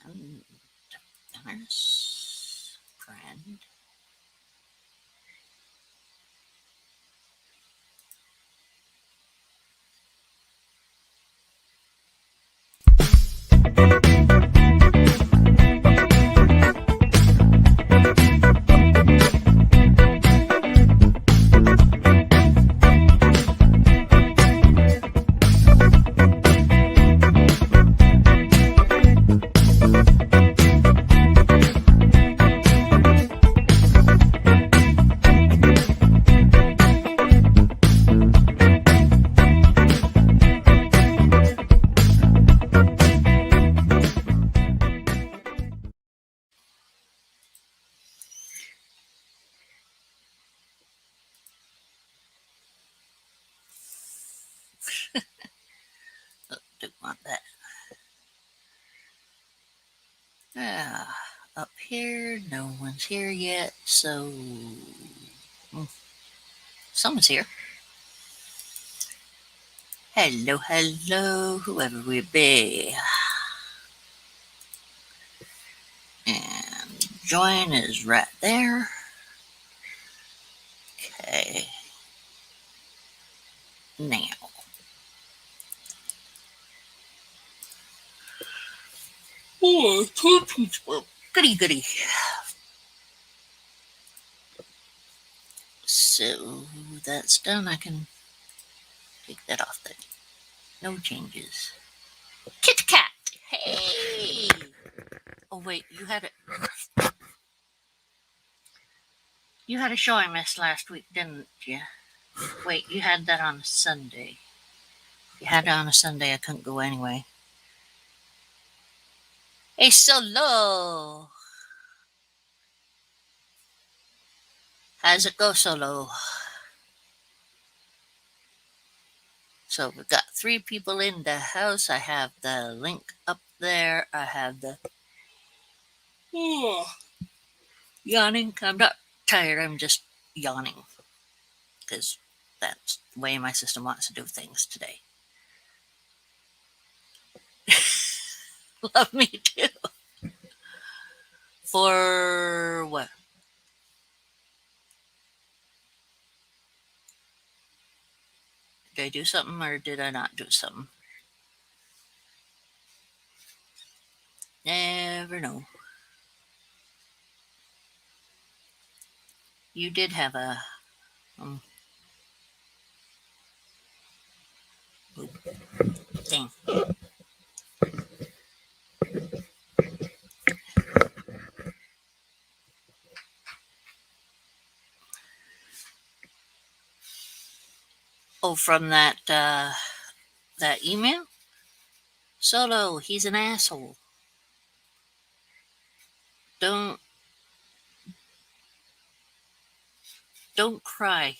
And Dennis friend. Don't want that. Ah, up here, no one's here yet, so mm, someone's here. Hello, hello, whoever we be. And join is right there. Okay, now. Oh, two people. Goody, goody. So that's done. I can take that off then. No changes. Kit Kat. Hey. Oh wait, you had a show I missed last week, didn't you? Wait, you had that on a Sunday. You had it on a Sunday. I couldn't go anyway. Hey, Solo. How's it go, Solo? So we've got 3 people in the house. I have the link up there. I have the yawning. I'm not tired. I'm just yawning because that's the way my system wants to do things today. Love me too. For what? Did I do something or did I not do something? Never know. You did have a thing. Oh, from that email. Solo, he's an asshole. Don't don't cry.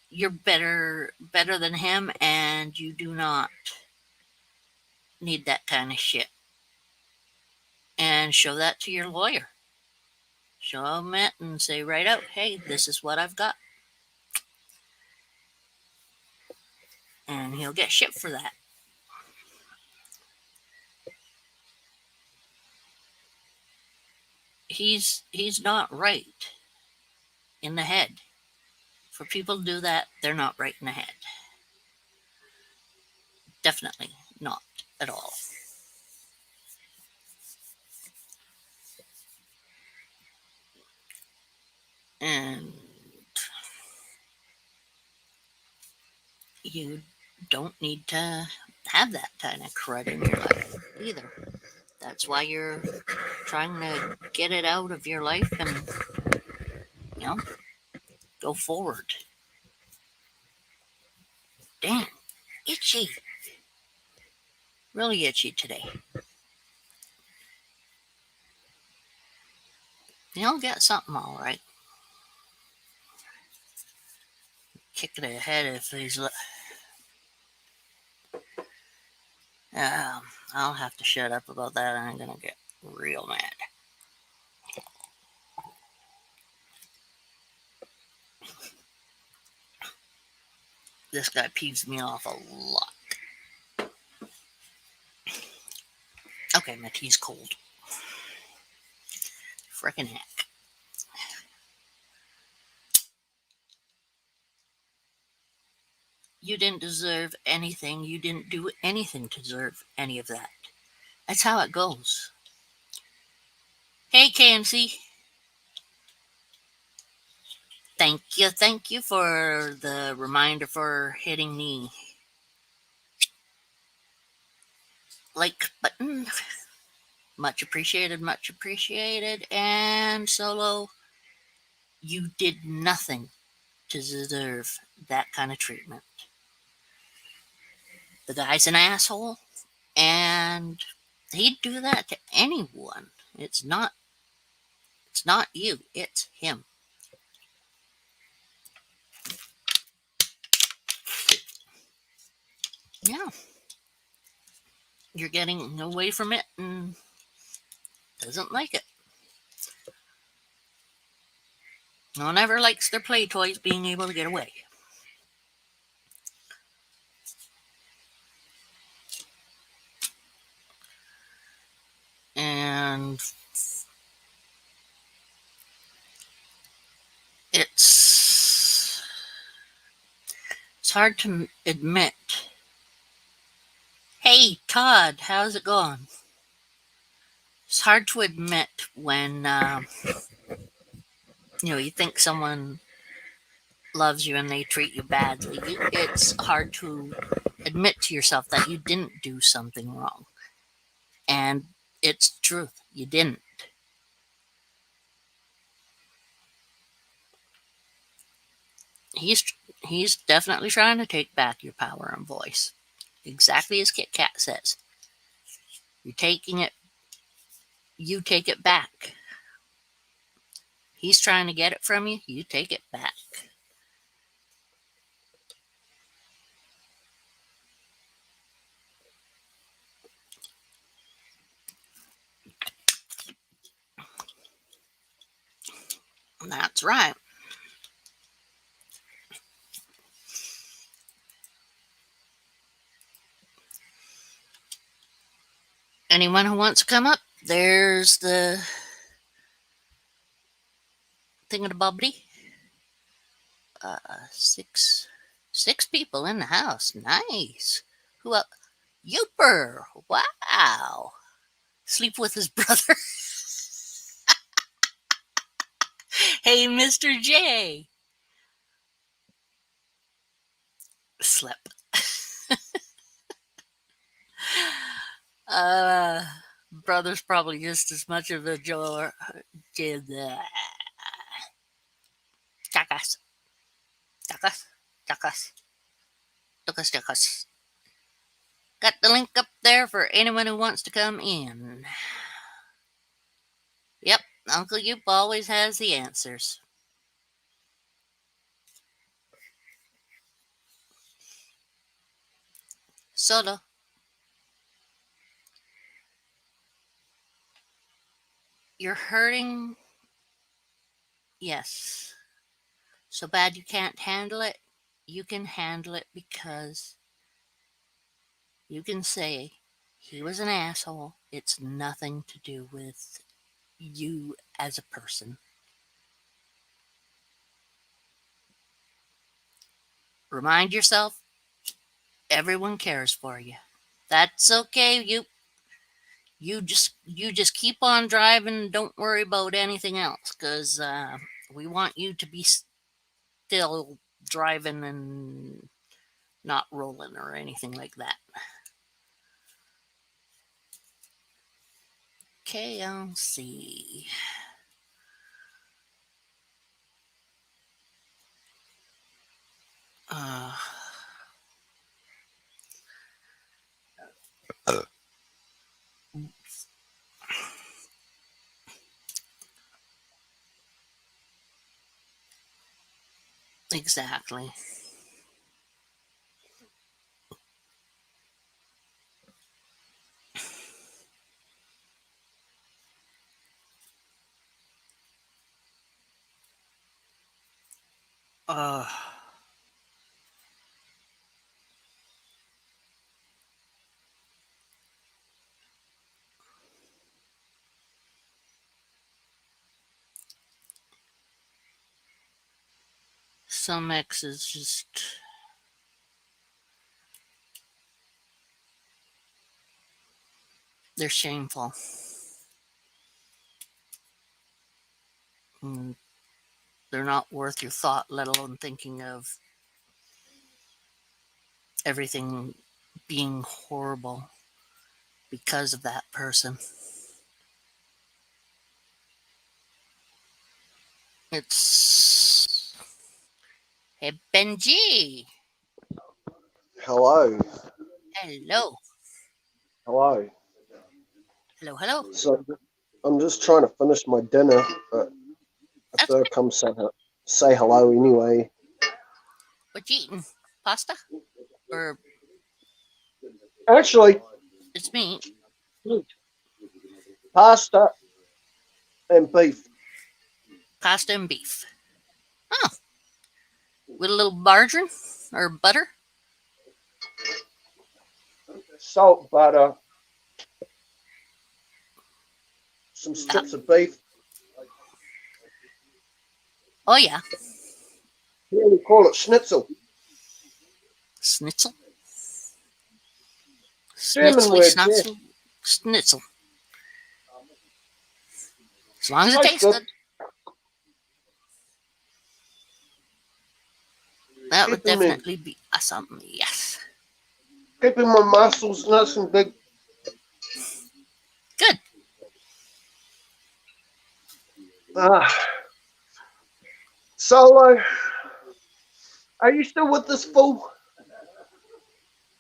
You're better than him, and you do not need that kind of shit. And show that to your lawyer. Show him it and say right out, hey, this is what I've got. And he'll get shit for that. He's not right in the head. For people to do that, they're not right in the head. Definitely not at all. And you don't need to have that kind of crud in your life either. That's why you're trying to get it out of your life and, you know, go forward. Damn, itchy. Really itchy today. You'll get something all right. Kick it ahead if he's. I'll have to shut up about that. I'm gonna get real mad. This guy peeves me off a lot. Okay, my tea's cold. Frickin' heck. You didn't deserve anything. You didn't do anything to deserve any of that. That's how it goes. Hey, KMC. Thank you for the reminder for hitting the like button. Much appreciated, much appreciated. And Solo, you did nothing to deserve that kind of treatment. The guy's an asshole, and he'd do that to anyone. It's not you, it's him. Yeah. You're getting away from it and doesn't like it. No one ever likes their play toys being able to get away. And it's hard to admit. Hey, Todd, how's it going? It's hard to admit when you think someone loves you and they treat you badly. It's hard to admit to yourself that you didn't do something wrong, and it's truth. You didn't. He's he's definitely trying to take back your power and voice, exactly as Kit Kat says. You're taking it. You take it back. He's trying to get it from you. You take it back. That's right. Anyone who wants to come up, there's the thingamabobbity. Six people in the house. Nice. Who else? Youper. Wow. Sleep with his brother. Hey, Mr. J. Slept. uh, brother's probably just as much of a joy. Jackass. Jackass. Jackass. Jackass. Jackass. Got the link up there for anyone who wants to come in. Yep, Uncle Yoop always has the answers. Solo. You're hurting. Yes. So bad you can't handle it. You can handle it because you can say he was an asshole. It's nothing to do with you as a person. Remind yourself everyone cares for you. That's okay. You just keep on driving. Don't worry about anything else because we want you to be still driving and not rolling or anything like that. Okay, I'll see. Uh, exactly. Uh, Some exes just they're shameful. And they're not worth your thought, let alone thinking of everything being horrible because of that person. It's Hey Benji. Hello. Hello. Hello. Hello, hello. So I'm just trying to finish my dinner, but I That's thought I'd come say hello anyway. what you eating? Pasta? Or Actually, it's meat? pasta and beef. Pasta and beef. Oh, with a little margarine or butter? Salt, butter, some Ah, strips of beef. oh yeah. Here we call it schnitzel. Schnitzel. German Schnitzely word, yeah. schnitzel. Schnitzel. As long as it Tastes tastes good. good. That would Keeping me definitely be awesome. Yes. keeping my muscles nice and big. Good. Ah. Solo, are you still with this fool?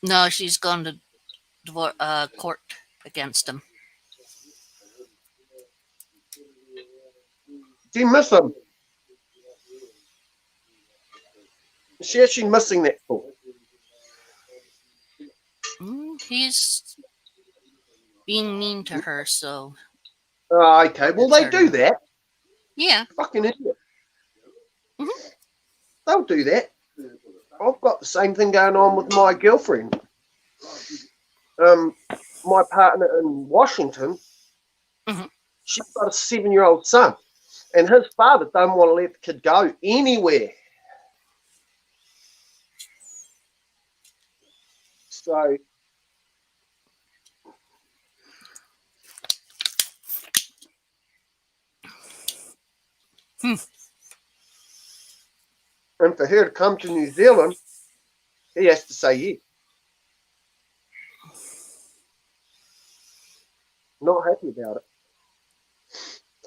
No, she's gone to court against him. Do you miss him? Is she actually missing that fool? He's being mean to her, so Okay, well it's they hurting do her. that. Yeah. Fucking idiot. Mhm. They'll do that. I've got the same thing going on with my girlfriend. My partner in Washington, Mhm. she's got a 7-year-old son, and his father don't want to let the kid go anywhere. So, Hmm. and for her to come to New Zealand, he has to say yes. Not happy about it.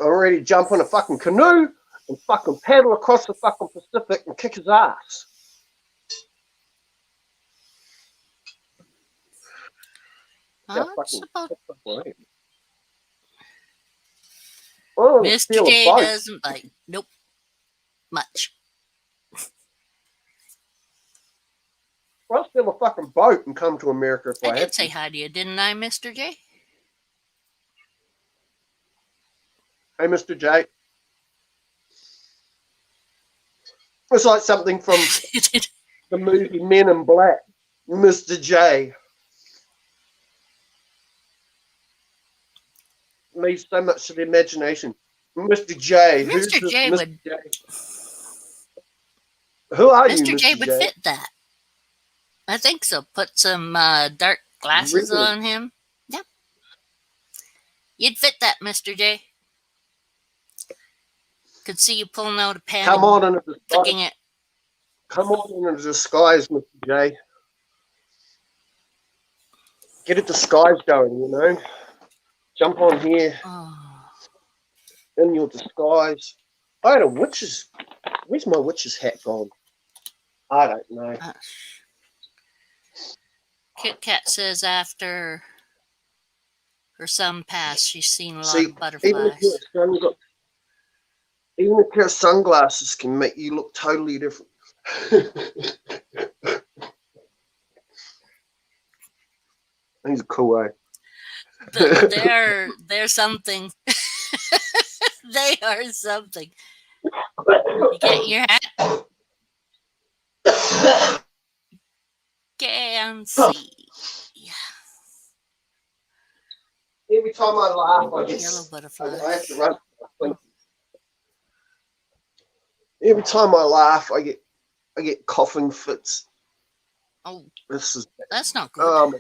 I'm ready to jump on a fucking canoe and fucking paddle across the fucking Pacific and kick his ass. Yeah, That's fucking. about I want to Mr. steal a J boat. doesn't bite. Nope. Much. I'll steal a fucking boat and come to America if I I did have say to. hi to you, didn't I, Mr. J? Hey, Mr. J. It's like something from You did. the movie Men in Black. Mr. J. Leaves so much to the imagination. Mr. J. Who's Mr. this J Mr. would J? Who are you, Mr. J Mr. would J? fit that. I think so. Put some dark glasses Really? on him. Yep. You'd fit that, Mr. J. Could see you pulling out a pen Come and on in a disguise. flicking it. Come on in a disguise, Mr. J. Get a disguise going, you know. Jump on here Oh. in your disguise. I had a witch's. Where's my witch's hat gone? I don't know. Uh, Kit Kat says after her son passed, she's seen a lot See, of even a pair butterflies. of sunglasses, even a pair of sunglasses can make you look totally different. He's a cool, They're something. They are something. You get your hat? Can see. Every time I laugh, Yellow I have to butterflies. run. Every time I laugh, I get I get coughing fits. Oh, This is that's not good.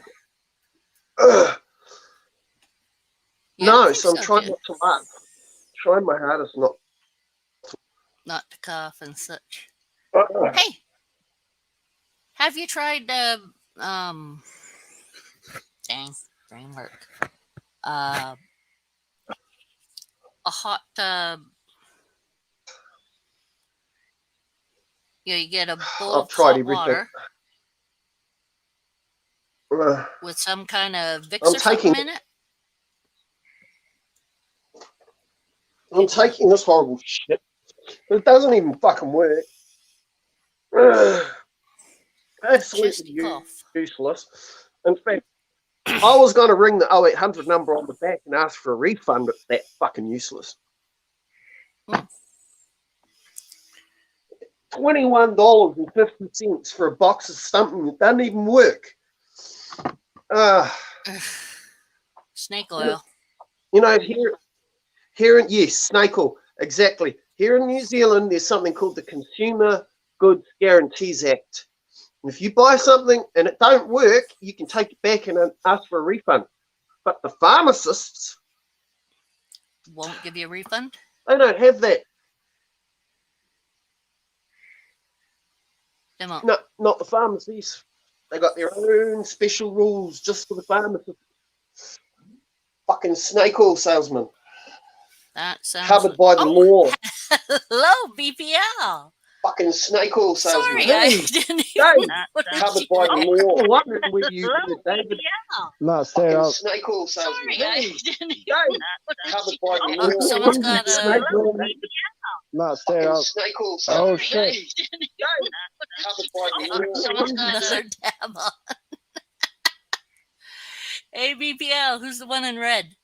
You don't No, think so I'm so, trying do you? not to laugh. Trying my hardest not. Not to cough and such. Uh, Hey, have you tried dang, brain work. Uh, a hot you get a bowl I've of tried hot everything. water Uh, with some kind of Vicks I'm or something taking in it. I'm taking this horrible shit. It doesn't even fucking work. Absolutely Chesty cough. useless. In fact, I was going to ring the 0800 number on the back and ask for a refund. It's that fucking useless. $21.50 for a box of something that doesn't even work. Snake oil. You know, yes, snake oil, exactly. Here in New Zealand, there's something called the Consumer Goods Guarantees Act. And if you buy something and it don't work, you can take it back and ask for a refund. But the pharmacists Won't give you a refund? they don't have that. They won't. No, not the pharmacies. They got their own special rules just for the pharmacists. Fucking snake oil salesman. That sounds Covered by the law. Hello, BPL. Fucking snake oil salesman. Sorry, I didn't even Covered by the law. I wondered whether you did, David. No, stay Fucking up. snake oil salesman. Sorry, I didn't Covered by the Oh, law. someone's got a Snake oil. No, stay Fucking up. snake oil salesman. Oh shit. Covered by the law. someone's got another tab on. Hey, BPL, who's the one in red?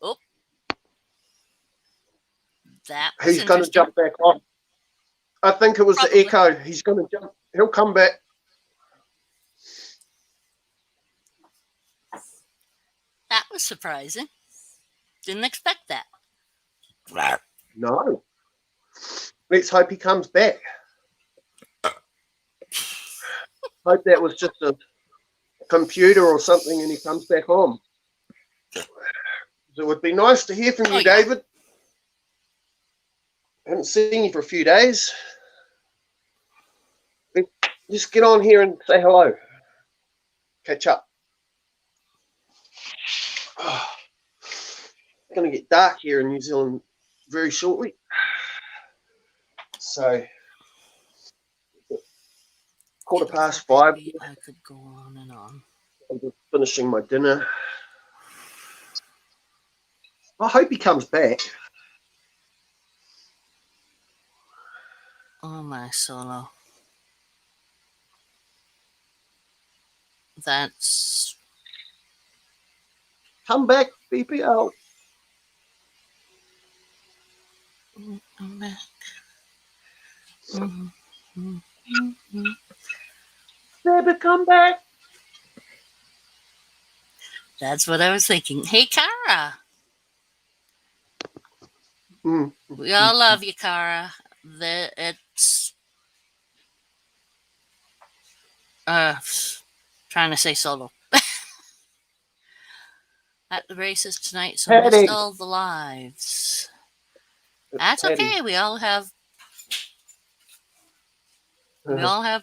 Oh, that was He's going to jump back on. I think it was Probably. the echo. He's going to jump. He'll come back. That was surprising. Didn't expect that. No. Let's hope he comes back. Hope that was just a computer or something and he comes back on. It would be nice to hear from you, yeah. David. Haven't seen you for a few days. Just get on here and say hello. Catch up. It's going to get dark here in New Zealand very shortly. So, 5:15. I could go on and on. I'm just finishing my dinner. I hope he comes back. Oh, my solo. That's... Come back, BPL. Come back. Mm-hmm. Baby, come back. That's what I was thinking. Hey, Kara. We all love you, Kara. It's trying to say solo. At the races tonight, so Patty. missed all the lives. That's Patty. okay. We all have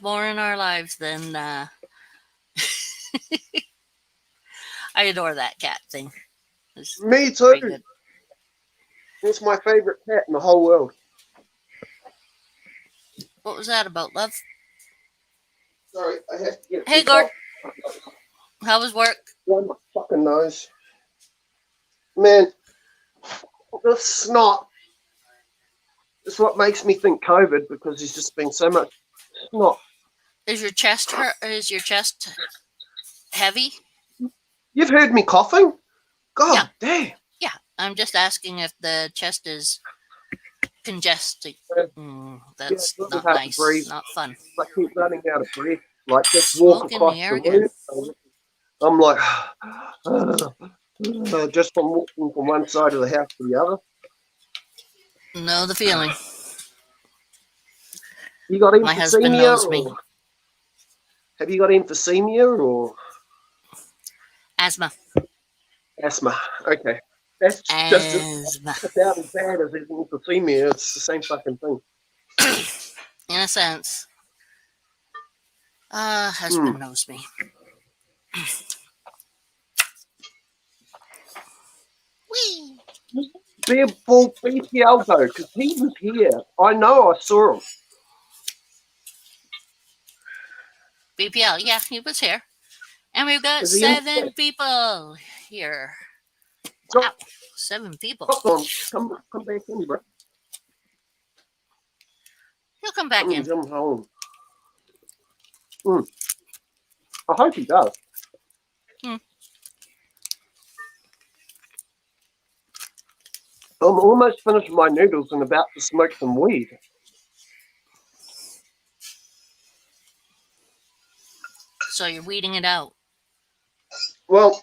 more in our lives than I adore that cat thing. It's Me too. It's my favorite cat in the whole world. What was that about, love? Sorry, I have to get. Hey, Gord. How was work? One fucking nose. Man, the snot is what makes me think COVID because there's just been so much snot. Is your chest hurt? Is your chest heavy? You've heard me coughing? God damn. Yeah, I'm just asking if the chest is congested. That's not nice. Not fun. I keep running out of breath. Like just walk across the room. I'm like, just from walking from one side of the house to the other. Know the feeling. You got My husband emphysema, knows me. or have you got emphysema or Asthma. asthma? Okay, that's just Asthma. about as bad as emphysema. It's the same fucking thing. In a sense. Hmm. Husband knows me. Whee! Be a full BPL though, because he was here. I know, I saw him. BPL. Yeah, he was here. And we've got Is he in? 7 people here. Drop, Wow. 7 people. drop on. Come back in, bro. He'll come back in. Come home. I hope he does. Hmm. I'm almost finished my noodles and about to smoke some weed. So you're weeding it out. Well,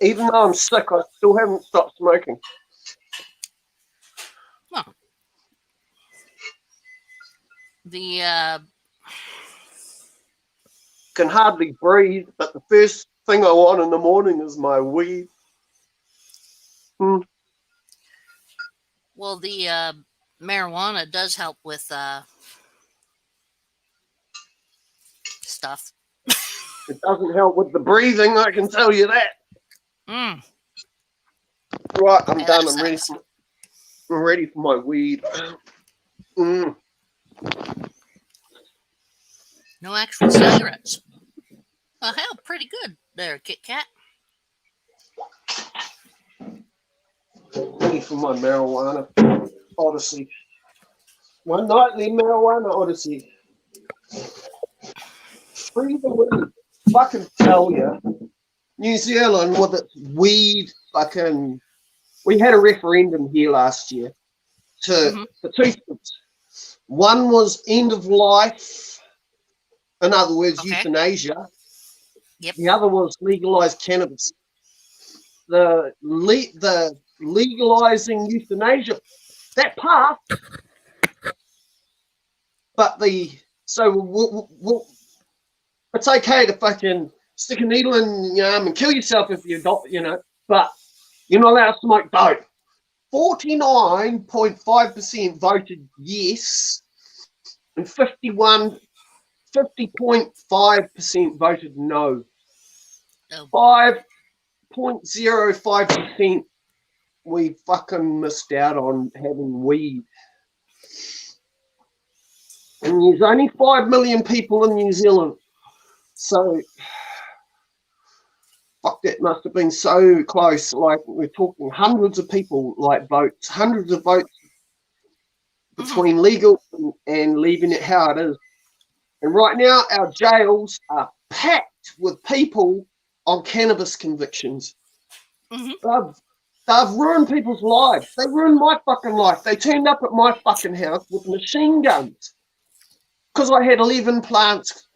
even though I'm sick, I still haven't stopped smoking. Huh. The Can hardly breathe, but the first thing I want in the morning is my weed. well, the marijuana does help with stuff. It doesn't help with the breathing, I can tell you that. Mm. Right, I'm Yeah, done. that sucks. I'm ready for my weed. No actual cigarettes. Well, hell, pretty good there, Kit Kat. Ready for my marijuana odyssey. My nightly marijuana odyssey. Free the weed. Fucking tell you. New Zealand with its weed fucking. We had a referendum here last year Mm-hmm. for two things. One was end of life, in other words, Okay. euthanasia. Yep. The other was legalized cannabis. The legalizing euthanasia, that passed, but it's okay to fucking stick a needle in your arm and kill yourself if you don't, but you're not allowed to smoke dope. 49.5% voted yes, and 50.5% voted no. Oh. 5.05% we fucking missed out on having weed. And there's only 5 million people in New Zealand. So, fuck, that must have been so close. Like, we're talking hundreds of people, like, votes, hundreds of votes between legal and leaving it how it is. And right now, our jails are packed with people on cannabis convictions. Mm-hmm. They've ruined people's lives. They ruined my fucking life. They turned up at my fucking house with machine guns because I had 11 plants.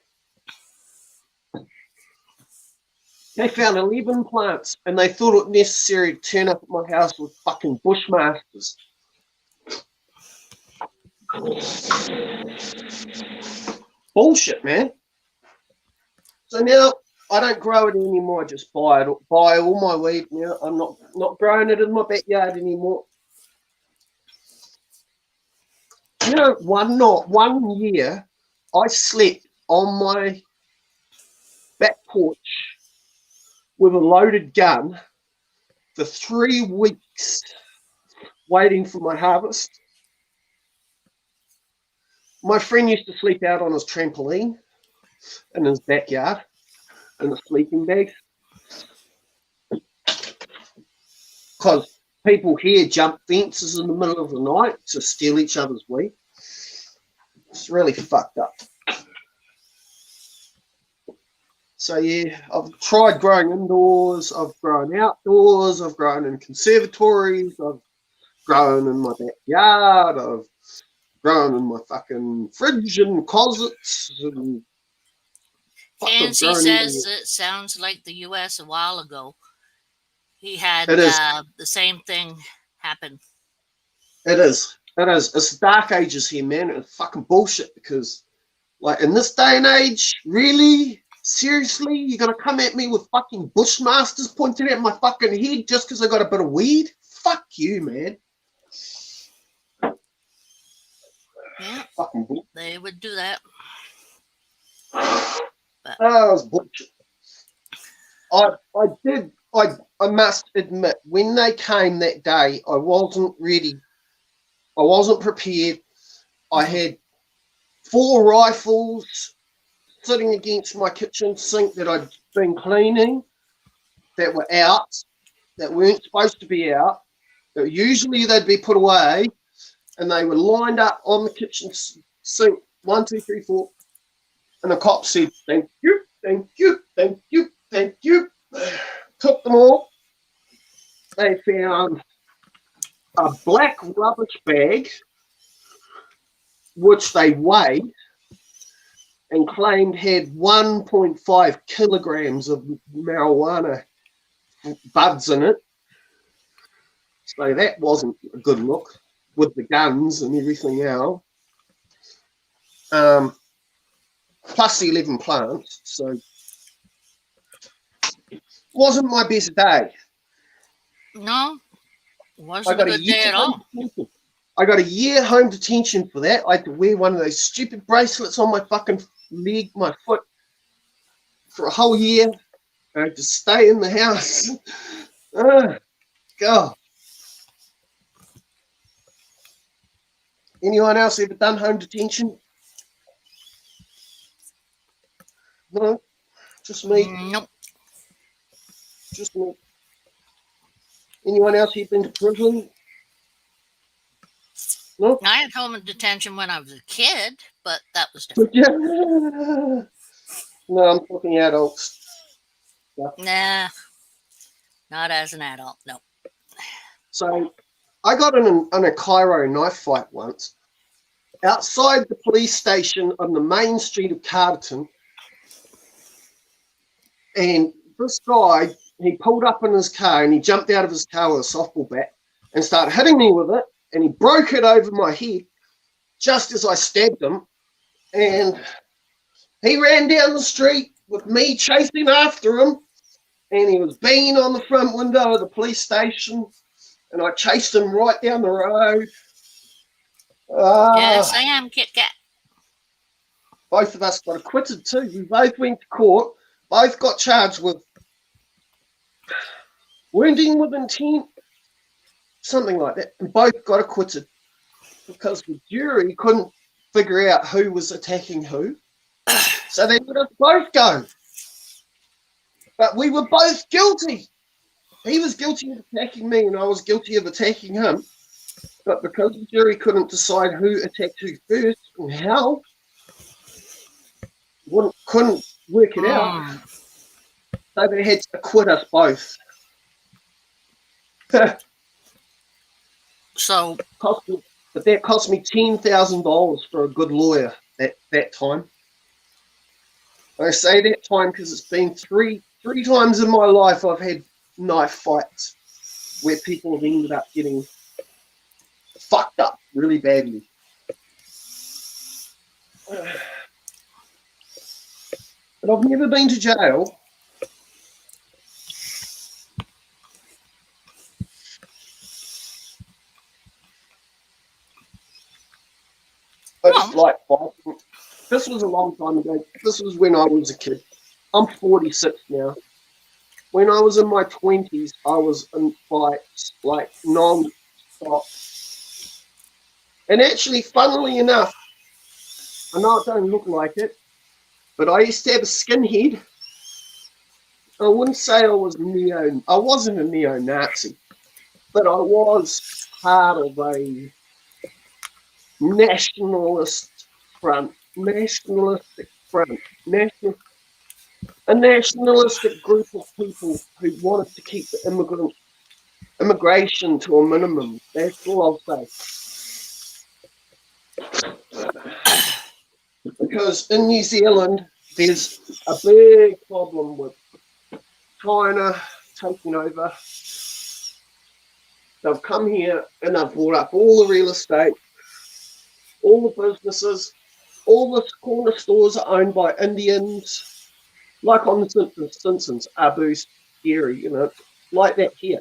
They found 11 plants and they thought it necessary to turn up at my house with fucking bushmasters. Bullshit, man. So now I don't grow it anymore. I just buy all my weed now. I'm not growing it in my backyard anymore. You know, one year I slept on my back porch with a loaded gun for 3 weeks waiting for my harvest. My friend used to sleep out on his trampoline in his backyard in a sleeping bag because people here jump fences in the middle of the night to steal each other's weed. It's really fucked up. So yeah, I've tried growing indoors, I've grown outdoors, I've grown in conservatories, I've grown in my backyard, I've grown in my fucking fridge and closets, and I've KNC grown says everywhere. it sounds like the U.S. a while ago. He had It is. the same thing happen. It is. It is. It's the dark ages here, man. It's fucking bullshit because, like, in this day and age, really? Seriously? You're going to come at me with fucking bushmasters pointing at my fucking head just because I got a bit of weed? Fuck you, man. Yeah, Fucking bullshit. they would do that. Oh, it was bullshit. I must admit, when they came that day, I wasn't ready. I wasn't prepared. I had 4 rifles sitting against my kitchen sink that I'd been cleaning that were out, that weren't supposed to be out. Usually they'd be put away, and they were lined up on the kitchen sink, 1, 2, 3, 4. And the cop said, "Thank you, thank you, thank you, thank you." Took them all. They found a black rubbish bag, which they weighed and claimed had 1.5 kilograms of marijuana buds in it. So that wasn't a good look with the guns and everything else. Plus the 11 plants. So it wasn't my best day. No, I wasn't a got a good day year at all. I got a year home detention for that. I had to wear one of those stupid bracelets on my fucking leg, my foot, for a whole year. I had to stay in the house. God. Anyone else ever done home detention? No, just me. Nope. Just me. Anyone else here been to prison? No? I had home detention when I was a kid, but that was different. No, I'm talking adults. Nah, not as an adult. No. So I got in a Cairo knife fight once outside the police station on the main street of Carterton. And this guy, he pulled up in his car and he jumped out of his car with a softball bat and started hitting me with it. And he broke it over my head just as I stabbed him. And he ran down the street with me chasing after him. And he was banging on the front window of the police station. And I chased him right down the road. Yes, I am, Kit Kat. Both of us got acquitted too. We both went to court. Both got charged with wounding with intent, something like that. And both got acquitted because the jury couldn't figure out who was attacking who. So they let us both go. But we were both guilty. He was guilty of attacking me and I was guilty of attacking him. But because the jury couldn't decide who attacked who first and how, couldn't work it out. So they had to acquit us both. So, But that cost me $10,000 for a good lawyer at that time. I say that time because it's been three times in my life I've had knife fights where people have ended up getting fucked up really badly. But I've never been to jail. I just like fighting. This was a long time ago. This was when I was a kid. I'm 46 now. When I was in my 20s, I was in fights like non-stop. And actually, funnily enough, I know it don't look like it, but I used to have a skinhead. I wouldn't say I wasn't a neo-Nazi, but I was part of a nationalistic front, a nationalistic group of people who wanted to keep the immigration to a minimum. That's all I'll say. Because in New Zealand, there's a big problem with China taking over. They've come here and they've bought up all the real estate. all the businesses, all the corner stores are owned by Indians, like on the Simpsons, Abu, Scary, like that here.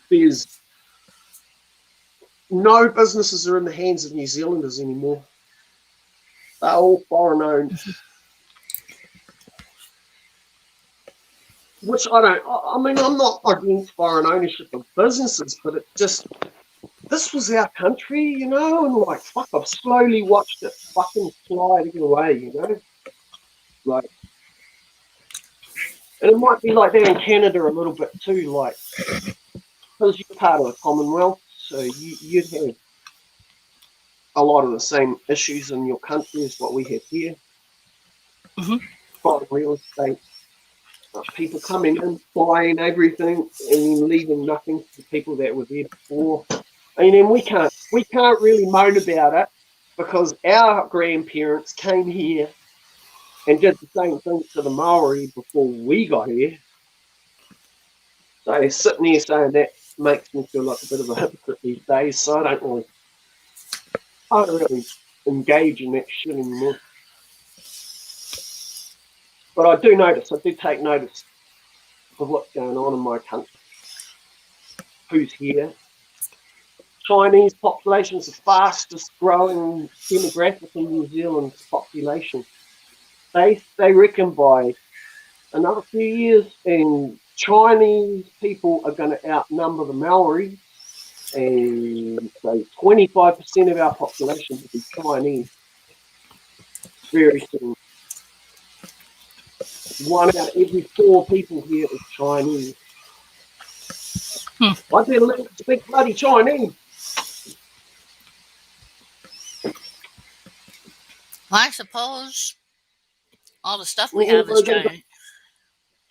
There's no businesses are in the hands of New Zealanders anymore. They're all foreign owned. Which I mean, I'm not against foreign ownership of businesses, but it just, this was our country, and like, fuck, I've slowly watched it fucking slide away, like, and it might be like that in Canada a little bit too, like, because you're part of the Commonwealth, so you'd have a lot of the same issues in your country as what we have here. Mhm. Foreign real estate, people coming in, buying everything, and then leaving nothing for the people that were there before. And then we can't really moan about it because our grandparents came here and did the same thing to the Maori before we got here. So sitting here saying that makes me feel like a bit of a hypocrite these days. So I don't really engage in that shit anymore. But I do take notice of what's going on in my country. Who's here? Chinese population is the fastest growing demographic in New Zealand's population. They reckon by another few years, and Chinese people are going to outnumber the Maori, and so 25% of our population will be Chinese very soon. 1 out of every 4 people here is Chinese. I do speak bloody Chinese. I suppose all the stuff we have is Chinese.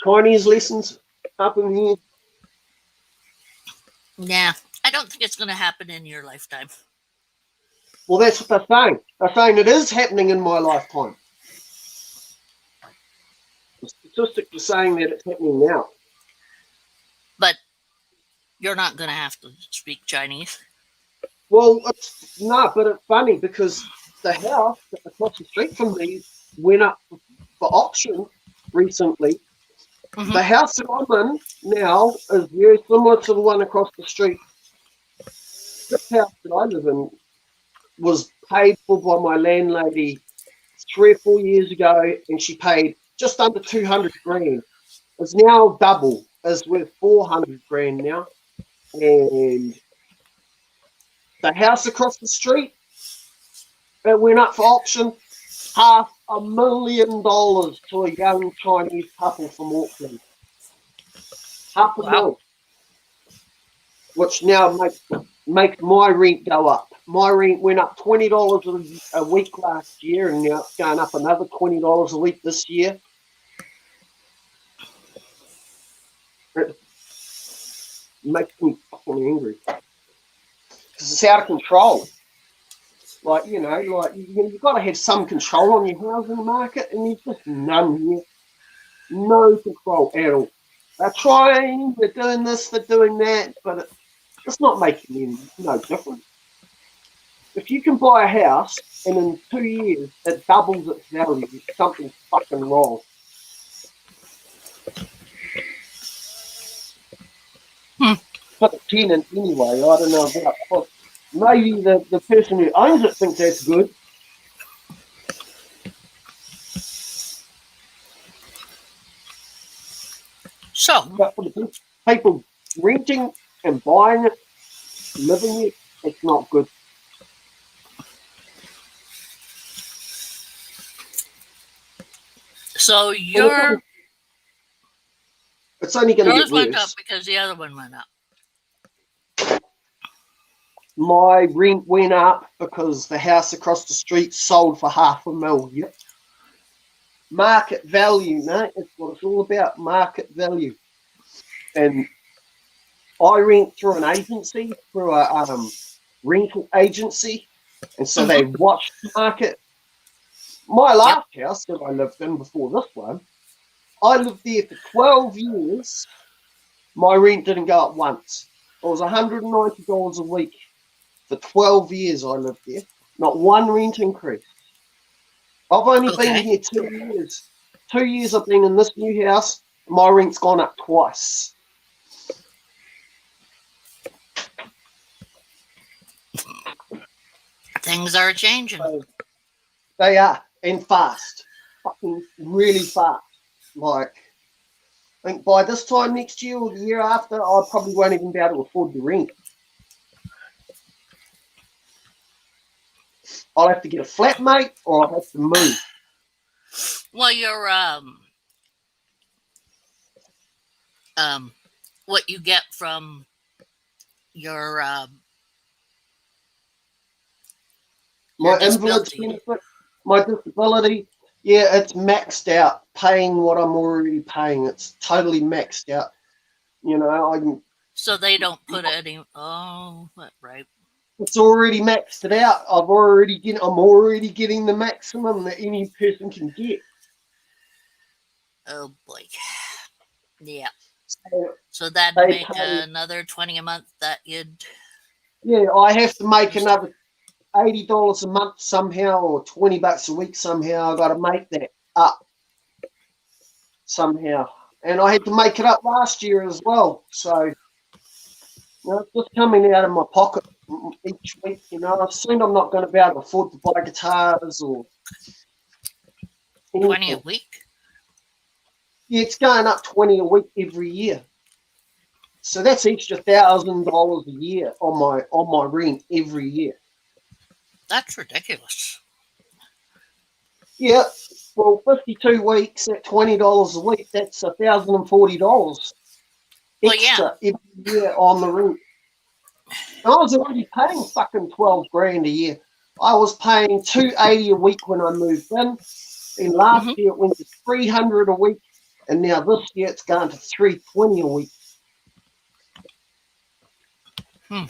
Chinese lessons up in here. Yeah, I don't think it's going to happen in your lifetime. Well, that's what they're saying. They're saying it is happening in my lifetime. The statistics are saying that it's happening now. But you're not going to have to speak Chinese. Well, but it's funny because the house across the street from me went up for auction recently. Mhm. The house that I'm in now is very similar to the one across the street. This house that I live in was paid for by my landlady 3 or 4 years ago, and she paid just under 200 grand. It's now double. It's worth 400 grand now. And the house across the street, it went up for auction, $500,000 to a young Chinese couple from Auckland. $500,000, which now makes my rent go up. My rent went up $20 a week last year, and now it's going up another $20 a week this year. It makes me fucking angry because it's out of control. Like, you've got to have some control on your housing market, and there's just none here. No control at all. They're trying, they're doing this, they're doing that, but it's not making any no difference. If you can buy a house and in 2 years it doubles its value, something's fucking wrong. For the tenant anyway, I don't know about, but maybe the person who owns it thinks that's good. So, But for the people renting and buying it, living it, it's not good. so And it's only going to yours get went up worse. because the other one went up. My rent went up because the house across the street sold for $500,000. Yep. Market value, mate. That's what it's all about, market value. And I rent through an agency, through a rental agency, and so they watch the market. My last house that I lived in before this one, I lived there for 12 years. My rent didn't go up once. It was $190 a week. For 12 years I lived there. Not one rent increase. I've only been Okay. here 2 years. 2 years I've been in this new house. My rent's gone up twice. Things are changing. So they are, and fast. Fucking really fast. Like, I think by this time next year or the year after, I probably won't even be able to afford the rent. I'll have to get a flatmate or I'll have to move. Well, your what you get from your My invalid's disability. benefit, my disability, yeah, it's maxed out, paying what I'm already paying. It's totally maxed out. You know, So they don't put any. Oh, right. it's already maxed it out. I'm already getting the maximum that any person can get. Oh boy. Yeah. So So that'd they make pay, another 20 a month that you'd yeah, I have to make used to. another $80 a month somehow, or $20 a week somehow. I got to make that up somehow, and I had to make it up last year as well. So it's just coming out of my pocket each week. Soon I'm not going to be able to afford to buy guitars or 20 a anything. week. Yeah, it's going up 20 a week every year. So that's extra $1,000 a year on my rent every year. That's ridiculous. Yeah, well, 52 weeks at $20 a week, that's $1,040 Well, yeah. extra every year on the rent. I was already paying fucking 12 grand a year. I was paying $280 a week when I moved in. And last year it went to $300 a week, and now this year it's gone to $320 a week. Hmm.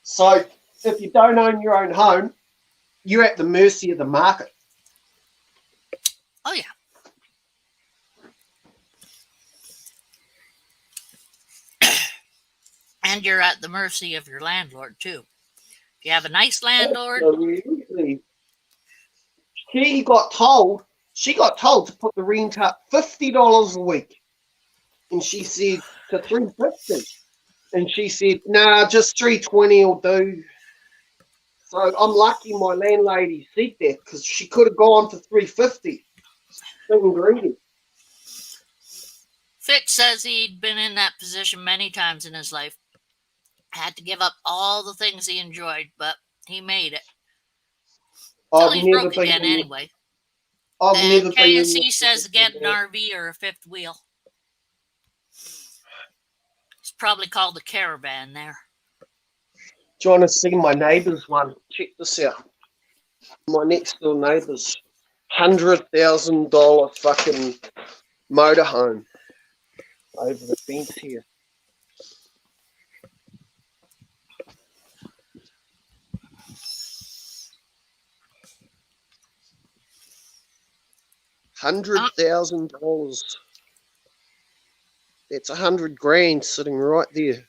So if you don't own your own home, you're at the mercy of the market. Oh yeah. And you're at the mercy of your landlord too. If you have a nice landlord, Absolutely. She got told to put the rent up $50 a week, and she said to $350, and she said, "Nah, just $320 will do." So I'm lucky my landlady said that, because she could have gone for $350. Being greedy. Fitz says he'd been in that position many times in his life. Had to give up all the things he enjoyed, but he made it. Till I've he's never broke been again in. anyway. I've And never been in KSE this says get an position. RV or a fifth wheel. It's probably called a caravan there. Do you want to see my neighbour's one? Check this out. My next door neighbour's $100,000 fucking motorhome over the fence here. $100,000. That's 100 grand sitting right there.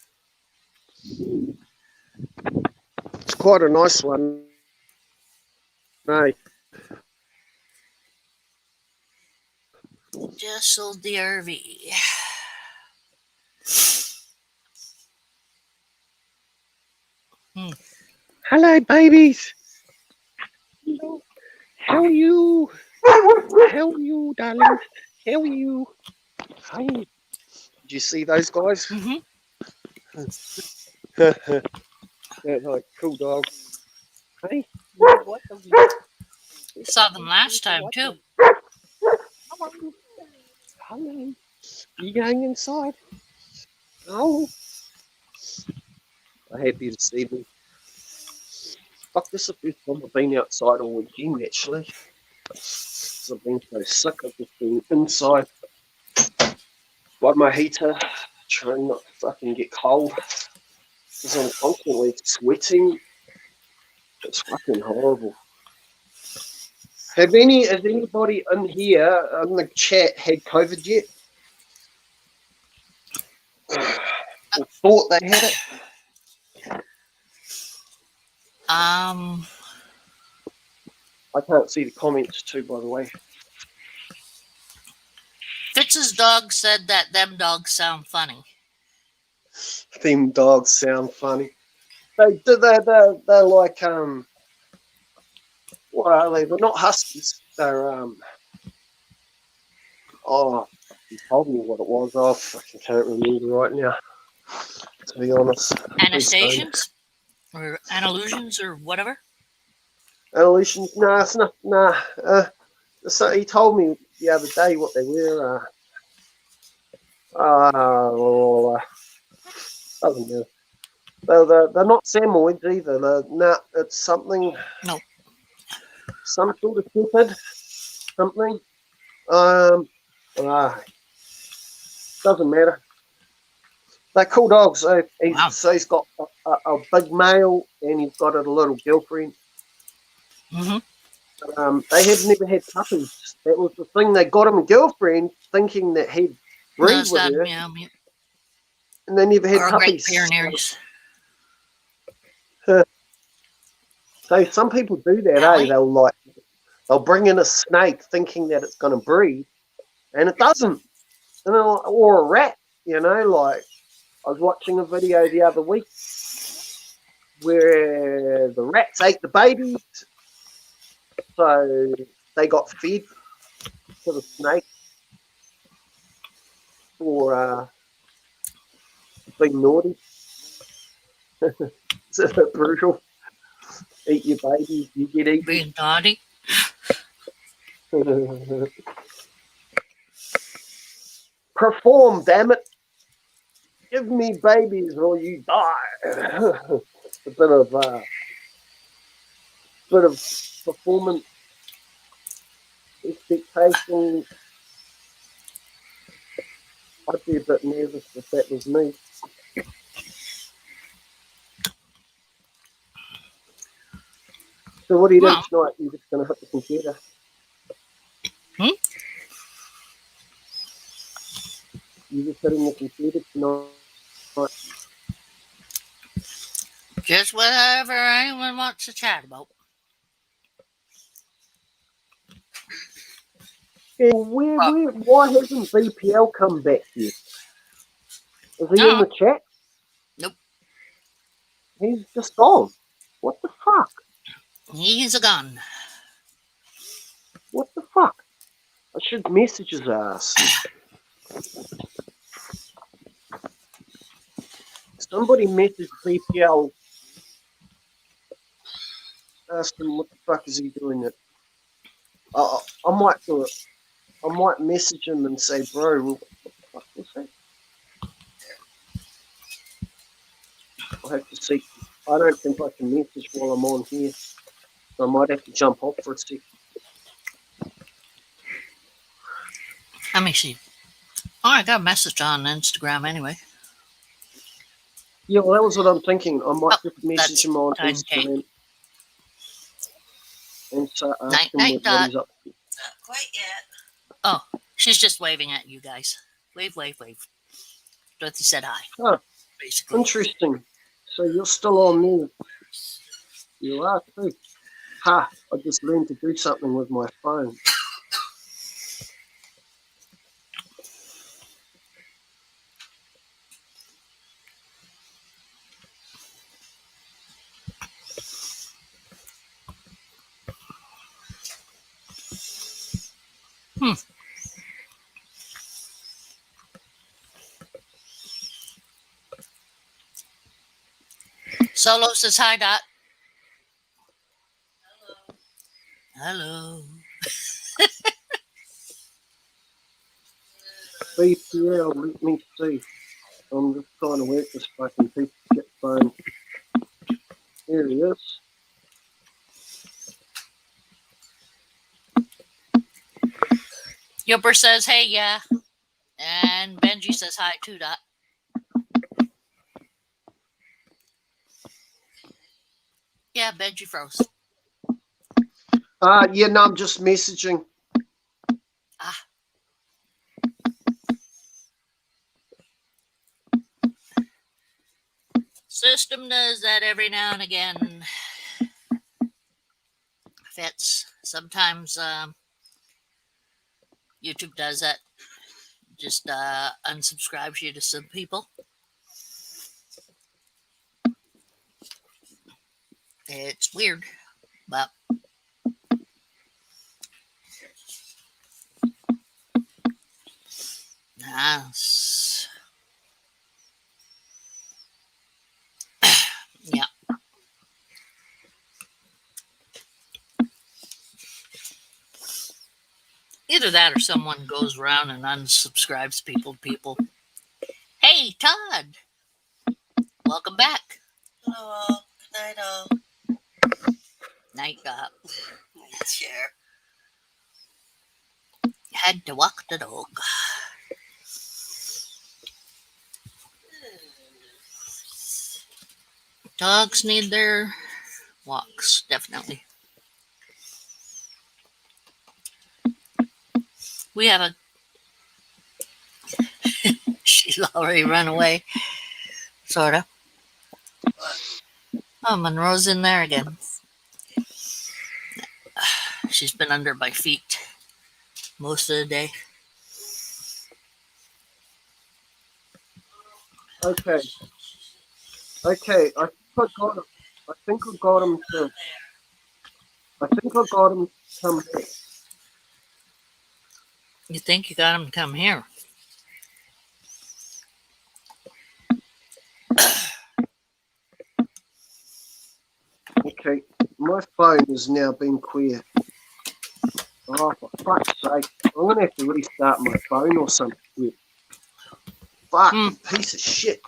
It's quite a nice one. No. Just sold the RV. Hello, babies. Hello. How are you? How are you, darling? How are you? Hi. Did you see those guys? Mm-hmm. They're like cool dog. Hey, what the? Saw them last time too. Hello. You going inside? Oh. I'm happy to see me. Fuck, this is the first time I've been outside all weekend, actually. I've been so sick, I've just been inside. Got my heater, trying not to fucking get cold. Because I'm constantly sweating. It's fucking horrible. Has anybody in here in the chat had COVID yet? or thought they had it. Um, I can't see the comments too, by the way. Fitz's dog said that them dogs sound funny. Them dogs sound funny. They're like what are they? They're not huskies. They're oh, you told me what it was. Oh, fucking can't remember right now. To be honest, Anastasians or Analusions or whatever. Evolutions? Nah, it's not. Nah. So he told me the other day what they were. Doesn't matter. They're not Samoyeds either. It's something. No. Some sort of shepherd. Something. Doesn't matter. They're cool dogs. So he's got a big male and he's got a little girlfriend. Mm-hmm. They have never had puppies. That was the thing. They got him a girlfriend thinking that he'd breed with her. And they never had puppies. So some people do that, They'll bring in a snake thinking that it's going to breed, and it doesn't. Or a rat, like I was watching a video the other week where the rats ate the babies, so they got fed to the snake for being naughty. It's a bit brutal. Eat your babies, you get eaten. Being naughty. Perform, damn it. Give me babies or you die. A bit of performance expectation. I'd be a bit nervous if that was me. So what are you doing tonight? You're just going to hit the computer? You're just hitting the computer tonight? Just whatever anyone wants to chat about. Yeah, why hasn't BPL come back yet? Is he in the chat? Nope. He's just gone. What the fuck? He's a gun. What the fuck? I should message his ass. Somebody message BPL. Ask him what the fuck is he doing it. I might do it. I might message him and say, bro, what the fuck was that? I'll have to see. I don't think I can message while I'm on here. So I might have to jump off for a sec. Let me see. Oh, I got a message on Instagram anyway. Yeah, well, that was what I'm thinking. I might just message him on Instagram. And so ask him what he's up to. Not quite yet. Oh, she's just waving at you guys. Wave, wave, wave. Dorothy said hi. Huh. Basically. Interesting. So you're still on there. You are too. Ha! I just learned to do something with my phone. Solo says hi, Dot. Hello. BPL, let me see. I'm just trying to work this fucking piece of shit phone. Here he is. Yopper says, hey, yeah. And Benji says hi too, Dot. Yeah, Benji froze. Yeah, no, I'm just messaging. System does that every now and again. Fits. Sometimes YouTube does that. Just unsubscribes you to some people. It's weird, but yes. Yeah. Either that or someone goes around and unsubscribes people. Hey, Todd. Welcome back. Hello, good night all. Night up. Nice share. Had to walk the dog. Dogs need their walks, definitely. We have a. She's already run away, sort of. Oh, Monroe's in there again. She's been under my feet most of the day. Okay. Okay. I got him. I think I got him to. I think I got him to come here. You think you got him to come here? Okay. My phone has now been queer. Oh, for fuck's sake. I'm going to have to restart my phone or some shit. Fucking piece of shit.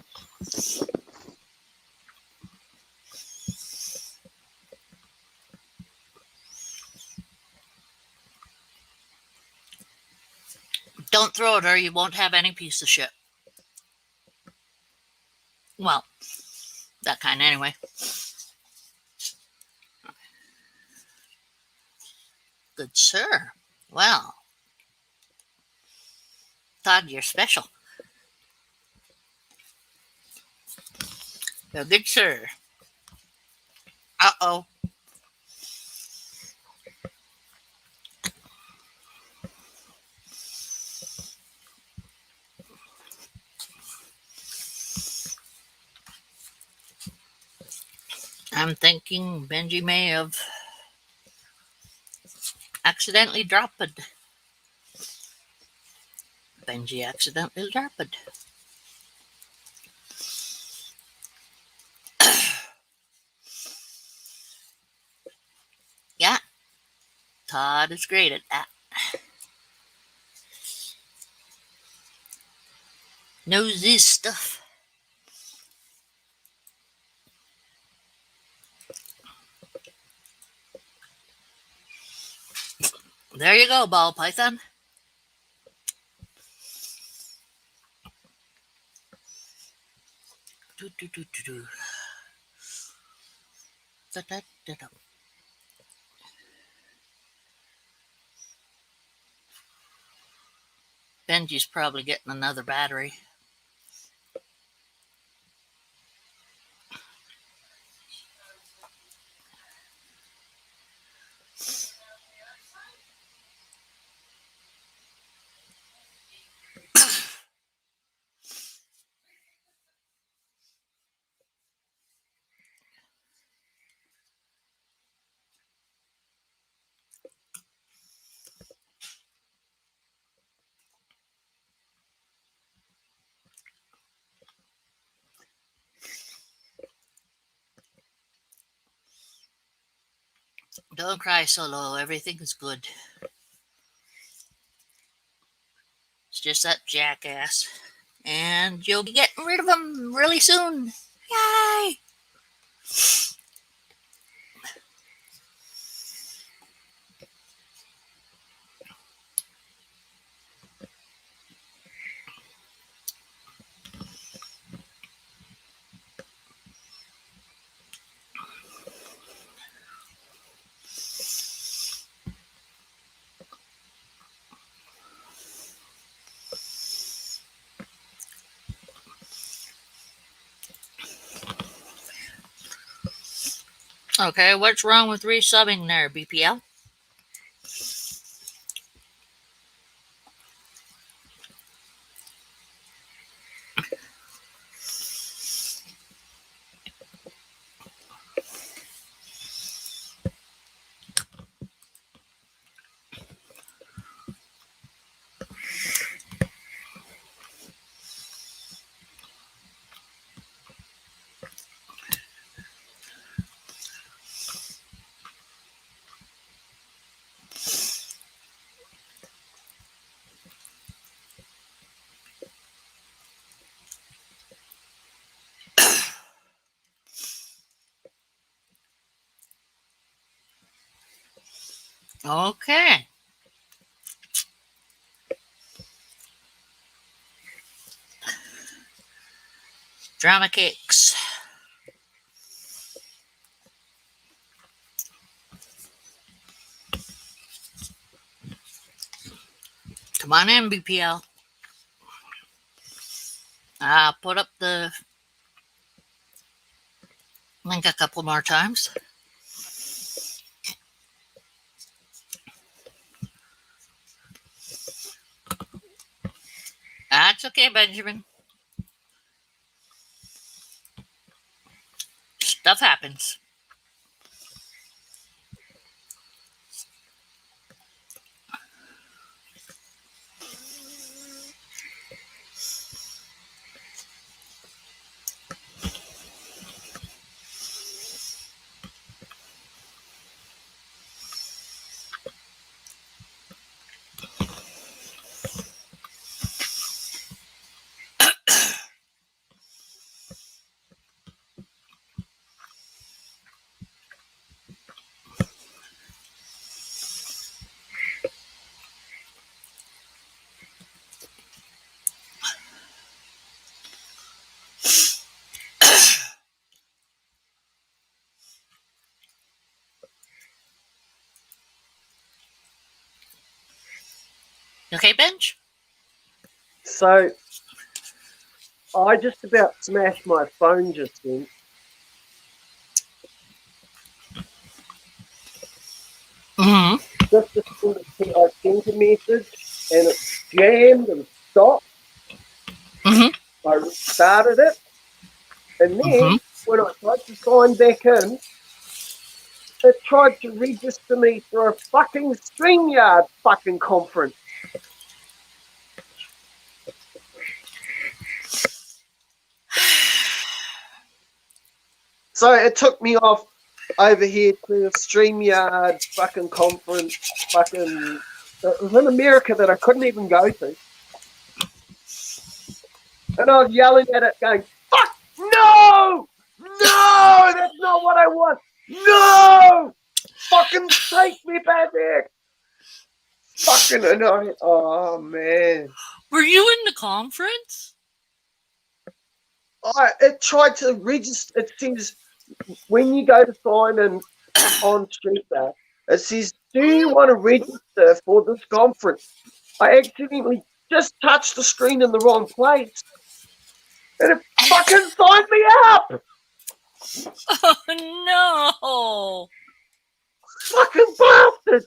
Don't throw it or you won't have any piece of shit. Well, that kind anyway. Good sir. Well, Todd, you're special. You're good sir. Uh-oh. I'm thinking Benji may have accidentally dropped it. Benji accidentally dropped it. Yeah, Todd is great at that. Knows this stuff. There you go, ball python. Do, do, do, do, do. Da, da, da, da. Benji's probably getting another battery. Don't cry, Solo. Everything is good. It's just that jackass. And you'll be getting rid of him really soon. Yay! Okay, what's wrong with resubbing there, BPL? Okay. Drama cakes. Come on in, BPL. Put up the link a couple more times. That's okay, Benjamin. Stuff happens. Okay, Benj? So I just about smashed my phone just then. Mm-hmm. Just as soon as I sent a message and it jammed and stopped, Mm-hmm. I restarted it. And Mm-hmm. then when I tried to sign back in, it tried to register me for a fucking StreamYard fucking conference. So it took me off over here to a StreamYard fucking conference. Fucking, it was in America that I couldn't even go to. And I was yelling at it going, fuck, no! No! That's not what I want! No! Fucking take me back there! Fucking annoying. Oh, man. Were you in the conference? It tried to register. It says when you go to sign in on StreetBar, it says, do you want to register for this conference? I accidentally just touched the screen in the wrong place. And it fucking signed me up! Oh, no. Fucking bastard!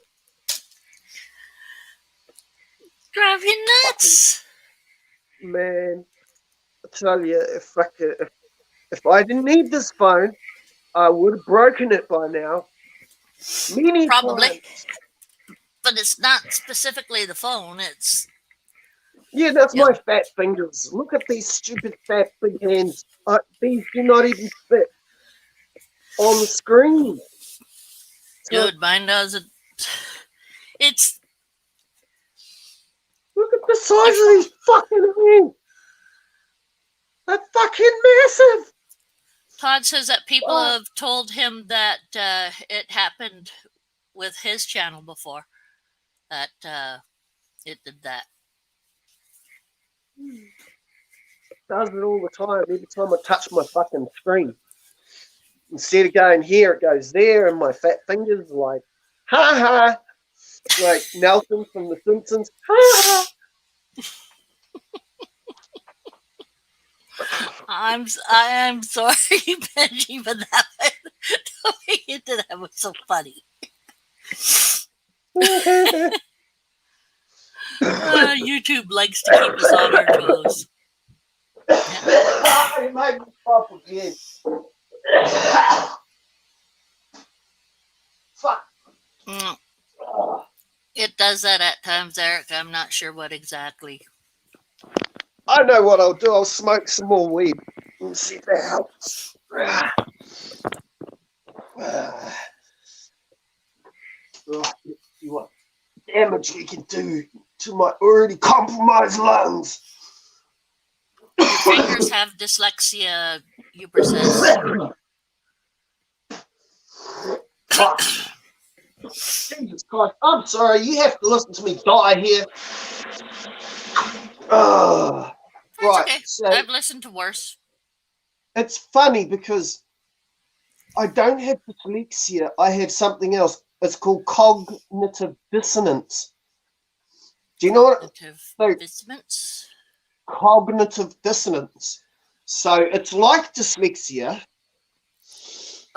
Drive you nuts. Man, I tell you, if I didn't need this phone, I would have broken it by now. Many Probably. times. But it's not specifically the phone. It's Yeah, that's Yeah. my fat fingers. Look at these stupid fat big hands. These do not even fit on the screen. So, dude. Mine doesn't. It's look at the size of these fucking hands. They're fucking massive. Todd says that people Oh. have told him that it happened with his channel before. That it did that. Does it all the time. Every time I touch my fucking screen. Instead of going here, it goes there, and my fat fingers are like, ha ha. Like Nelson from The Simpsons. Ha ha. I am sorry, Benji, but that You did that was so funny. YouTube likes to keep us on our toes. You made me cough again. Fuck. Mm, it does that at times, Eric. I'm not sure what exactly. I know what I'll do. I'll smoke some more weed and see if that helps. See what damage we can do to my already compromised lungs. Your fingers have dyslexia, Huber says. Fuck. Jesus Christ. I'm sorry. You have to listen to me die here. That's Right. okay. So I've listened to worse. it's funny because I don't have dyslexia. I have something else. It's called cognitive dissonance. Do you know what? Cognitive dissonance? Cognitive dissonance. So it's like dyslexia,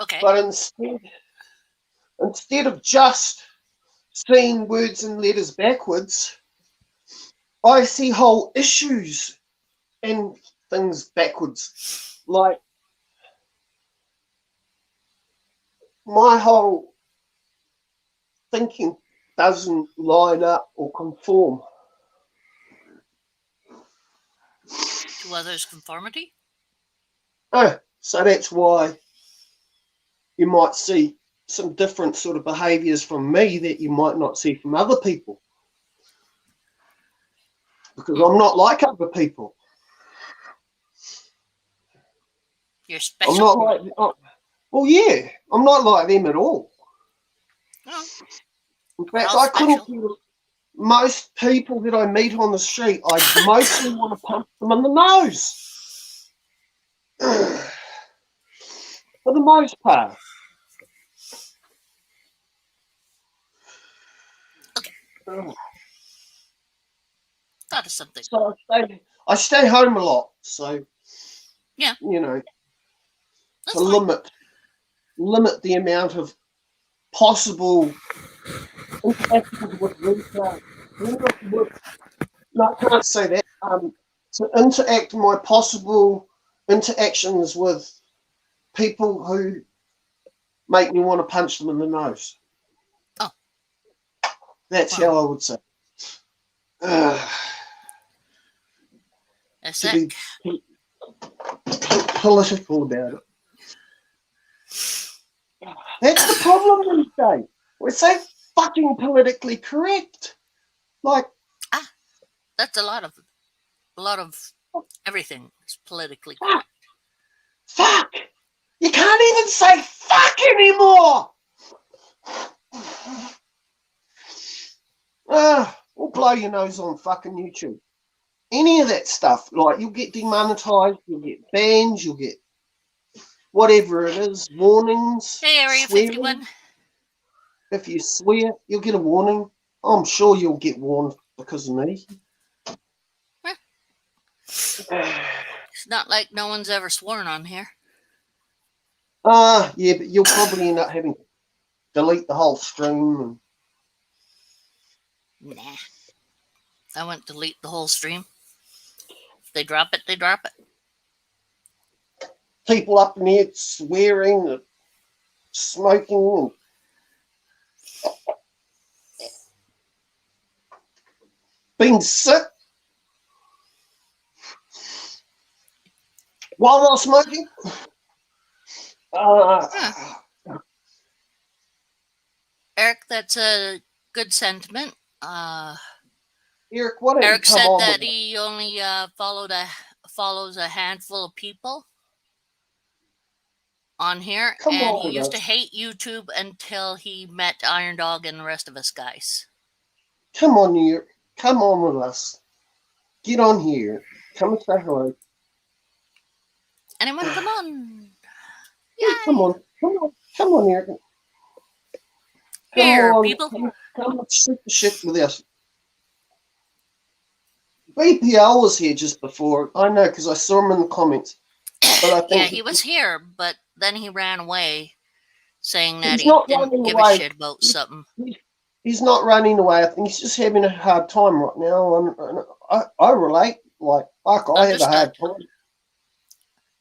Okay. but instead of just seeing words and letters backwards, I see whole issues and things backwards. Like my whole thinking doesn't line up or conform. To others' conformity? So that's why you might see some different sort of behaviours from me that you might not see from other people. Because I'm not like other people. You're special? I'm not like... well, yeah, I'm not like them at all. Oh, In fact, I couldn't... Most people that I meet on the street, I mostly want to punch them in the nose. For the most part. Okay. Thought of something. So I stay home a lot, so yeah, you know, that's to fine. limit the amount of possible interactions with retail. No, I can't say that. To interact my possible interactions with people who make me want to punch them in the nose. Oh, that's how I would say. To be political about it. That's the problem these days. We're so fucking politically correct. Like, that's a lot of everything is politically correct. Fuck! You can't even say fuck anymore. We'll blow your nose on fucking YouTube. Any of that stuff, like you'll get demonetized, you'll get banned, you'll get whatever it is, warnings. Hey, Area swearing. 51. If you swear, you'll get a warning. I'm sure you'll get warned because of me. Huh. It's not like no one's ever sworn on here. Yeah, but you'll probably end up having to delete the whole stream. Nah. I won't delete the whole stream. If they drop it, they drop it. People up in here swearing and smoking and being sick while they're smoking. Eric, that's a good sentiment. Eric, what Eric said that he only follows a handful of people on here, and he used to hate YouTube until he met Iron Dog and the rest of us guys. Come on, Eric. Come on with us. Get on here. Come and say hello. Anyone, come on. Yeah, come on, Eric. Here, people. Come and shoot the shit with us. BPL was here just before. I know, because I saw him in the comments. But I think yeah, he was here, but then he ran away. saying that He's he not didn't running give a away. shit about something. He's not running away. I think he's just having a hard time right now. And I relate. Like, fuck, I have a hard Understood. time.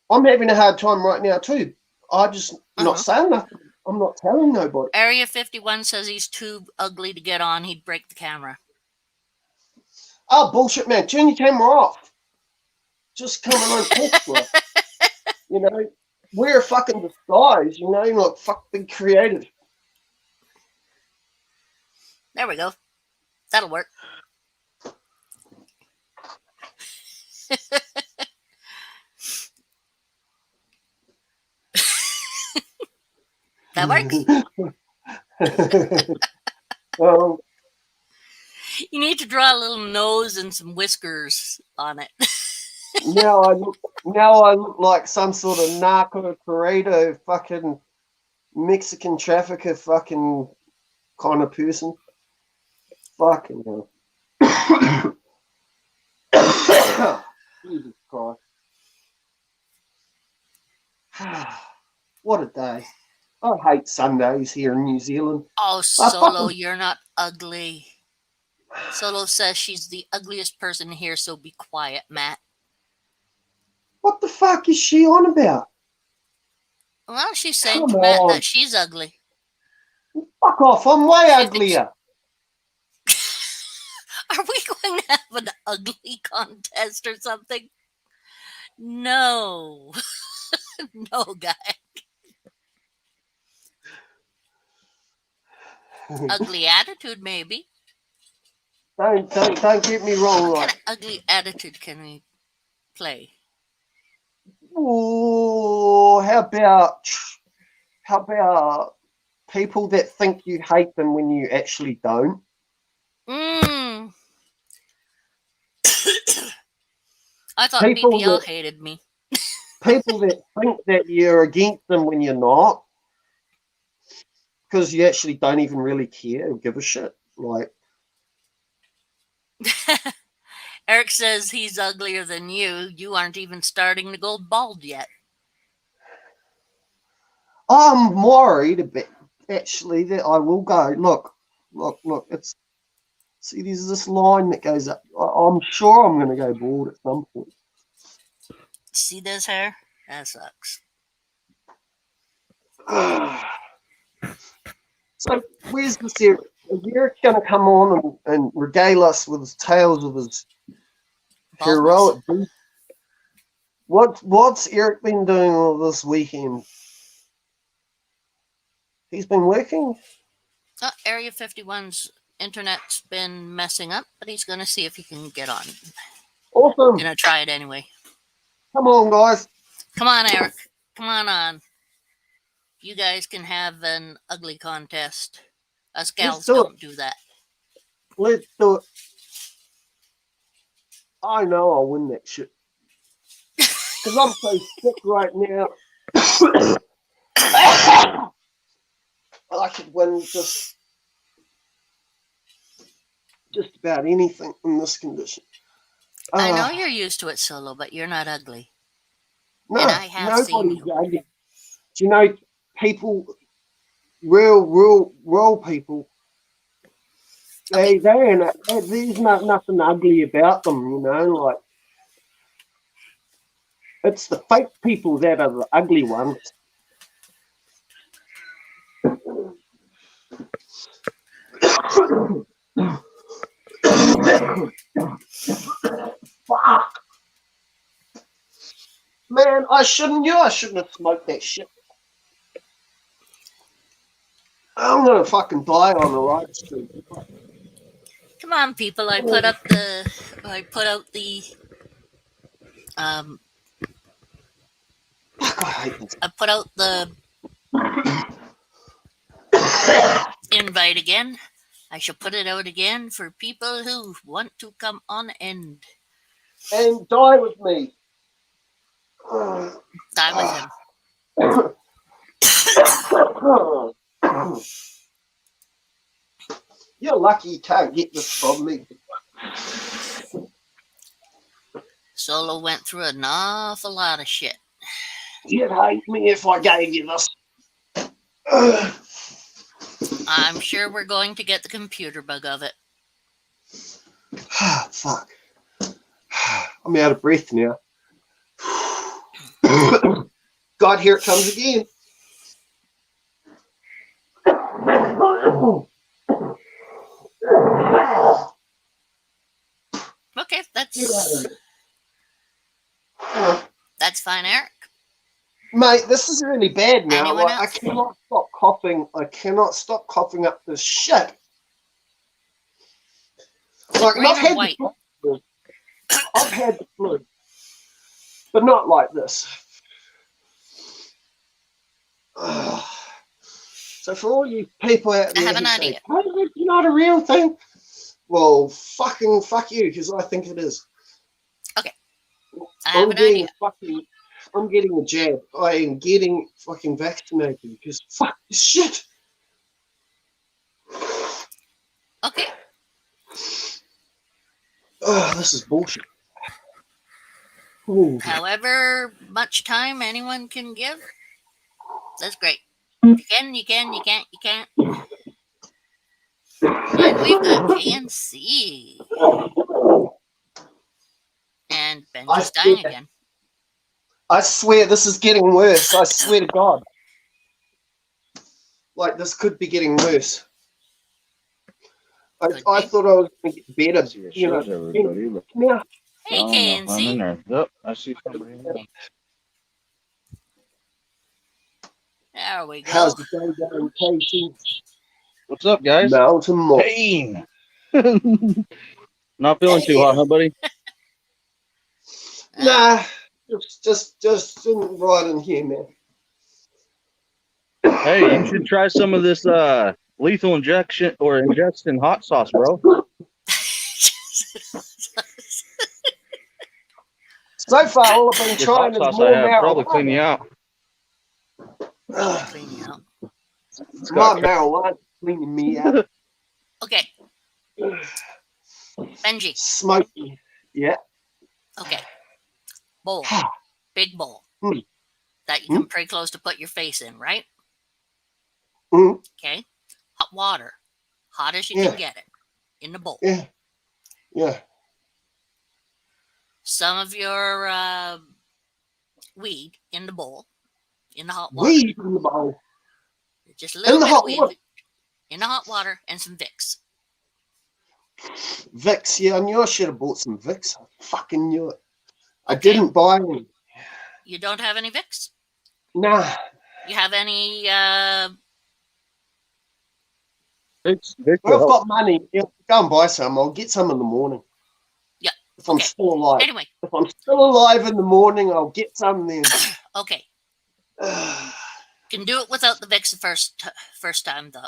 I'm having a hard time right now too. I just not Uh-huh. saying nothing. I'm not telling nobody. Area 51 says he's too ugly to get on. He'd break the camera. Oh, bullshit, man. Turn your camera off. Just come on and talk to us. You know, wear a fucking disguise, you know, like fuck be creative. There we go. That'll work. That works. Well, You need to draw a little nose and some whiskers on it. now I look like some sort of narco burrito fucking Mexican trafficker fucking kind of person. Fucking hell. Jesus Christ. What a day. I hate Sundays here in New Zealand. Oh, I Solo, fucking, you're not ugly. Solo says she's the ugliest person here, so be quiet, Matt. what the fuck is she on about? Well, she's saying Come to Matt on. that she's ugly. Fuck off. I'm way She thinks- uglier. Are we going to have an ugly contest or something? No. No, guy. Ugly attitude, maybe. Don't get me wrong. What Like, kind of ugly attitude can we play? oh, how about people that think you hate them when you actually don't? Mm. I thought People BBL that hated me. people that think that you're against them when you're not, because you actually don't even really care or give a shit. Like, Eric says he's uglier than you. You aren't even starting to go bald yet. I'm worried a bit actually that I will go. Look. It's see, there's this line that goes up. I'm sure I'm going to go bald at some point. See this hair? That sucks. So where's this Eric? Is Eric going to come on and regale us with his tales of his Baldness? heroic deeds? What's Eric been doing all this weekend? He's been working. Oh, Area 51's internet's been messing up, but he's going to see if he can get on. Awesome. Gonna try it anyway. Come on, guys. Come on, Eric. Come on. You guys can have an ugly contest. Us gals do it. don't do that. Let's do it. I know I'll win that shit. Because I'm so sick right now. I could win just about anything in this condition. I know you're used to it, Solo, but you're not ugly. No, and I have seen nobody's you. ugly. Do you know people, real people, Okay. there's nothing ugly about them, you know, like, it's the fake people that are the ugly ones. Fuck. Man, I shouldn't have smoked that shit. I'm gonna fucking die on the right street. Come on, people. I put out the Fuck, I hate this. I put out the invite again. I shall put it out again for people who want to come on and And die with me. die with him. You're lucky you can't get this from me. Solo went through an awful lot of shit. You'd hate me if I gave you this. I'm sure we're going to get the computer bug of it. Fuck. I'm out of breath now. God, here it comes again. Okay, that's fine, Eric. Mate, this is really bad now. Anyone Like, I else? cannot stop coughing. I cannot stop coughing up this shit. Like, and green I've or had white? the flu. I've had the flu, but not like this. So for all you people out I there have an who say idea. COVID's not a real thing, well, fucking fuck you, because I think it is. Okay, I have an idea. I'm getting a jab. I am getting fucking vaccinated because fuck this shit. Okay, Oh, this is bullshit. Ooh. however much time anyone can give, that's great. You can, you can, you can't, you can't. And we've got KNC. And Benji's dying again. I swear this is getting worse. I swear to God. Like, this could be getting worse. I thought I was going to get better. You know, yeah. Hey, KNC. Yep, I see somebody in there. There we go. How's the day going, Casey? What's up, guys? Mountain Moss. Pain. Not feeling too hot, huh, buddy? Nah, just right in here, man. Hey, you should try some of this lethal injection hot sauce, bro. So far, all I've been This trying hot is sauce more I have probably clean you out. Clean you out. My marijuana cleaning me out. Okay. Benji. Smoking. Yeah. Okay. Bowl. Big bowl. Mm. That you can pretty close to put your face in, right? Mm. Okay. Hot water. Hot as you can get it. In the bowl. Yeah. Yeah. Some of your weed in the bowl. In the hot water. Weed in the bowl. Just a little In the bit hot of weed. water. In the hot water and some Vicks. Vicks, yeah, I knew I should have bought some Vicks. I fucking knew it. I Okay. didn't buy any. You don't have any Vicks? Nah. You have any Vicks Well, I've got money. Yeah, go and buy some. I'll get some in the morning. Yeah. If I'm still alive. Anyway. If I'm still alive in the morning, I'll get some then. Okay. Can do it without the Vicks the first time though.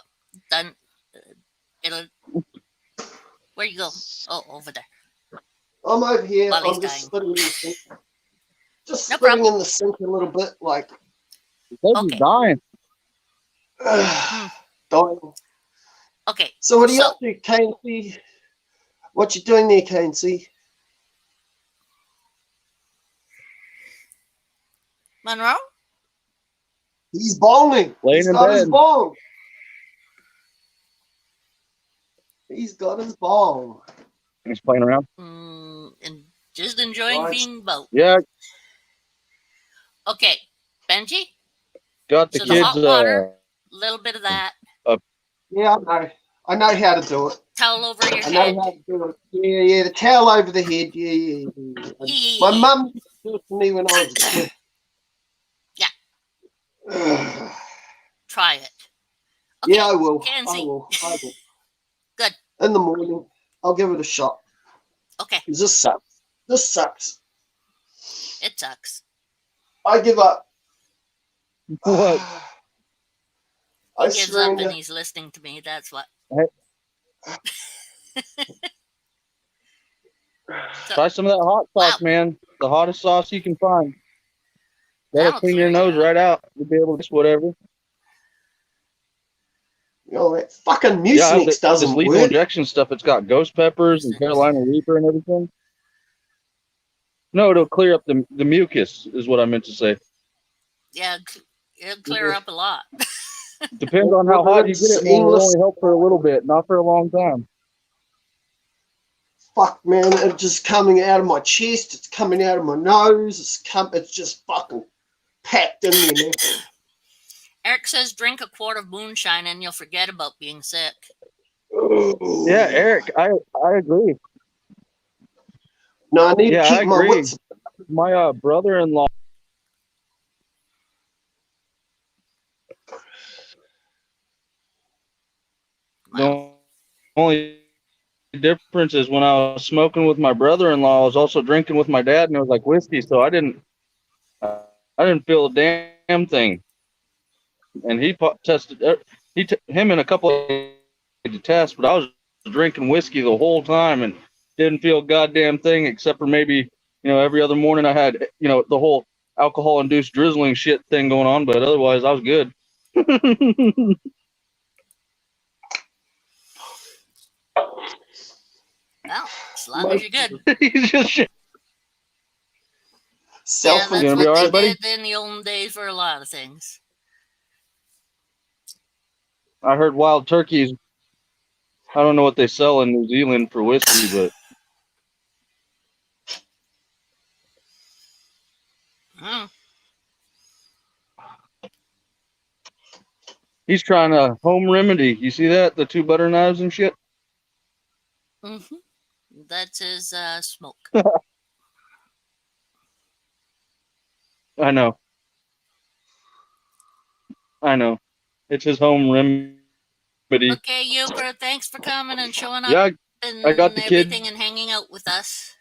Then it'll. Where you go? Oh, over there. I'm over here. While he's I'm just dying. sitting in the sink. Just No sitting problem. in the sink a little bit, like Okay. dying. dying. Okay. So what are you up to, KNC? What you doing there, KNC? Monroe? He's bonging. Laying He's in got his bed. bong. He's got his bong. He's playing around. And just enjoying Right. being both. Yeah, Okay. Benji? got the So the kids. hot water, a little bit of that. Yeah, I know. I know how to do it. Towel over your I head. know how to do it. Yeah, the towel over the head. Yeah. Yeah. My mum used to do it to me when I was a kid. Yeah. Try it. Okay. Yeah, I will. KNC. I will. Good. In the morning, I'll give it a shot. Okay. 'Cause this sucks. This sucks. It sucks. I give up. What? I He gives up and surrender. he's listening to me. That's what. Try some of that hot sauce, man. The hottest sauce you can find. That'll That'll clean clear your nose you out. right out. You'll be able to just whatever. You know, that fucking Yeah, Mucinex this doesn't lethal work. injection stuff. It's got ghost peppers and Carolina Reaper and everything. No, it'll clear up the mucus, is what I meant to say. Yeah, it'll clear up a lot. Depends on how hot you get it, man. It'll only help for a little bit, not for a long time. Fuck, man, it's just coming out of my chest. It's coming out of my nose. It's just fucking packed in there, man. Eric says drink a quart of moonshine and you'll forget about being sick. Yeah, Eric, I agree. No, I need to keep my wits. My brother-in-law. Wow. The only difference is when I was smoking with my brother-in-law, I was also drinking with my dad, and it was like whiskey, so I didn't feel a damn thing. And he tested him and a couple of to test, but I was drinking whiskey the whole time and didn't feel a goddamn thing except for maybe every other morning I had the whole alcohol-induced drizzling shit thing going on, but otherwise I was good. Well, as long as you're good. He's just shit. Yeah, that's Gonna what be all they right, buddy? did in the olden days for a lot of things. I heard wild turkeys. I don't know what they sell in New Zealand for whiskey, but he's trying a home remedy. You see that? The 2 butter knives and shit? Mm-hmm. That's his smoke. I know. It's his home remedy. Okay, Uber, thanks for coming and showing up Yeah, and I got the everything kids. and hanging out with us.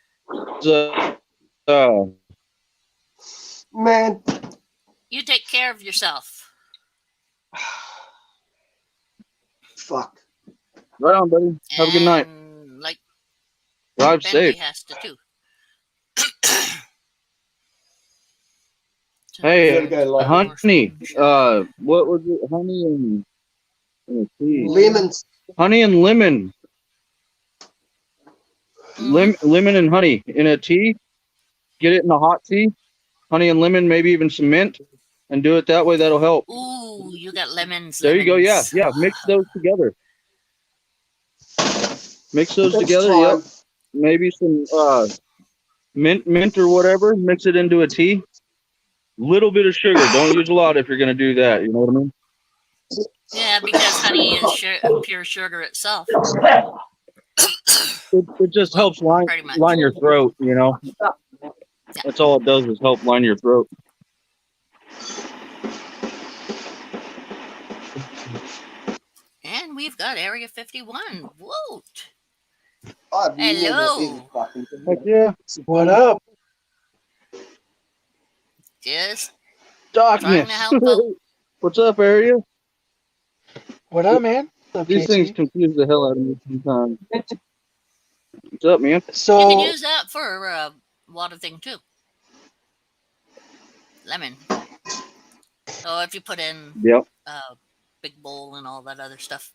Man. You take care of yourself. Fuck. Right on, buddy. Have a good night. Like Drive Benji safe. has to too. Hey, go honey. What was it? Honey and lemons. Honey and lemon. Mm. Lemon and honey in a tea. Get it in a hot tea. Honey and lemon, maybe even some mint, and do it that way. That'll help. Ooh, you got lemons. There you go. Yeah. Mix those together. Mix those together. Yep. Maybe some mint or whatever. Mix it into a tea. Little bit of sugar. Don't use a lot if you're going to do that. You know what I mean? Yeah, because honey is pure sugar itself. It just helps line your throat, Yeah. That's all it does is help line your throat. And we've got Area 51. Whoa. Hello. Heck yeah. What up? Just darkness. trying to help out. What's up, Area? What up, man? What's up, These Casey? things confuse the hell out of me sometimes. What's up, man? So you can use that for a water thing too. Lemon. So if you put in big bowl and all that other stuff.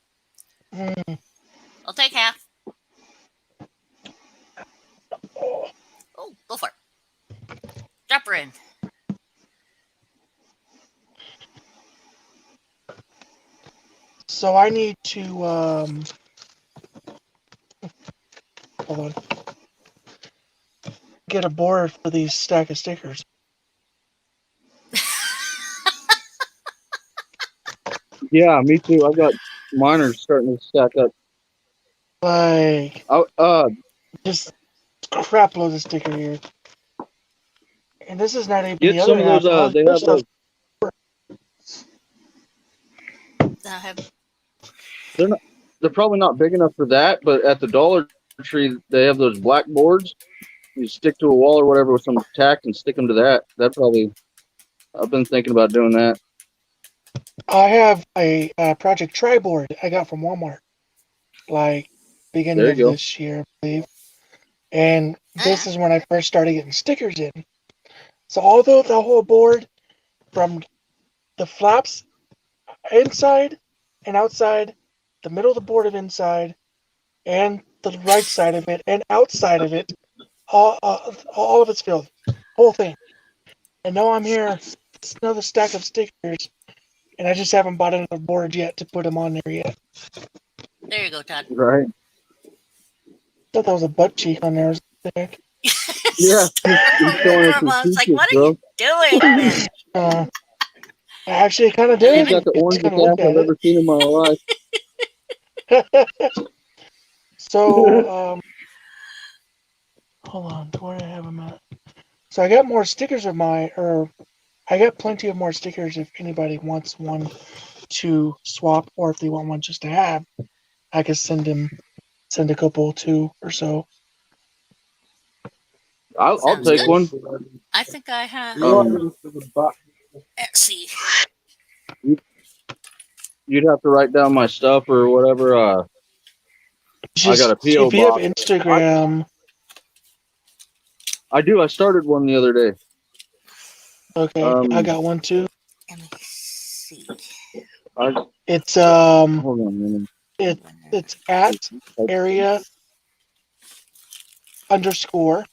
I'll take half. Oh, go for it. Drop her in. So I need to hold on. Get a board for these stack of stickers. Yeah, me too. I've got miners starting to stack up. Like just crap load of sticker here. And this is not even get the some other of those. They have those. They're probably not big enough for that, but at the Dollar Tree they have those black boards. You stick to a wall or whatever with some tack and stick them to that. I've been thinking about doing that. I have a Project Tri-board I got from Walmart, like beginning of this year, I believe. And this is when I first started getting stickers in. So although the whole board, from the flaps inside and outside, the middle of the board of inside, and the right side of it and outside of it, all of it's filled, whole thing. And now I'm here, another stack of stickers, and I just haven't bought another board yet to put them on there yet. There you go, Todd. Right? Thought that was a butt cheek on there. Yeah. He's showing us his I was like, features, what are bro. you doing, Ben? Actually, it kind of I live did. He's got the Just orangest kind of look ass I've at ever seen in my life. it. So, hold on. Where do I have them at? So I got more stickers of my, or I got plenty of more stickers if anybody wants one to swap, or if they want one just to have, I could send a couple, two or so. I'll Sounds take good. one. I think I have. Let's see. You'd have to write down my stuff or whatever. I got a Just PO if you have box. Instagram, I do. I started one the other day. okay, I got one too. Let me see. It's Hold on a minute. it's at area underscore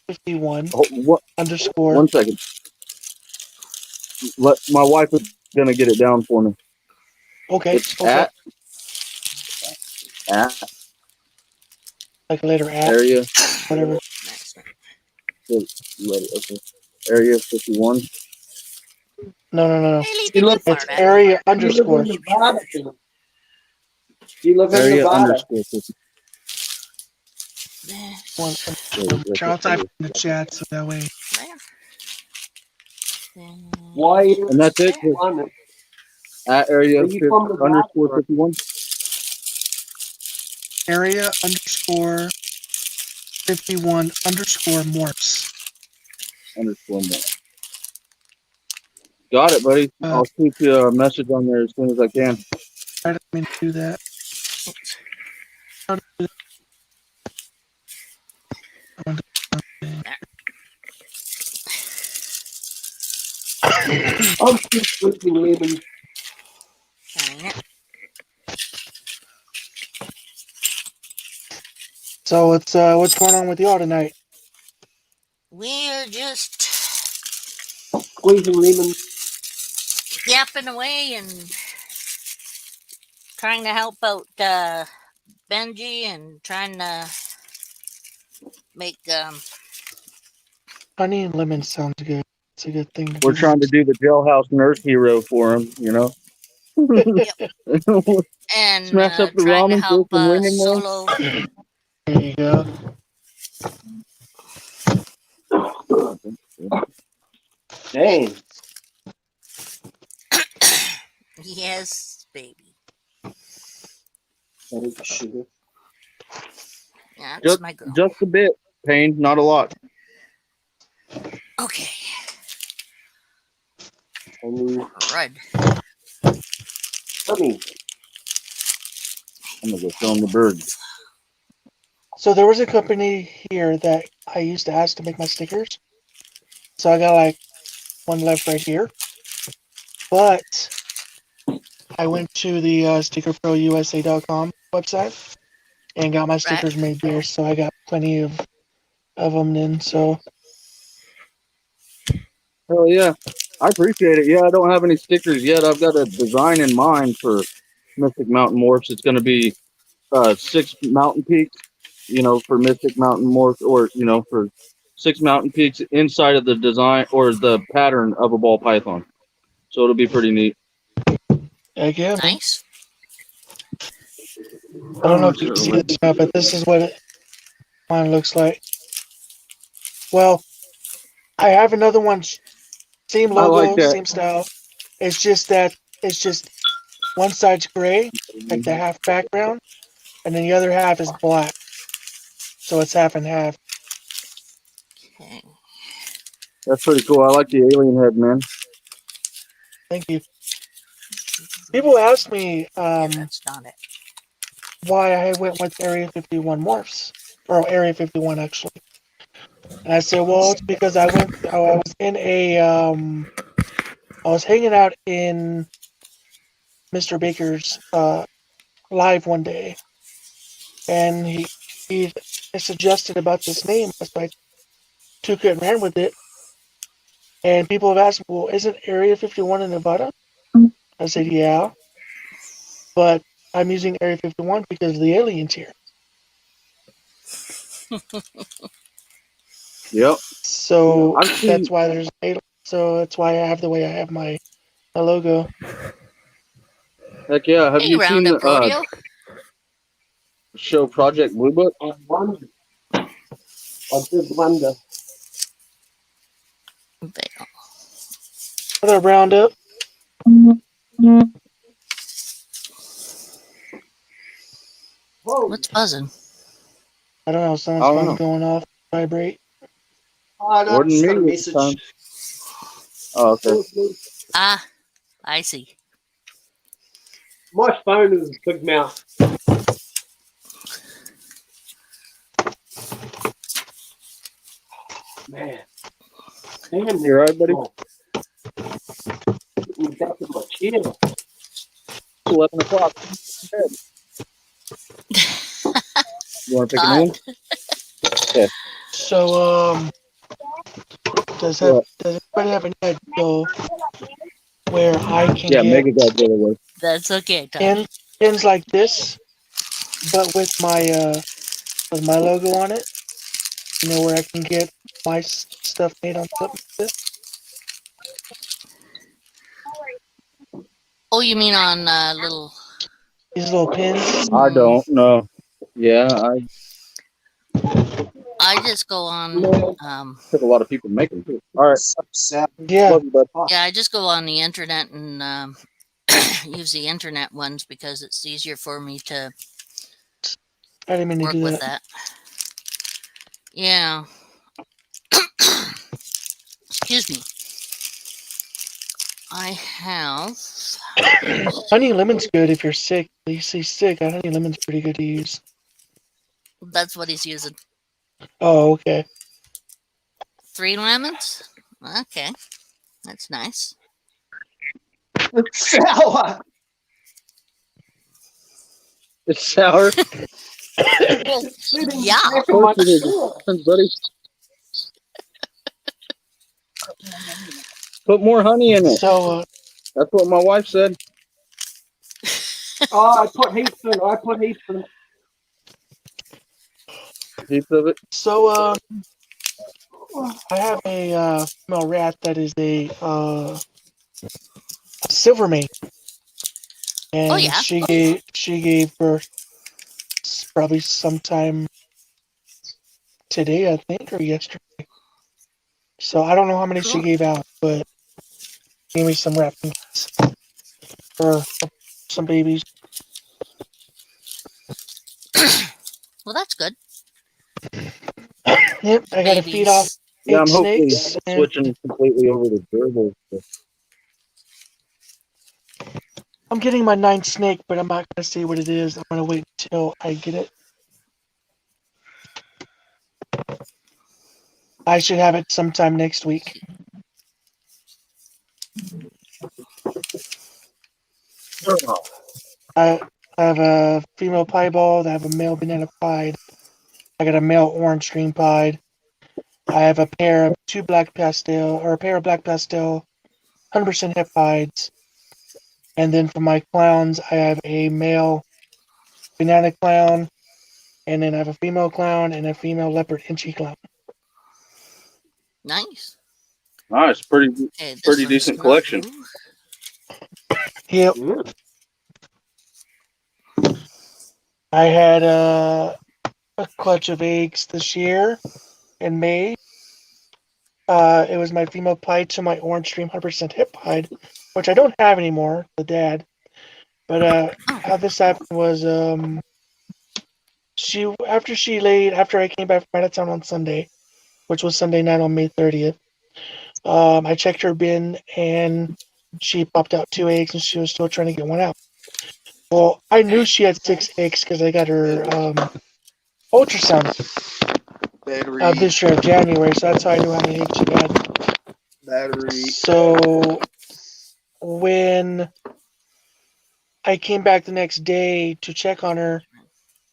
51 What? underscore. 1 second. My wife is gonna get it down for me. Okay, It's okay. at Like later at area. whatever. Okay. Area 51. No. You live, It's area underscore. You live in Area Nevada. underscore 50. One. I'll type in the chat so that way. Why? And that's it. At area Are you from Nevada? underscore 51. Area underscore 51 underscore morphs. Underscore more. Got it, buddy. I'll shoot you a message on there as soon as I can. I didn't mean to do that. I'm just squeezing lemons. So what's going on with y'all tonight? We're just Squeezing lemons. yapping away and trying to help out Benji and trying to make Honey and lemon sounds good. It's a good thing to We're do. trying to do the jailhouse nurse hero for him, you know. and Smash up the trying to ramen help and wing him there. Solo. There you go. Dang. Yes, baby. That is sugar. Yeah, that's my girl. Just a bit, Payne, not a lot. Okay. Right. I'm gonna go film the birds. So there was a company here that I used to ask to make my stickers. So I got like one left right here. But I went to the stickerprousa.com website and got my stickers made there. So I got plenty of them then. So Hell yeah. I appreciate it. Yeah, I don't have any stickers yet. I've got a design in mind for Mystic Mountain Morphs. It's going to be 6 mountain peaks, you know, for Mystic Mountain Morphs, or, you know, for 6 mountain peaks inside of the design or the pattern of a ball python. So it'll be pretty neat. heck yeah. Nice. I don't know if you can see this or not, but this is what mine looks like. Well, I have another one, same logo, like same style. It's just one side's gray, like the half background, and then the other half is black. So it's half and half. Okay. That's pretty cool. I like the alien head, man. Thank you. People ask me That's not it. why I went with Area 51 morphs, or Area 51 actually. And I said, well, it's because I was in I was hanging out in Mr. Baker's live one day, and he suggested about this name. So I took it and ran with it. And people have asked, well, isn't Area 51 in Nevada? I said, yeah, but I'm using Area 51 because of the aliens here. Yep. So I've that's seen. why there's aliens. So that's why I have the way I have my logo. Heck yeah. Have Hey, you seen Roundup the Rodeo. show Project Blue Book? I wonder. I did wonder. Another roundup. Whoa. What's buzzing? I don't know. I Someone's don't phone know. going off. Vibrate. I know. Wasn't Just me got a this message. time. Oh, okay. Ah, I see. My phone is big mouth. Man. Damn, You all right, buddy? Get me back in my chair. 11 o'clock. Bed. You want to pick another God. one? Okay. So does What? anybody have any idea where I can Yeah, get Mega got the other way. That's okay, Todd. pins like this, but with my logo on it? You know where I can get my stuff made on something like this? Oh, you mean on little? These little pins. I don't know. Yeah, I I just go on. took a lot of people to make them too. All right. Yeah, Love you, bud. Yeah, I just go on the internet and use the internet ones because it's easier for me to I didn't mean to work do with that. that. Yeah. Excuse me. I have. Honey lemon's good if you're sick. You say sick, honey lemon's pretty good to use. That's what he's using. Oh, okay. 3 lemons. Okay, that's nice. Sour. It's sour. Well, Sitting yeah. back Of in my course it is. chair. Thanks, buddy. Put more honey in it. So That's what my wife said. Oh, I put heaps in. Heaps of it. I have a female rat that is a silver mate, and Oh yeah. she gave birth probably sometime today, I think, or yesterday. So I don't know how many she Cool. gave out, but gave me some rat pinkies for some babies. Well, that's good. Yep, I got to feed off Babies. Yeah, 8 I'm hopefully snakes, and switching completely over to durables. I'm getting my 9th snake, but I'm not gonna say what it is. I'm gonna wait until I get it. I should have it sometime next week. I have a female piebald. I have a male banana pied. I got a male orange green pied. I have a pair of a pair of black pastel, 100% hip pieds. And then for my clowns, I have a male banana clown, and then I have a female clown and a female leopard inchy clown. Nice. Nice, pretty Okay, this pretty one's decent not collection. blue. Yep. I had a clutch of eggs this year in May. It was my female pied to my orange dream 100% hip pied, which I don't have anymore, the dad. But how this happened was after I came back from out of town on Sunday, which was Sunday night on May 30th. I checked her bin and she popped out 2 eggs and she was still trying to get one out. Well, I knew she had 6 eggs because I got her ultrasound this year of January, so that's how I knew how many eggs she had. So when I came back the next day to check on her,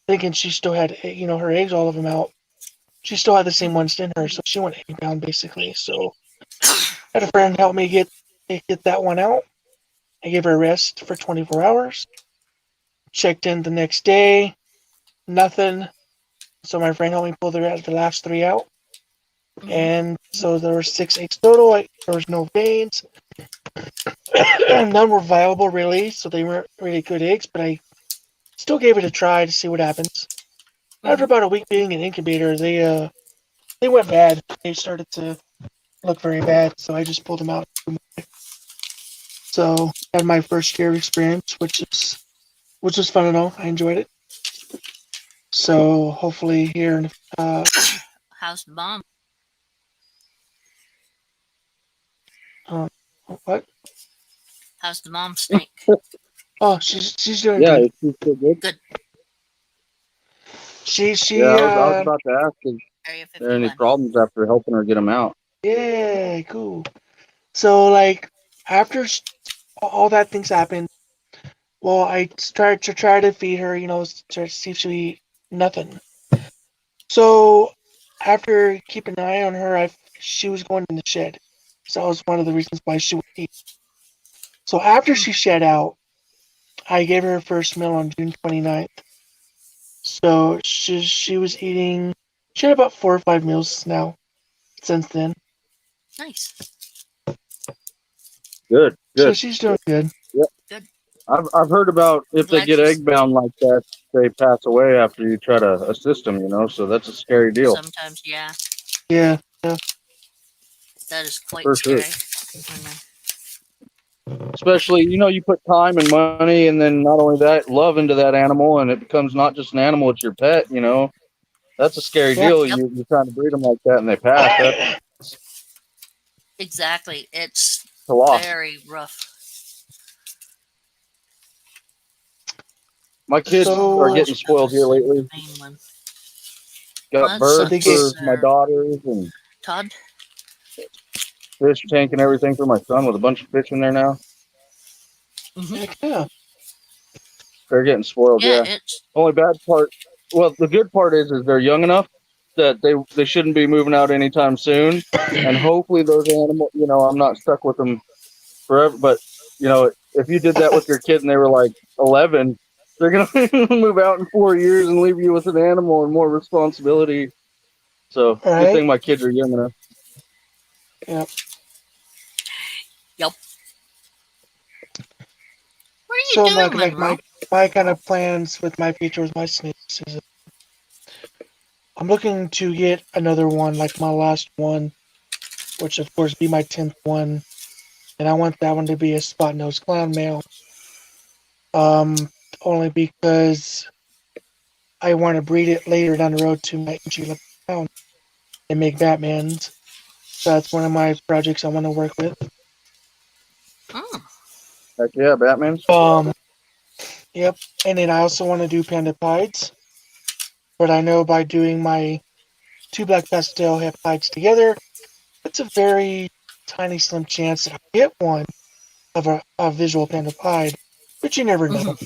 thinking she still had, her eggs, all of them out, she still had the same ones in her, so she went egg bound basically. So I had a friend help me get that one out, I gave her a rest for 24 hours. Checked in the next day, nothing. So my friend helped me pull the last 3 out. And so there were 6 eggs total. There was no veins. None were viable, really, so they weren't really good eggs, but I still gave it a try to see what happens. After about a week being in incubator, they went bad. They started to look very bad, so I just pulled them out. So I had my first year experience, which was fun and all. I enjoyed it. So hopefully here in How's the mom? what? How's the mom stink? Oh, she's doing Yeah, good. she's still good. Good. She Yeah, I was about to ask if Area there are any 51. problems after helping her get them out. yeah, cool. So like after all that things happened, well, I started to try to feed her, to see if she eat nothing. So after keeping an eye on her, she was going in the shed. So that was one of the reasons why she would eat. So after she shed out, I gave her first meal on June 29th. So she was eating. She had about 4 or 5 meals now since then. Nice. Good, So good. she's doing good. Good. I've heard about if they Glad get she's- egg bound like that, they pass away after you try to assist them. So that's a scary deal. Sometimes, yeah, Yeah. that is quite For sure. scary. Especially, you put time and money, and then not only that, love into that animal, and it becomes not just an animal; it's your pet. That's a scary Yeah. deal. Yep. You're trying to breed them like that, and they pass. That's Exactly. It's a loss. very rough. My kids So- are getting spoiled here lately. The main one. Got That birds sucks. for my daughters and Todd? fish tank and everything for my son with a bunch of fish in there now. Heck yeah. They're getting spoiled, Yeah, yeah. it's Only bad part, well, the good part is they're young enough that they shouldn't be moving out anytime soon. And hopefully those animals, I'm not stuck with them forever. But, if you did that with your kid and they were like 11, they're going to move out in 4 years and leave you with an animal and more responsibility. So good Right. thing my kids are young enough. Yep. Yep. What are you So doing, like Monroe? my kind of plans with my future with my snakes is I'm looking to get another one like my last one, which of course be my 10th one, and I want that one to be a spot nose clown male. Only because I want to breed it later down the road to my Sheila clown and make Batmans. So that's one of my projects I want to work with. Mm, Heck yeah, Batman. Yep. And then I also want to do panda pieds. But I know by doing my 2 black pastel hepatides together, it's a very tiny slim chance that I'll get one of a visual panda pied. But you never know.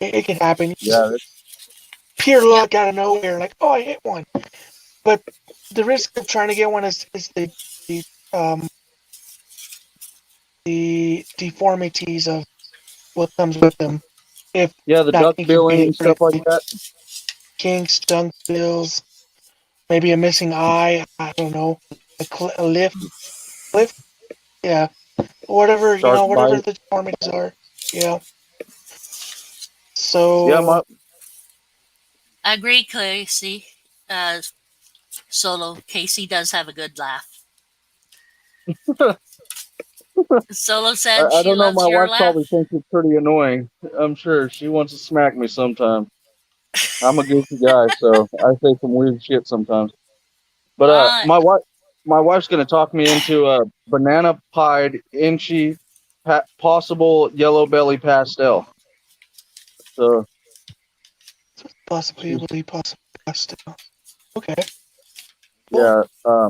It can happen. Yeah, Pure luck out of nowhere, like, oh, I hit one. But the risk of trying to get one is the deformities of what comes with them. If the not duck billing and stuff like that. kinks, dunk bills, maybe a missing eye. I don't know, a lift, yeah, whatever Shark whatever bite. the deformities are. Yeah. So Yeah, I agree, Casey. Solo, Casey does have a good laugh. Solo said I she don't know. loves My your wife laugh. probably thinks it's pretty annoying. I'm sure she wants to smack me sometime. I'm a goofy guy, so I say some weird shit sometimes. But Well, my wife's gonna talk me into a banana pied inchy possible yellow belly pastel. So possibly pastel. Okay. Cool. yeah,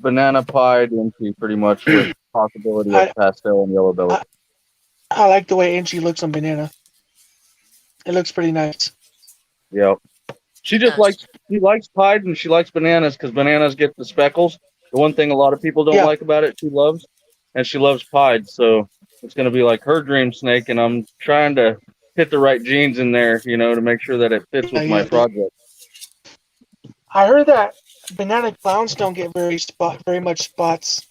banana pied inchy pretty much with possibility of I, pastel and yellow belly. I like the way Angie looks on banana. It looks pretty nice. Yep. She just does. likes pied and she likes bananas because bananas get the speckles. The one thing a lot of people don't Yeah. like about it, she loves, and she loves pied. So it's going to be like her dream snake, and I'm trying to hit the right genes in there, to make sure that it fits with my project. I heard that banana clowns don't get very much spots.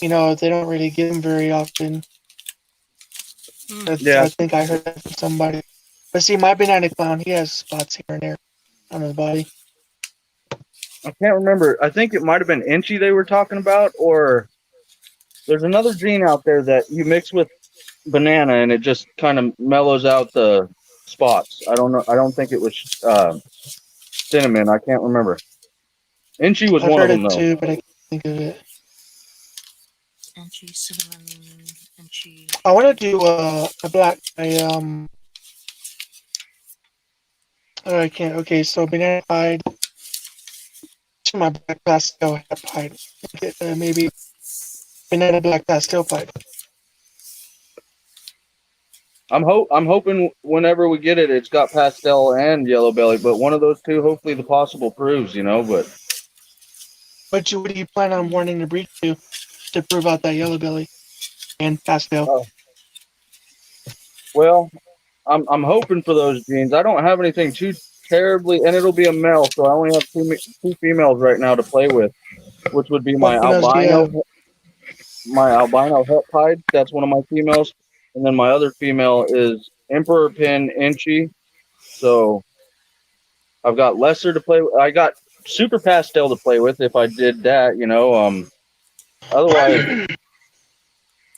They don't really get them very often. Yeah. I think I heard that from somebody. But see, my banana clown, he has spots here and there on his body. I can't remember. I think it might have been Inchy they were talking about, or there's another gene out there that you mix with banana and it just kind of mellows out the spots. I don't know. I don't think it was cinnamon. I can't remember. Inchy was I've one of heard them it though. too, but I can't think of it. Inchy, cinnamon, inchy. I want to do a black. Oh, I can't. Okay, so banana hide. To my black pastel hide. Maybe banana black pastel hide. I'm hoping whenever we get it, it's got pastel and yellow belly, but one of those two, hopefully the possible proves, But What do you plan on wanting to breed to prove out that yellow belly and pastel? Well, I'm hoping for those genes. I don't have anything too terribly, and it'll be a male, so I only have two females right now to play with, which would be What females do you have? my albino heptide. That's one of my females, and then my other female is Emperor Pin Inchy. So I've got lesser to play with. I got super pastel to play with if I did that, Otherwise,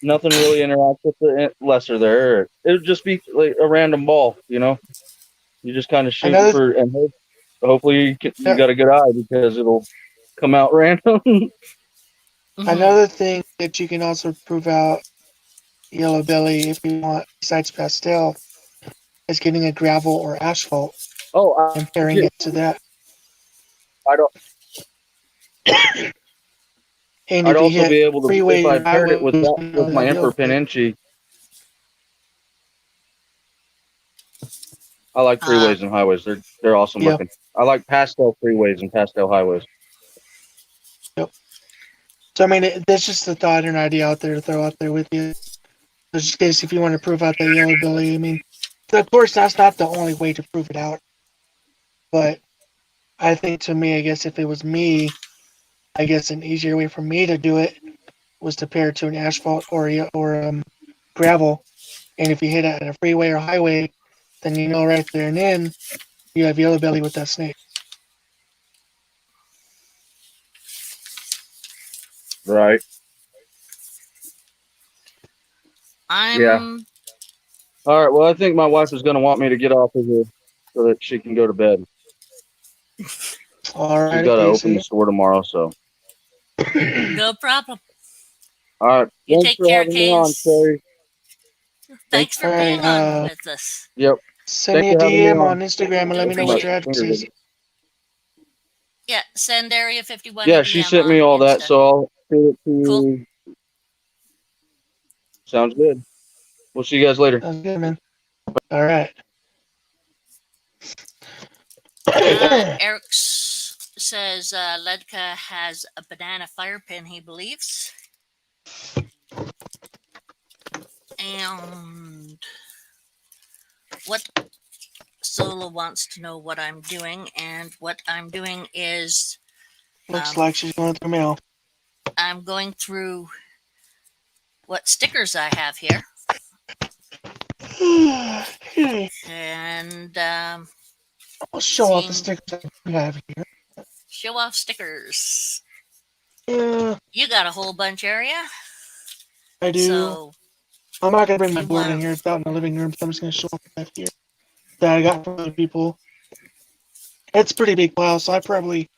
nothing really interacts with the lesser there. It would just be like a random ball, You just kind of shooting for, and hopefully you got a good eye because it'll come out random. Another thing that you can also prove out yellow belly if you want, besides pastel, is getting a gravel or asphalt and pairing it to that. And I'd if you also hit be able to, freeway if I or paired it with highways, that, with my Emperor Pin Inchy. I like freeways and highways. They're awesome looking. I like pastel freeways and pastel highways. Yep. So I mean, that's just a thought and idea out there to throw out there with you. Just in case if you want to prove out that yellow belly. I mean, of course that's not the only way to prove it out. But I think to me, I guess if it was me, I guess an easier way for me to do it was to pair it to an asphalt or gravel. And if you hit it at a freeway or highway, then you know right there and then you have yellow belly with that snake. Right. Yeah. All right. Well, I think my wife is going to want me to get off of here so that she can go to bed. All right. She's got to open the store tomorrow, so. No problem. All right. You Thanks take for care, having me on, Canes. Terry. Thanks for being on with us. Yep. Send me a DM on Instagram and let me know what your address is. Yeah, send Area 51 Yeah, a DM she sent me all that, so I'll send it to you. Sounds good. We'll see you guys later. Sounds good, man. All right. Eric says Ledka has a banana fire pin, he believes. And what Zola wants to know what I'm doing, and what I'm doing is looks like she's going through mail. I'm going through what stickers I have here. And I'll show off the stickers we have here. Show off stickers. Yeah. You got a whole bunch, Area? I do. So, I'm not going to bring my board in here. It's out in the living room, so I'm just going to show off that here that I got from other people. It's a pretty big pile, so I probably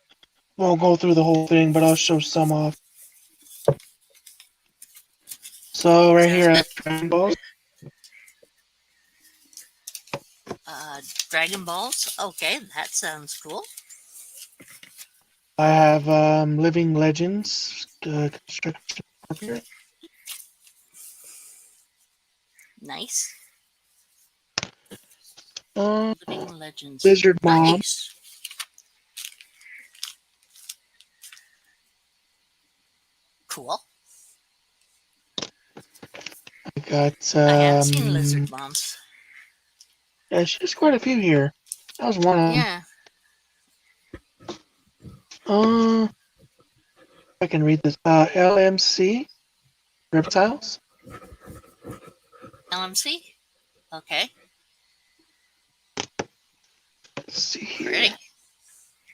won't go through the whole thing, but I'll show some off. So right here I have Dragon Balls. Dragon Balls? Okay, that sounds cool. I have Living Legends. Construction. Nice. Living Legends. Lizard Mom. Nice. Cool. I Got I have seen lizard moms. yeah, there's quite a few here. That was one of them. Yeah. I can read this. LMC reptiles. LMC. Okay. Let's see here. Pretty.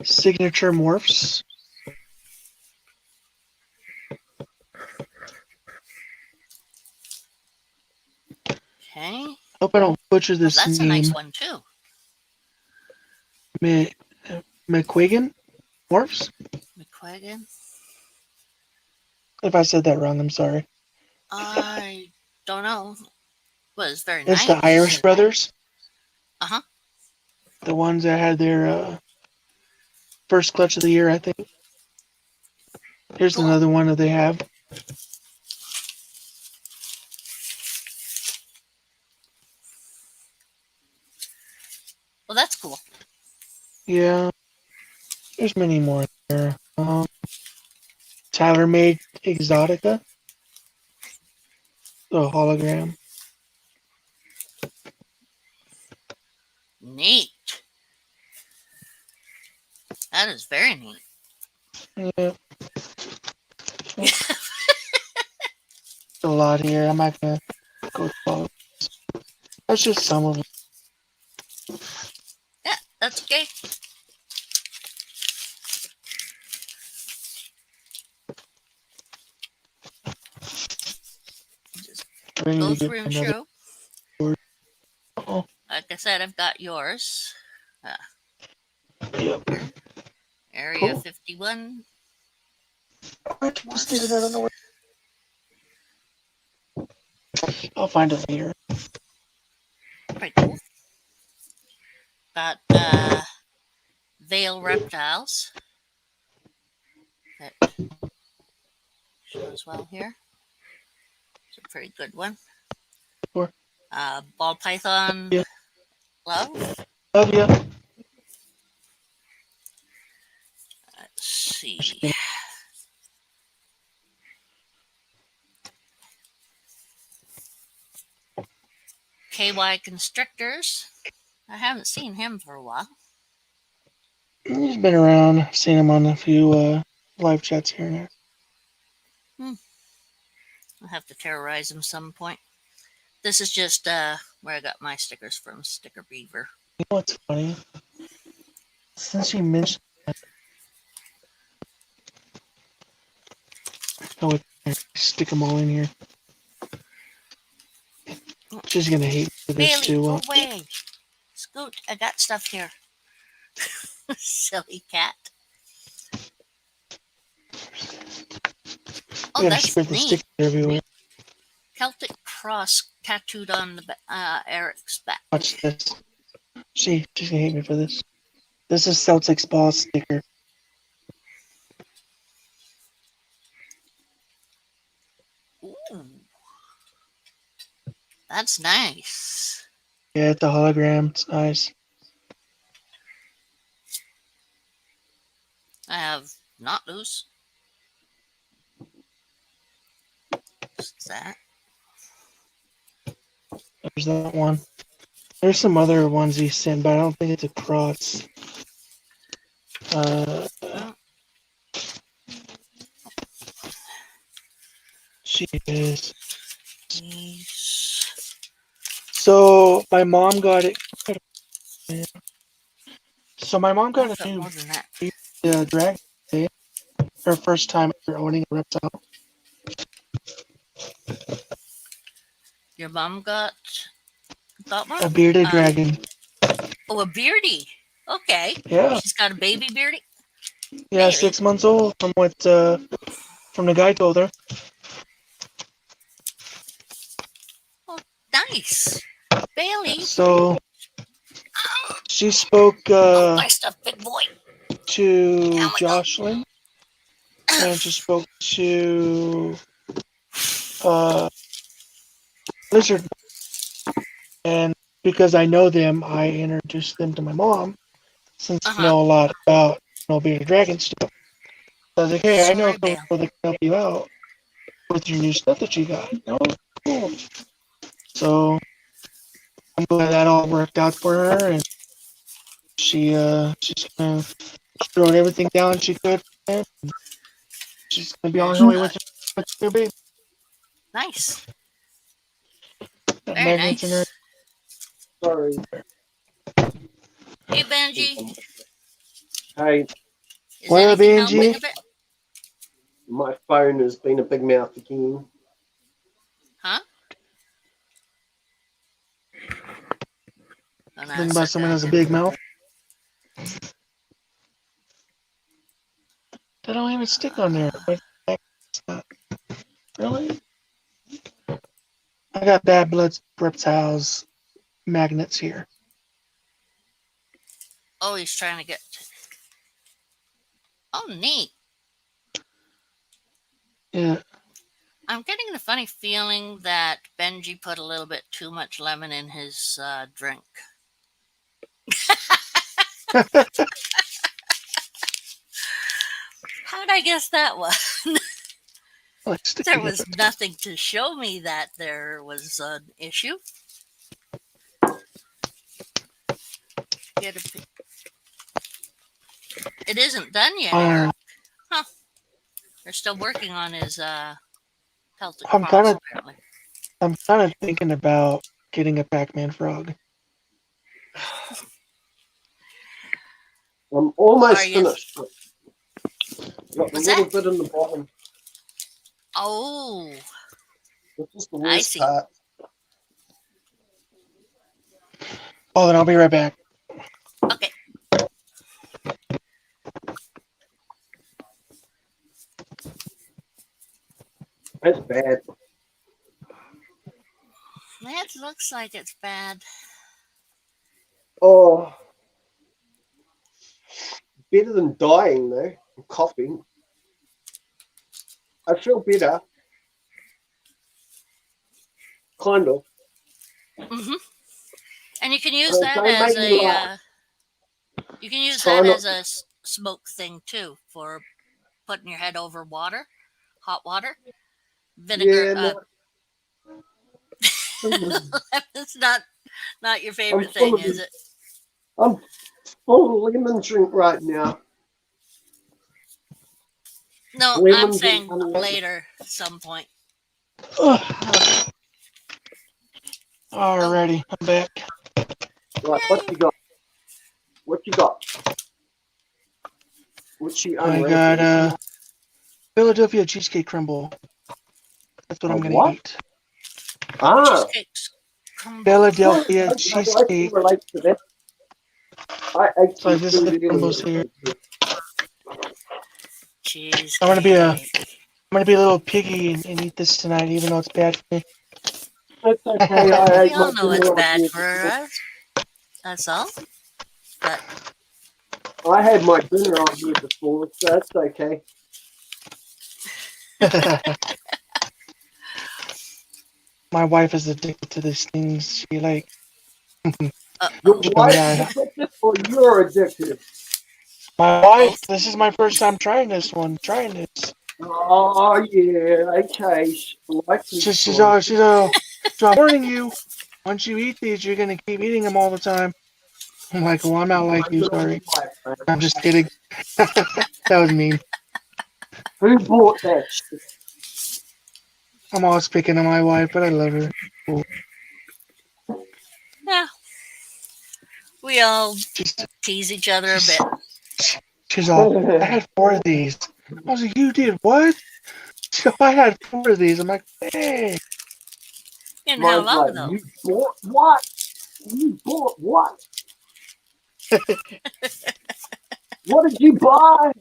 Signature morphs. Okay. Hope I don't butcher Oh, this that's a name. nice one too. McQuiggan morphs. McQuagan. If I said that wrong, I'm sorry. I don't know. Was very It's nice. the Irish brothers. Uh-huh. The ones that had their first clutch of the year, I think. Here's Cool. another one that they have. Well, that's cool. Yeah. There's many more there. Tyler made Exotica. The hologram. Neat. That is very neat. Yeah. A lot here. I'm not gonna go through all of this. That's just some of them. Yeah, that's okay. Just I need go to get through and another show. board. Oh, Like I said, I've got yours. yep. Area Cool. 51. I just did it. I don't know where. I'll find it later. Pretty cool. Got Veil Reptiles. That shows well here. It's a pretty good one. Sure. Ball Python Yeah. Love. Love you. Let's see. KY Constrictors. I haven't seen him for a while. He's been around. I've seen him on a few live chats here and there. I'll have to terrorize him some point. This is just where I got my stickers from, Sticker Beaver. You know what's funny? Since you mentioned that, I would stick them all in here. She's gonna hate me for this Bailey, too. go away. Scoot, I got stuff here. Silly cat. Oh, gotta that's spread the neat. stickers everywhere. Celtic cross tattooed on the Eric's back. Watch this. She's gonna hate me for this. This is Celtics ball sticker. Ooh. That's nice. Yeah, it's a hologram. It's nice. I have not loose. What's that? There's that one. There's some other ones he sent, but I don't think it's a cross. She is. These. So my mom got it. So my mom got I've a got new more than that. dragon today. Her first time ever owning a reptile. Your mom got one? A bearded dragon. Oh, a beardy. Okay. Yeah. She's got a baby beardy. Yeah, Bailey. 6 months old from what from the guy told her. Oh, nice. Bailey. So she spoke My stuff, big boy. to Oh my Jocelyn, and she spoke to Lizard. And because I know them, I introduced them to my mom, since I know a lot about bearded dragon stuff. So I was like, hey, I know Sorry, people Bail. that can help you out with your new stuff that you got. Oh, cool. So I'm glad that all worked out for her, and she's throwing everything down she could. And she's gonna be on her way with her baby. Nice. Got Very magnets in her. nice. Sorry. Hey, Benji. Hey, Is What up, anything helping Angie? a bit? my phone has been a big mouth again. Huh? Oh, no, Think it's about set someone down who has a again. big mouth. They don't even stick on there. What the heck is that? Really? I got bad blood reptiles magnets here. Oh, he's trying to get. Oh, neat. Yeah. I'm getting the funny feeling that Benji put a little bit too much lemon in his drink. How'd I guess that one? Like sticky There with was it. nothing to show me that there was an issue. Get a, it isn't done yet, Eric. Huh. They're still working on his Celtic I'm kind cross, of apparently. I'm kind of thinking about getting a Pac-Man frog. I'm Are almost you? finished. Got a What's little that? bit in the bottom. Oh, This is the I worst see. part. Oh, then I'll be right back. Okay. That's bad. That looks like it's bad. Oh, better than dying though. I'm coughing. I feel better, kind of. Hmm. And you can use that Don't as make me a laugh. you can use Try that not as a smoke thing too for putting your head over water, hot water, vinegar. Yeah, no. It's not your I'm favorite full thing, of is it? I'm full of lemon drink right now. No, I'm Lemons and saying honey. later, some point. Ugh. Oh, Alrighty, I'm back. Right, what yay! you got? What you got? What you I got unwrapping? a Philadelphia cheesecake crumble. That's what A I'm gonna what? eat. Ah, Cheesecakes crumble. Philadelphia I can cheesecake. relate to that. I ate So some this is food the earlier. crumbles here. I'm gonna be a I'm Cheesecake. gonna be a little piggy and eat this tonight, even though it's bad for me. That's okay. I We ate my all know it's dinner on bad here for before. us. That's all. But I had my dinner on here before, so that's okay. My wife is addicted to these things. She like Your oh, showed me wife is how. addicted or you're addicted? My wife. both. This is my first time trying this one. Trying this. Oh, yeah, okay. Life is She's she's choice. all she's all. So I'm warning you. Once you eat these, you're gonna keep eating them all the time. I'm like, well, I'm not like Blame you. it on Sorry. your wife, man. I'm just kidding. That was mean. Who bought that shit? I'm always picking on my wife, but I love her. Cool. Yeah, we all She's tease each other a bit. she's she's all. I had 4 of these. I was like, you did what? So I had 4 of these. I'm like, hey. And how Mine's long like, though? you bought what? You bought what? What did you buy?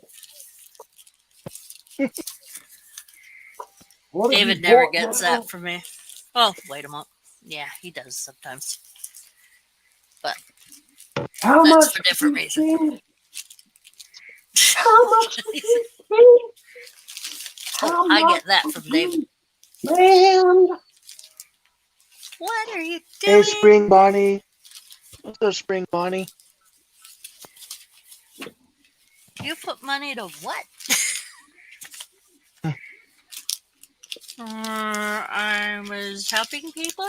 What have you David never bought gets that now? from me. Oh, wait a moment. Yeah, he does sometimes, but How that's much for did different you reasons. spend? How much did you spend? Oh, How I much get that did from David. you spend? What are you Hey, doing? Spring Bonnie. What's up, Spring Bonnie? You put money to what? I was helping people.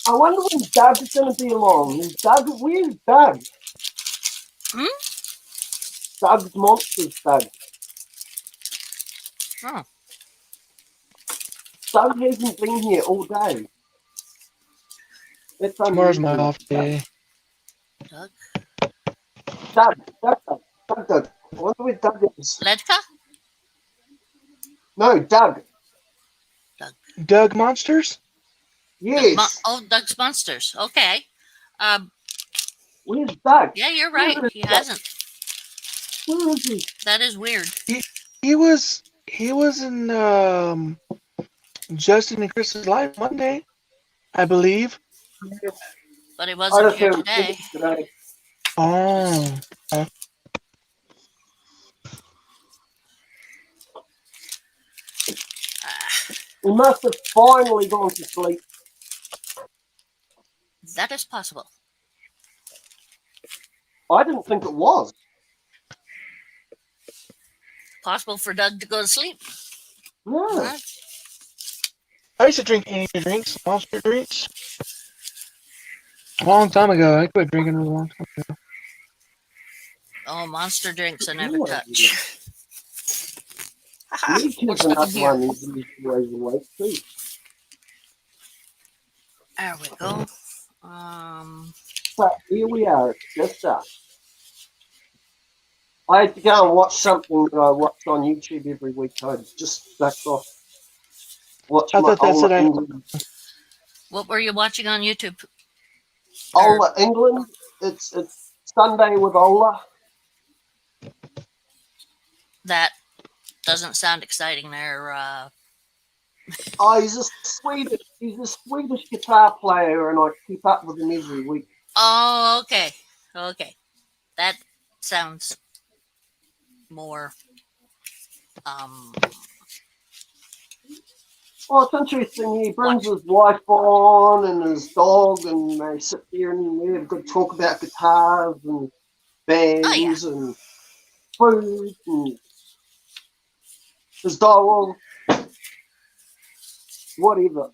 I wonder when Doug's going to be along. Where's Doug? Hmm? Doug's Monsters, Doug. Oh, Doug hasn't been here all day. It's Tomorrow's my unusual. off day. Doug. Doug. I wonder where Doug is. Ledka? No, Doug. Doug Monsters? Yes. Doug's Monsters. Okay. Um, Where's Doug? yeah, you're Where right. is He Doug? hasn't. Where is he? That is weird. He was in Justin and Chris's live Monday, I believe. But he I wasn't just here haven't seen today. him today. Oh. He must have finally gone to sleep. That is possible. I didn't think it was. Possible for Doug to go to sleep. No. Huh? I used to drink energy drinks, monster drinks. A long time ago. I quit drinking a long time ago. Oh, monster drinks I never No touch. Leak We're is another sticking here. one he's always awake too. There we go. So here we are. It's just us. I had to go and watch something that I watched on YouTube every week. I just stuck off. Watch I my thought that's Ola it. England. What were you watching on YouTube? Ola England. It's Sunday with Ola. That doesn't sound exciting there. Oh, he's a Swedish guitar player, and I keep up with him every week. Oh, okay. Okay. That sounds more Well, it's interesting. He brings watch. his wife on and his dog, and they sit there and we have a good talk about guitars and Oh yeah. bands and food and his dog, whatever.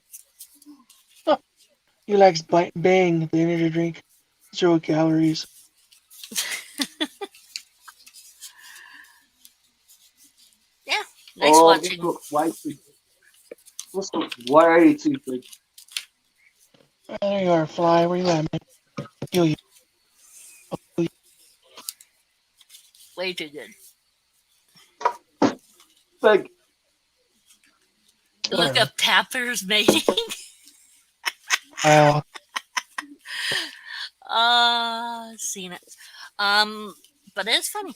He likes Bang, the energy drink. 0 calories. Yeah. Nice Oh, watching. this looks way too big. This looks way too big. There you are, Fly. Where you at, man? Kill you. Way too good. Big. Look Whatever. up tappers mating. Wow. Seen it. But it's funny.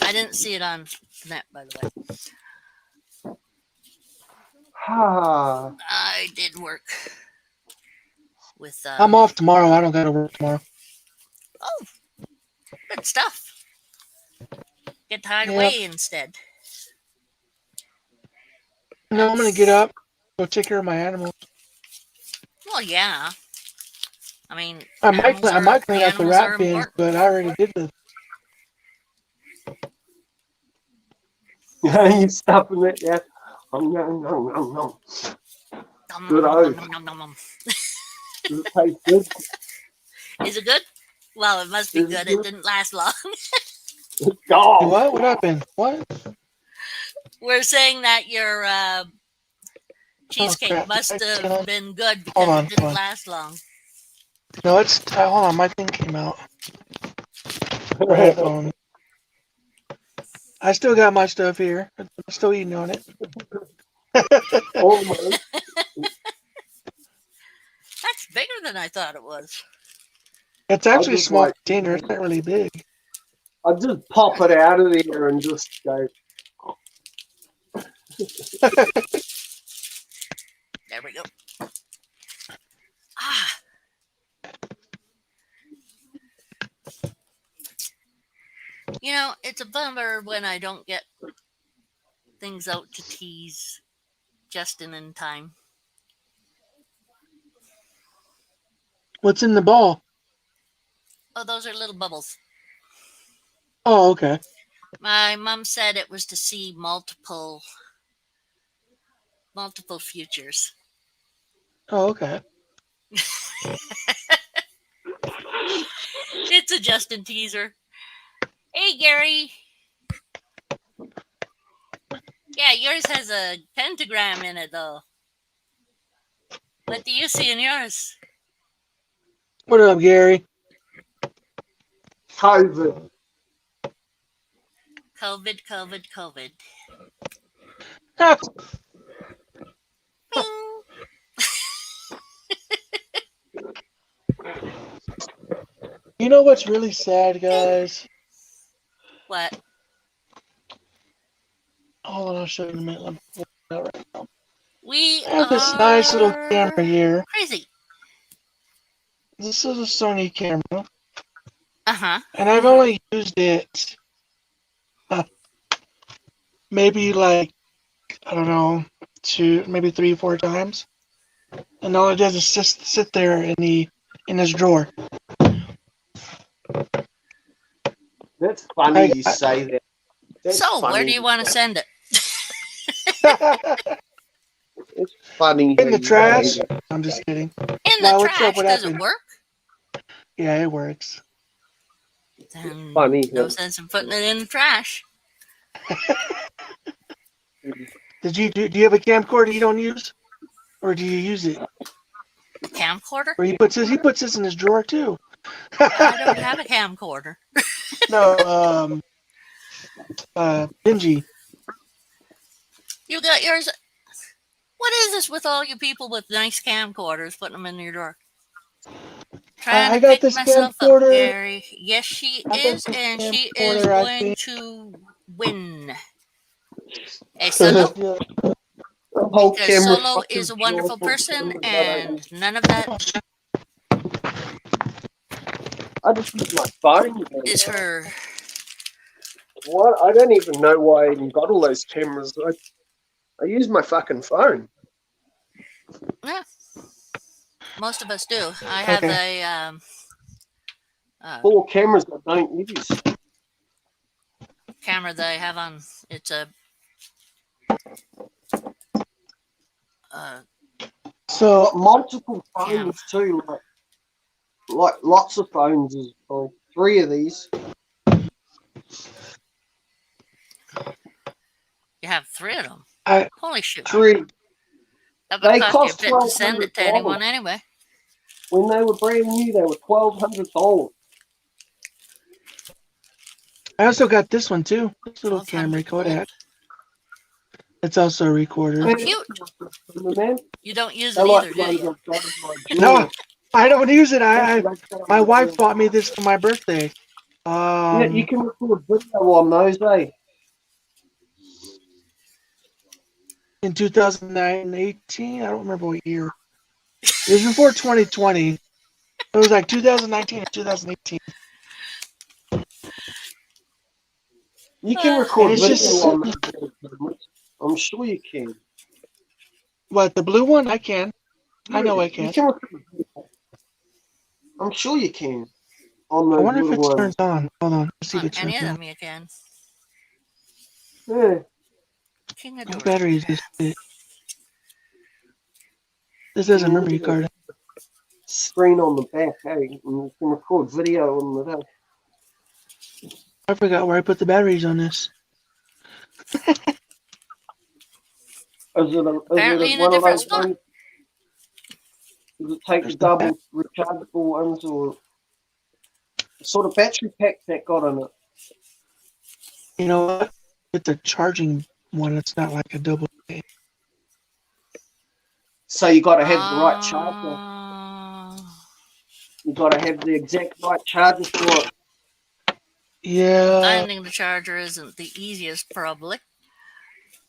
I didn't see it on net, by the way. I did work with. I'm off tomorrow. I don't gotta work tomorrow. Oh, good stuff. Get tied Yeah. away instead. No, I'm gonna get up, go take care of my animals. Well, yeah. I mean, I might clean up the animals rat are bins, important. but I already did the. You stuffing it, yeah. Nom. Good oath. Does it taste good? Is it good? Well, it must be Is it good. good? It didn't last long. It's gone. What? What happened? What? We're saying that your cheesecake crap. must It's have gone. been good because Hold on, it didn't hold on. last long. No, it's. Hold on, my thing came out. My headphone. I still got my stuff here. I'm still eating on it. Almost. That's bigger than I thought it was. It's actually a just small like- container. It's not really big. I just pop it out of there and just go. There we go. Ah. You know, it's a bummer when I don't get things out to tease just in time. What's in the ball? Oh, those are little bubbles. Oh, okay. My mom said it was to see multiple futures. Oh, okay. It's a Justin teaser. Hey, Gary. Yeah, yours has a pentagram in it, though. What do you see in yours? What up, Gary? COVID. COVID, COVID, COVID. Ah, Bing. you know what's really sad, guys? What? Hold on, I'll show you in a minute. Let me pull it out right now. We I have this nice little camera are here. crazy. This is a Sony camera, Uh-huh. and I've only used it maybe like, I don't know, maybe 3, 4 times. And all it does is just sit there in this drawer. That's funny I you say that. That's So, funny. where do you want to send it? It's funny. in how the you trash. say that. I'm just kidding. In Why, the what's up? trash. What Does it happened? work? Yeah, it works. Then Funny. no sense in putting it in the trash. Do you have a camcorder you don't use, or do you use it? Camcorder? Or he puts this in his drawer too. I don't have a camcorder. No, Benji. You got yours. What is this with all you people with nice camcorders putting them in your drawer? Trying I to got pick this myself up, camcorder. Gary. Yes, she I got is, this and she is camcorder, I going think. to win. Hey, Solo? The whole Because camera Solo fucking is a wonderful joyful person, camera, and none of that I just use my phone. is her. What? I don't even know why I even got all those cameras. I use my fucking phone. Yeah, most of us do. I have Okay. a 4 cameras I don't use. camera that I have on. It's a So Got multiple cam. phones too, like lots of phones. Is like 3 of these. You have 3 of them. I Holy shit! 3. That would They cost you a cost bit to send it to $1,200. anyone anyway. When they were brand new, they were $1,200. also got this one too. This little 1,200 camera gold. Kodak. It's also a recorder. Oh, cute. Man, You don't use they it like either, the do ones you? I've got in my No, drawer. I don't use it. My wife Yeah, bought me this for my birthday. you can record video on those, eh? In 2018, I don't remember what year. It was before 2020. It was like 2019 or 2018. You can And record it's video just on those cameras. I'm sure you can. what, the blue one? I can. I know I You can. can record video. I'm sure you can on I those wonder if little it ones. turns on. Hold on. Let's see if On it turns any of on. them, you can. Yeah. King My Adora. battery is just it. This has a And you memory get a card. screen on the back, hey, and you can record video on the day. I forgot where I put the batteries on this. Apparently in a one of different those spot. ones? Does it take the There's the back. double rechargeable ones or sort of battery pack that got in it? You know what? It's a charging one. It's not like a double A. So you got to have the right charger. Uh, You got to have the exact right charger for it. Yeah. finding the charger isn't the easiest, probably.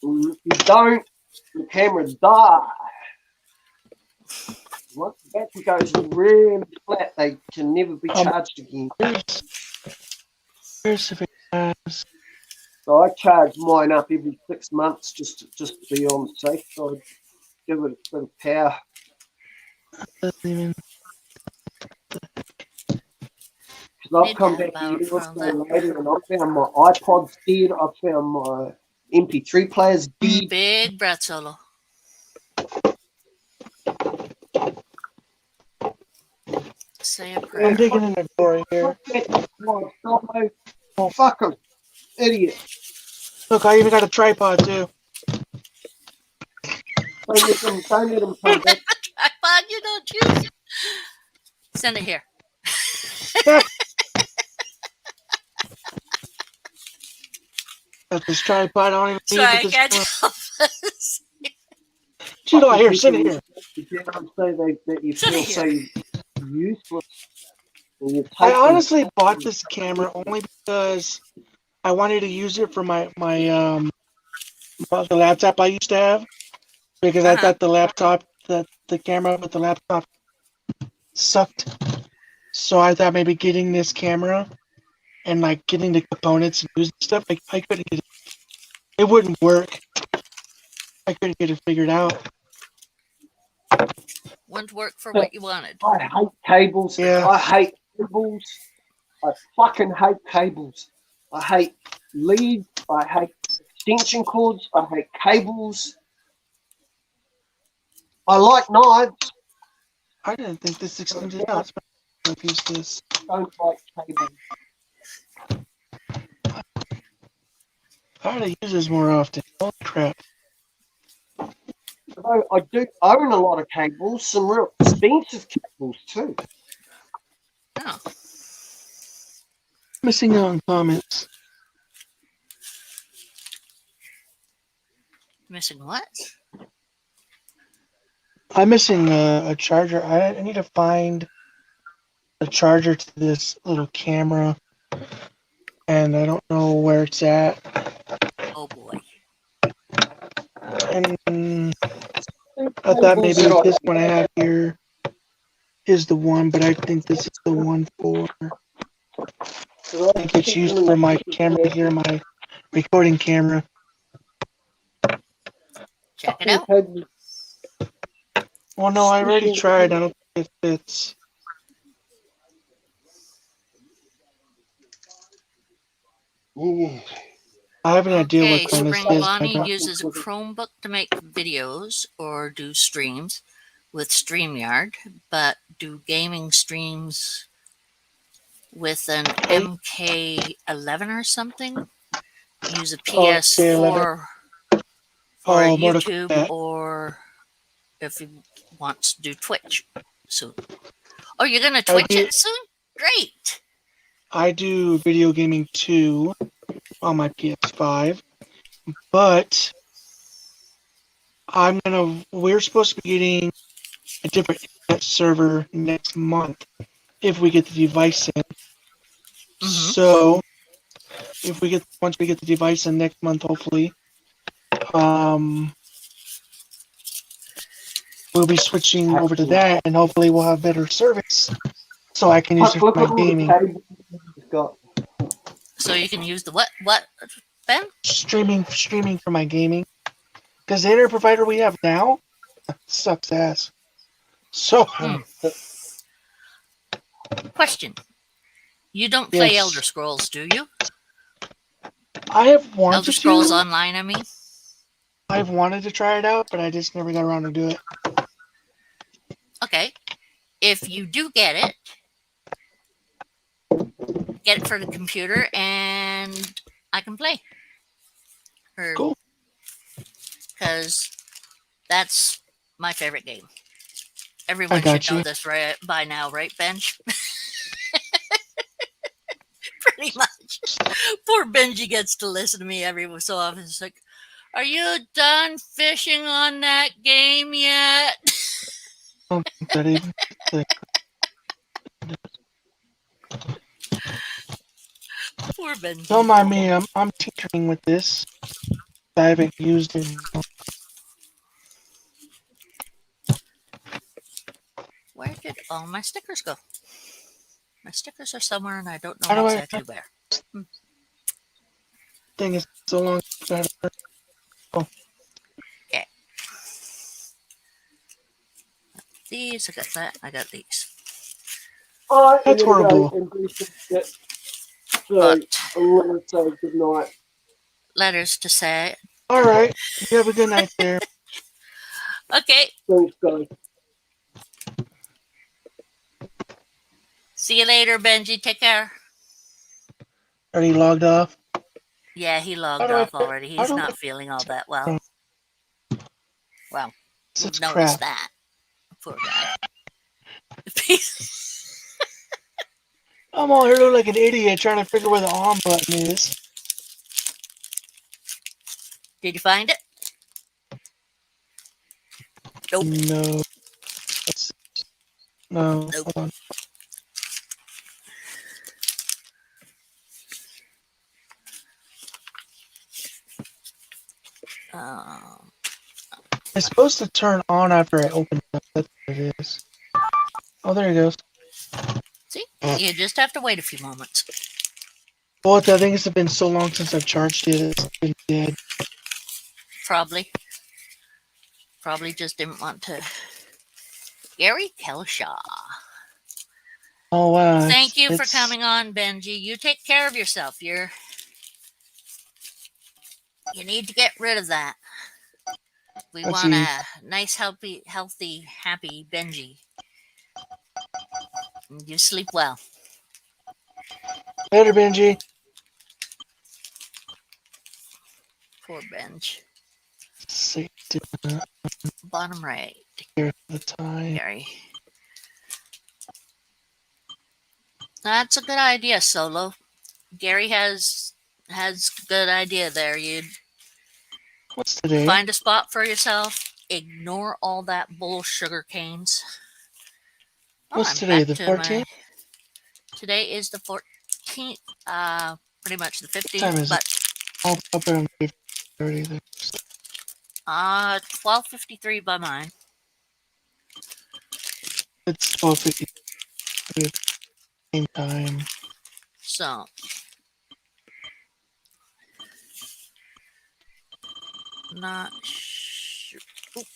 And if you don't, the camera die. Once the battery goes really flat, they can never be charged again. Where's the fast? So I charge mine up every 6 months just to be on the safe side. Give it a bit of power. Doesn't even. Because I've Need come that back a year about or from so that later and I found my iPod's dead. I found my MP3 player's dead. big breath solo. Say a I'm prayer. digging in the door here. Oh, fuck him. Idiot. Look, I even got a tripod too. Don't let him come back. Tripod you don't use. Send it here. Got this tripod. I don't even need Sorry, it I with this can't camera. help us. Chill out here. Sit here. You can't say that you Sit feel here. so useless when you I take them. honestly bought this camera only because I wanted to use it for my the laptop I used to have, because I thought the camera with the laptop sucked. So I thought maybe getting this camera and like getting the components and using stuff, I couldn't get it. It wouldn't work. I couldn't get it figured out. Wouldn't work for what you wanted. I hate cables. Yeah. I hate cables. I fucking hate cables. I hate leads. I hate extension cords. I hate cables. I like knives. I didn't think this extended out. I've used this. Don't like cables. I ought to use this more often. Holy crap. Although I do own a lot of cables, some real expensive cables too. Oh, Missing out on comments. missing what? I'm missing a charger. I need to find a charger to this little camera, and I don't know where it's at. Oh boy. And I thought maybe this one I have here is the one, but I think this is the one for. I think it's used for my camera here, my recording camera. Check it out. Well, no, I already tried. I don't think it fits. Yeah. I have an idea Okay, what kind this Spring is. Bonnie uses a Chromebook to make videos or do streams with StreamYard, but do gaming streams with an MK11 or something. Use a PS4 for Mortal YouTube, Kombat. or if you want to do Twitch. So, oh, you're gonna Twitch it soon? Great. I do video gaming too on my PS5, but we're supposed to be getting a different internet server next month if we get the device in. Mhm. So once we get the device in next month, hopefully, we'll be switching over to that, and hopefully we'll have better service, so I can use it for my gaming. So you can use the what? What, Ben? Streaming for my gaming, because the internet provider we have now sucks ass. So, Question. You don't play Yes. Elder Scrolls, do you? I have wanted Elder Scrolls to. Online, I mean. I've wanted to try it out, but I just never got around to do it. Okay. If you do get it for the computer, and I can play. Cool. Because that's my favorite game. Everyone got should know you. this right by now, right, Benj? Pretty much. Poor Benji gets to listen to me every so often. It's like, are you done fishing on that game yet? That even Poor Benji. don't mind me. I'm tinkering with this. I haven't used it. Where did all my stickers go? My stickers are somewhere, and I don't How know do I- exactly where. Thing is so long. Okay. These, I got that, I got these. That's horrible. But I'm going to say good night. letters to say. All right. You have a good night there. Okay. Thanks, guys. See you later, Benji. Take care. Already logged off. Yeah, he logged How do I off already. how He's do I- not feeling all that well. Well, This we've is noticed crap. that. Poor guy. I'm all here looking like an idiot trying to figure where the on button is. Did you find it? Nope. No. No. Nope. Hold on. Um, It's supposed to turn on after I open it up. That's what it is. Oh, there it goes. see, you just have to wait a few moments. Well, I think it's been so long since I've charged it. It's been dead. Probably just didn't want to. Gary Kelshaw. Oh wow. Thank you for it's- coming on, Benji. You take care of yourself. You need to get rid of that. We Let's want see. a nice, healthy, happy Benji. You sleep well. Later, Benji. Poor Benj. Save Bottom right, here the time. Gary. That's a good idea, Solo. Gary has good idea there. You What's today? find a spot for yourself. Ignore all that bull sugar canes. Oh, What's I'm today? back The to 14th? Today is the 14th. Pretty much the What time 15th, is but it? I'll put on 30 there. 12:53 by mine. It's 12:50. Same time. So not sure. Oop.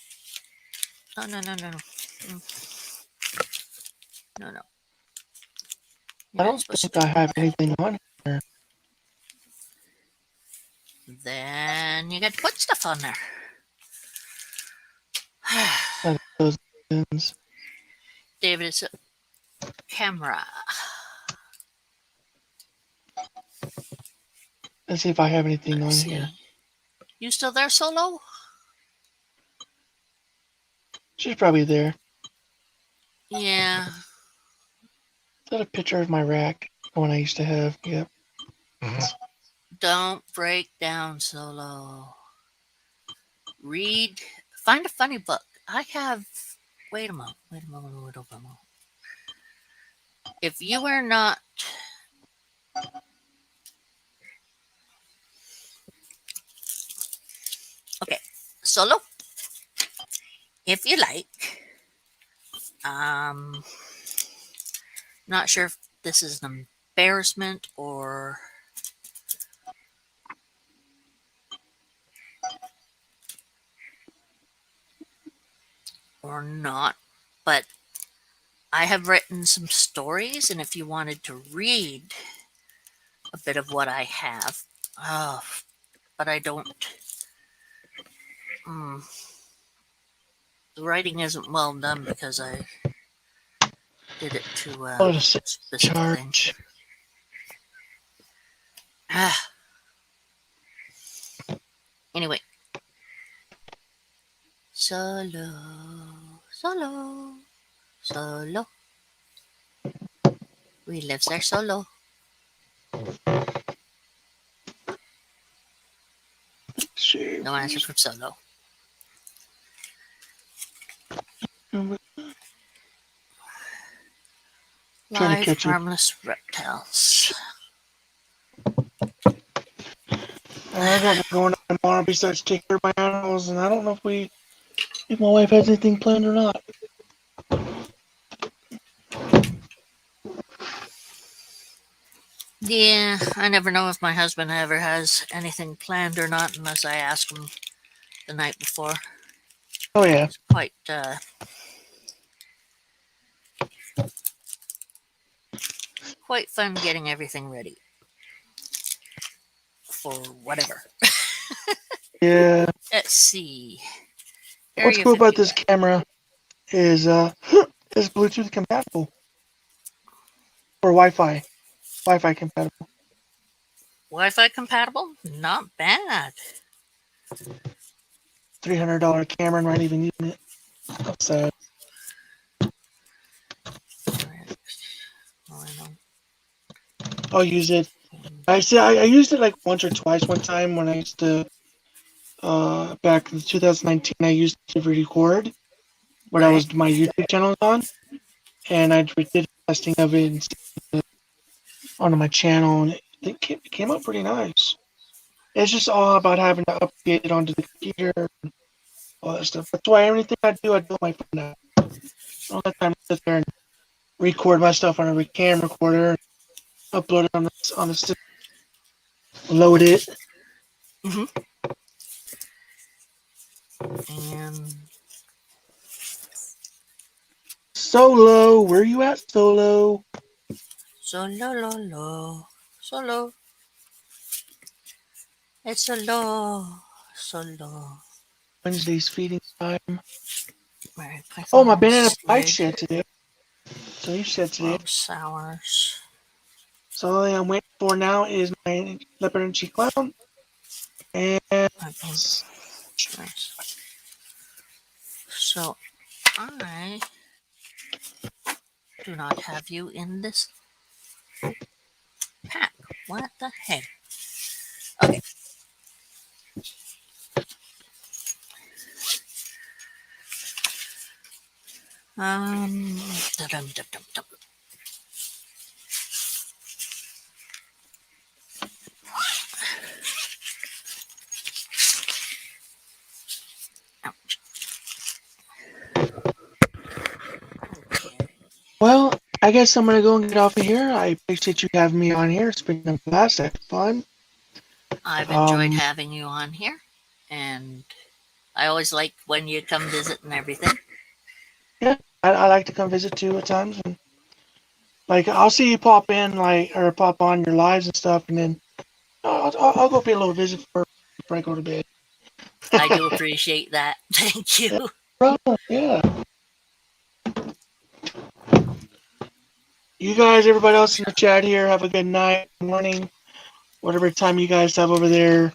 No. No. I don't think I have anything on here. Then you got to put stuff on there. Like those things. David, it's a camera. Let's see if I have anything Let's on see. here. You still there, Solo? She's probably there. Yeah. Is that a picture of my rack? The one I used to have. Yep. Don't break down, Solo. Read. Find a funny book. I have. Wait a moment. If you are not. Okay, Solo. If you like. Not sure if this is an embarrassment or. Or not, but I have written some stories, and if you wanted to read a bit of what I have, but I don't. The writing isn't well done because I did it to Oh, just specific things. charge. Anyway, Solo. We lives there solo. Share. No answer from Solo. Trying to Live catch you. harmless reptiles. I got it going on tomorrow besides take care of my animals, and I don't know if my wife has anything planned or not. Yeah, I never know if my husband ever has anything planned or not unless I ask him the night before. Oh yeah. It's quite quite fun getting everything ready for whatever. Yeah. Let's see. What's Area cool about 51. this camera is it's Bluetooth compatible. or Wi-Fi compatible. Wi-Fi compatible? Not bad. $300 camera and not even using it. That's sad. Well, I don't. I'll use it. I see. I used it like once or twice. One time when I used to, back in 2019, I used it to record what I Right. was my YouTube channel on, and I did testing of it onto my channel, and it came out pretty nice. It's just all about having to update it onto the computer, and all that stuff. That's why everything I do on my phone now. All the time I sit there and record my stuff on a cam recorder, upload it on the system, load it. Mm-hmm. And Solo, where you at, Solo? solo. It's solo. Wednesday's feeding time. Right, Oh, my Python banana pie squid, shed today. So you said today. 12 sours. So the only thing I'm waiting for now is my leopard and cheek clown. And Nice. So I do not have you in this pack. What the heck? Okay. Dum-dum-dum-dum. Ouch. Okay. well, I guess I'm gonna go and get off of here. I appreciate you having me on here. It's been a blast. I had fun. I've enjoyed Um, having you on here, and I always like when you come visit and everything. yeah, I like to come visit too at times, and like I'll see you pop in, like or pop on your lives and stuff, and then I'll go pay a little visit before I go to bed. I do appreciate that. Thank Yeah, you. bro. Yeah. You guys, everybody else in the chat here, have a good night, morning, whatever time you guys have over there.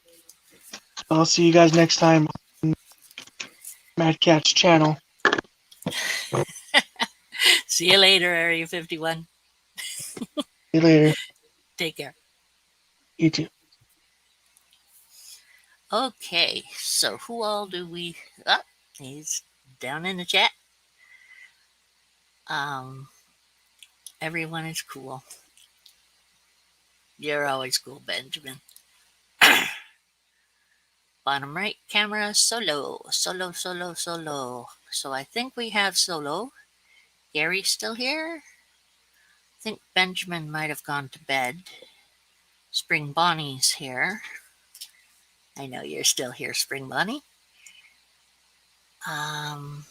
I'll see you guys next time on MadCat's channel. See you later, Area 51. See you later. Take care. You too. Okay, so who all do we? Oh, he's down in the chat. Um, everyone is cool. You're always cool, Benjamin. Bottom right, camera solo. So I think we have solo. Gary's still here. I think Benjamin might have gone to bed. Spring Bonnie's here. I know you're still here, Spring Bonnie. Um,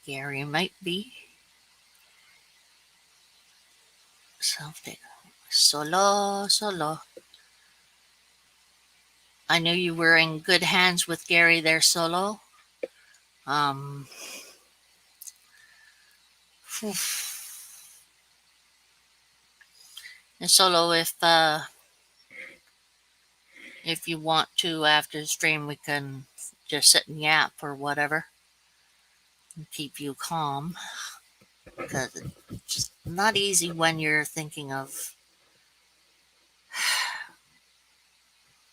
Gary might be. Something. Solo. I knew you were in good hands with Gary there, Solo. Um, and Solo, if you want to after the stream, we can just sit and yap or whatever and keep you calm because it's just not easy when you're thinking of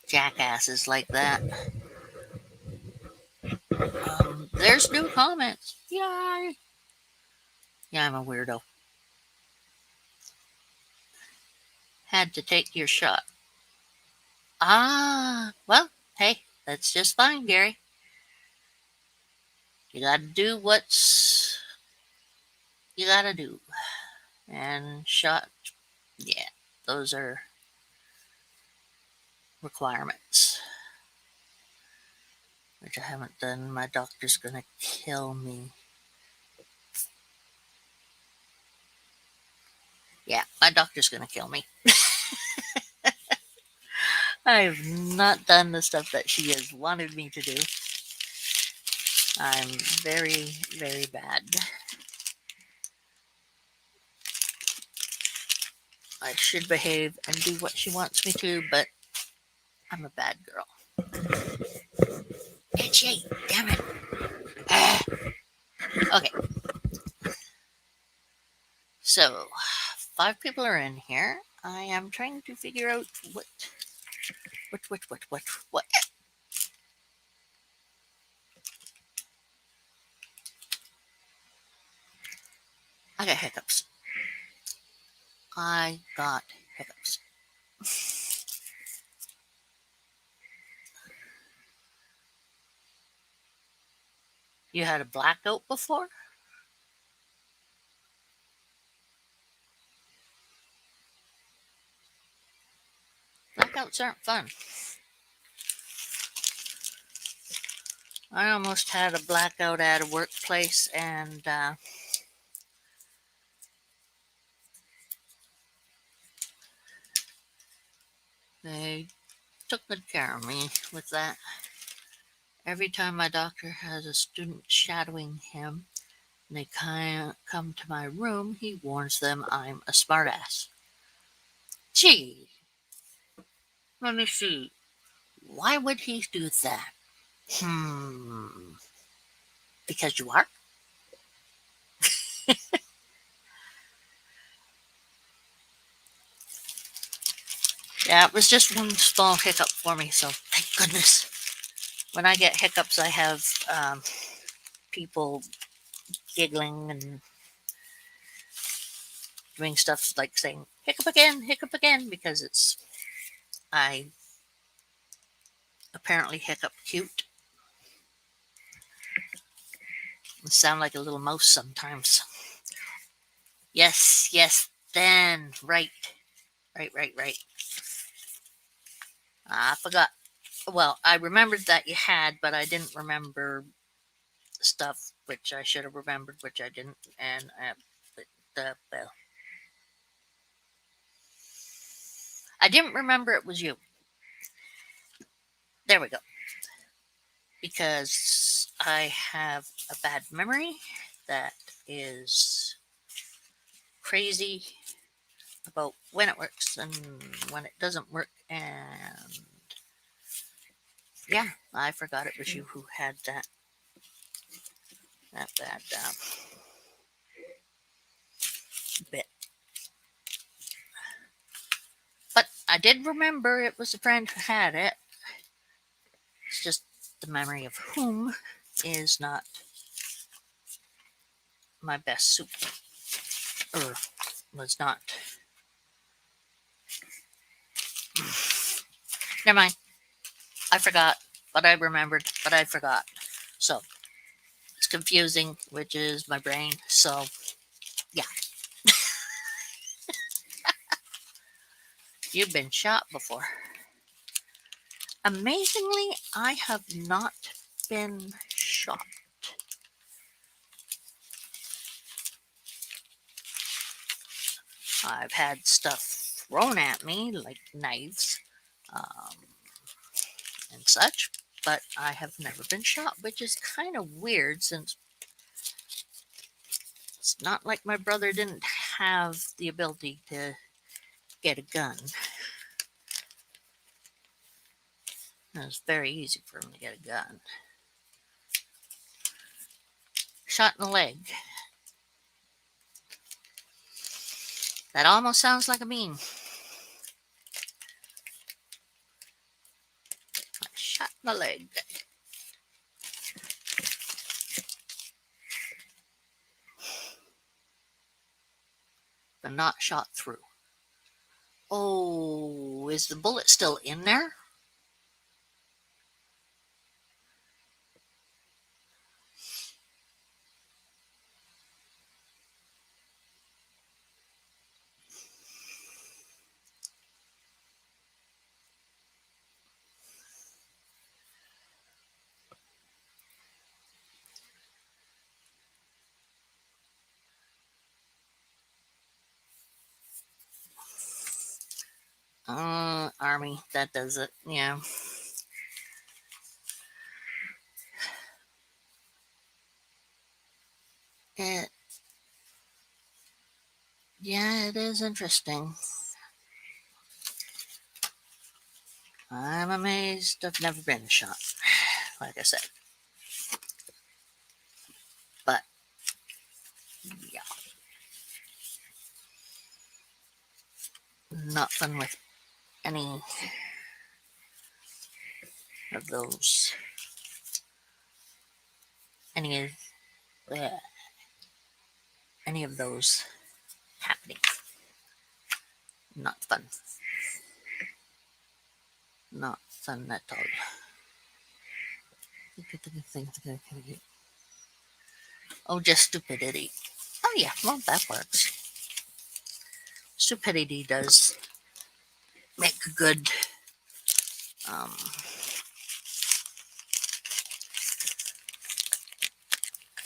jackasses like that. There's new comments. Yay! Yeah, I'm a weirdo. Had to take your shot. Well, hey, that's just fine, Gary. You gotta do what's you gotta do. And shot, yeah, those are requirements, which I haven't done. My doctor's gonna kill me. Yeah, my doctor's gonna kill me. I've not done the stuff that she has wanted me to do. I'm very bad. I should behave and do what she wants me to, but I'm a bad girl. Itchy, damn it. Ah. Okay, so 5 people are in here. I am trying to figure out what. I got hiccups. I got hiccups. You had a blackout before? Blackouts aren't fun. I almost had a blackout at a workplace, and they took good care of me with that. Every time my doctor has a student shadowing him and they come to my room, he warns them I'm a smartass. Gee, let me see. Why would he do that? Because you are? Yeah, it was just one small hiccup for me, so thank goodness. When I get hiccups, I have people giggling and doing stuff like saying hiccup again, because I apparently hiccup cute. I sound like a little mouse sometimes. Yes, then, right. I forgot. Well, I remembered that you had, but I didn't remember stuff which I should have remembered, which I didn't. And well, I didn't remember it was you. There we go. Because I have a bad memory that is crazy about when it works and when it doesn't work. And yeah, I forgot it was you who had that bad bit. But I did remember it was a friend who had it. It's just the memory of whom is not my best soup, or was not. Never mind. I forgot, but I remembered, but I forgot. So it's confusing, which is my brain. So yeah, you've been shot before. Amazingly, I have not been shot. I've had stuff thrown at me, like knives and such, but I have never been shot, which is kind of weird since it's not like my brother didn't have the ability to get a gun. It was very easy for him to get a gun. Shot in the leg. That almost sounds like a meme. Shot in the leg. But not shot through. Oh, is the bullet still in there? Army, that does it. Yeah. It, yeah, it is interesting. I'm amazed I've never been shot, like I said. But, yeah, not fun with any of those. Any of, uh, any of those happening. Not fun. Not fun at all. Oh, just stupidity. Oh, yeah, well, that works. Stupidity does make um,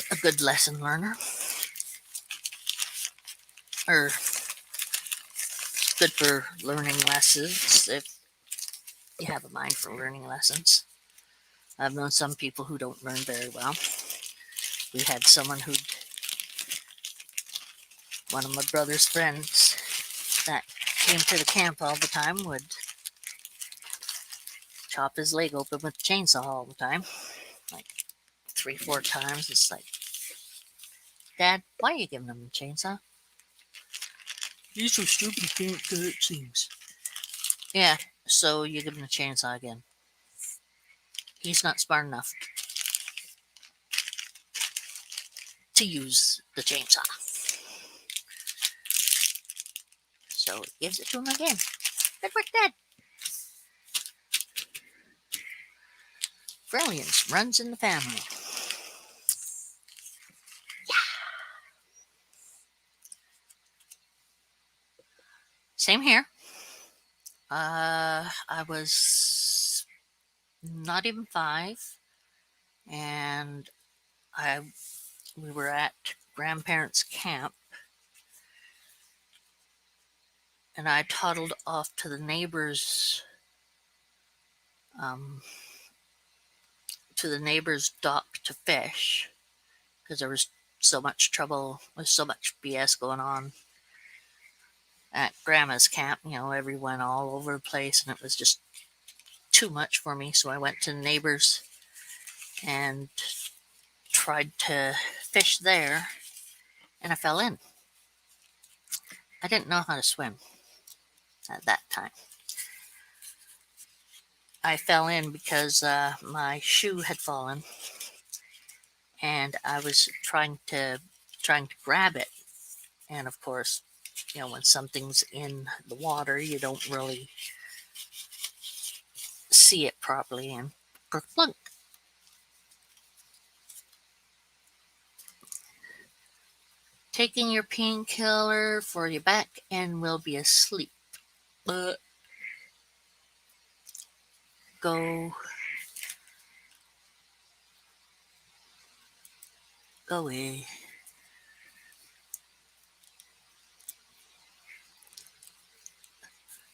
a good lesson learner, or good for learning lessons if you have a mind for learning lessons. I've known some people who don't learn very well. We had someone who, one of my brother's friends that came to the camp all the time, would chop his leg open with a chainsaw all the time, like 3, 4 times. It's like, Dad, why are you giving him a chainsaw? He's so stupid he can't cut things. Yeah, so you give him a chainsaw again. He's not smart enough to use the chainsaw. So he gives it to him again. Good work, Dad. Brilliance runs in the family. Same here. I was not even 5, and we were at grandparents' camp, and I toddled off to the um, neighbor's dock to fish because there was so much trouble, with so much BS going on at grandma's camp. Everyone all over the place, and it was just too much for me. So I went to the neighbor's and tried to fish there, and I fell in. I didn't know how to swim at that time. I fell in because my shoe had fallen, and I was trying to grab it. And of course, when something's in the water, you don't really see it properly, and plunk. Taking your painkiller for your back and will be asleep. But go away.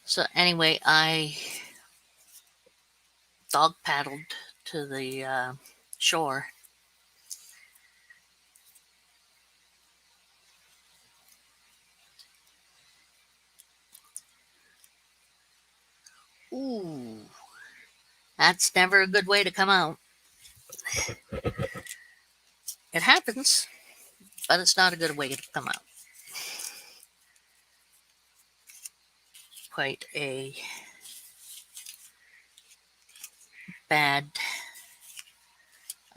So anyway, I dog paddled to the shore. Ooh, that's never a good way to come out. It happens, but it's not a good way to come out. Quite a bad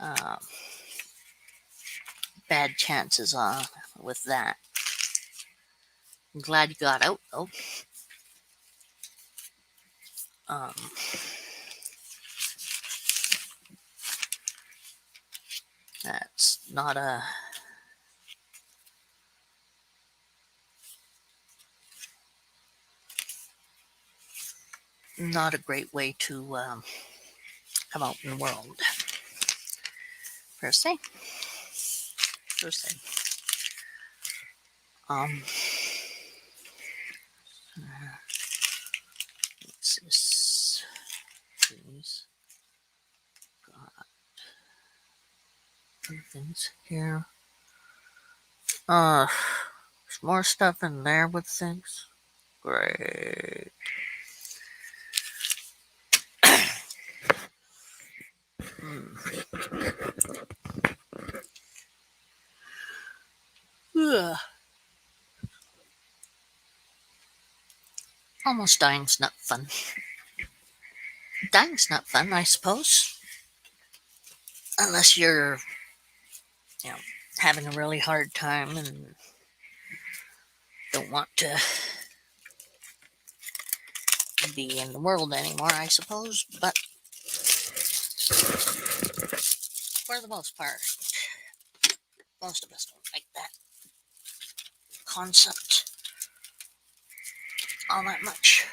um, bad chances with that. I'm glad you got out though. Um, that's not a great way to come out in the world. Per se. Um, what's this? Please. Got two things here. There's more stuff in there with things. Great. Ugh. Almost dying's not fun. Dying's not fun, I suppose. Unless you're, you know, having a really hard time and don't want to be in the world anymore, I suppose. But for the most part, most of us don't like that concept all that much.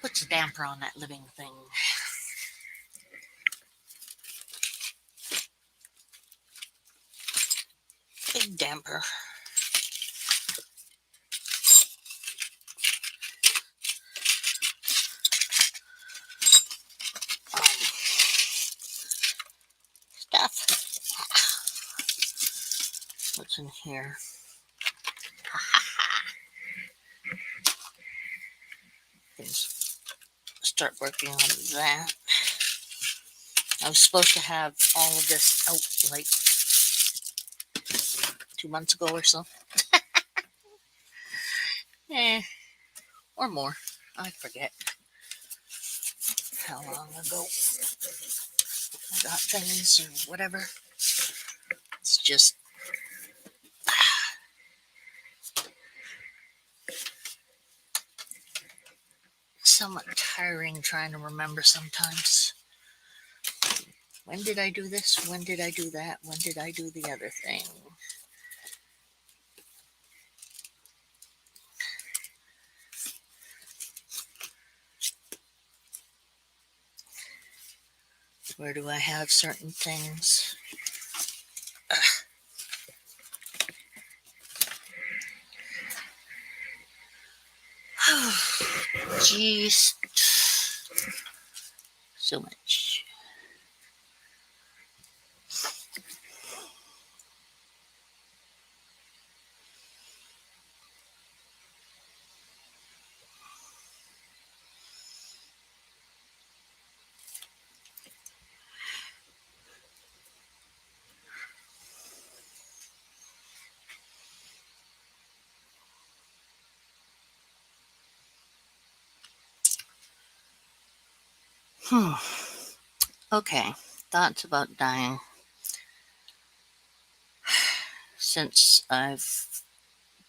Puts a damper on that living thing. Big damper. Stuff. What's in here? Things start working on that. I was supposed to have all of this out like 2 months ago or so. Or more. I forget how long ago I got things or whatever. It's just somewhat tiring trying to remember sometimes. When did I do this? When did I do that? When did I do the other thing? Where do I have certain things? Jeez. So much. Okay, thoughts about dying. Since I've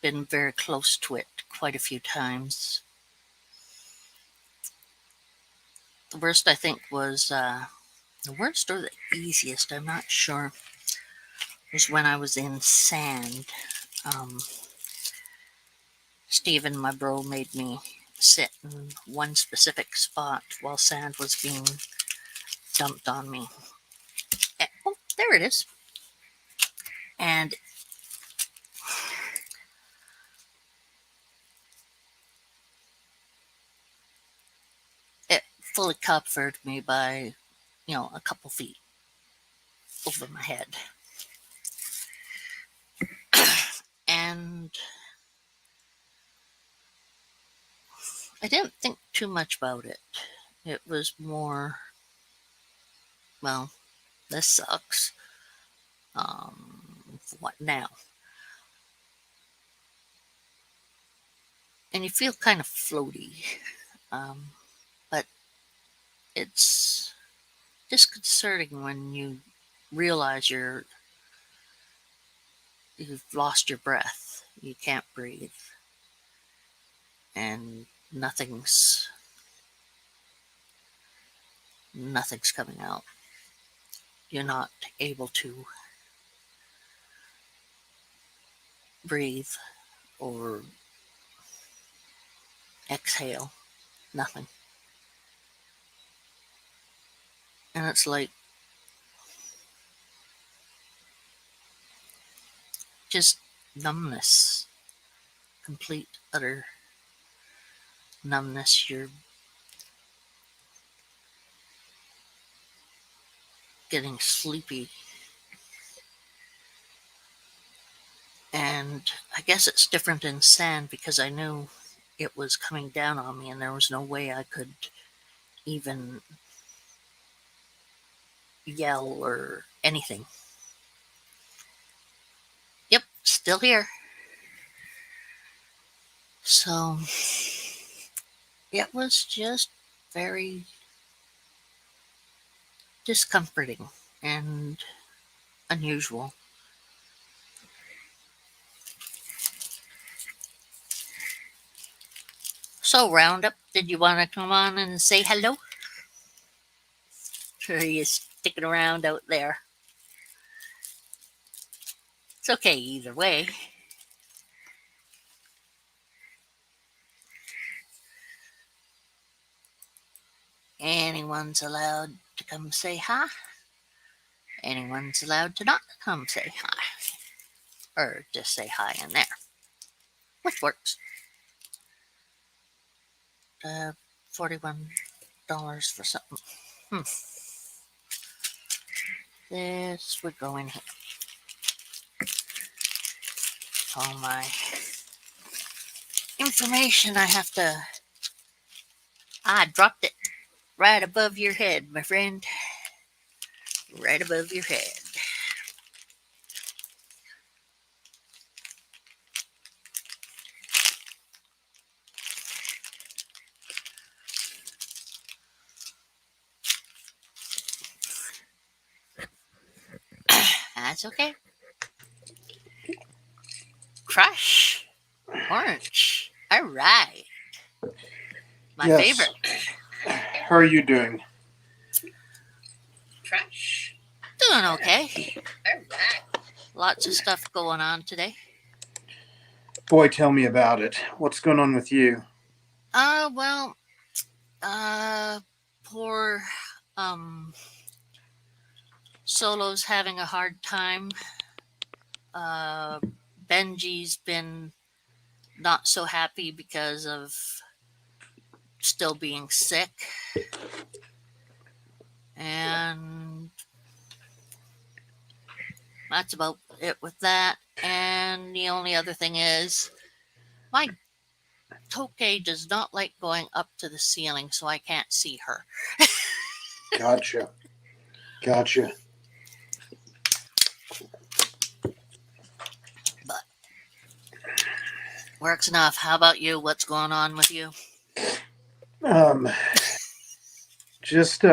been very close to it quite a few times. The worst, I think, was the worst or the easiest, I'm not sure, was when I was in sand. Steven, my bro, made me sit in one specific spot while sand was being dumped on me. Oh, there it is. And it fully covered me by, a couple feet over my head. And I didn't think too much about it. It was more, well, this sucks. What now? And you feel kind of floaty. But it's disconcerting when you realize you've lost your breath. You can't breathe. And nothing's coming out. You're not able to breathe or exhale. Nothing. And it's like just numbness. Complete, utter numbness. You're getting sleepy. And I guess it's different in sand because I knew it was coming down on me and there was no way I could even yell or anything. Yep, still here. So it was just very discomforting and unusual. So, Roundup, did you want to come on and say hello? Or are you sticking around out there? It's okay either way. Anyone's allowed to come say hi. Anyone's allowed to not come say hi. Or just say hi in there, which works. Uh, $41 for something. Hmm. This would go in here. All my information I have to. I dropped it right above your head, my friend. Right above your head. That's okay. Crush. Orange. All right. My Yes. favorite. How are you doing? Crush. Doing okay. All right. Lots of stuff going on today. Boy, tell me about it. What's going on with you? Well, poor, um, Solo's having a hard time. Uh, Benji's been not so happy because of still being sick. And that's about it with that. And the only other thing is, my Toke does not like going up to the ceiling, so I can't see her. Gotcha. Gotcha. But works enough. How about you? What's going on with you? Um, just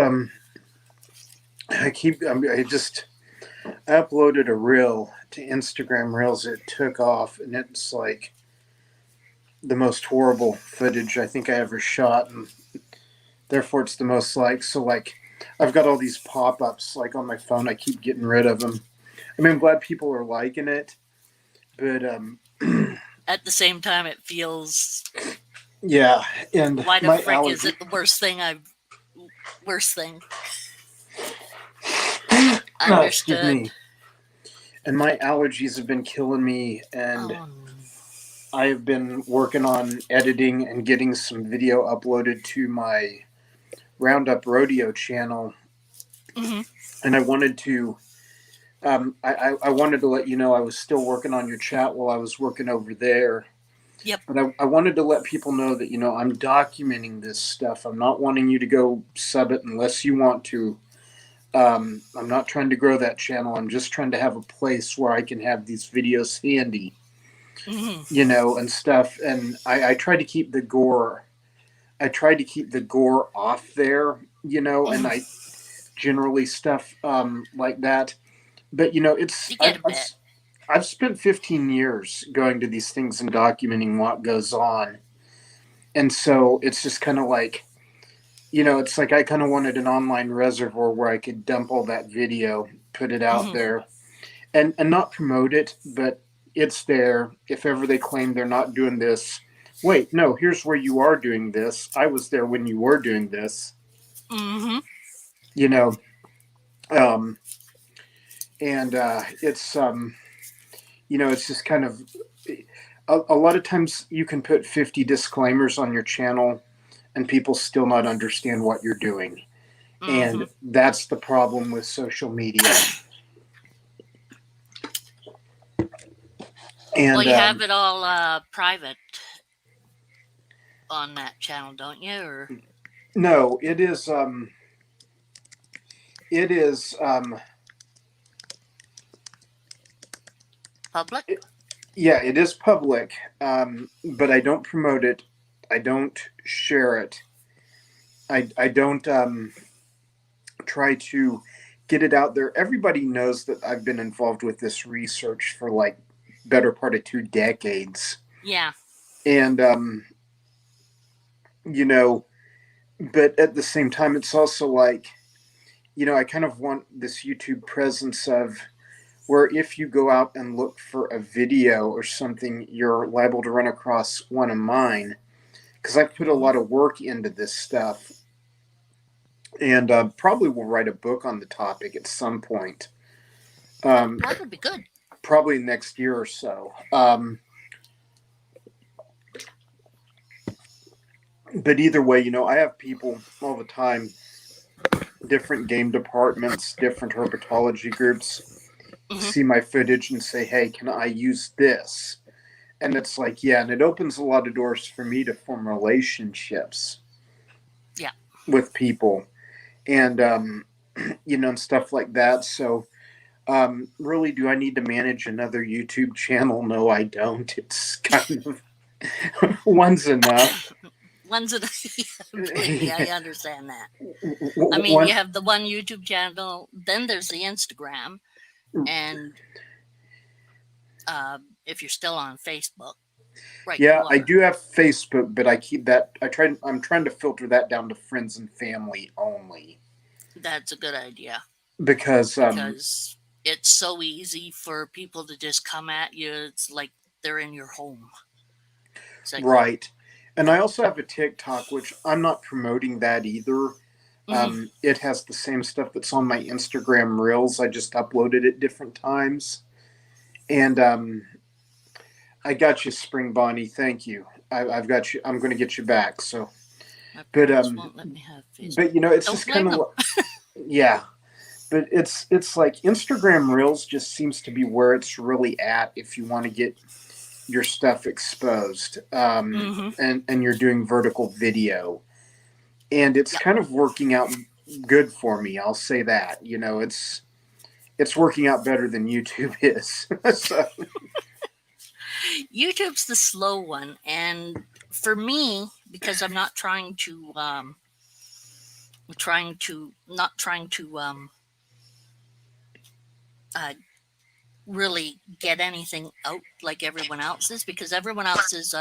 I uploaded a reel to Instagram Reels. It took off, and it's like the most horrible footage I think I ever shot, and therefore it's the most like. I've got all these pop-ups like on my phone. I keep getting rid of them. I mean, I'm glad people are liking it, but At the same time, it feels. yeah, and Why the my frick is allergy. it the worst thing I've. Worst thing. Oh, excuse Understood. me. And my allergies have been killing me, and Oh, I have been working on editing and getting some video uploaded to my Roundup Rodeo channel. mhm. And I wanted to, I wanted to let you know I was still working on your chat while I was working over there. Yep. But I wanted to let people know that, I'm documenting this stuff. I'm not wanting you to go sub it unless you want to. I'm not trying to grow that channel. I'm just trying to have a place where I can have these videos handy, Mhm. and stuff. And I try to keep the gore. I try to keep the gore off there, and Mhm. I generally stuff like that. But it's You get a bit. I've spent 15 years going to these things and documenting what goes on, and so it's just kind of like it's like I kind of wanted an online reservoir where I could dump all that video, put it out Mhm. there, and not promote it, but it's there. If ever they claim they're not doing this, wait, no, here's where you are doing this. I was there when you were doing this, Mhm. you know. Um, and it's just kind of a lot of times you can put 50 disclaimers on your channel and people still not understand what you're doing. And Mhm. that's the problem with social media. Well, And you have it all private on that channel, don't you? Or no, it is It is. Public? Yeah, it is public, but I don't promote it. I don't share it. I don't try to get it out there. Everybody knows that I've been involved with this research for like better part of 2 decades, Yeah. and you know, but at the same time, it's also like, I kind of want this YouTube presence of where if you go out and look for a video or something, you're liable to run across one of mine because I've put a lot of work into this stuff, and probably will write a book on the topic at some point. That would be good. Probably next year or so. But either way, I have people all the time, different game departments, different herpetology groups, see my footage and say, hey, can I use this? And it's like, yeah, and it opens a lot of doors for me to form relationships with people and, and stuff like that. So, really, do I need to manage another YouTube channel? No, I don't. It's kind of one's enough. One's believe me, I understand that. I mean, One, you have the one YouTube channel, then there's the Instagram, and if you're still on Facebook, right? yeah, I do have Facebook, but I keep that. I'm trying to filter that down to friends and family only That's a good idea because it's so easy for people to just come at you. It's like they're in your home. Like, right. And I also have a TikTok, which I'm not promoting that either. It has the same stuff that's on my Instagram Reels. I just uploaded it different times. And I got you, Spring Bonnie. Thank you. I've got you. I'm going to get you back. So, but won't let me have Facebook. But it's Don't just kind of them. yeah. But it's like Instagram Reels just seems to be where it's really at if you want to get your stuff exposed, and you're doing vertical video, and it's kind of working out good for me. I'll say that. It's working out better than YouTube is. So. YouTube's the slow one, and for me, because I'm not trying to really get anything out like everyone else is, because everyone else is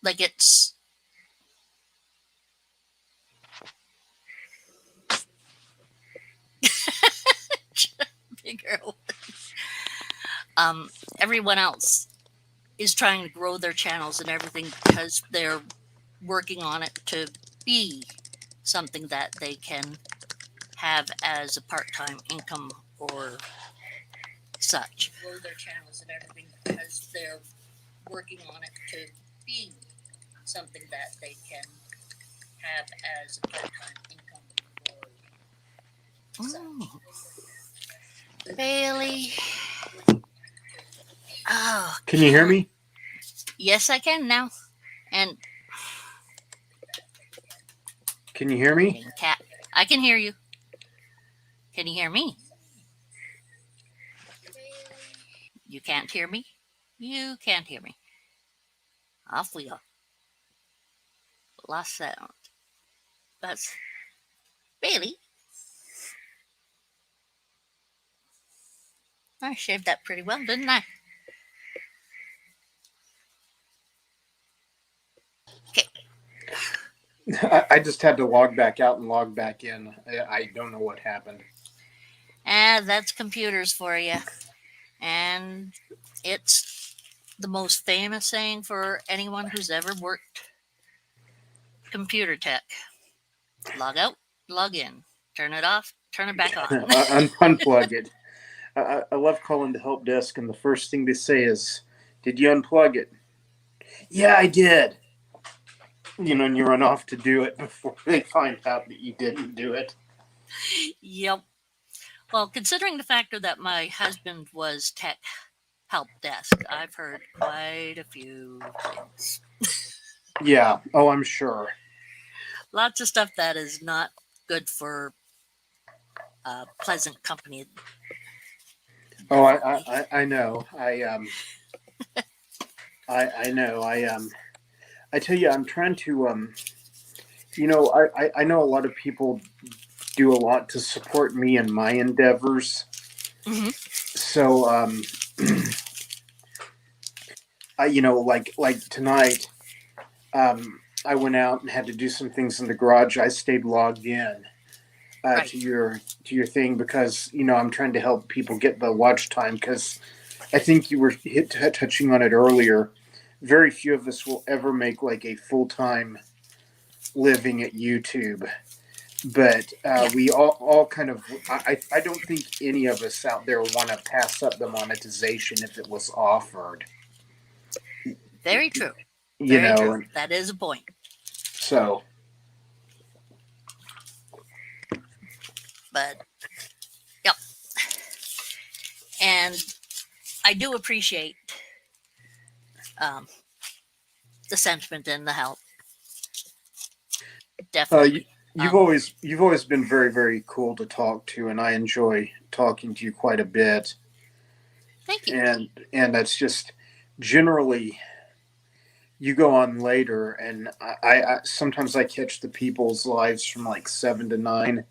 like it's bigger. Everyone else is trying to grow their channels and everything because they're working on it to be something that they can have as a part-time income or such. Grow their channels and everything because they're working on it to be something that they can have as a part-time income or such. Bailey. Oh, can you hear me? Yes, I can now. And can you hear me? Cat, I can hear you. Can you hear me? You can't hear me? You can't hear me. Off we go. Lost sound. That's Bailey. I shaved that pretty well, didn't I? Okay. I just had to log back out and log back in. I don't know what happened. That's computers for you. And it's the most famous saying for anyone who's ever worked computer tech. Log out, log in. Turn it off, turn it back on. Unplug it. I love calling the help desk, and the first thing they say is, "Did you unplug it?" Yeah, I did. And you run off to do it before they find out that you didn't do it. Yep. Well, considering the factor that my husband was tech help desk, I've heard quite a few things. Yeah. Oh, I'm sure. Lots of stuff that is not good for pleasant company. Oh, Definitely. I know. I know. I tell you, I'm trying to I know a lot of people do a lot to support me in my endeavors. Hmm. So like tonight, I went out and had to do some things in the garage. I stayed logged in Right. to your thing because I'm trying to help people get the watch time because I think you were touching on it earlier. Very few of us will ever make like a full time living at YouTube, but Yeah. we all kind of. I don't think any of us out there want to pass up the monetization if it was offered. Very true. You Very know, true. and That is a point. so But yep. And I do appreciate um, the sentiment and the help. you, Definitely. Um, you've always been very cool to talk to, and I enjoy talking to you quite a bit. Thank you. And that's just generally you go on later, and I sometimes I catch the people's lives from like 7 to 9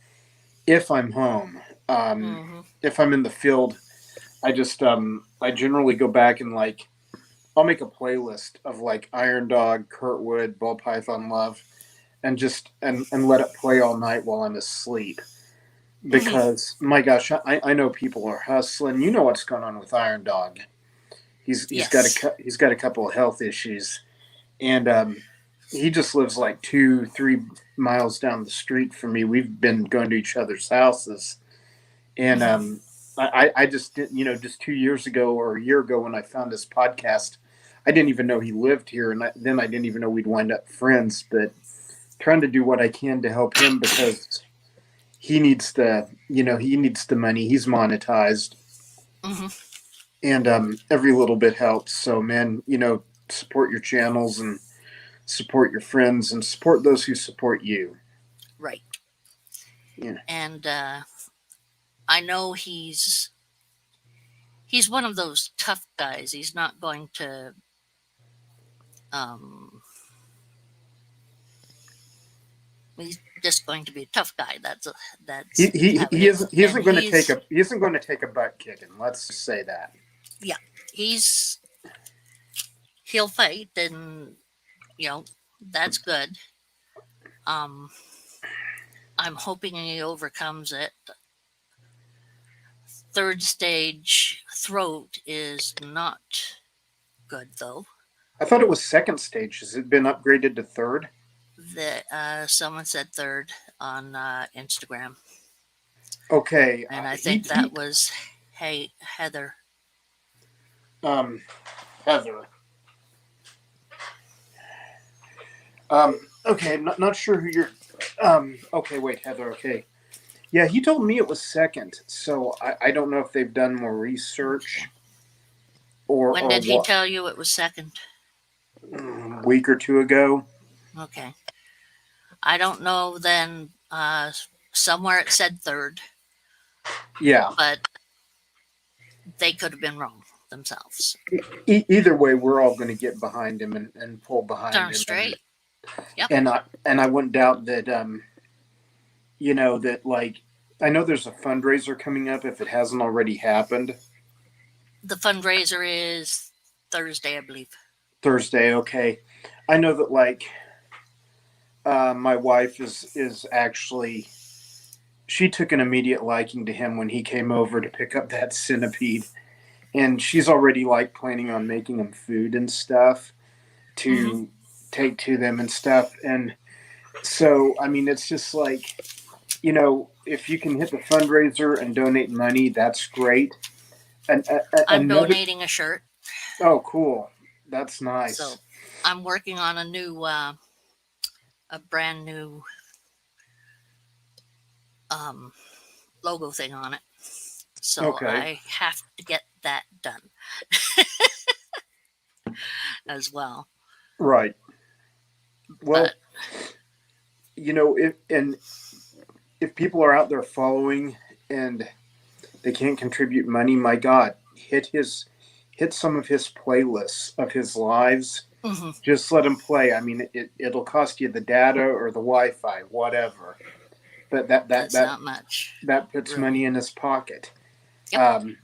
if I'm home. Hmm. If I'm in the field, I generally go back and like I'll make a playlist of like Iron Dog, Kurtwood, Ball Python Love, and just and let it play all night while I'm asleep. Hmm. Because my gosh, I know people are hustling. You know what's going on with Iron Dog. Yes. He's got a couple of health issues, and he just lives like 2-3 miles down the street from me. We've been going to each other's houses, and Hmm. I just didn't, just 2 years ago or a year ago when I found his podcast, I didn't even know he lived here, and then I didn't even know we'd wind up friends. But trying to do what I can to help him because he needs the money. He's monetized, Hmm. and every little bit helps. So, man, support your channels and support your friends and support those who support you. Right. Yeah. And I know he's one of those tough guys. He's not going to um, he's just going to be a tough guy. That's how it is. And He isn't going to take a butt kicking. Let's just say that. yeah, he's he'll fight, and you know that's good. Um, I'm hoping he overcomes it. Third stage throat is not good though. I thought it was second stage. Has it been upgraded to third? The Someone said third on Instagram, Okay. and I He think that he. was Hey Heather. Um, Heather. Okay. Not sure who you're. Okay. Wait, Heather. Okay. Yeah, he told me it was second. So I don't know if they've done more research Okay. When or did he what. tell you it was second? Week or two ago. Okay. I don't know then. Somewhere it said third, Yeah. but they could have been wrong themselves. Either way, we're all going to get behind him and pull behind Darn him, straight. Yep. and I wouldn't doubt that that like I know there's a fundraiser coming up if it hasn't already happened. The fundraiser is Thursday, I believe. Thursday, okay. I know that like my wife is actually she took an immediate liking to him when he came over to pick up that centipede, and she's already like planning on making him food and stuff Hmm. to take to them and stuff. And so I mean it's just like if you can hit the fundraiser and donate money, that's great. And I'm another, donating a shirt, oh, cool, that's nice. so I'm working on a brand new um, logo thing on it. So Okay, I have to get that done as well. right. Well, But if people are out there following and they can't contribute money, my God, hit some of his playlists of his lives. Hmm. Just let him play. I mean, it'll cost you the data or the Wi-Fi, whatever. But That's not much, that puts really. money in his pocket. Yep. Um,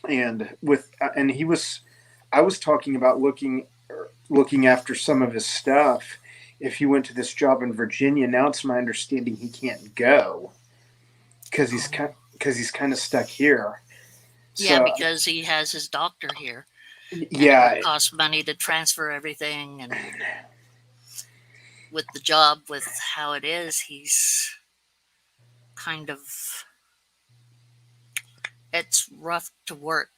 and he was, I was talking about looking after some of his stuff. If he went to this job in Virginia, now it's my understanding he can't go because Oh. he's kind of stuck here. Yeah, So because he has his doctor here, and it would yeah, cost money to transfer everything. And with the job, with how it is, he's kind of, it's rough to work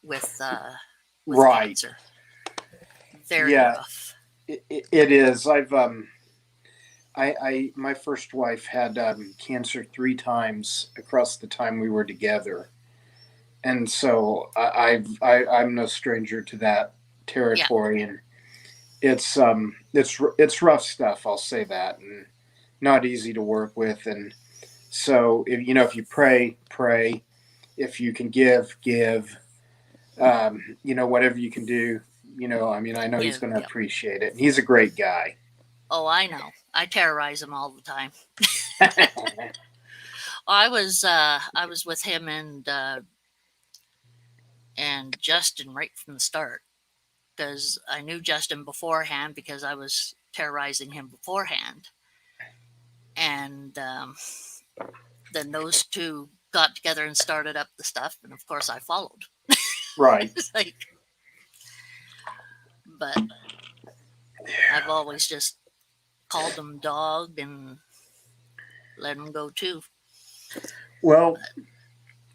with right. cancer. Very Yeah, rough. it is. I my first wife had cancer 3 times across the time we were together, and so I'm no stranger to that Yeah. territory, and it's rough stuff. I'll say that, and not easy to work with, and so if you pray, if you can give, whatever you can do, I mean, I know he's Give. going to Yep. appreciate it, and he's a great guy. Oh, I know. I terrorize him all the time. I was with him and Justin right from the start because I knew Justin beforehand because I was terrorizing him beforehand, and then those two got together and started up the stuff, and of course I followed. Right. It's like, but I've always just called him dog and let him go too. Well,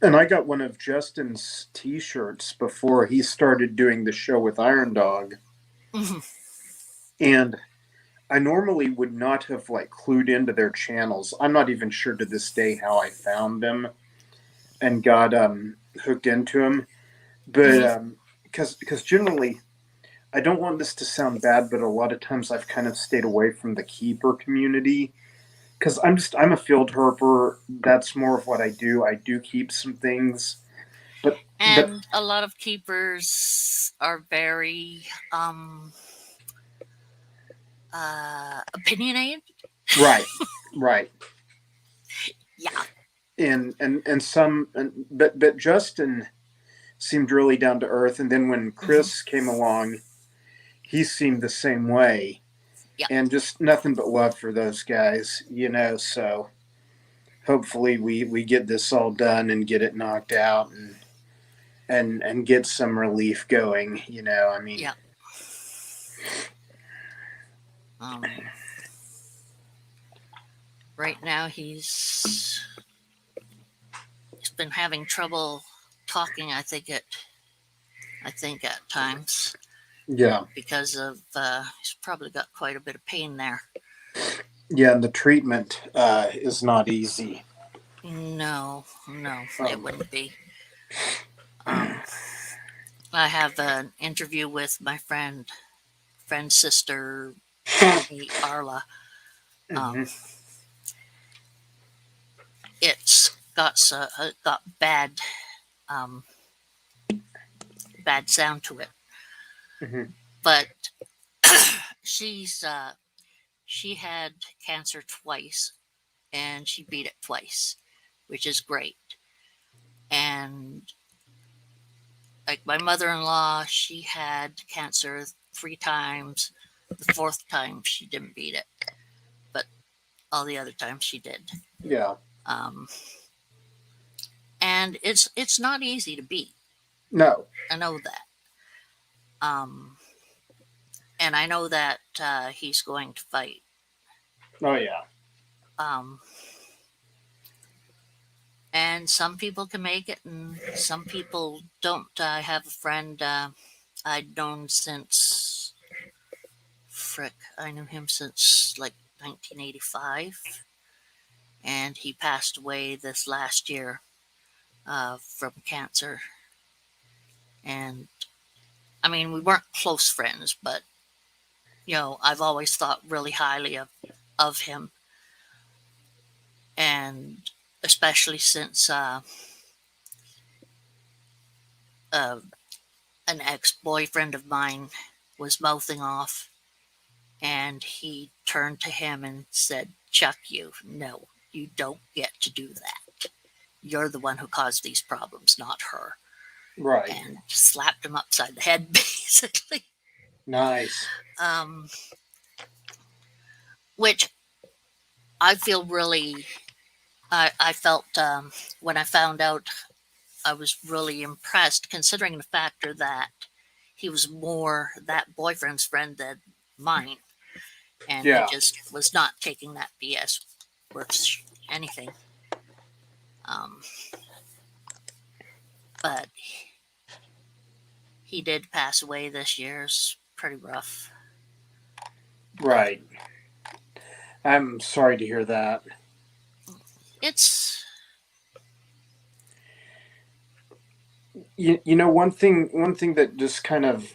and I got one of Justin's T-shirts before he started doing the show with Iron Dog, Mhm. and I normally would not have like clued into their channels. I'm not even sure to this day how I found them and got hooked into them, but Mhm. because generally I don't want this to sound bad, but a lot of times I've kind of stayed away from the keeper community because I'm a field herper. That's more of what I do. I do keep some things, but And a lot of keepers are very um opinionated. right, right, Yeah. and some, but Justin seemed really down to earth, and then when Hmm. Chris came along, he seemed the same way, Yeah. and just nothing but love for those guys. So hopefully we get this all done and get it knocked out and get some relief going. I mean, Yeah. Um, right now he's been having trouble talking. I think at times yeah, because of he's probably got quite a bit of pain there. yeah, and the treatment is not easy. No, no, it um, wouldn't be. Um, I have an interview with my friend's sister, Amy Arla. Um, mhm, it got um, bad sound to it, mhm, but she's she had cancer twice and she beat it twice, which is great. And like my mother-in-law, she had cancer 3 times. The fourth time she didn't beat it, but all the other times she did. yeah, Um, and it's not easy to beat. no, I know that. Um, and I know that he's going to fight. oh yeah, Um, and some people can make it, and some people don't. I have a friend I'd known since frick. I knew him since like 1985, and he passed away this last year from cancer. And I mean, we weren't close friends, but I've always thought really highly of of him, and especially since uh, an ex-boyfriend of mine was mouthing off, and he turned to him and said, "Chuck, no, you don't get to do that. You're the one who caused these problems, not her." Right. And slapped him upside the head, basically. Nice. Um, which I feel really, I felt when I found out, I was really impressed, considering the factor that he was more that boyfriend's friend than mine, and he Yeah. just was not taking that BS worth anything. Um, but he did pass away this year. It's pretty rough. Right. I'm sorry to hear that. It's You know, one thing that just kind of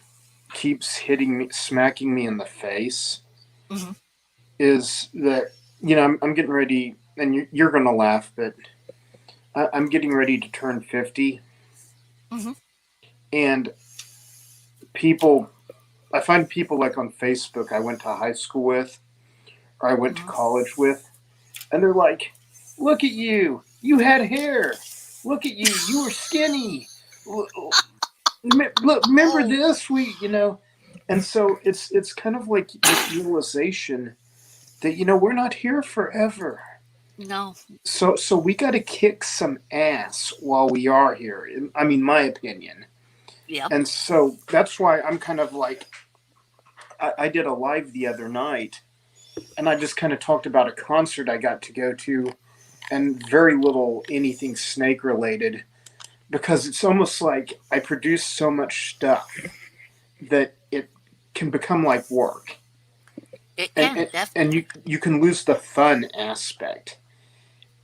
keeps hitting me, smacking me in the face, Mhm. is that, you know, I'm getting ready, and you're going to laugh, but I'm getting ready to turn 50, Mhm. and people, I find people like on Facebook I went to high school with, or I went to Mhm. college with, and they're like, "Look at you! You had hair. Look at you! You were skinny. Look, remember Oh this? You know." And so it's kind of like this realization that, you know, we're not here forever. no, So we got to kick some ass while we are here. I mean, my opinion. yep. And so that's why I'm kind of like, I did a live the other night, and I just kind of talked about a concert I got to go to, and very little anything snake related, because it's almost like I produce so much stuff that it can become like work, It and can and, and definitely. you can lose the fun aspect,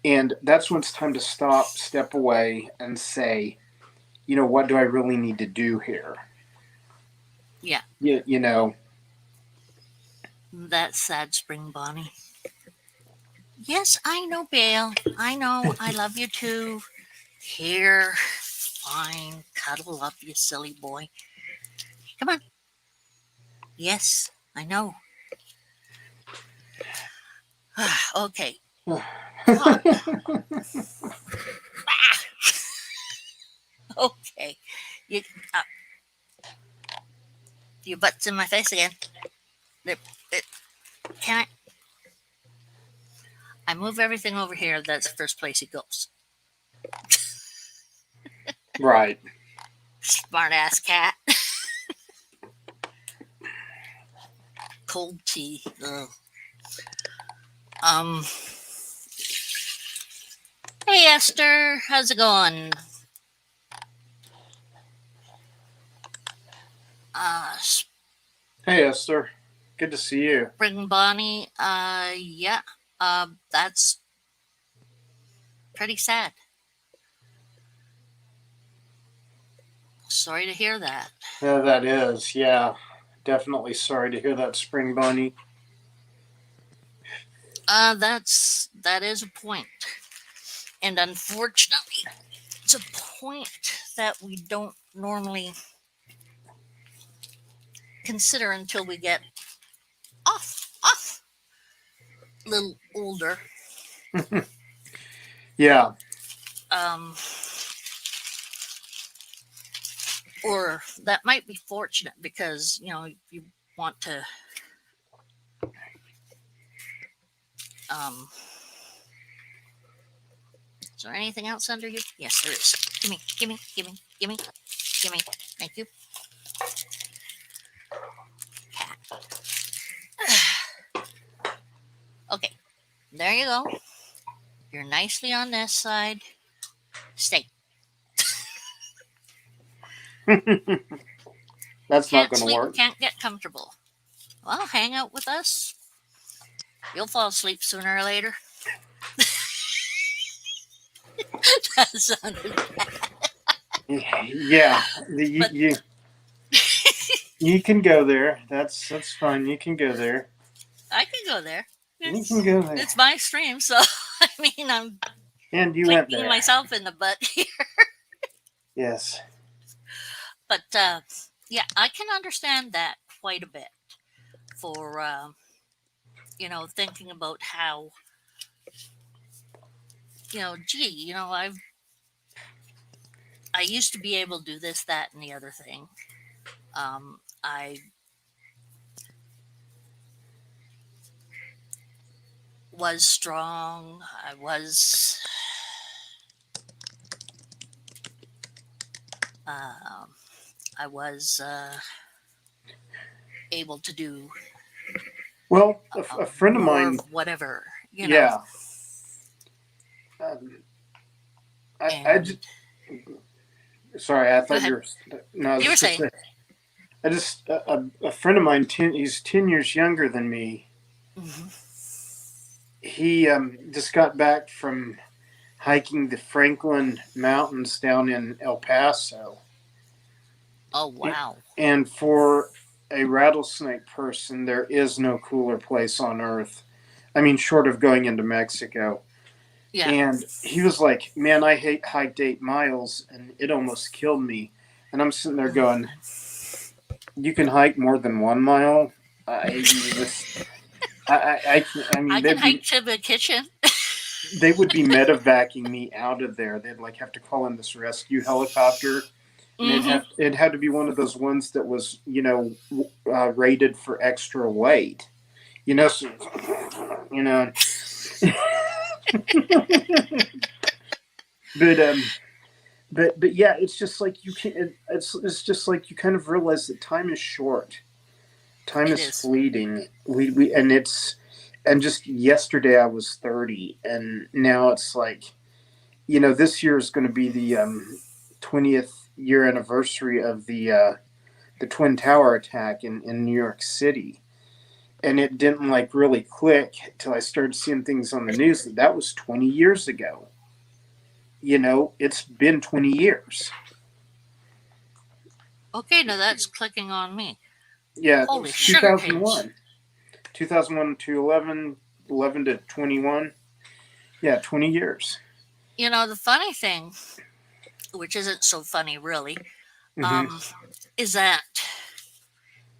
and that's when it's time to step away, and say, you know, what do I really need to do here? Yeah, You know. that's sad, Spring Bonnie. Yes, I know, Bale. I know. I love you too. Here, fine. Cuddle up, you silly boy. Come on. Yes, I know. Okay. God. Okay. You, uh, your butt's in my face again. It, it, can I move everything over here? That's the first place he goes. Right. Smart ass cat. Cold tea. Ugh. Um. Hey Esther, how's it going? Spring Hey, Esther. Good to see you. Bonnie. Yeah. That's pretty sad. Sorry to hear that. Yeah, that is. Yeah. Definitely sorry to hear that, Spring Bunny. That is a point, and unfortunately, it's a point that we don't normally consider until we get off a little older. Yeah. Um, or that might be fortunate because you want to. Um, is there anything else under you? Yes, there is. Gimme, gimme, gimme, gimme, gimme. Thank you. Cat. Okay, there you go. You're nicely on this side. Stay. That's not Can't going to sleep, work. can't get comfortable. Well, hang out with us. You'll fall asleep sooner or later. That sounded bad. Yeah. But You can go there. That's fine. You can go there. I can go there. You can go there. It's my stream, so I mean, I'm And you went kicking there. myself in the butt here. Yes. But yeah, I can understand that quite a bit for thinking about how gee, I used to be able to do this, that, and the other thing. I was strong. Um, I was able to do Well, a friend of more mine, of whatever, yeah. I just, And sorry, I go thought ahead. you were, no, I was You were just going saying, to say, I just, a friend of mine, he's 10 years younger than me. mhm. He just got back from hiking the Franklin Mountains down in El Paso. Oh wow, And for a rattlesnake person, there is no cooler place on earth. I mean, short of going into Mexico. yeah. And he was like, "Man, I hiked 8 miles, and it almost killed me." And I'm sitting there going, "You can hike more than 1 mile." I just, I can't. I mean, I can hike to the kitchen. they would be medevacing me out of there. They'd like have to call in this rescue helicopter, and Hmm. it had to be one of those ones that was rated for extra weight. So, you know. but but yeah, it's just like you can. It's just like you kind of realize that time is short. Time It is is. fleeting. We and just yesterday I was 30, and now it's like this year is going to be the 20th year anniversary of the Twin Tower attack in New York City. And it didn't like really click till I started seeing things on the news that was 20 years ago. It's been 20 years. Okay, now that's clicking on me. Yeah, it Holy was sugar cakes. 2001 to 11, 11 to 21. Yeah, 20 years. The funny thing, which isn't so funny really, Hmm. um, is that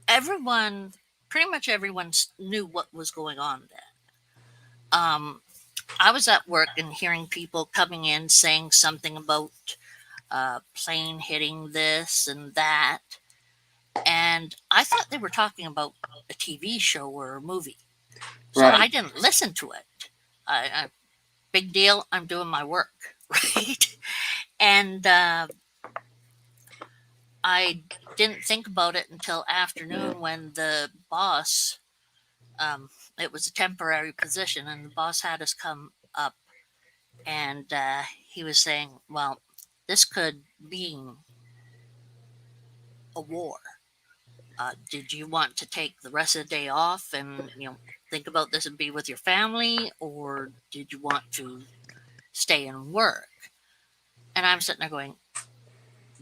everyone, pretty much everyone, knew what was going on then. I was at work and hearing people coming in saying something about plane hitting this and that, and I thought they were talking about a TV show or a movie, so Right. I didn't listen to it. Big deal. I'm doing my work, right? And I didn't think about it until afternoon when the boss, it was a temporary position, and the boss had us come up, and he was saying, "Well, this could mean a war. Did you want to take the rest of the day off and think about this and be with your family, or did you want to stay and work?" And I'm sitting there going,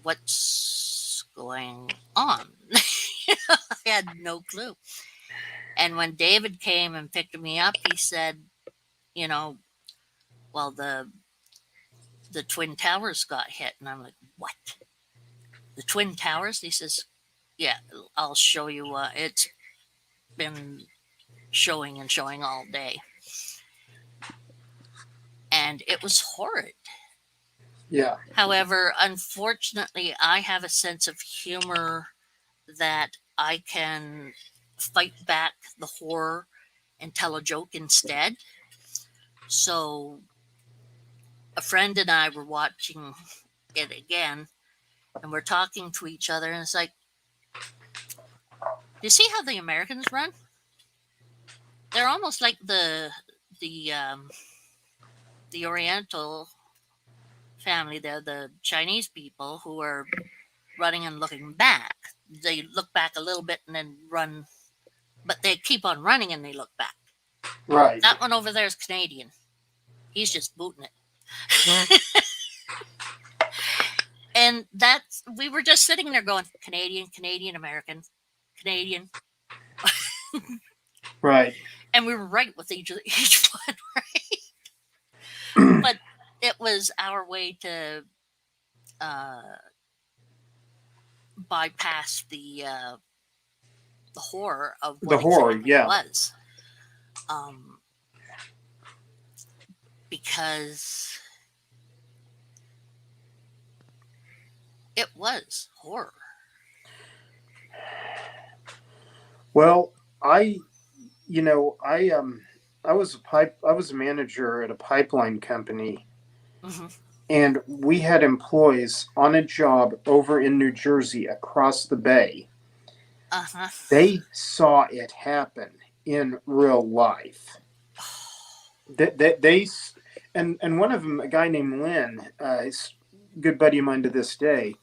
"What's going on?" I had no clue. And when David came and picked me up, he said, you know, well, the Twin Towers got hit. And I'm like, "What? The Twin Towers?" He says, "Yeah, I'll show you. It's been showing and showing all day." And it was horrid. Yeah. However, unfortunately, I have a sense of humor that I can fight back the horror and tell a joke instead. So a friend and I were watching it again, and we're talking to each other, and it's like, do you see how the Americans run? They're almost like the the Oriental family. They're the Chinese people who are running and looking back. They look back a little bit and then run, but they keep on running and they look back. Right. That one over there is Canadian. He's just booting it. And that's, we were just sitting there going, Canadian, Canadian, American, Canadian. Right. and we were right with each one, right? But it was our way to uh, bypass the horror of The what horror, exactly it yeah. was, um, because it was horror. Well, I, I was a manager at a pipeline company, Hmm. and we had employees on a job over in New Jersey across the bay. Uh-huh. They saw it happen in real life. They and one of them, a guy named Lynn, is a good buddy of mine to this day.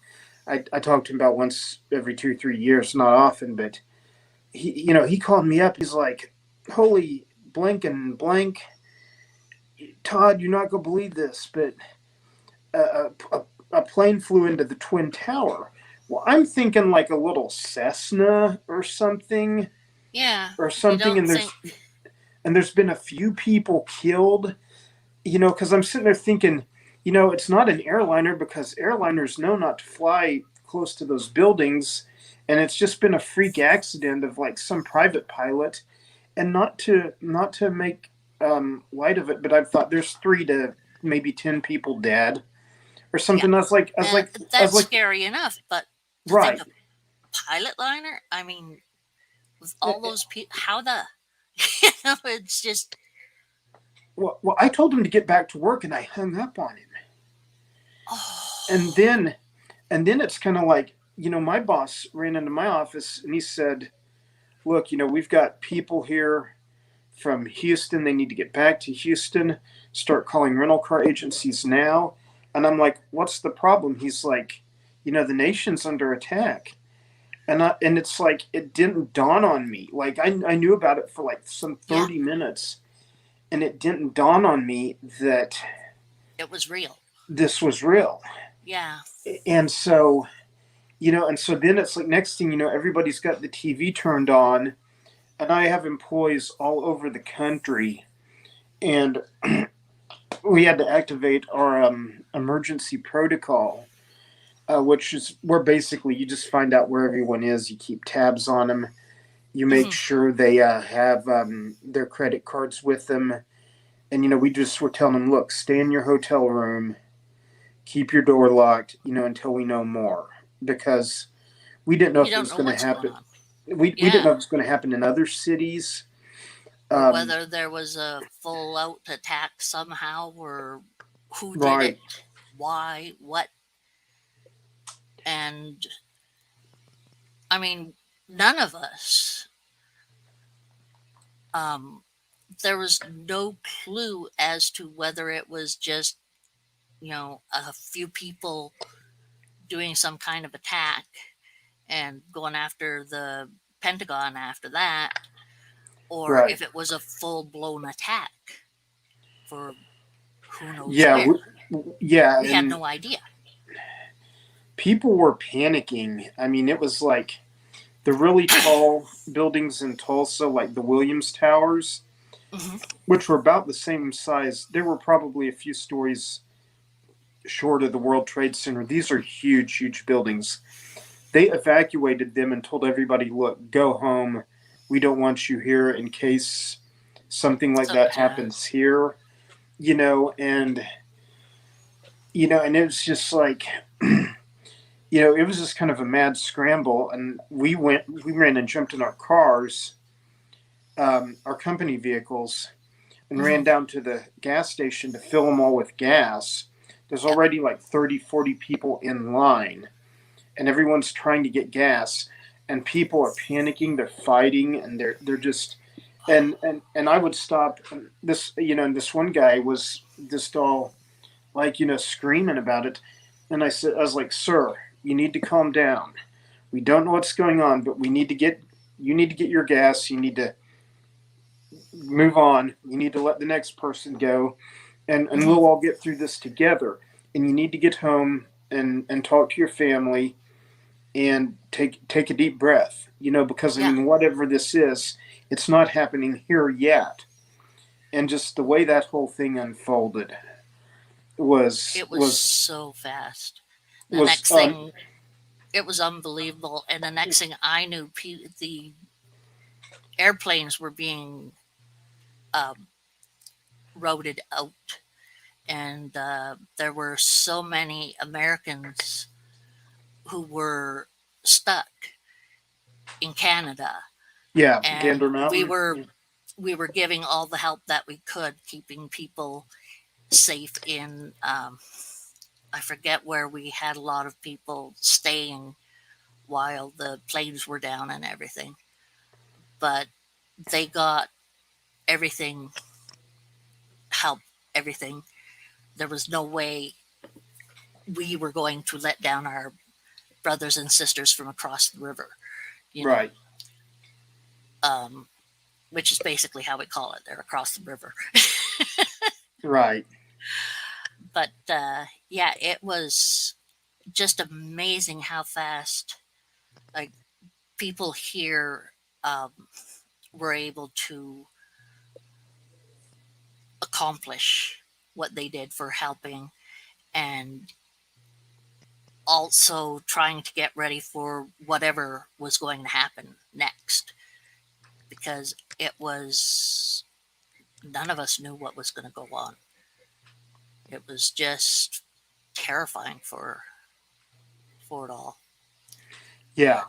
I talk to him about once every 2 3 years, not often, but he called me up. He's like, "Holy blank and blank, Todd, you're not gonna believe this, but a plane flew into the Twin Tower." Well, I'm thinking like a little Cessna or something, Yeah, you don't think. and there's been a few people killed. Because I'm sitting there thinking, it's not an airliner because airliners know not to fly close to those buildings, and it's just been a freak accident of like some private pilot, and not to make light of it, but I've thought there's 3 to maybe 10 people dead or Yeah, something. and I was that's like, scary enough, but to think right, of pilot liner, I mean, with yeah, all those people, how the, it's just, well, I told him to get back to work, and I hung up on him, and oh, then and then it's kind of like, my boss ran into my office and he said, "Look, we've got people here from Houston. They need to get back to Houston. Start calling rental car agencies now." And I'm like, "What's the problem?" He's like, "The nation's under attack." And it's like it didn't dawn on me. Like I knew about it for like some yeah, 30 minutes, and it didn't dawn on me that it was real. this was real. Yeah, And so, and so then it's like next thing you know, everybody's got the TV turned on, and I have employees all over the country, and we had to activate our emergency protocol, which is where basically you just find out where everyone is, you keep tabs on them, you make hmm, sure they have their credit cards with them, and we just were telling them, look, stay in your hotel room, keep your door locked, until we know more, because we didn't know you if it don't was know going to what's going happen. on. We didn't Yeah, know if it was going to happen in other cities. or Um, whether there was a full out attack somehow, or who did right. it, why, what, and I mean, none of us. Um, there was no clue as to whether it was just a few people doing some kind of attack and going after the Pentagon after that, or Right. if it was a full blown attack for who knows Yeah. where. Yeah. We had And no idea. people were panicking. I mean, it was like the really tall buildings in Tulsa, like the Williams Towers, Hmm. which were about the same size. They were probably a few stories short of the World Trade Center. These are huge, huge buildings. They evacuated them and told everybody, look, go home. We don't want you here in case something like that Something to, happens here, and and it was just like it was just kind of a mad scramble, and we ran and jumped in our cars, our company vehicles, and ran hmm, down to the gas station to fill them all with gas. There's yep, already like 30, 40 people in line, and everyone's trying to get gas, and people are panicking, they're fighting, and they're just and I would stop this, and this one guy was just all like, screaming about it. And I was like, sir, you need to calm down. We don't know what's going on, but you need to get your gas. You need to move on. You need to let the next person go, and hmm, we'll all get through this together. And you need to get home and talk to your family. and take a deep breath. Because I Yeah, mean, whatever this is, it's not happening here yet. And just the way that whole thing unfolded was it was was so fast. The was next thing, it was unbelievable. And the next thing I knew, the airplanes were being um, routed out. And there were so many Americans who were stuck in Canada. yeah, And Gander Mountain. we were giving all the help that we could, keeping people safe in. I forget where we had a lot of people staying while the planes were down and everything, but they got everything, help, everything. There was no way we were going to let down our brothers and sisters from across the river, you know, Right, um, which is basically how we call it. They're across the river. right. But yeah, it was just amazing how fast, like, people here um, were able to accomplish what they did for helping, and also trying to get ready for whatever was going to happen next, because it was, none of us knew what was going to go on. It was just terrifying for it all. Yeah,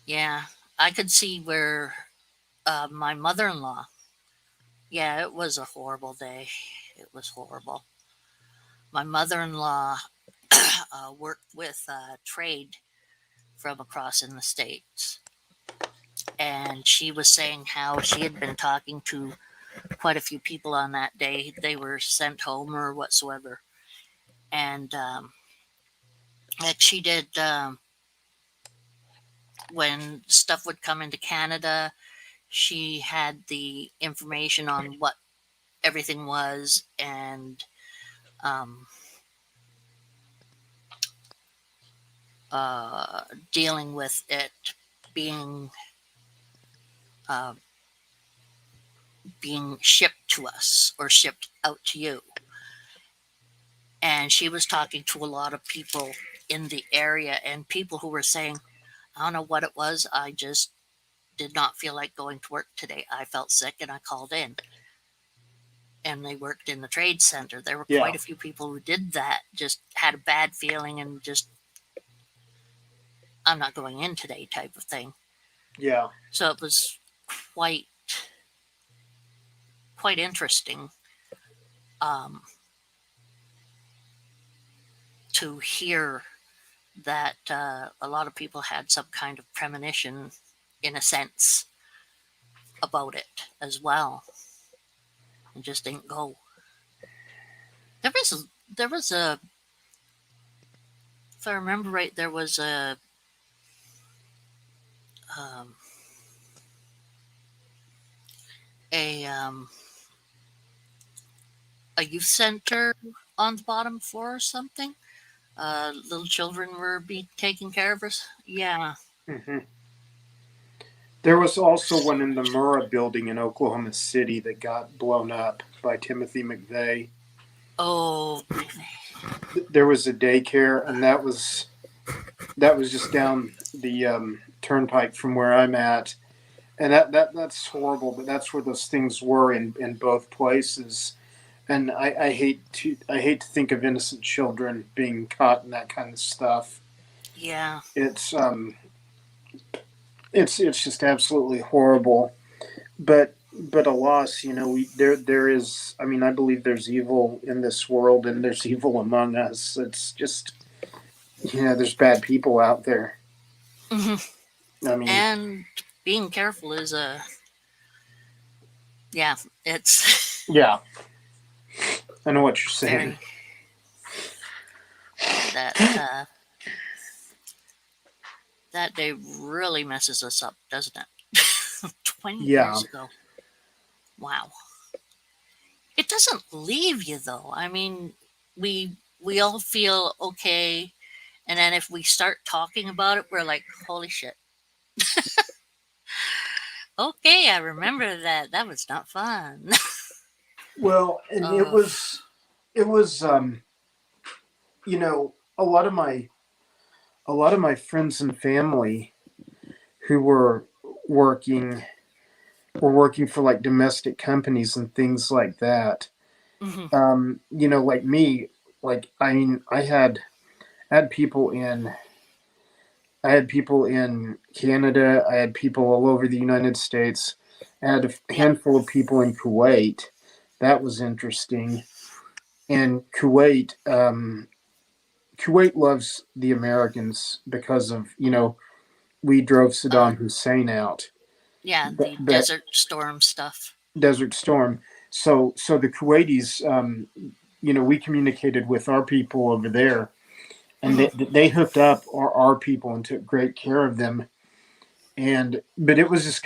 Yeah, I could see where my mother-in-law. Yeah, it was a horrible day. It was horrible. My mother-in-law worked with trade from across in the states, and she was saying how she had been talking to quite a few people on that day. They were sent home or whatsoever, and like she did, when stuff would come into Canada, she had the information on what everything was, and um, uh, dealing with it being uh, being shipped to us or shipped out to you. And she was talking to a lot of people in the area, and people who were saying, I don't know what it was. I just did not feel like going to work today. I felt sick and I called in. And they worked in the trade center. There were yeah, quite a few people who did that, just had a bad feeling and just, I'm not going in today type of thing. yeah, So it was quite quite interesting um, to hear that a lot of people had some kind of premonition, in a sense, about it as well, and just didn't go. There was a if I remember right, there was um, a um, a youth center on the bottom floor or something. Little children were being taken care of. Us. Yeah. hmm There was also one in the Murrah building in Oklahoma City that got blown up by Timothy McVeigh. Oh, There was a daycare, and that was just down the turnpike from where I'm at, and that's horrible. But that's where those things were in both places, and I hate to think of innocent children being caught in that kind of stuff. yeah, It's it's just absolutely horrible. But alas, there is. I mean, I believe there's evil in this world, and there's evil among us. It's just there's bad people out there. hmm I mean, and being careful is yeah, it's yeah, I know what you're saying. very that that day really messes us up, doesn't it? 20 Yeah, years ago. Wow. It doesn't leave you though. I mean, we all feel okay, And then if we start talking about it, we're like, holy shit. Okay, I remember that. That was not fun. Well, and Oh, it was you know, a lot of my friends and family who working were working for like domestic companies and things like that. mhm, You know, like me, like I mean, I had people in I had people in Canada. I had people all over the United States. I had a yep. handful of people in Kuwait. That was interesting. And Kuwait loves the Americans because of, you know, we drove Uh, Saddam Hussein out. yeah, the But Desert Storm stuff. Desert Storm. So the Kuwaitis, you know, we communicated with our people over there, and Mhm. they hooked up our people and took great care of them. And but it was just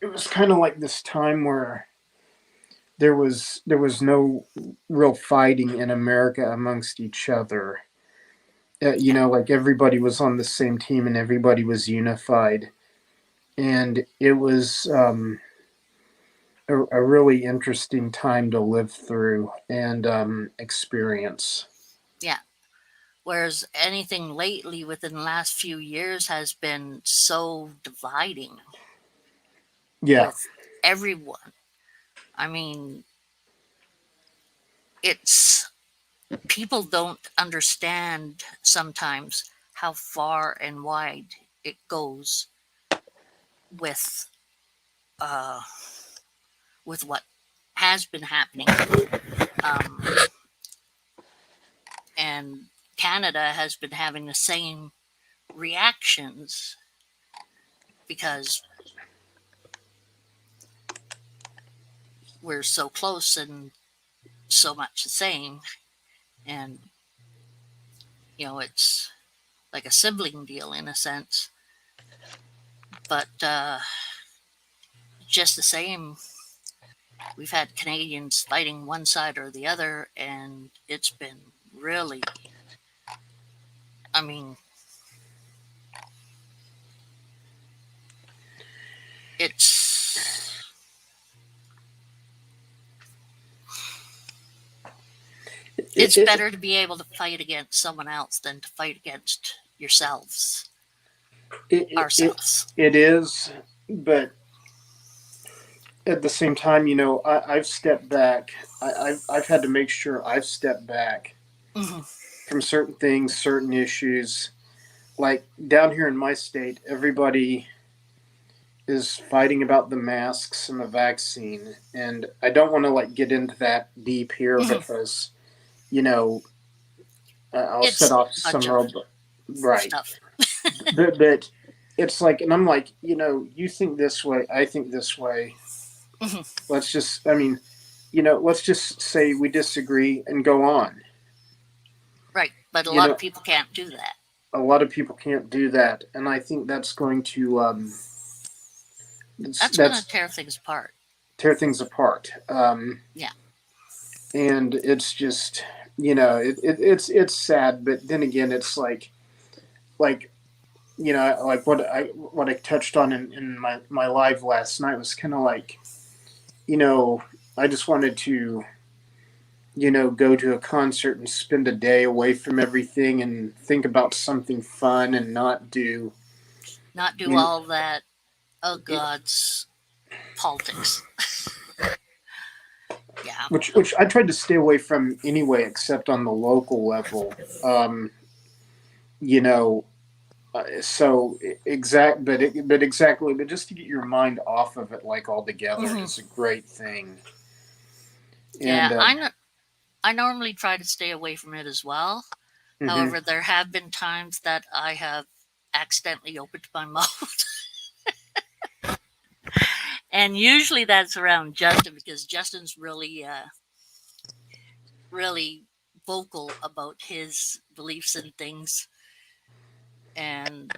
it was kind of like this time where there was no real fighting in America amongst each other. You Yeah, know, like everybody was on the same team and everybody was unified, and it was a really interesting time to live through and experience. yeah. Whereas anything lately within the last few years has been so dividing Yeah, with everyone. I mean, it's people don't understand sometimes how far and wide it goes with uh, with what has been happening, um, and Canada has been having the same reactions because we're so close and so much the same, and it's like a sibling deal in a sense, but just the same, we've had Canadians fighting one side or the other, and it's been really, I mean, it's it, it's it, better to be able to fight against someone else than to fight against yourselves, it, it, ourselves. it is, but at the same time, you know, I've stepped back. I've had to make sure I've stepped back Hmm. from certain things, certain issues. Like down here in my state, everybody is fighting about the masks and the vaccine, and I don't want to like get into that deep here Hmm. because you know I'll set It's off a bunch some of real right, stuff. but it's like, and I'm like, you know, you think this way, I think this way. Hmm. Let's just, I mean, you know, let's just say we disagree and go on. Right, but a You lot of know, people can't do that. a lot of people can't do that, and I think that's going to That's going to that's tear things apart. tear things apart. Yeah. And it's just, you know, it's sad, but then again, it's like you know, like what I touched on in my live last night was kind of like, you know, I just wanted to, you know, go to a concert and spend a day away from everything and think about something fun and not do, Not do you all that, oh know, God's politics. Yeah. which I tried to stay away from anyway, except on the local level. You know, so but exactly, but just to get your mind off of it, like altogether, Hmm. is a great thing. Yeah, And I normally try to stay away from it as well. mhm. However, there have been times that I have accidentally opened my mouth. And usually that's around Justin because Justin's really vocal about his beliefs and things. And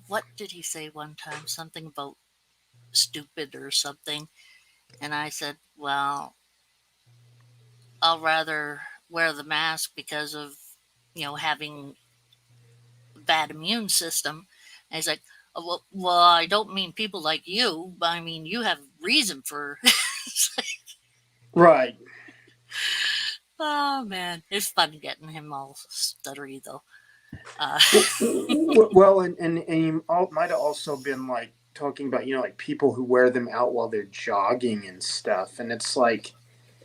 what did he say one time? Something about stupid or something. And I said, well, I'll rather wear the mask because of, having bad immune system. And he's like, "Oh, well, I don't mean people like you, but I mean you have reason for." Right. Oh man, it's fun getting him all stuttery though. Uh, Well, and you might have also been like talking about, like people who wear them out while they're jogging and stuff. And it's like,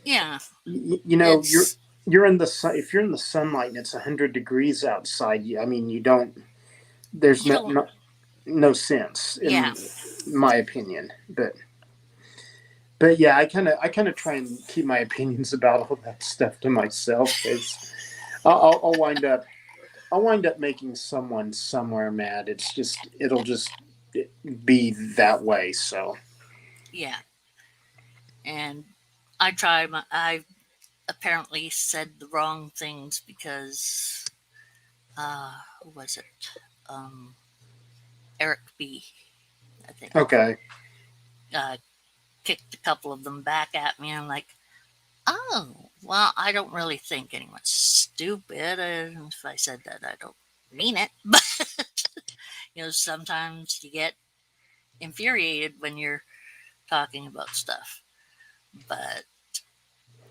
yeah, you're it's you're in the sun. If you're in the sunlight and it's 100 degrees outside, I mean, you don't. There's you don't. no sense Yeah, in my opinion. But yeah, I kind of try and keep my opinions about all that stuff to myself because I'll wind up making someone somewhere mad. It'll just be that way. So yeah, and I apparently said the wrong things because who was it? Um, Eric B. I think okay, uh, kicked a couple of them back at me. I'm like, oh, well, I don't really think anyone's stupid. If I said that, I don't mean it. But, sometimes you get infuriated when you're talking about stuff. But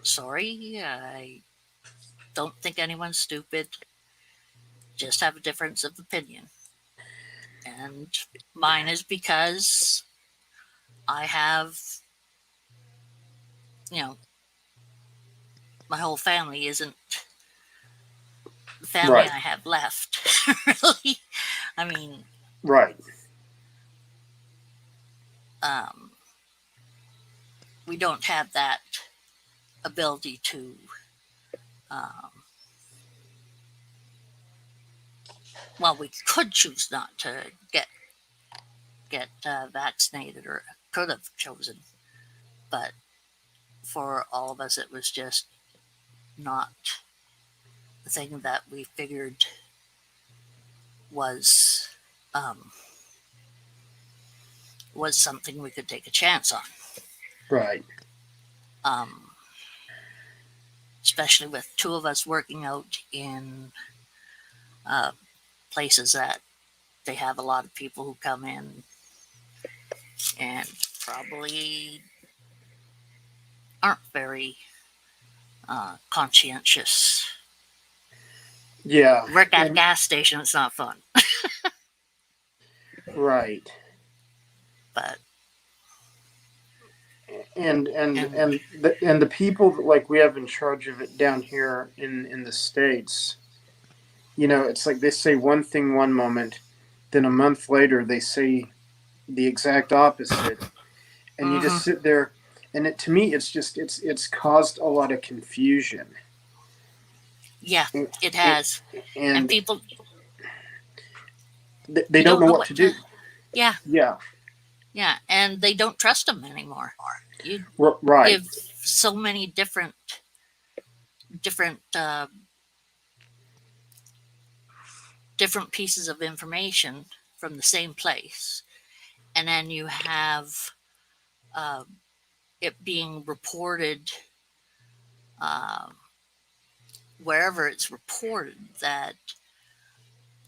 sorry, I don't think anyone's stupid. Just have a difference of opinion. And mine is because I have, you know, my whole family isn't the family right, I have left, really. I mean, right, um, we don't have that ability to, um, well, we could choose not to get vaccinated, or could have chosen, but for all of us, it was just not the thing that we figured was um, was something we could take a chance on. right. Um, Especially with two of us working out in uh, places that they have a lot of people who come in and probably aren't very conscientious. Yeah, Work at a and gas station, it's not fun. right, But and and the people that like we have in charge of it down here in the states. It's like they say one thing one moment, then a month later they say the exact opposite, and you just mhm, sit there. And to me, it's caused a lot of confusion, yeah, and it has. And and people, they you don't don't know know what what to to. do. Yeah, Yeah, yeah, and they don't trust them anymore. You right, give so many different different pieces of information from the same place, and then you have uh, it being reported uh, wherever it's reported that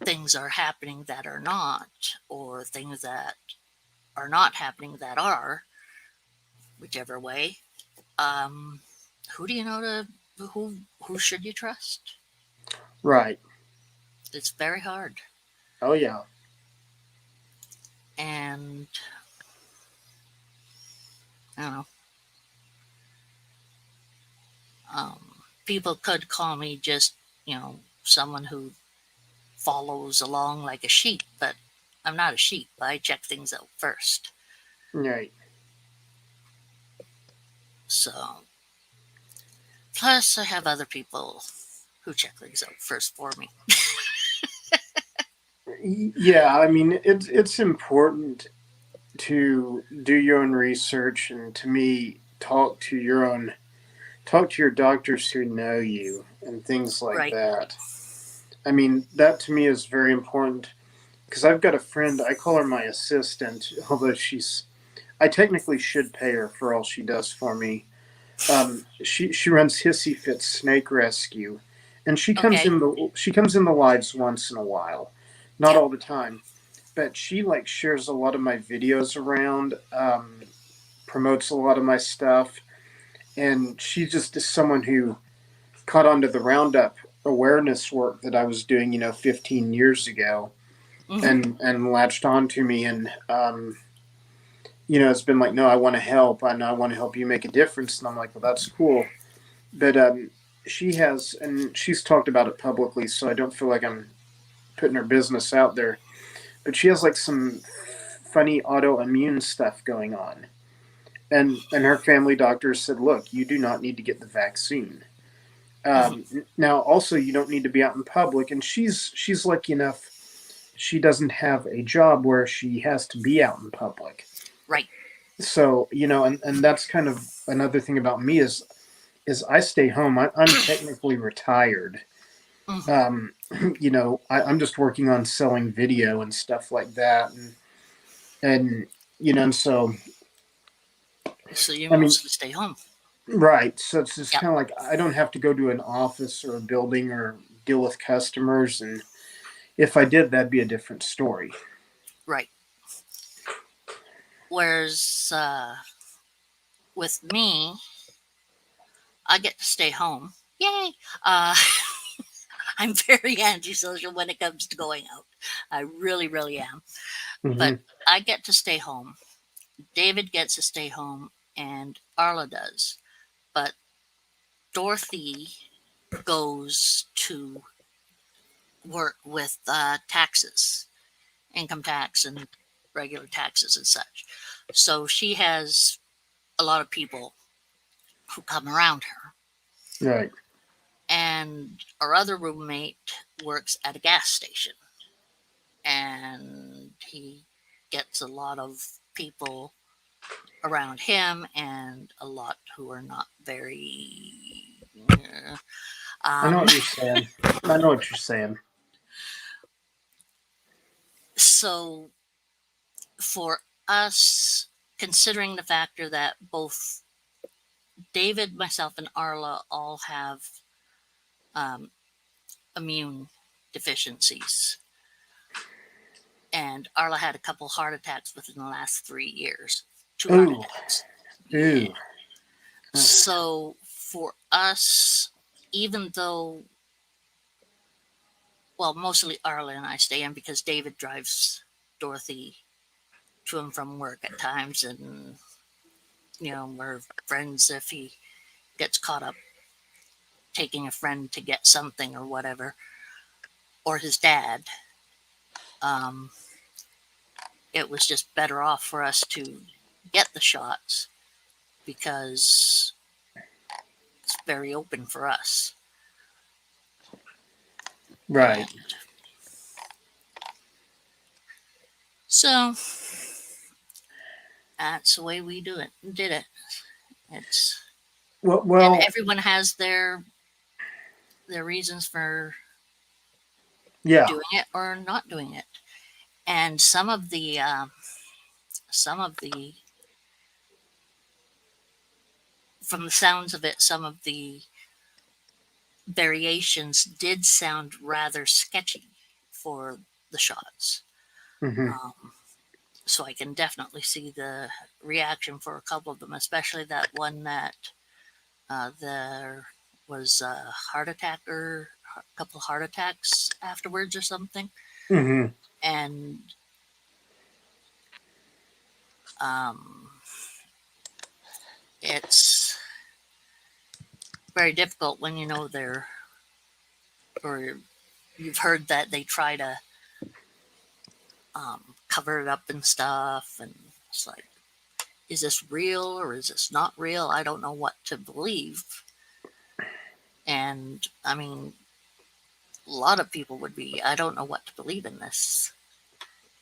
things are happening that are not, or things that are not happening that are, whichever way. Um, who do you know to who should you trust? right. It's very hard, Oh yeah, and I don't know. People could call me just someone who follows along like a sheep, but I'm not a sheep. I check things out first. right. So, plus, I have other people who check things out first for me. Yeah, I mean it's important to do your own research and to me talk to your doctors who know you and things like Right. that. I mean, that to me is very important because I've got a friend, I call her my assistant, although I technically should pay her for all she does for me. She runs Hissy Fit Snake Rescue, and she comes Okay. in the lives once in a while, not Yeah. all the time, but she like shares a lot of my videos around, promotes a lot of my stuff, and she just is someone who caught on to the Roundup awareness work that I was doing, 15 years ago, Hmm. and latched on to me, and it's been like, no, I want to help, and I want to help you make a difference, and I'm like, well, that's cool, but she has, and she's talked about it publicly, so I don't feel like I'm putting her business out there, but she has like some funny autoimmune stuff going on, and her family doctor said, look, you do not need to get the vaccine. Hmm. Now, also, you don't need to be out in public, and she's lucky enough she doesn't have a job where she has to be out in public. Right. So and that's kind of another thing about me is I stay home. I'm technically retired. Hmm. Um, I'm just working on selling video and stuff like that, and and so So you I mean, mostly stay home. right. So it's just Yep. kind of like I don't have to go to an office or a building or deal with customers, and if I did, that'd be a different story. Right. Whereas with me, I get to stay home. Yay! Uh, I'm very antisocial when it comes to going out. I really, really am. But Hmm. I get to stay home. David gets to stay home, and Arla does. But Dorothy goes to work with taxes, income tax, and regular taxes and such. So she has a lot of people who come around her. Right. And our other roommate works at a gas station, and he gets a lot of people around him and a lot who are not very I know um, what you're saying. I know what you're saying. so for us, considering the factor that both David, myself, and Arla all have um, immune deficiencies, and Arla had a couple heart attacks within the last 3 years, two heart Ooh, attacks. Yeah. ooh. So for us, even though, well, mostly Arla and I stay in because David drives Dorothy to and from work at times, and we're friends if he gets caught up taking a friend to get something or whatever, or his dad. Um, it was just better off for us to get the shots because it's very open for us. Right. And so that's the way we did it. It's Well, and well, everyone has their reasons for yeah. doing it or not doing it. And some of the from the sounds of it, some of the variations did sound rather sketchy for the shots. Hmm. Um, so I can definitely see the reaction for a couple of them, especially that one that there was a heart attack or a couple of heart attacks afterwards or something. Hmm. And um, it's very difficult when you know they're, or you've heard that they try to cover it up and stuff. And it's like, is this real or is this not real? I don't know what to believe. And I mean, a lot of people would be, I don't know what to believe in this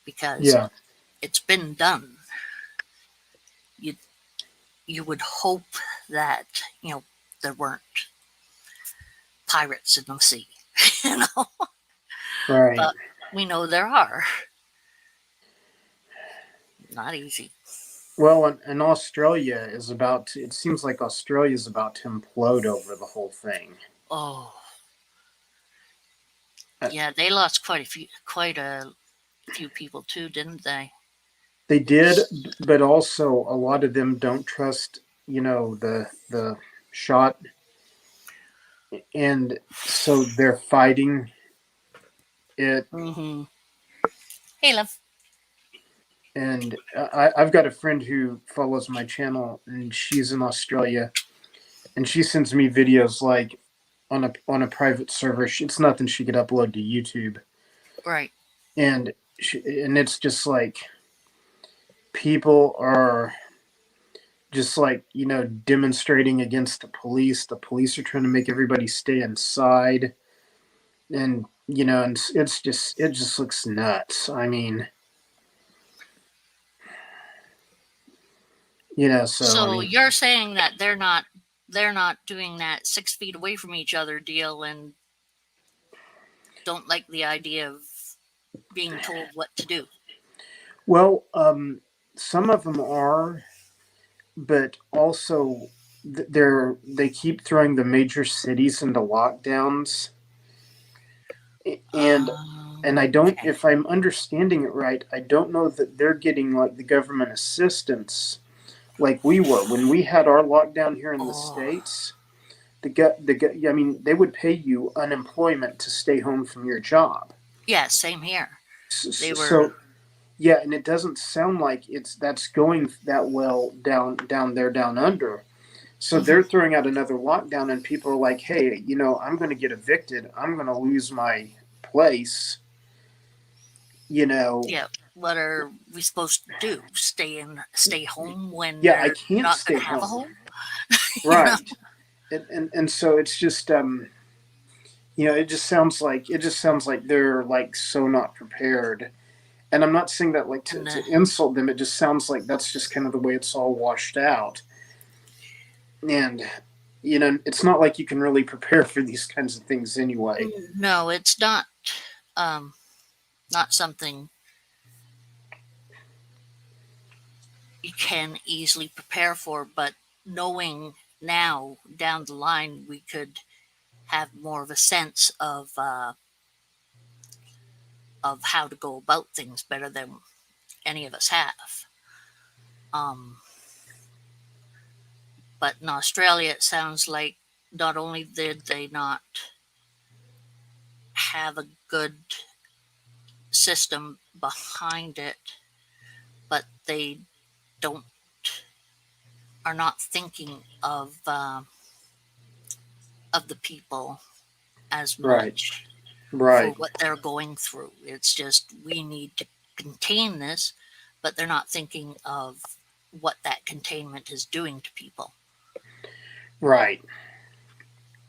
because Yeah. it's been done. You you would hope that there weren't pirates in the sea, you know, Right. but we know there are. Not easy. Well, and Australia is it seems like Australia is about to implode over the whole thing. Oh, Yeah, they lost quite a few people too, didn't they? They did, but also a lot of them don't trust, the shot, and so they're fighting it. Mm-hmm. Hey, love. And I've got a friend who follows my channel, and she's in Australia, and she sends me videos like on a private server. It's nothing she could upload to YouTube, Right. and it's just like people are just like demonstrating against the police. The police are trying to make everybody stay inside, and and it just looks nuts. I mean, so I So mean, you're saying that they're not doing that 6 feet away from each other deal and don't like the idea of being told what to do. well, some of them are, but also they keep throwing the major cities into lockdowns, and I don't, Okay. if I'm understanding it right, I don't know that they're getting like the government assistance like we were when we had our lockdown here in the Oh, states. I mean, they would pay you unemployment to stay home from your job. yeah, same here. They were. So yeah, and it doesn't sound like that's going that well down there down under. So Mhm. they're throwing out another lockdown, and people are like, "Hey, I'm going to get evicted. I'm going to lose my place." You know, Yeah. What are we supposed to do? Stay home when yeah, I they're can't not going stay to have a home. home? you know. Right. And so it's just it just sounds like they're like so not prepared. And I'm not saying that like to, And to insult them. It just sounds like that's just kind of the way it's all washed out. And it's not like you can really prepare for these kinds of things anyway. no, it's not. Um, not something you can easily prepare for, but knowing now down the line, we could have more of a sense of how to go about things better than any of us have. Um, but in Australia, it sounds like not only did they not have a good system behind it, but they don't are not thinking of the people as Right. much for Right. what they're going through. It's just we need to contain this, but they're not thinking of what that containment is doing to people, Right.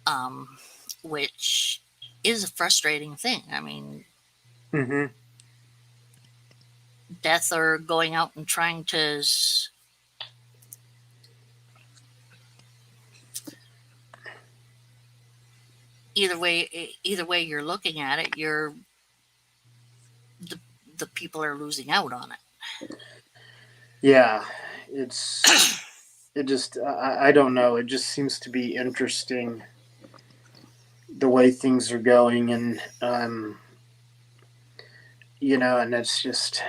um, which is a frustrating thing. I mean, Mm-hmm. death or going out and trying to either way you're looking at it, the, the people are losing out on it. Yeah. I don't know. It just seems to be interesting the way things are going, and and it's just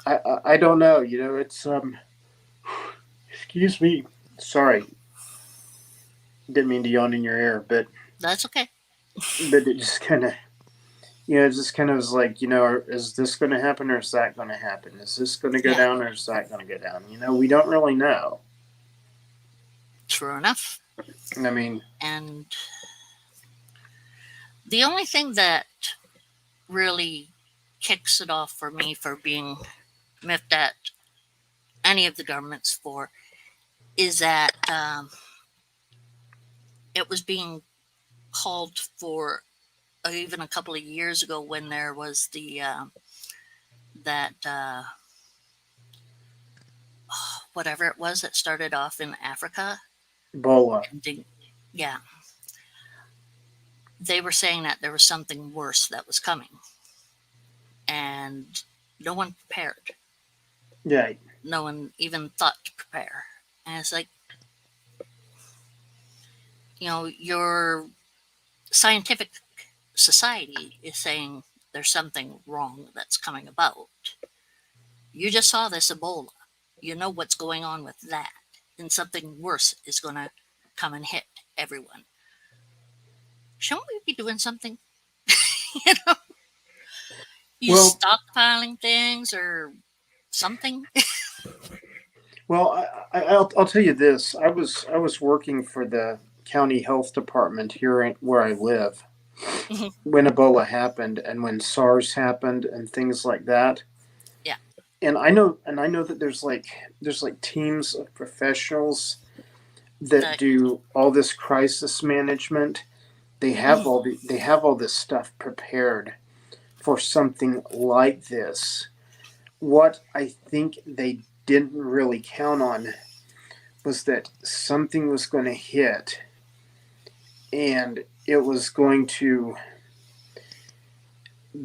I don't know. It's excuse me. Sorry, didn't mean to yawn in your ear, That's okay. but it just kind of it just kind of was like, is this going to happen or is that going to happen? Is this going to go Yeah, down or is that going to go down? We don't really know. true enough. I mean, And the only thing that really kicks it off for me for being miffed at any of the governments for is that it was being called for even a couple of years ago when there was the that whatever it was that started off in Africa. Ebola. Yeah, they were saying that there was something worse that was coming, and no one prepared. Yeah. No one even thought to prepare. And it's like, your scientific society is saying there's something wrong that's coming about. You just saw this Ebola. You know what's going on with that. And something worse is going to come and hit everyone. Shouldn't we be doing something? you know, you Well, stockpiling things or something. well, I'll tell you this. I was working for the county health department here where I live Mhm. when Ebola happened and when SARS happened and things like that. Yeah. And I know that there's like teams of professionals that The, do all this crisis management. mhm. They have all this stuff prepared for something like this. What I think they didn't really count on was that something was going to hit and it was going to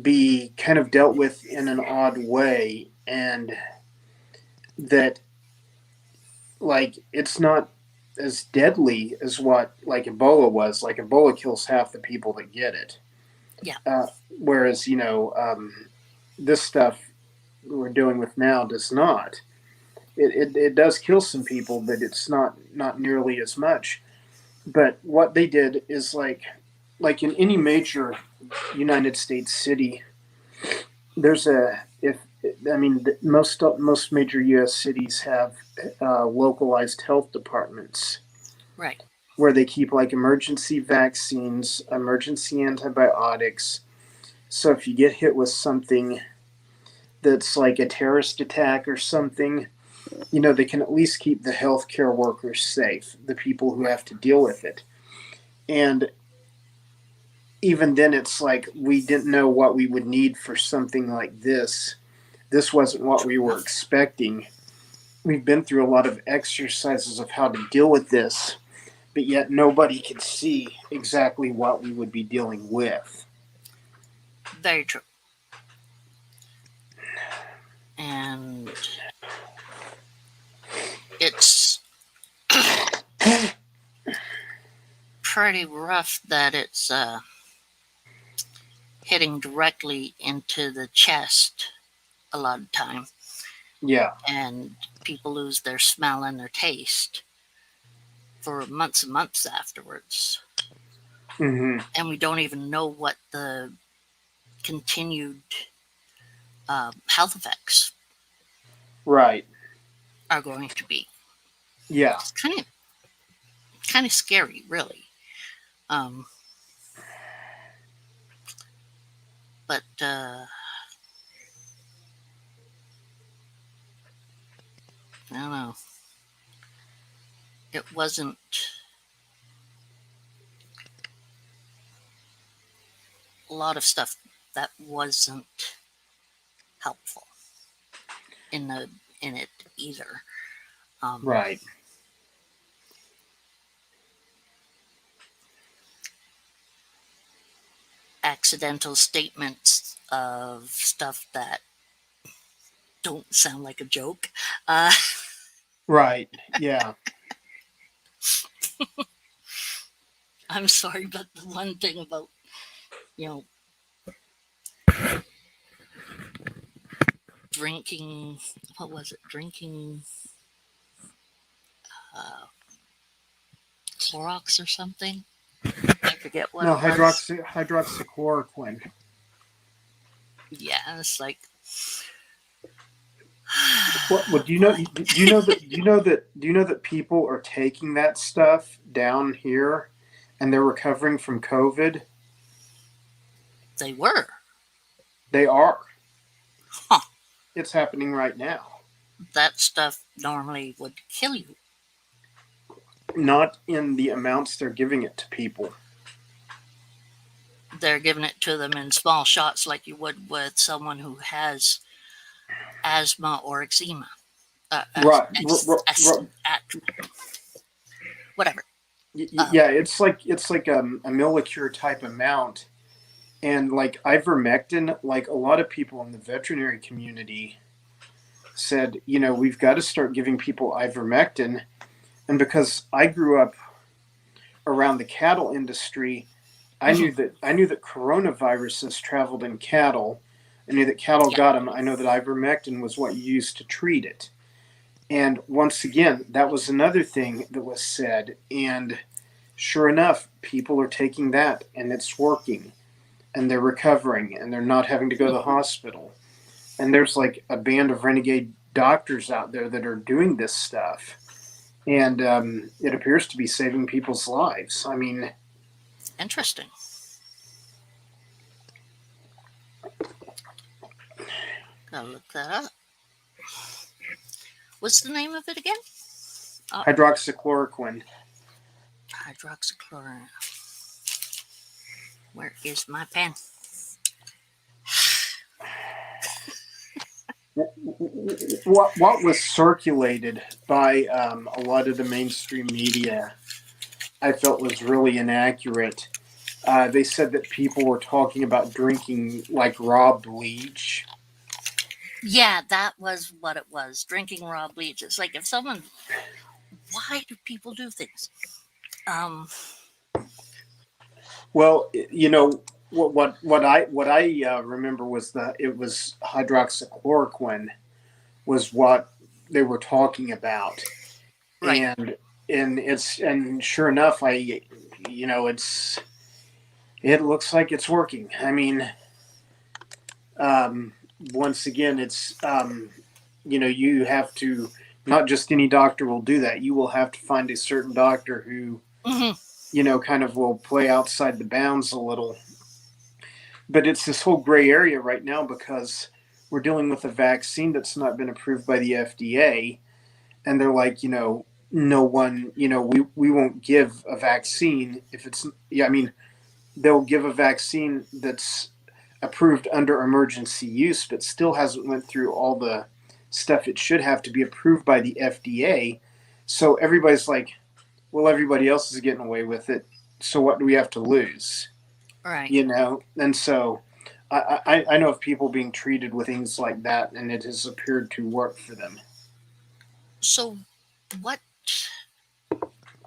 be kind of dealt with in an odd way, and that like it's not as deadly as what like Ebola was. Like Ebola kills half the people that get it. Yeah. Whereas this stuff we're dealing with now does not. It does kill some people, but it's not nearly as much. But what they did is like in any major United States city, there's a if I mean most major U.S. cities have localized health departments Right. where they keep like emergency vaccines, emergency antibiotics. So if you get hit with something that's like a terrorist attack or something, they can at least keep the healthcare workers safe, the people who Right. have to deal with it. And even then, it's like we didn't know what we would need for something like this. This wasn't what True we were enough. expecting. We've been through a lot of exercises of how to deal with this, but yet nobody could see exactly what we would be dealing with. Very true. And it's pretty rough that it's hitting directly into the chest a lot of time, Yeah. and people lose their smell and their taste for months and months afterwards. Mm-hmm. And we don't even know what the continued health effects Right. are going to be. Yeah. It's kind of scary, really. Um, but I don't know. It wasn't a lot of stuff that wasn't helpful in the in it either. Um, Right. Accidental statements of stuff that don't sound like a joke. Uh, Right. Yeah. I'm sorry, but the one thing about you know drinking, what was it? Drinking uh, Clorox or something. I forget what No, it was. hydroxychloroquine. Yeah, it's like, What do you know? boy, Do you know that people are taking that stuff down here, and they're recovering from COVID? they were. They are. Huh. It's happening right now. That stuff normally would kill you. Not in the amounts they're giving it to people. They're giving it to them in small shots like you would with someone who has asthma or eczema. Right. Whatever. Yeah, it's like a Millicure type amount, and like ivermectin. Like a lot of people in the veterinary community said, we've got to start giving people ivermectin. And because I grew up around the cattle industry, I knew that coronaviruses traveled in cattle. I knew that cattle Yeah. got them. I know that ivermectin was what you used to treat it. And once again, that was another thing that was said. And sure enough, people are taking that and it's working and they're recovering and they're not having to go to the hospital. And there's like a band of renegade doctors out there that are doing this stuff. And it appears to be saving people's lives. I mean, Interesting. Gotta look that up. What's the name of it again? hydroxychloroquine. Hydroxychloroquine. Where is my pen? What was circulated by a lot of the mainstream media, I felt was really inaccurate. They said that people were talking about drinking like raw bleach. Yeah, that was what it was. Drinking raw bleach. It's like if someone. Why do people do things? Well, what I remember was that it was hydroxychloroquine was what they were talking about, Right. and sure enough, it looks like it's working. I mean, um, once again, you have to, not just any doctor will do that. You will have to find a certain doctor who, hmm kind of will play outside the bounds a little. But it's this whole gray area right now because we're dealing with a vaccine that's not been approved by the FDA. And they're like, no one, we won't give a vaccine if it's, yeah, I mean, they'll give a vaccine that's approved under emergency use, but still hasn't went through all the stuff it should have to be approved by the FDA. So everybody's like, well, everybody else is getting away with it. So what do we have to lose? Right. And so I know of people being treated with things like that, and it has appeared to work for them. So,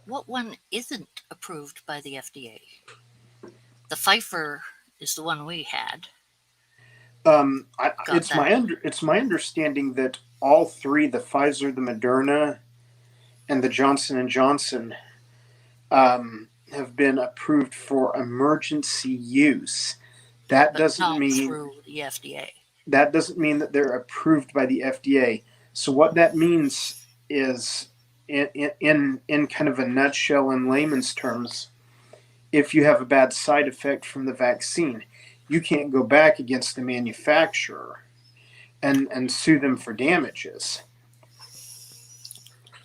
what one isn't approved by the FDA? The Pfeiffer is the one we had. Got that. It's my understanding that all three, the Pfizer, the Moderna, and the Johnson and Johnson, have been approved for emergency use. That But doesn't not mean through the FDA. that they're approved by the FDA. So what that means is, in kind of a nutshell, in layman's terms, if you have a bad side effect from the vaccine, you can't go back against the manufacturer and sue them for damages.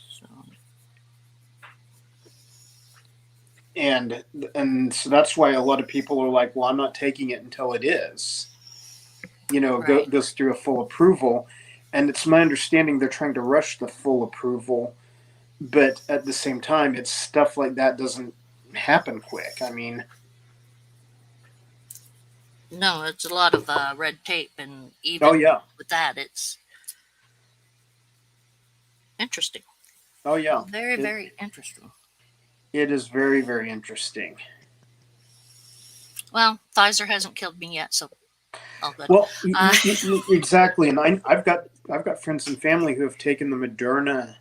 So, And so that's why a lot of people are like, well, I'm not taking it until it is, right. goes through a full approval. And it's my understanding they're trying to rush the full approval, but at the same time, it's stuff like that doesn't happen quick. I mean, No, it's a lot of red tape, and oh even yeah, with that, it's interesting. oh yeah, Very, it very interesting. it is very, very interesting. Well, Pfizer hasn't killed me yet, so all good. Well, Uh, exactly, and I've got friends and family who have taken the Moderna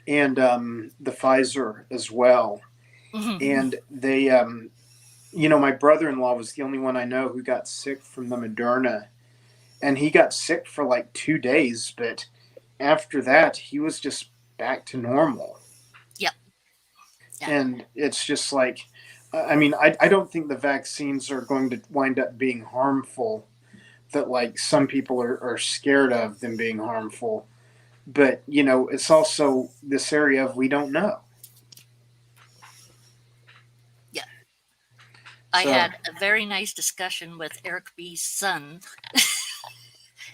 and the Pfizer as well, mhm. and they, my brother-in-law was the only one I know who got sick from the Moderna, and he got sick for like 2 days, but after that he was just back to normal. Yep. Yeah. And it's just like, I mean, I don't think the vaccines are going to wind up being harmful, that like some people are scared of them being harmful. But, it's also this area of we don't know. Yeah. I So, had a very nice discussion with Eric B's son.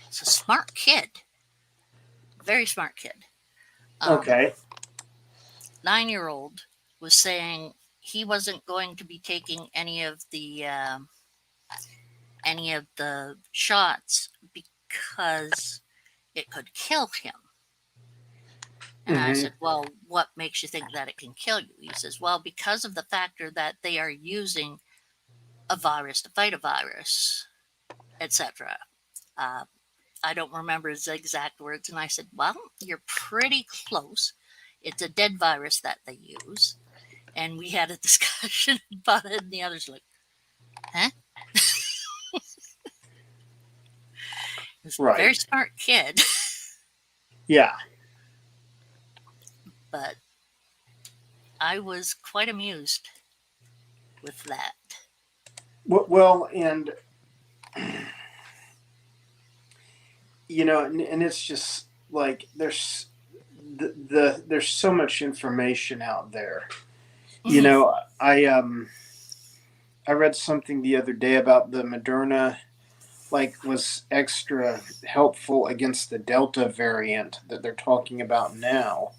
He's a smart kid, very smart kid. Um, okay. 9-year-old was saying he wasn't going to be taking any of the shots because it could kill him. And I Hmm. said, well, what makes you think that it can kill you? He says, well, because of the factor that they are using a virus to fight a virus, etc. I don't remember his exact words, and I said, "Well, you're pretty close. It's a dead virus that they use." And we had a discussion about it, and the others like, "Huh?" He's a Right. very smart kid, Yeah. but I was quite amused with that. Well, and and it's just like there's so much information out there. Mhm. I read something the other day about the Moderna, like, was extra helpful against the Delta variant that they're talking about now.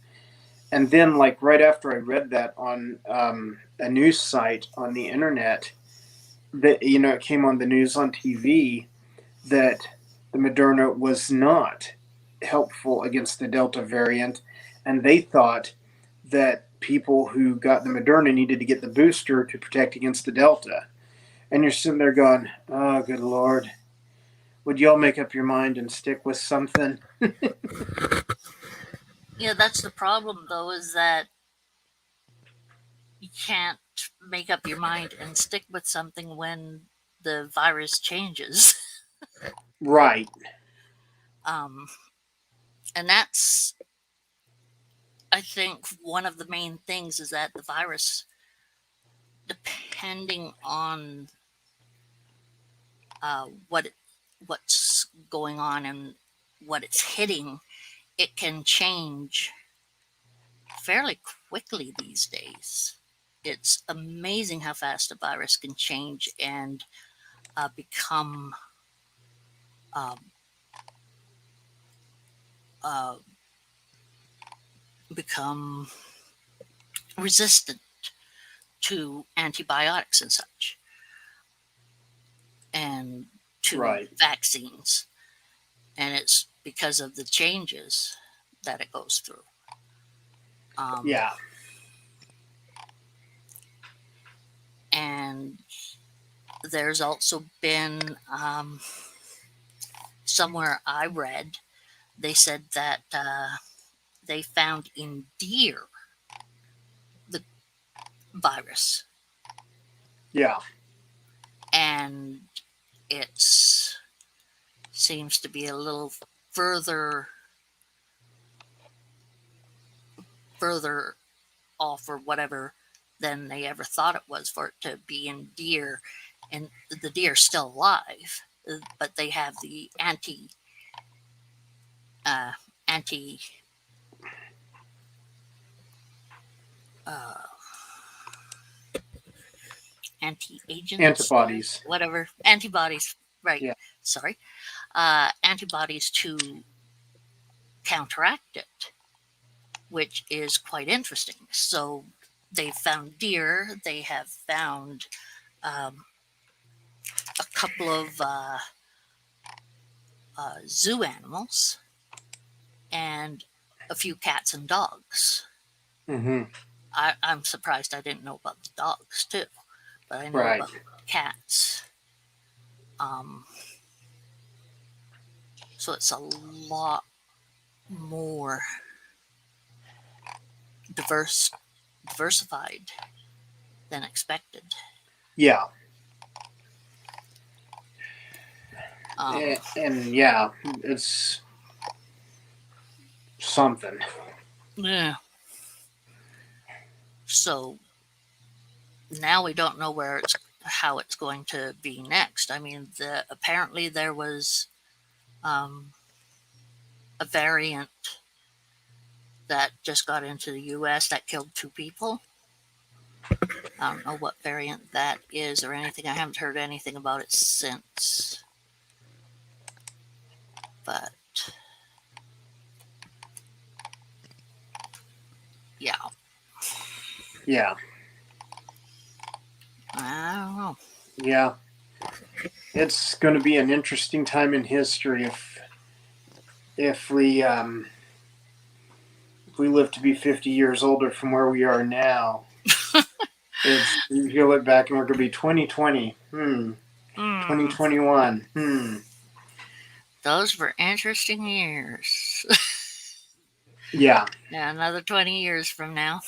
And then, like, right after I read that on a news site on the internet, that it came on the news on TV that the Moderna was not helpful against the Delta variant, and they thought that people who got the Moderna needed to get the booster to protect against the Delta. And you're sitting there going, "Oh, good Lord. Would y'all make up your mind and stick with something?" Yeah, that's the problem, though, is that you can't make up your mind and stick with something when the virus changes. Right. Um, and that's, I think, one of the main things is that the virus, depending on what's going on and what it's hitting, it can change fairly quickly these days. It's amazing how fast a virus can change and become um, uh, become resistant to antibiotics and such, and to Right. vaccines. And it's because of the changes that it goes through. Um, Yeah. and there's also been somewhere I read, they said that they found in deer the virus, Yeah. and it's seems to be a little further further off or whatever than they ever thought it was for it to be in deer, and the deer's still alive, but they have the uh, anti uh, anti agents, Antibodies. whatever antibodies, right? Yeah. Sorry, antibodies to counteract it, which is quite interesting. So they found deer. They have found um, a couple of zoo animals and a few cats and dogs. Mm-hmm. I'm surprised I didn't know about the dogs too, but I know Right. about cats. Um, so it's a lot more diversified than expected. Yeah. Um, And yeah, it's something. yeah. So now we don't know how it's going to be next. I mean, apparently there was um, a variant that just got into the U.S. that killed 2 people. I don't know what variant that is or anything. I haven't heard anything about it since. But yeah, Yeah. I don't know. Yeah. It's going to be an interesting time in history if we live to be 50 years older from where we are now. It's you look back and we're gonna be 2020. 2021. Those were interesting years. Yeah, Yeah, another 20 years from now,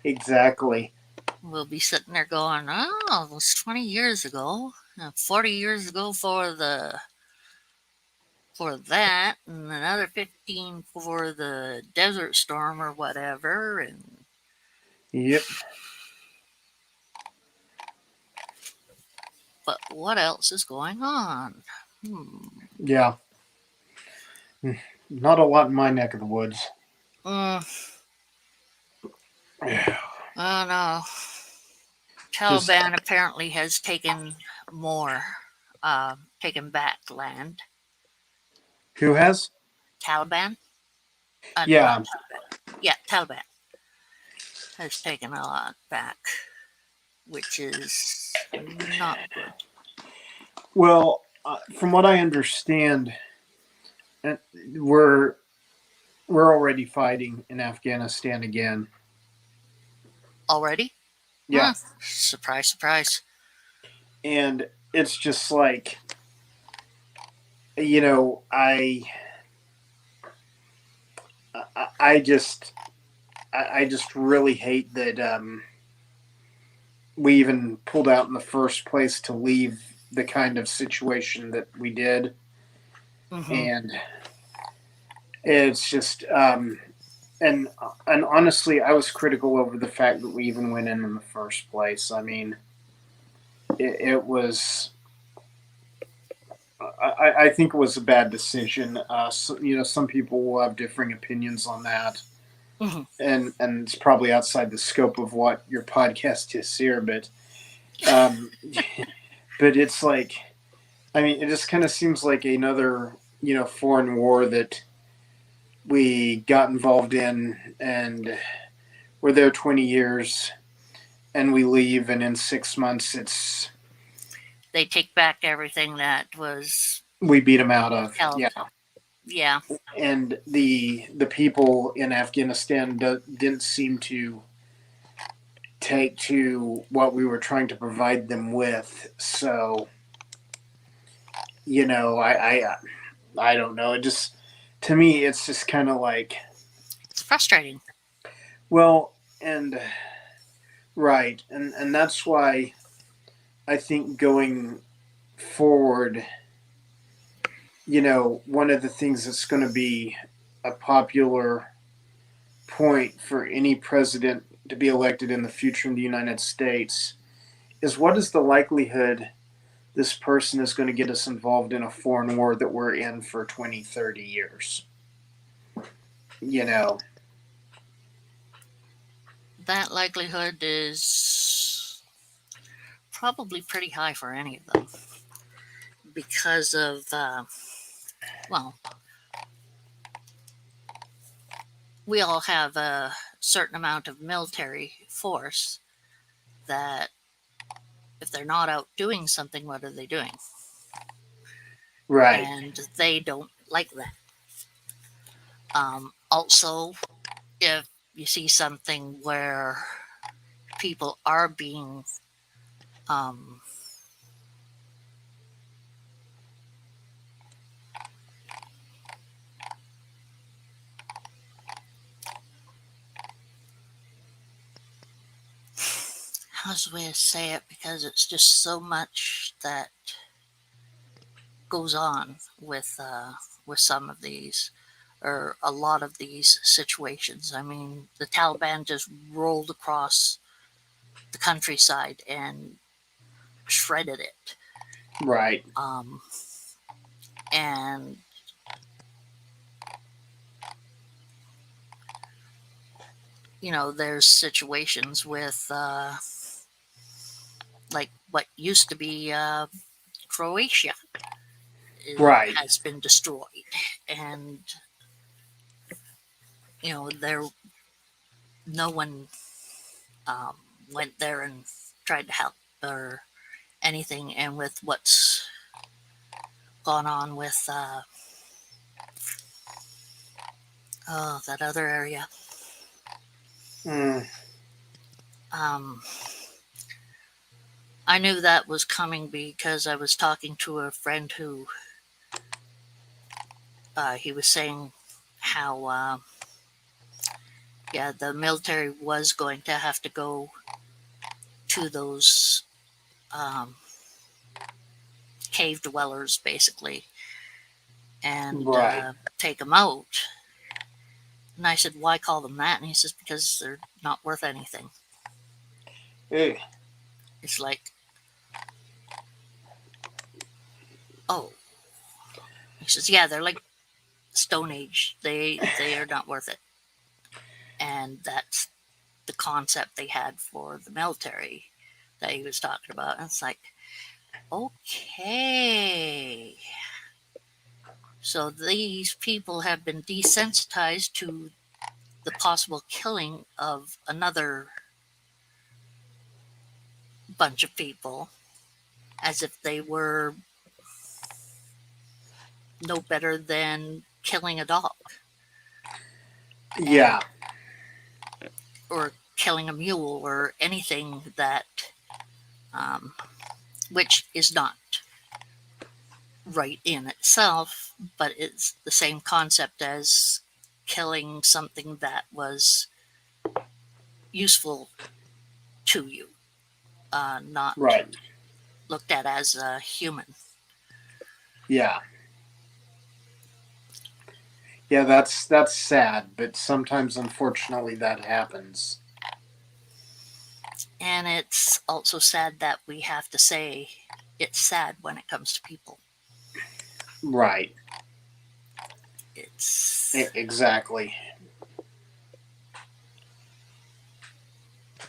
exactly. we'll be sitting there going, "Oh, it was 20 years ago, 40 years ago for that, and another 15 for the desert storm or whatever." And Yep. but what else is going on? Yeah. Not a lot in my neck of the woods. Mm, oh no. Just Taliban apparently has taken back land. who has? Taliban? Not Yeah. Taliban. Yeah, Taliban has taken a lot back, which is not good. Well, from what I understand, uh, we're we're already fighting in Afghanistan again. Already? Yeah. Huh. Surprise, surprise. And it's just like, you know, I just I just really hate that we even pulled out in the first place to leave the kind of situation that we did. Hmm. And it's just and honestly, I was critical over the fact that we even went in the first place. I mean, it was. I think it was a bad decision. So, some people will have differing opinions on that, Hmm. and it's probably outside the scope of what your podcast is here. Um, but it's like, I mean, it just kind of seems like another foreign war that we got involved in, and we're there 20 years and we leave, and in 6 months They take back everything that was we beat them out of. held. Yeah. Yeah. And the people in Afghanistan didn't seem to take to what we were trying to provide them with. So I don't know. It just, to me, it's just kind of like, It's frustrating. well, and right, and that's why I think going forward, one of the things that's going to be a popular point for any president to be elected in the future in the United States is, what is the likelihood this person is going to get us involved in a foreign war that we're in for 20, 30 years? You know, That likelihood is probably pretty high for any of them because of, well, we all have a certain amount of military force that if they're not out doing something, what are they doing? right, And they don't like that. Also, if you see something where people are being um, how's the way to say it, because it's just so much that goes on with some of these or a lot of these situations. I mean, the Taliban just rolled across the countryside and shredded it. right, Um, and there's situations with like what used to be Croatia right, has been destroyed, and there no one um, went there and tried to help or anything. And with what's gone on with that other area, mm, um, I knew that was coming because I was talking to a friend who he was saying how yeah, the military was going to have to go to those um, cave dwellers basically and Right. take them out. And I said, why call them that? And he says, because they're not worth anything. Ugh. It's like, oh, he says, yeah, they're like Stone Age. They are not worth it. And that's the concept they had for the military that he was talking about. And it's like, okay. So these people have been desensitized to the possible killing of another bunch of people as if they were no better than killing a dog Yeah. or killing a mule or anything that, which is not right in itself, but it's the same concept as killing something that was useful to you, not Right. looked at as a human. Yeah. Yeah, that's sad, but sometimes unfortunately that happens. And it's also sad that we have to say it's sad when it comes to people. Right. It's Exactly.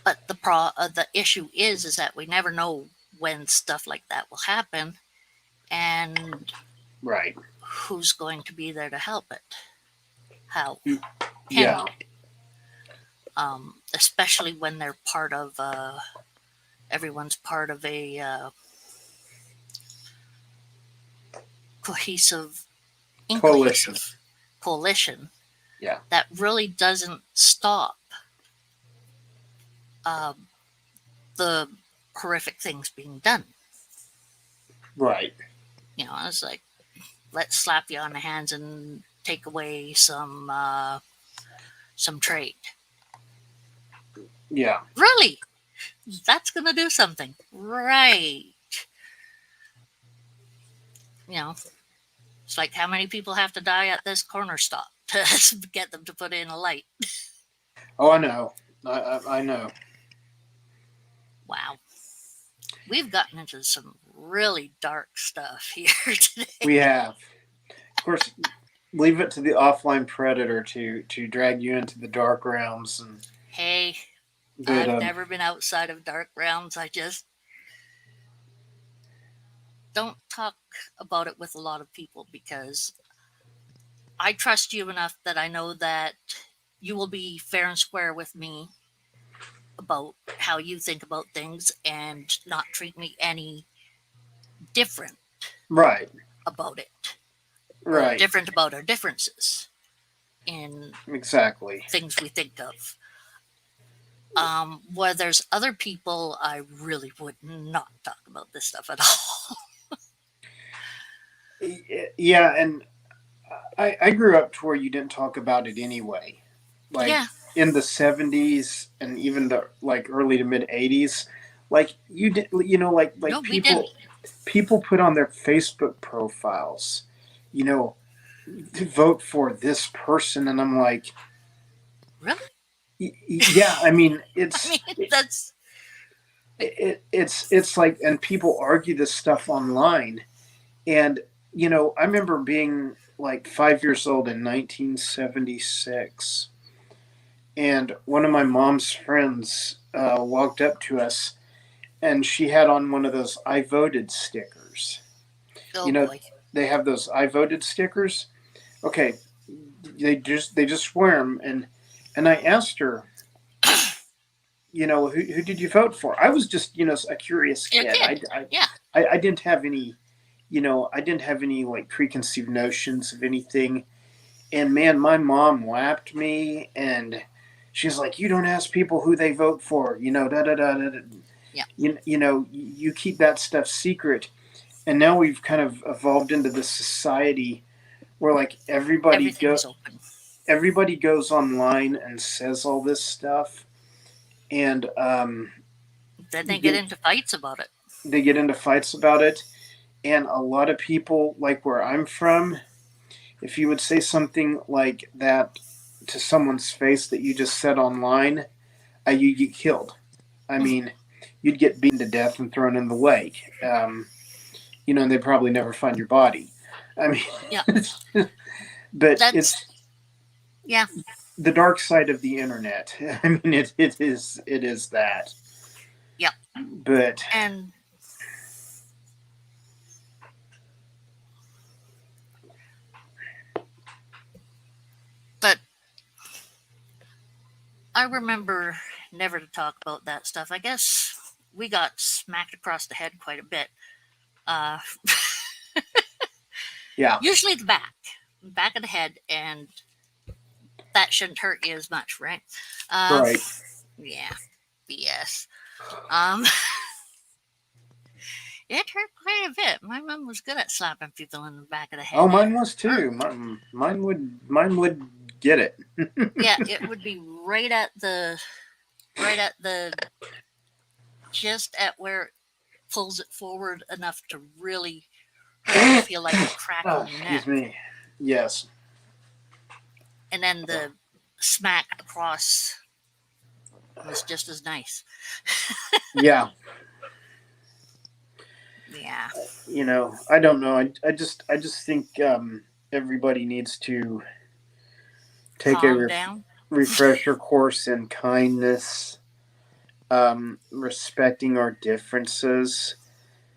but the issue is that we never know when stuff like that will happen and Right. who's going to be there to help it. How can Yeah. we? Especially when they're part of everyone's part of a cohesive, Coalition. incohesive coalition Yeah. that really doesn't stop uh, the horrific things being done. Right. You know, it's like, let's slap you on the hands and take away some trade. Yeah. Really, that's going to do something, right? You know, it's like how many people have to die at this corner stop to get them to put in a light. Oh, I know. I know. Wow, we've gotten into some really dark stuff here today. We have. Of course, leave it to the offline predator to drag you into the dark realms and Hey, but I've never been outside of dark realms. I just don't talk about it with a lot of people because I trust you enough that I know that you will be fair and square with me about how you think about things and not treat me any different right. about it or Right. different about our differences in Exactly. things we think of. Where there's other people, I really would not talk about this stuff at all. Yeah, and I grew up to where you didn't talk about it anyway. Like Yeah, in the 70s and even the like early to mid 80s, like you did, like no, we didn't. people put on their Facebook profiles, you know, to vote for this person, and I'm like, Really? yeah, I mean, I mean, that's it's like, and people argue this stuff online, and I remember being like 5 years old in 1976, and one of my mom's friends walked up to us, and she had on one of those "I voted" stickers. oh You know, boy. they have those "I voted" stickers. Okay, they just wear them, and I asked her, who did you vote for? I was just a curious You're a kid. kid. Yeah. I didn't have any I didn't have any like preconceived notions of anything. And man, my mom whapped me, and she's like, "You don't ask people who they vote for," da da da da. Yeah. You know, you keep that stuff secret, and now we've kind of evolved into this society where like Everything is open. everybody goes online and says all this stuff, and Then they get they, into fights about it. they get into fights about it. And a lot of people, like where I'm from, if you would say something like that to someone's face that you just said online, you get killed. I Mhm. mean, you'd get beaten to death and thrown in the lake. You know, and they'd probably never find your body. I Yeah, mean, but that's it's yeah. the dark side of the internet. I mean, it is that. Yeah, But and but I remember never to talk about that stuff. I guess we got smacked across the head quite a bit. Uh, yeah, Usually the back of the head, and that shouldn't hurt you as much, right? Uh, right. yeah, BS. Um, it hurt quite a bit. My mom was good at slapping people in the back of the Oh, head. It mine was hurt. too. Mine would get it. Yeah, it would be right at the just at where it pulls it forward enough to really hurt and feel like a crack Oh, in your excuse neck, me. Yes. and then the smack across was just as nice. Yeah. Yeah, You know, I don't know. I just think everybody needs to take a calm down. refresher course in kindness, respecting our differences.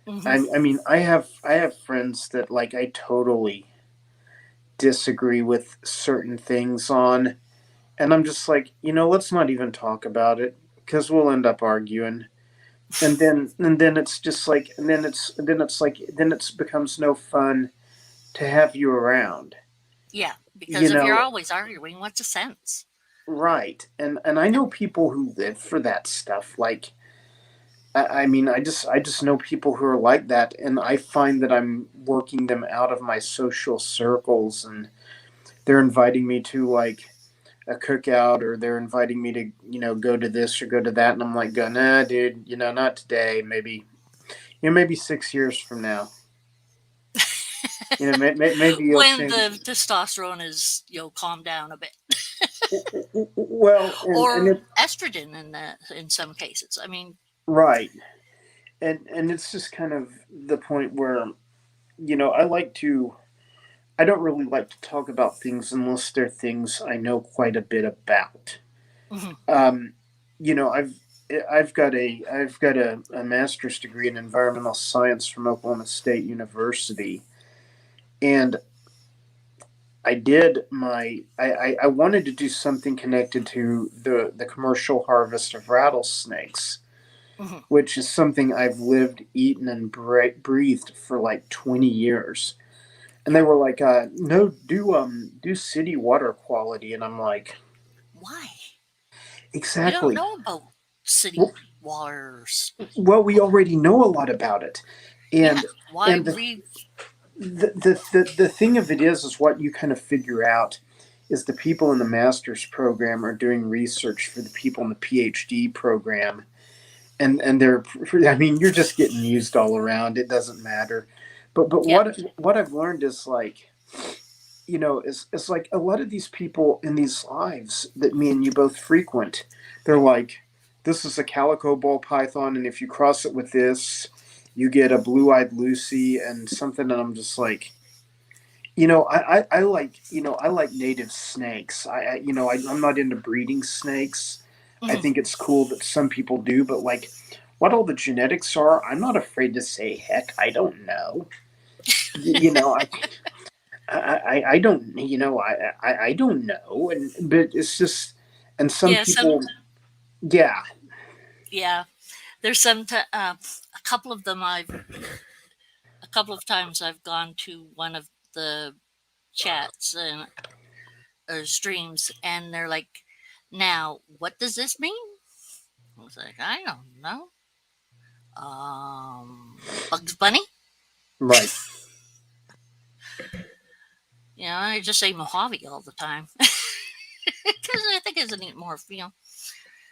Hmm. I mean, I have friends that like I totally disagree with certain things on, and I'm just like, let's not even talk about it because we'll end up arguing. And then it's just like, and then it's becomes no fun to have you around. Yeah, You because if you're know, always arguing, what's the sense? right. And I know people who live for that stuff. Like I mean, I just know people who are like that, and I find that I'm working them out of my social circles, and they're inviting me to like a cookout, or they're inviting me to go to this or go to that, and I'm like, go, nah, dude, not today. Maybe maybe 6 years from now. Maybe you'll When change. the testosterone is calmed down a bit, Well, and or it estrogen in some cases. I mean, right, and it's just kind of the point where I like to. I don't really like to talk about things unless they're things I know quite a bit about. mhm, Um, you know, I've got a master's degree in environmental science from Oklahoma State University, and I wanted to do something connected to the commercial harvest of rattlesnakes, mhm, which is something I've lived, eaten, and breathed for like 20 years. And they yeah. were like, "No, do city water quality," and I'm like, Why? You don't "Exactly. know about city Well, waters. well, we already know a lot about it, Yeah. and Why and re? the thing of it is what you kind of figure out is the people in the master's program are doing research for the people in the PhD program, and they're, I mean, you're just getting used all around. It doesn't matter, but Yeah. what I've learned is like, it's like a lot of these people in these lives that me and you both frequent, they're like, this is a calico ball python, and if you cross it with this, you get a blue-eyed Lucy and something. And I'm just like, I like native snakes. I'm not into breeding snakes. I Mhm. think it's cool that some people do, but like, what all the genetics are, I'm not afraid to say. Heck, I don't know. You know, I don't. I don't know, but it's just, and some Yeah. Some. people, yeah, Yeah. There's some. A couple of them. A couple of times I've gone to one of the chats and or streams, and they're like, "Now, what does this mean?" I was like, "I don't know." Bugs Bunny. Right. I just say Mojave all the time because I think it's a neat morph.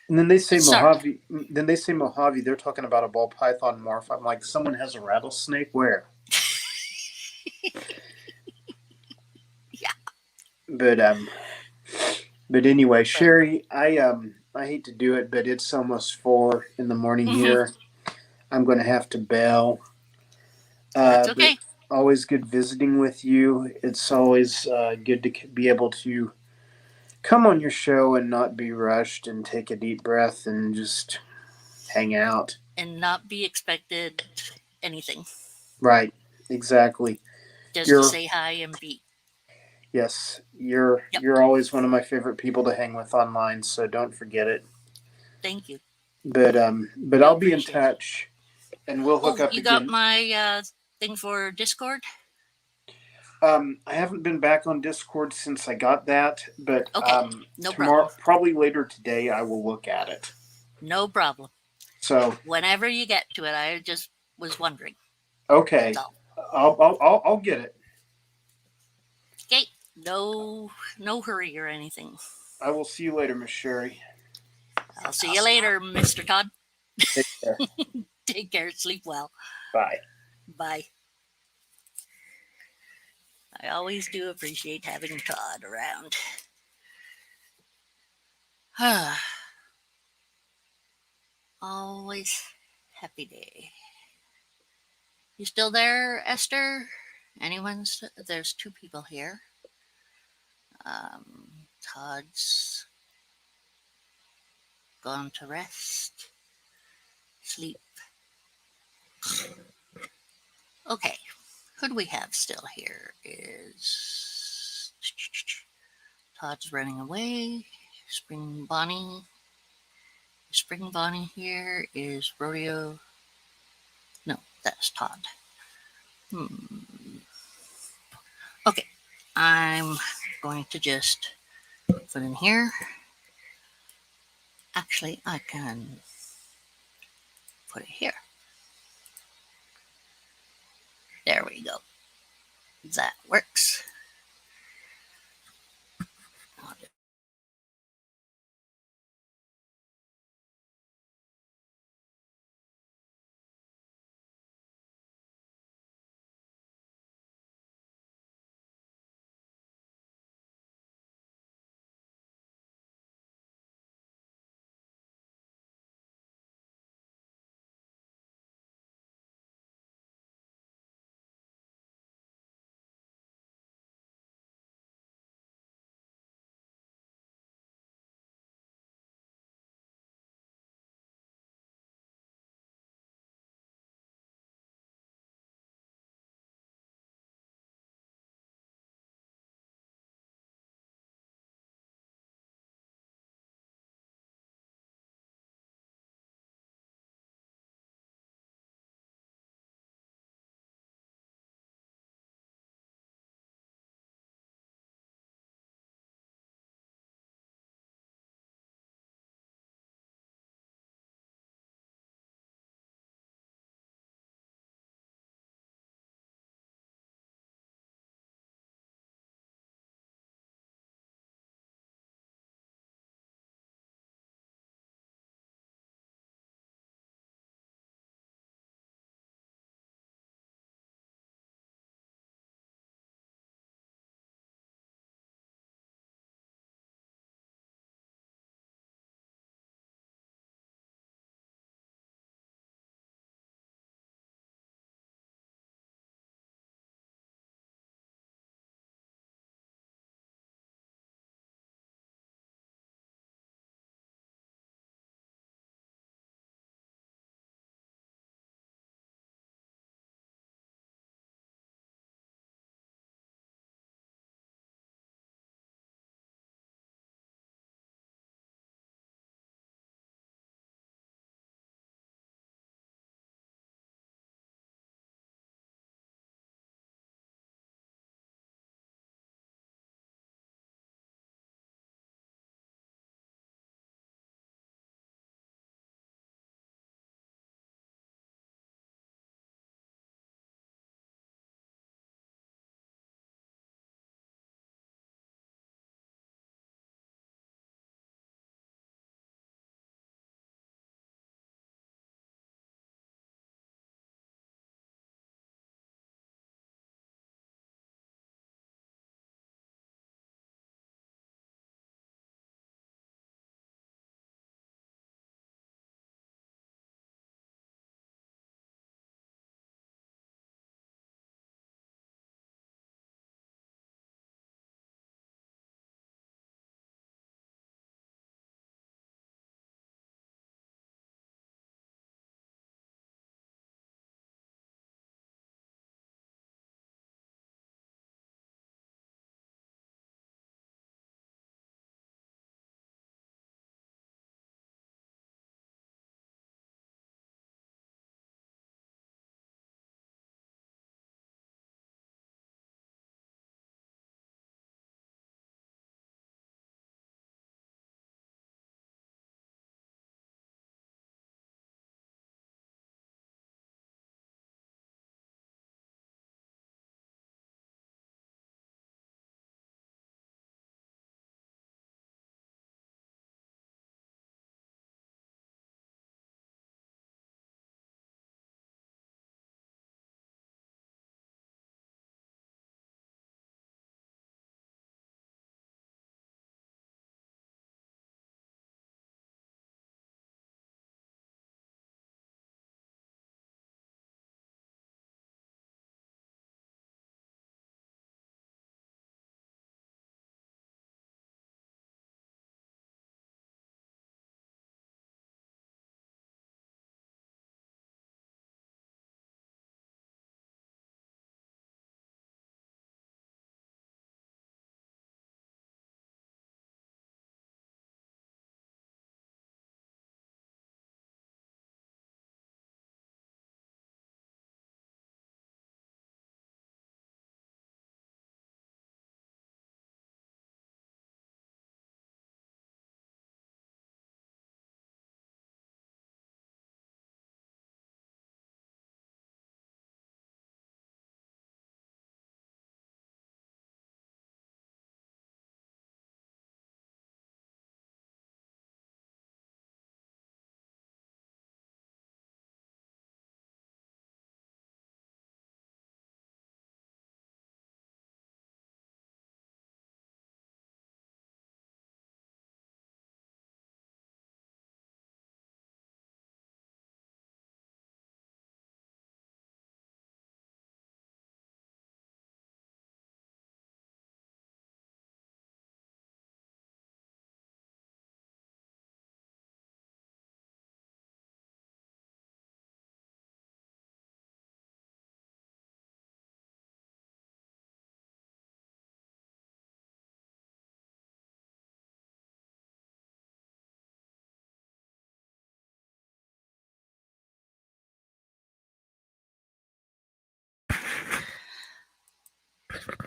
And then they say Sorry. Mojave. Then they say Mojave. They're talking about a ball python morph. I'm like, someone has a rattlesnake. Where? Yeah. But anyway, But Sherry, I hate to do it, but it's almost 4 in the morning mhm, here. I'm going to have to bail. that's But okay. always good visiting with you. It's always good to be able to come on your show and not be rushed and take a deep breath and just hang out. And not be expected anything. Right. Exactly. Just to You're say hi and be. Yes, you're Yep. you're always one of my favorite people to hang with online, so don't forget it. Thank you. But Do I'll be in appreciate it. touch and we'll hook Oh, up you got again. my thing for Discord? I haven't been back on Discord since I got that, but Okay. No problem. tomorrow, probably later today, I will look at it. No problem. So Whenever you get to it, I just was wondering. That's okay, all. I'll get it. Okay. No hurry or anything. I will see you later, Miss Sherry. I'll see you later, Mr. Todd. Take care. Take care. Sleep well. Bye. Bye. I always do appreciate having Todd around. Always happy day. You still there, Esther? There's two people here. Todd's gone to rest. Sleep. Okay. Who do we have still here? Is Todd's running away. Spring Bonnie. Spring Bonnie here is Rodeo. No, that's Todd. Okay. I'm going to just put in here. Actually, I can put it here. There we go. That works.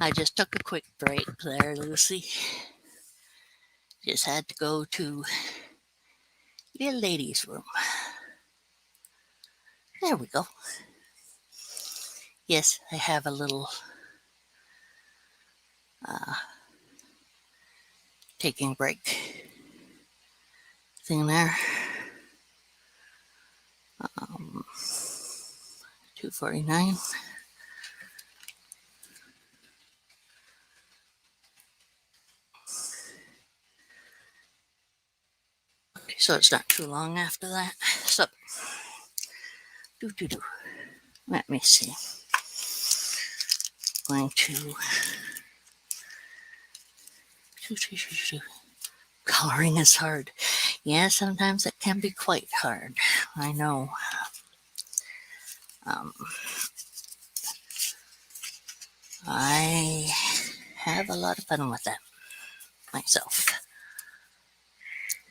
I just took a quick break there, Lucy. Just had to go to the ladies' room. There we go. Yes, I have a little taking break thing there. 2:49. So it's not too long after that. So, do. Let me see. Going to coloring is hard. Yeah, sometimes it can be quite hard. I know. I have a lot of fun with that myself.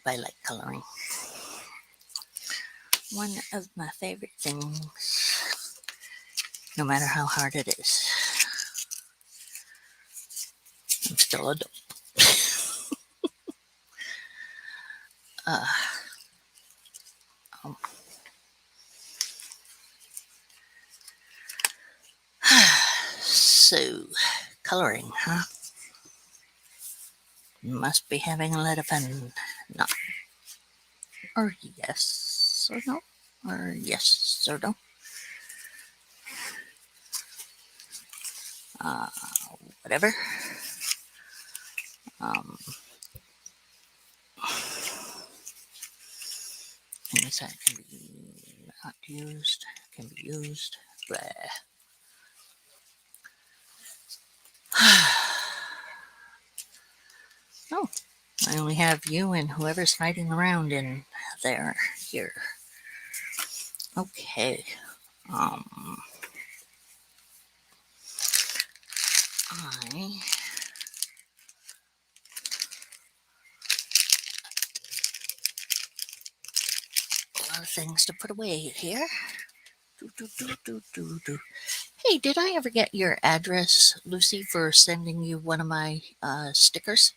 I like coloring. One of my favorite things, no matter how hard it is. I'm still a dope. uh, um, so, coloring, huh? Must be having a lot of fun. No. Or yes or no. Or yes or no. Uh, whatever. Things that can be not used, can be used. Blah. Oh, I only have you and whoever's hiding around in there here. Okay. I a lot of things to put away here. Do. Hey, did I ever get your address, Lucy, for sending you one of my stickers?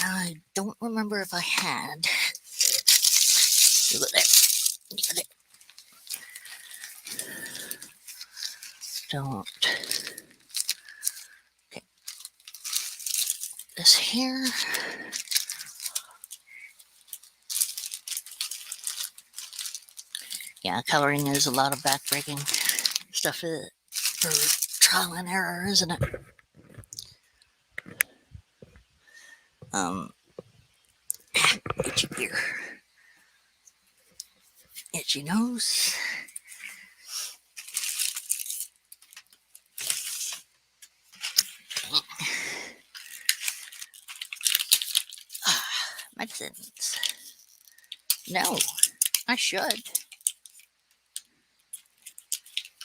I don't remember if I had. Look at that. Look at it. Don't. Okay. This here. Yeah, coloring is a lot of backbreaking stuff for trial and error, isn't it? Itchy ear, itchy nose. Medicines. No, I should.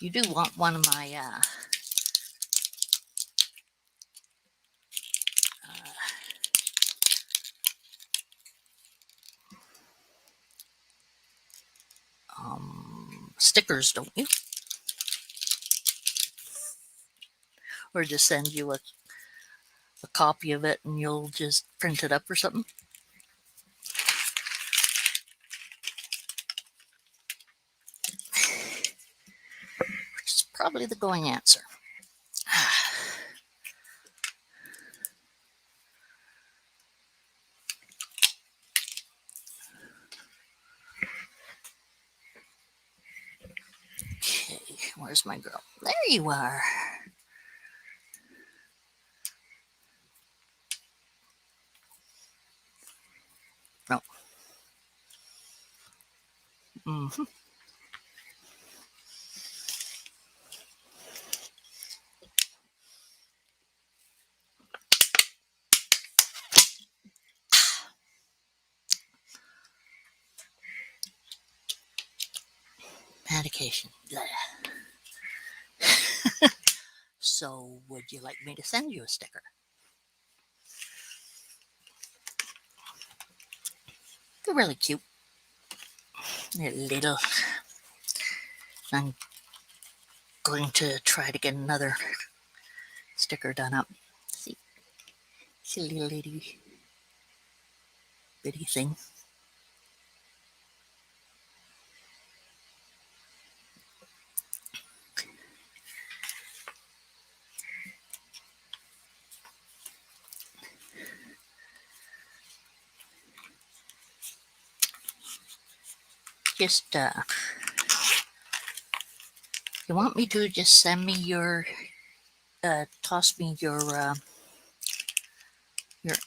You do want one of my stickers, don't you? Or just send you a copy of it and you'll just print it up or something? Which is probably the going answer. Okay, where's my girl? There you are. No. Mm-hmm. Medication. So, would you like me to send you a sticker? They're really cute. They're little going to try to get another sticker done up. See, silly lady bitty thing. Just you want me to just send me your toss me your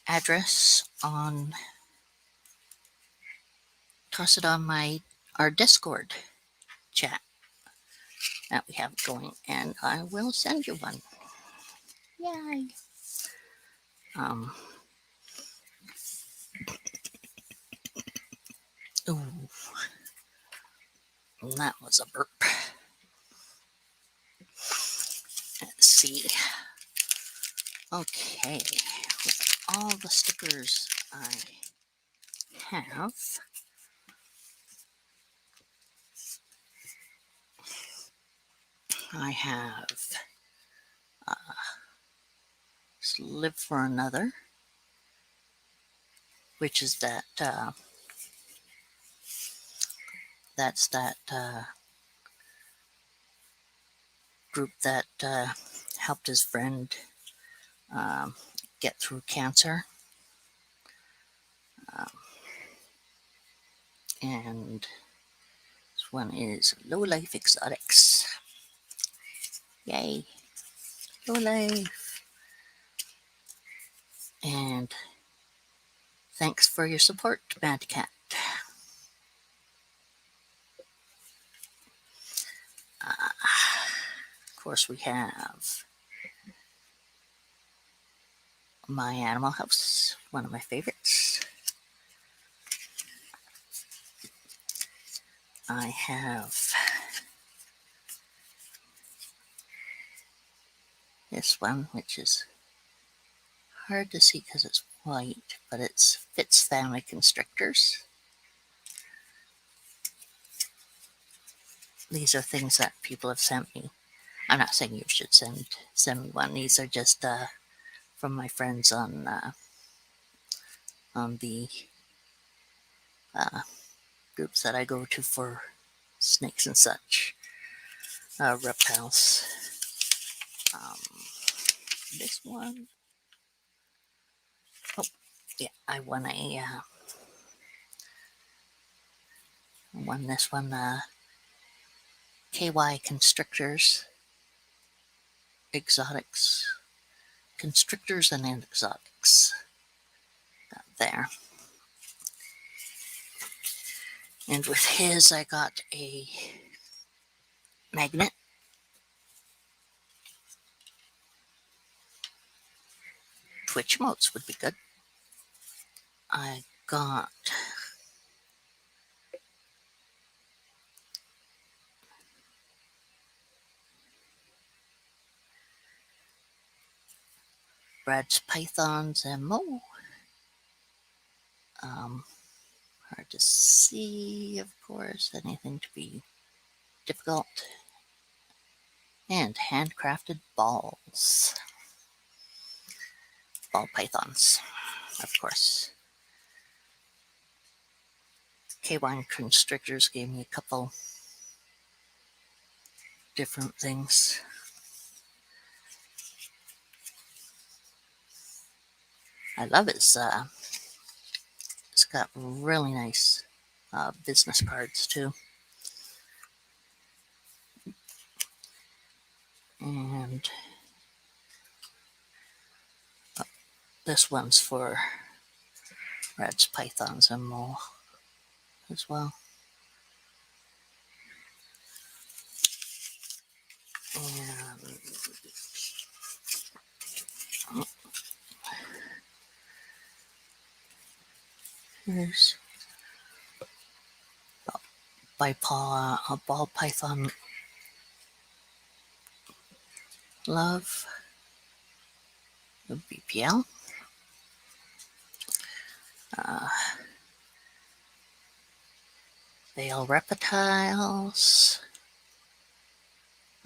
address on, toss it on our Discord chat that we have going, and I will send you one. Yay! Um. Ooh, that was a burp. Let's see. Okay, with all the stickers I have, I have Live for Another, which is that's that group that helped his friend um, get through cancer. Um, and this one is Low Life Exotics. Yay! Low Life. And thanks for your support, MadCat. Of course, we have My Animal House, one of my favorites. I have this one, which is hard to see because it's white, but it's Fitz Family Constrictors. These are things that people have sent me. I'm not saying you should send me one. These are just from my friends on the groups that I go to for snakes and such, reptiles. This one, oh yeah, I won this one, KY Constrictors, Exotics, Constrictors and Exotics. Got there. And with his, I got a magnet. Twitch emotes would be good. I got Brad's Pythons and more. Hard to see, of course, anything to be difficult. And handcrafted balls. Ball pythons, of course. K1 Constrictors gave me a couple different things. I love it's got really nice business cards too. And this one's for Red's Pythons and more as well. And here's by Paul, a ball python love, the BPL. Veil reptiles.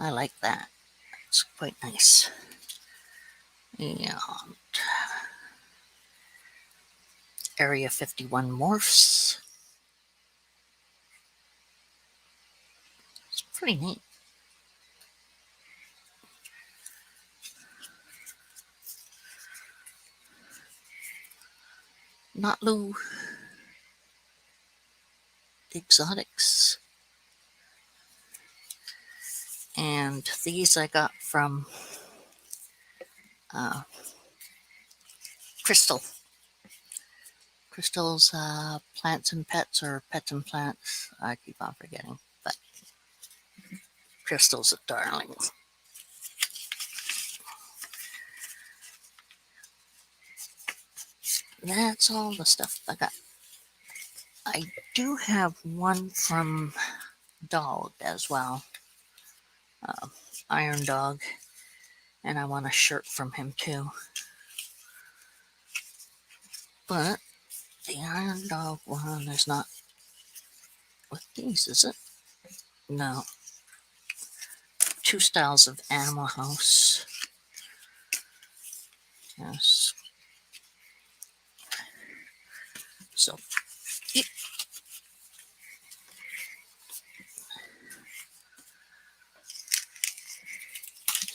I like that. It's quite nice. And Area 51 morphs. It's pretty neat. Not Lou Exotics. And these I got from Crystal. Crystal's Plants and Pets, or Pets and Plants. I keep on forgetting. But Crystal's a darling. That's all the stuff I got. I do have one from Dog as well. Iron Dog. And I want a shirt from him too. But the Iron Dog one is not with these, is it? No. Two styles of Animal House. Yes. So, yep.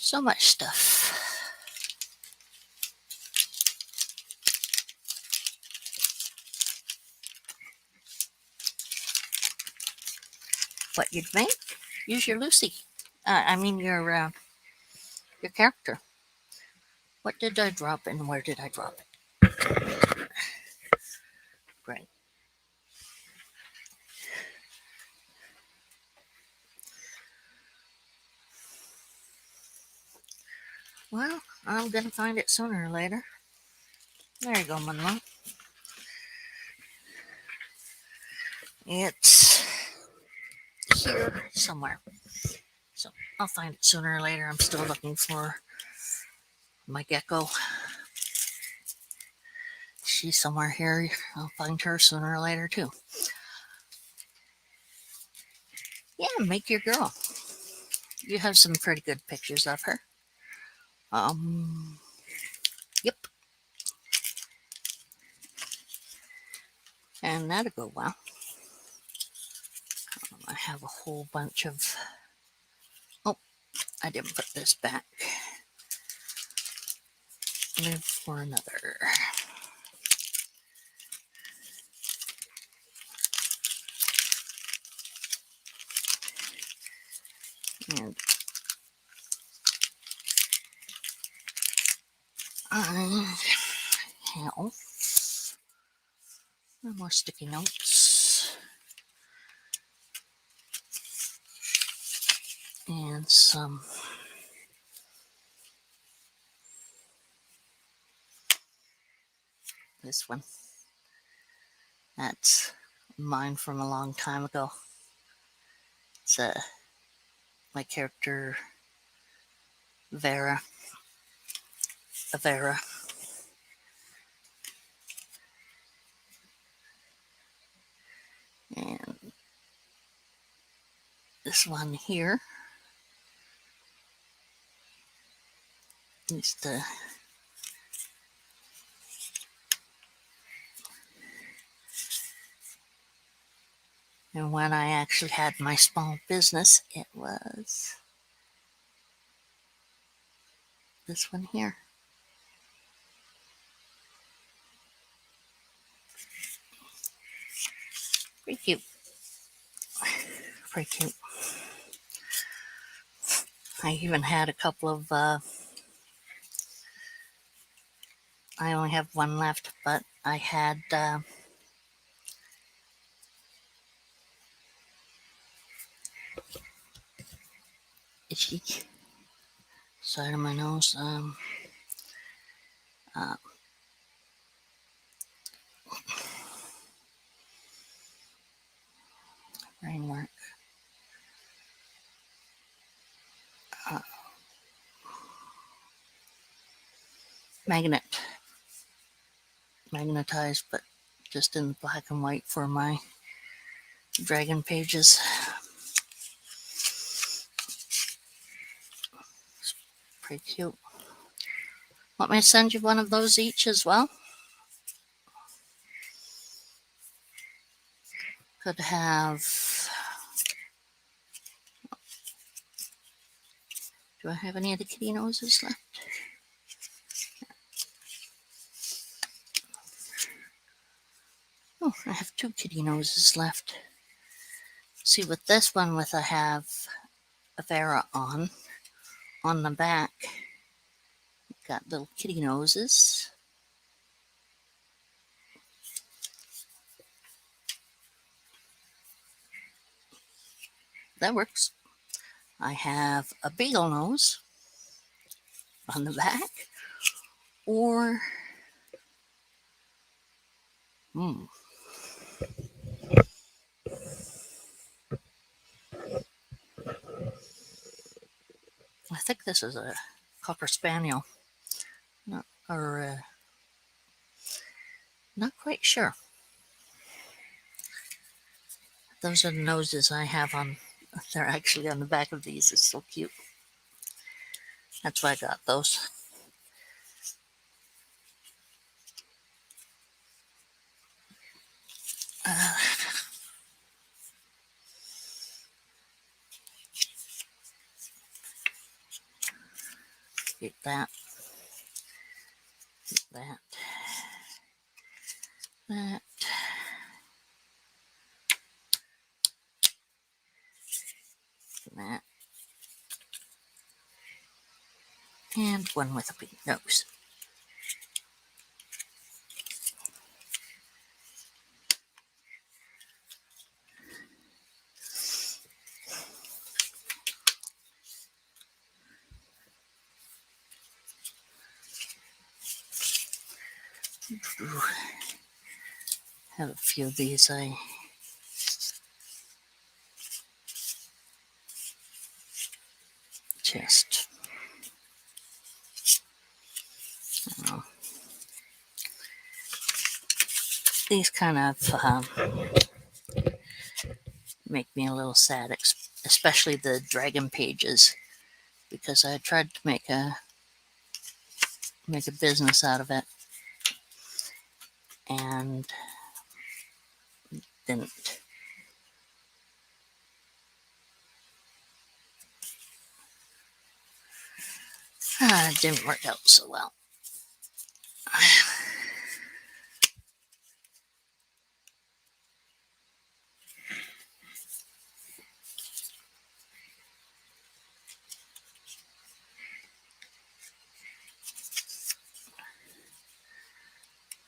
So much stuff. What you'd make? Use your Lucy. I mean your character. What did I drop and where did I drop it? Great. Well, I'm gonna find it sooner or later. There you go, Monroe. It's here somewhere. So I'll find it sooner or later. I'm still looking for my gecko. She's somewhere here. I'll find her sooner or later too. Yeah, make your girl. You have some pretty good pictures of her. Yep. And that'll go well. I have a whole bunch of. Oh, I didn't put this back. Live for another. And I have more sticky notes and some this one. That's mine from a long time ago. It's my character Vera. And this one here is the and when I actually had my small business, it was this one here. Pretty cute. Pretty cute. I even had a couple of I only have one left, but I had itchy side of my nose. Brain work. Magnetized, but just in black and white for my dragon pages. pretty cute. Want me to send you one of those each as well? Could have. Do I have any of the kitty noses left? Oh, I have 2 kitty noses left. See, with this one, I have a Vera on the back. Got little kitty noses. That works. I have a beagle nose on the back, or I think this is a Cocker Spaniel, not quite sure. Those are the noses I have on. They're actually on the back of these. It's so cute. That's why I got those. Get that. Get that. That. That. And one with a big nose. Have a few of these. I just these kind of make me a little sad, especially the dragon pages, because I tried to make a business out of it and didn't. It didn't work out so well.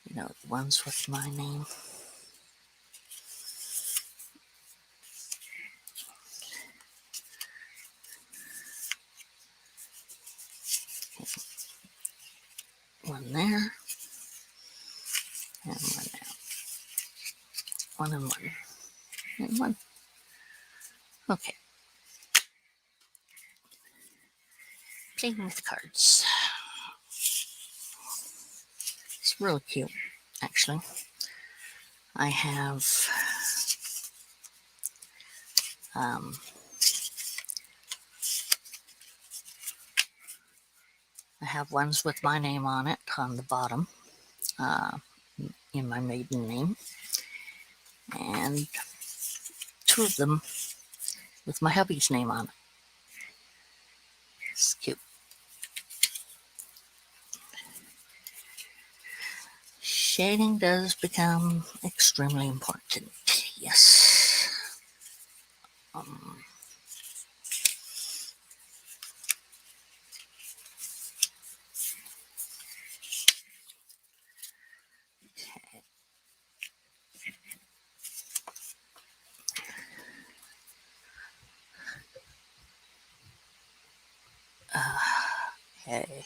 You know, the ones with my name. One there. And one there. One and one. And one. Okay. Playing with cards. It's really cute, actually. I have ones with my name on it on the bottom, in my maiden name, and 2 of them with my hubby's name on it. It's cute. Shading does become extremely important. Yes. Okay.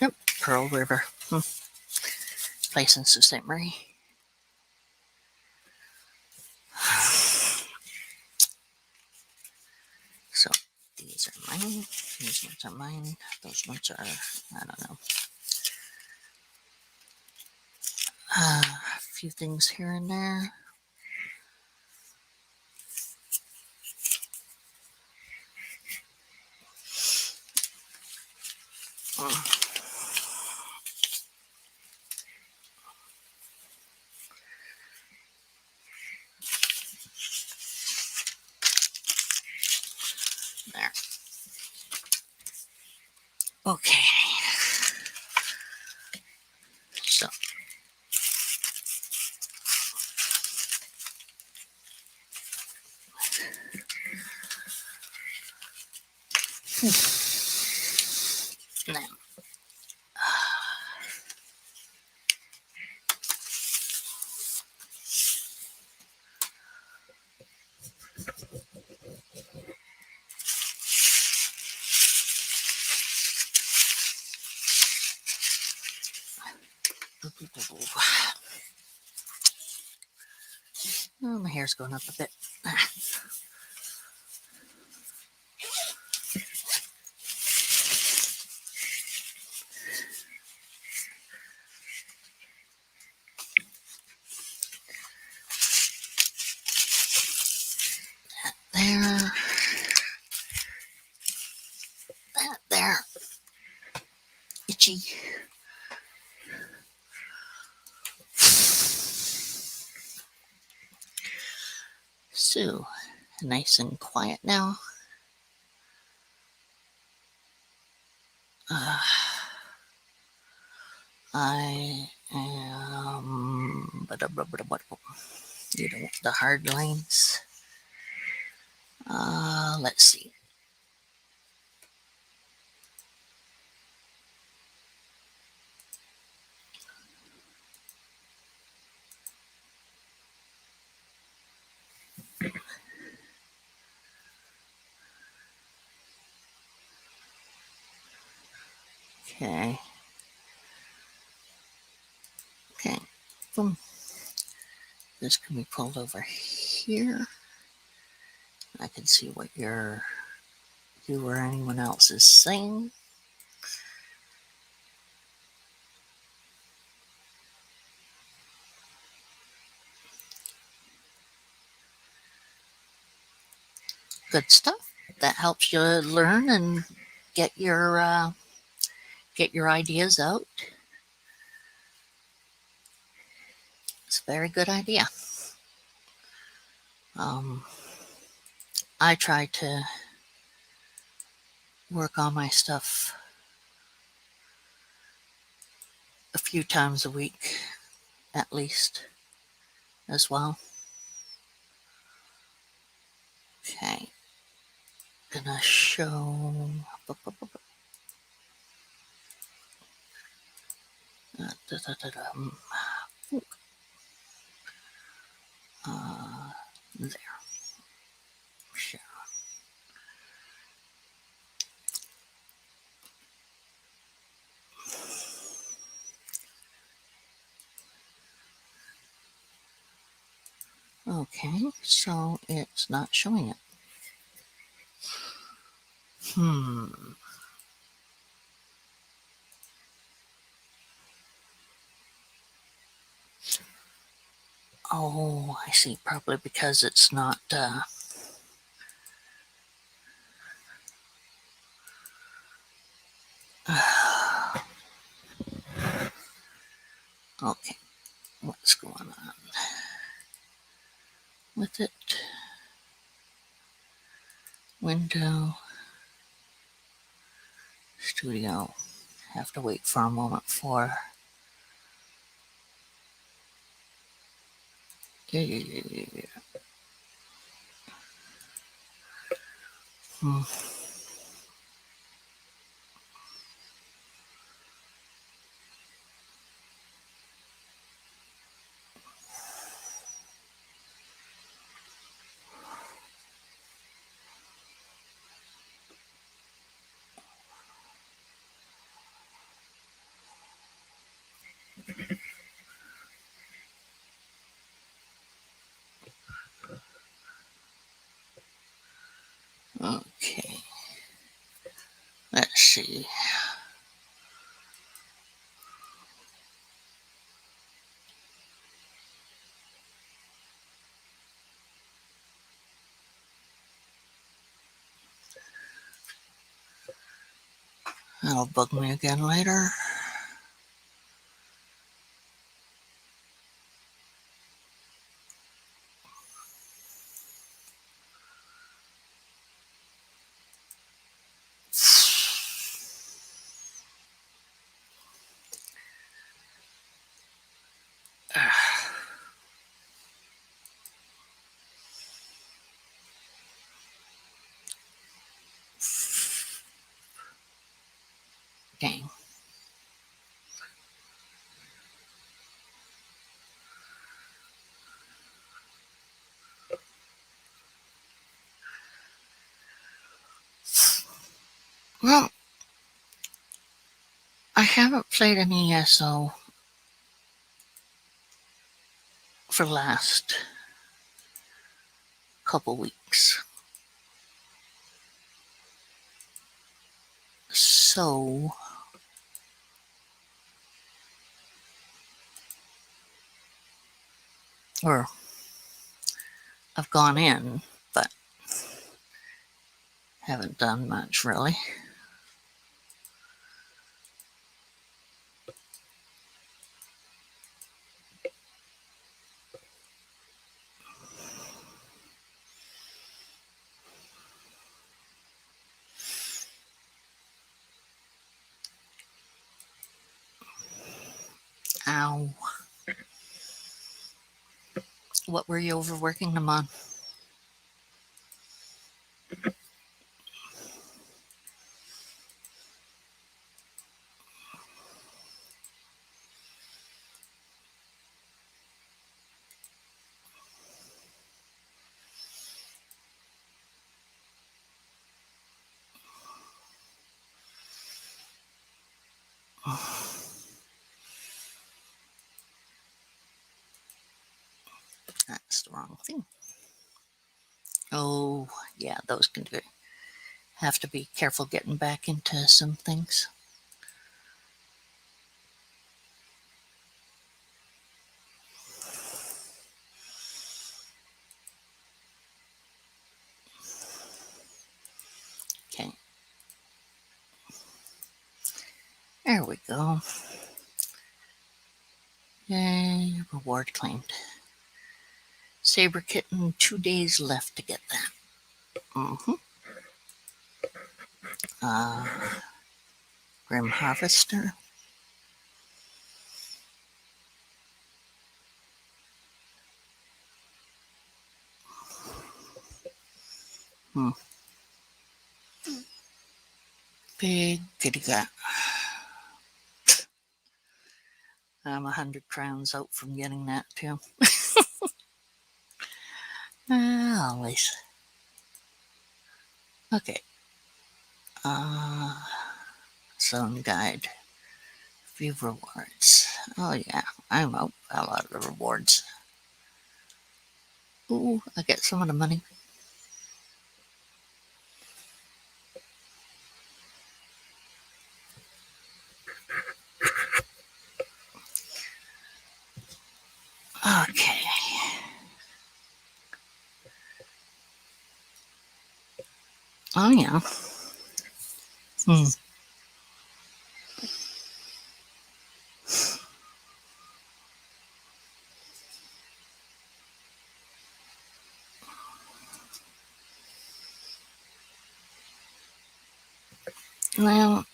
Yep, Pearl River. Place in Sault Ste. Marie. So these are mine. These ones are mine. Those ones are, I don't know. few things here and there. There. Okay. So. Now. Oh, my hair's going up a bit. There. That there. Itchy. So, nice and quiet now. I am, the hard lines. Let's see. Okay. Okay. Boom. This can be pulled over here. I can see what you or anyone else is saying. Good stuff. That helps you learn and get your ideas out. It's a very good idea. I try to work on my stuff a few times a week, at least, as well. Okay. Gonna show. There. Sure. Okay, so it's not showing it. Oh, I see. Probably because it's not. Okay, what's going on with it? Window, studio. Have to wait for a moment for. Yeah. Okay. Let's see. That'll bug me again later. Dang. Well, I haven't played any ESO for the last couple weeks. So, or I've gone in, but haven't done much really. Ow. What were you overworking them on? That's the wrong thing. Oh, yeah, those can do it. Have to be careful getting back into some things. Okay. There we go. Yay, reward claimed. Saber kitten, 2 days left to get that. Grim Harvester. Big kitty cat. I'm 100 crowns out from getting that too. Always. Okay. Zone guide. View rewards. Oh yeah, I'm out a lot of the rewards. Ooh, I get some of the money. Okay. Oh yeah. Well,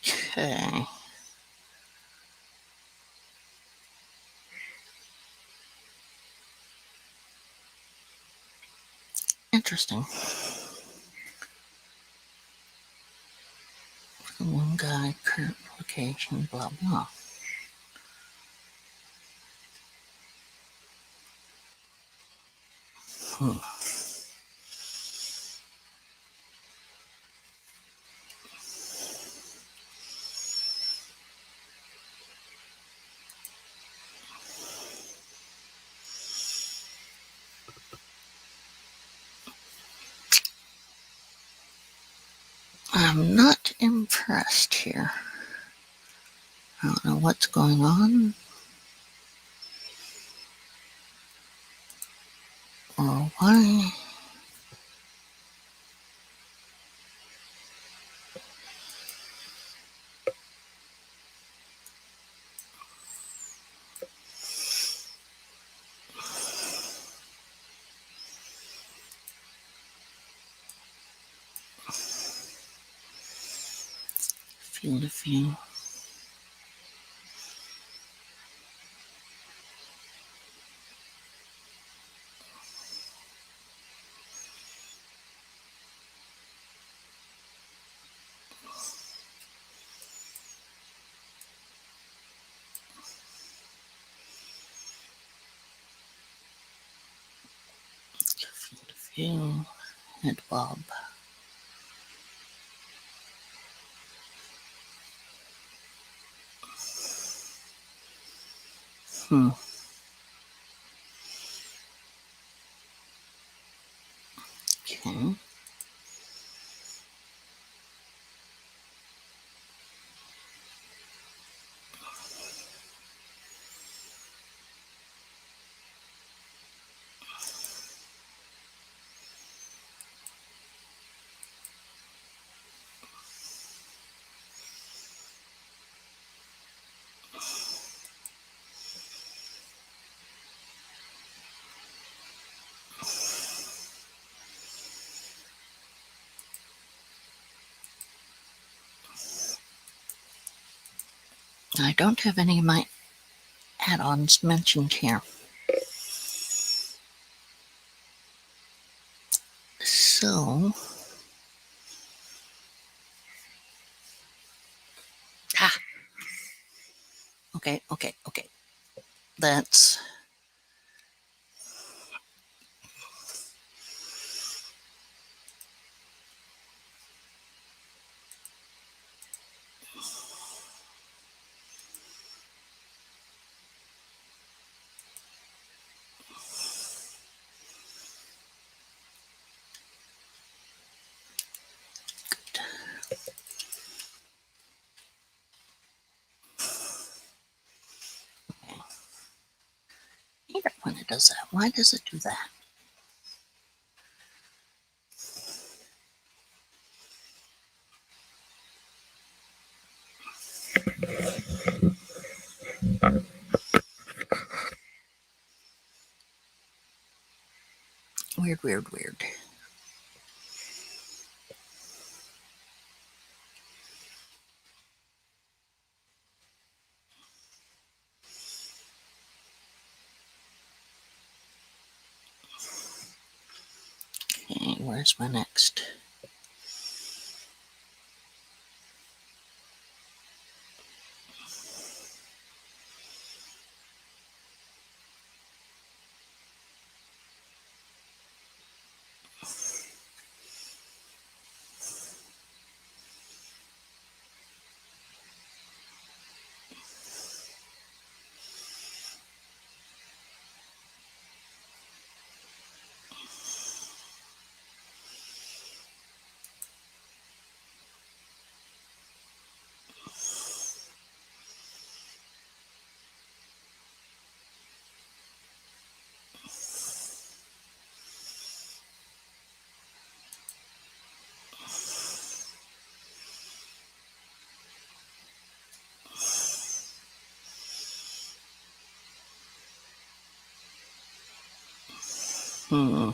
okay. Interesting. One guy, current location, blah blah. I'm not impressed here. I don't know what's going on or why. Field of view. Field of view. Head bob. Hmm. Okay. I don't have any of my add-ons mentioned here. So, okay. That's I hate it when it does that. Why does it do that? Weird. Okay, where's my next? Hmm.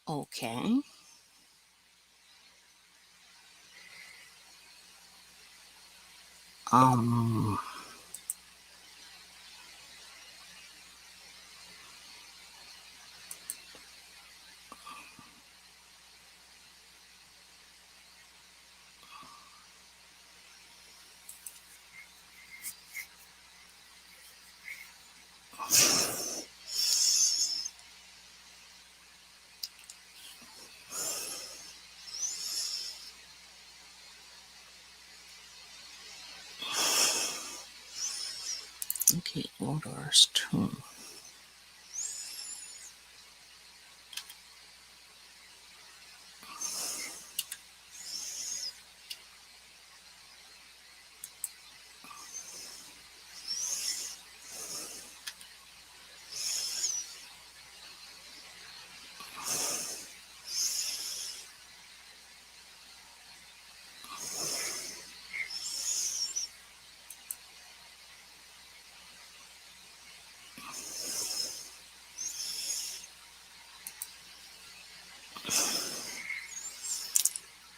Okay. Um. Okay, outdoors too.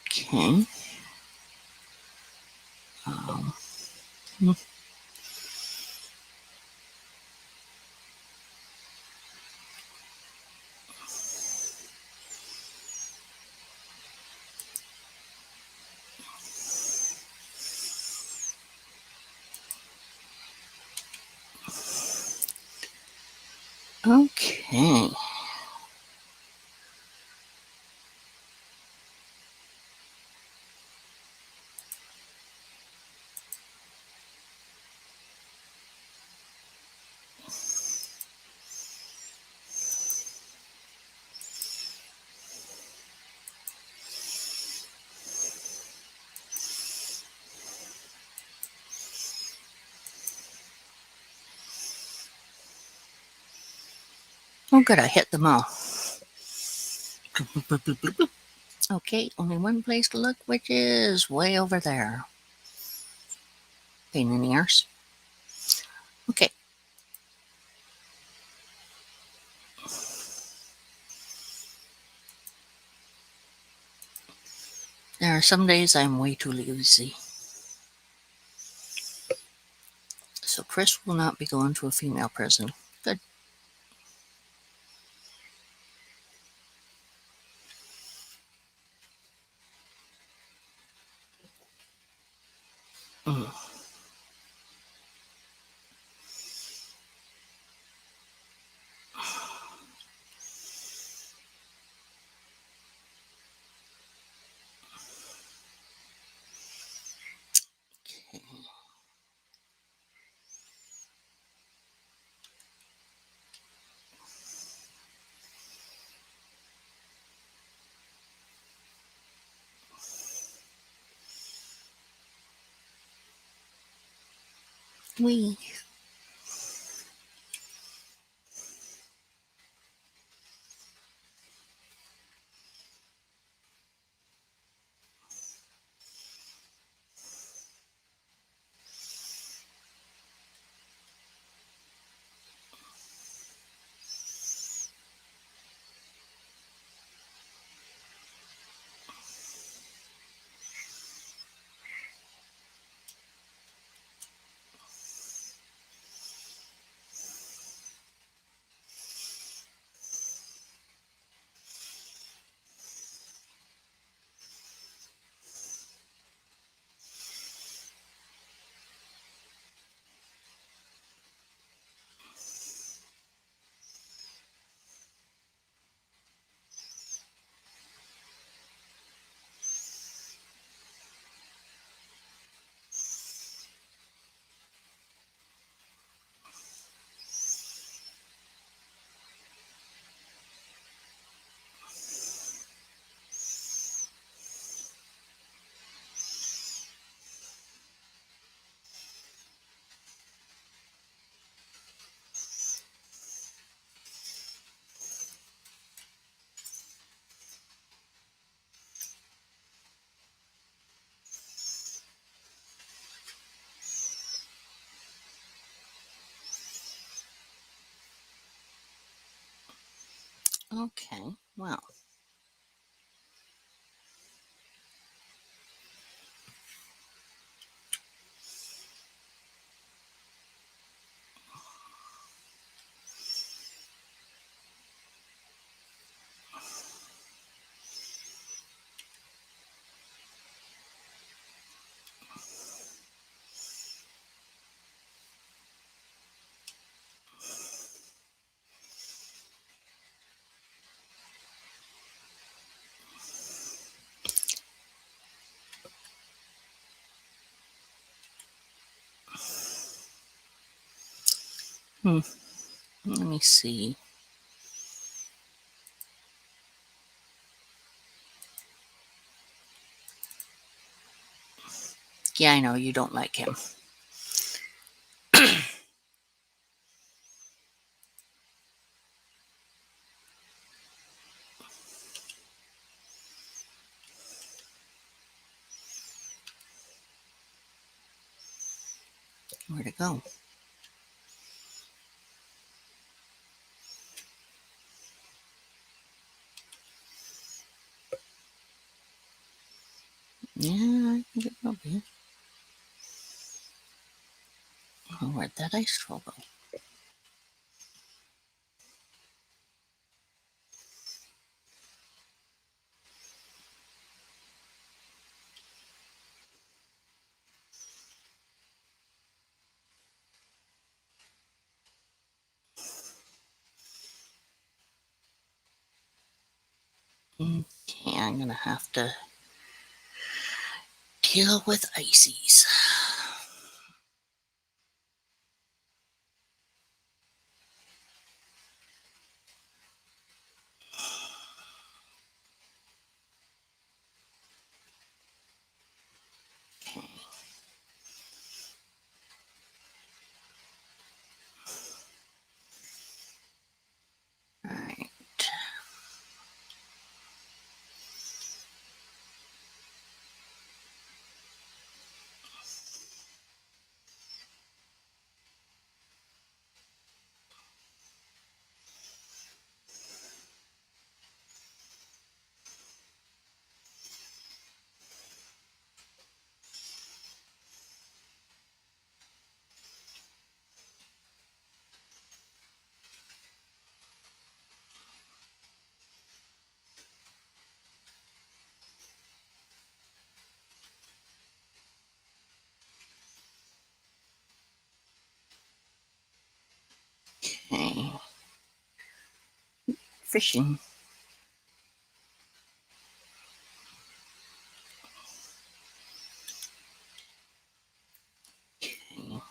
Okay. Um, hmm, okay. Oh, good, I hit them all. Okay, only one place to look, which is way over there. Pain in the arse. Okay. There are some days I'm way too lazy. So Chris will not be going to a female prison. Good. Mm. Okay. We. Okay. Well. Let me see. Yeah, I know you don't like him. Where'd it go? Yeah, I think it will be. Oh, where'd that ice troll go? Okay, I'm gonna have to deal with ices. Okay. All right. Okay. Fishing. Okay.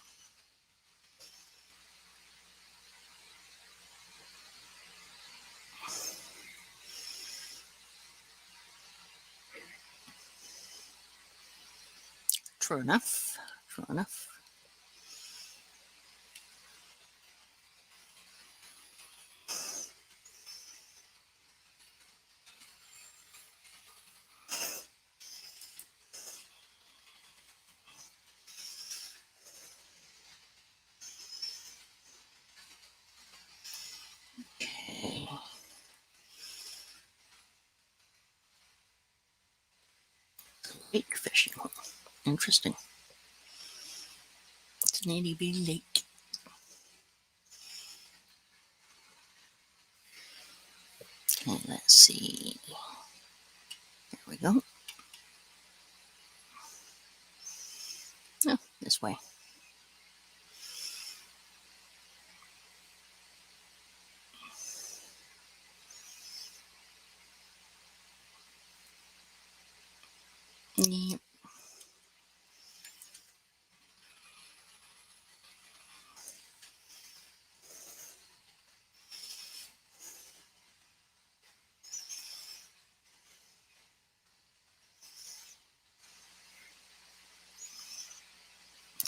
True enough. True enough. Okay. Lake fishing. Interesting. It's an ADB lake. Okay, let's see. There we go. Oh, this way. Yep.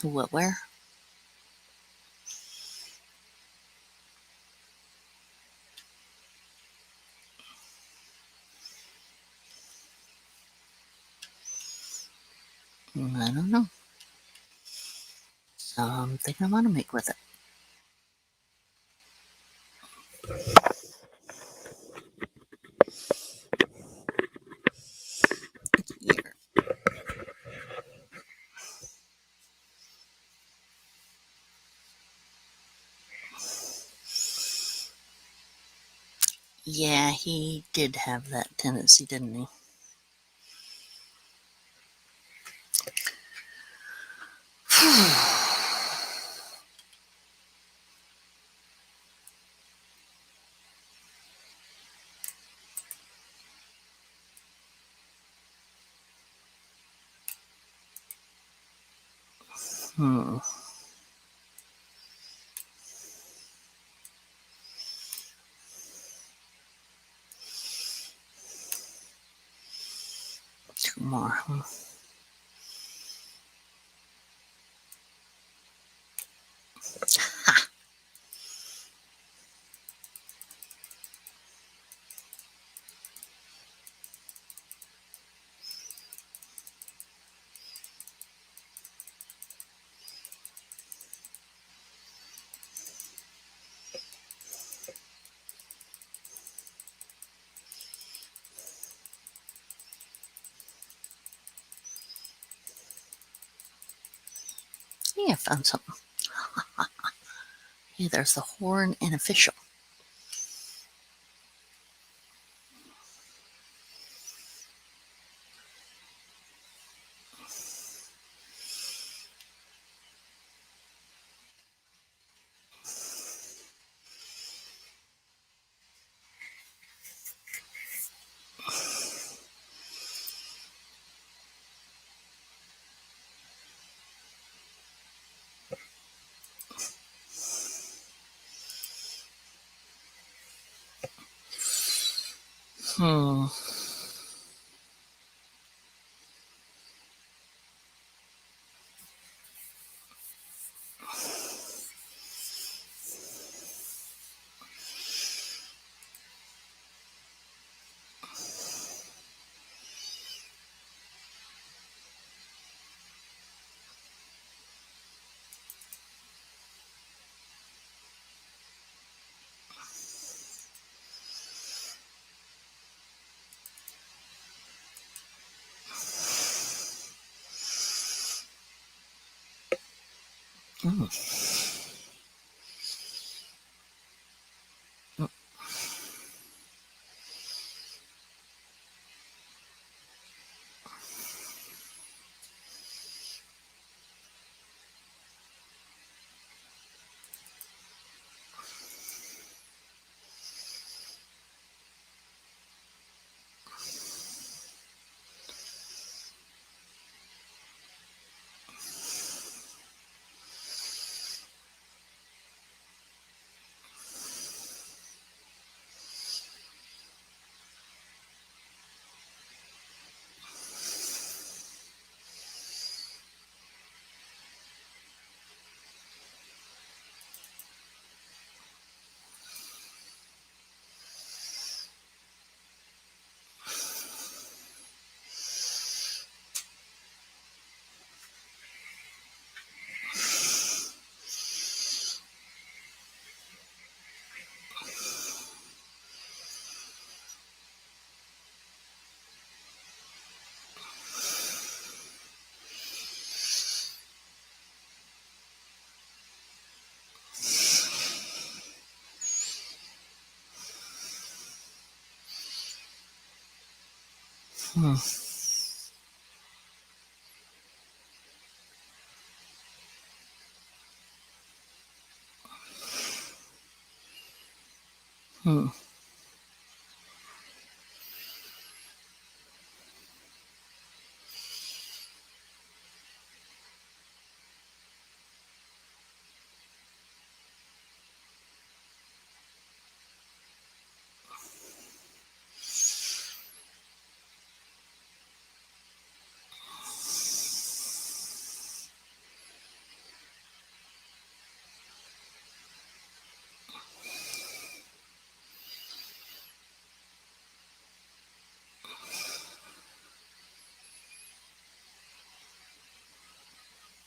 What, where? I don't know. Something I want to make with it. Here. Yeah, he did have that tendency, didn't he? Hmm. Two more. Yeah, I found something. Yeah, there's the horn and official. Hmm. Hmm. Hmm. Hmm.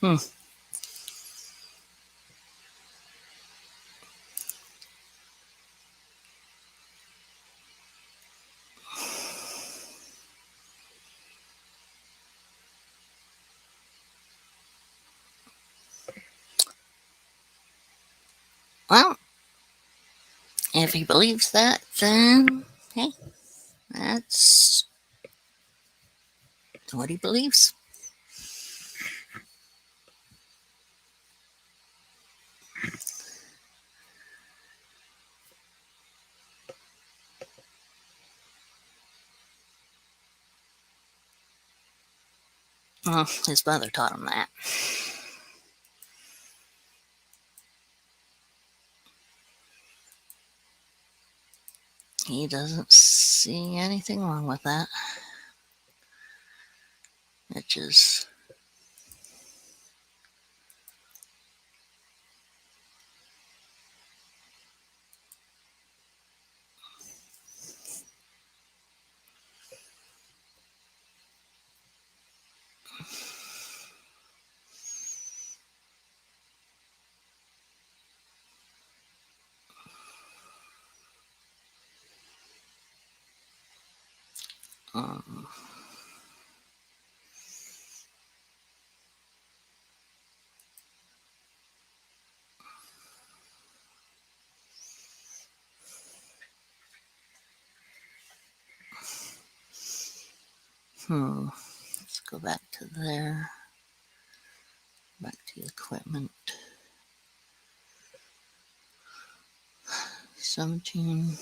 Hmm. Well, if he believes that, then hey, that's what he believes. Well, his mother taught him that. He doesn't see anything wrong with that. Itches. Um, Let's go back to there. Back to the equipment. 17.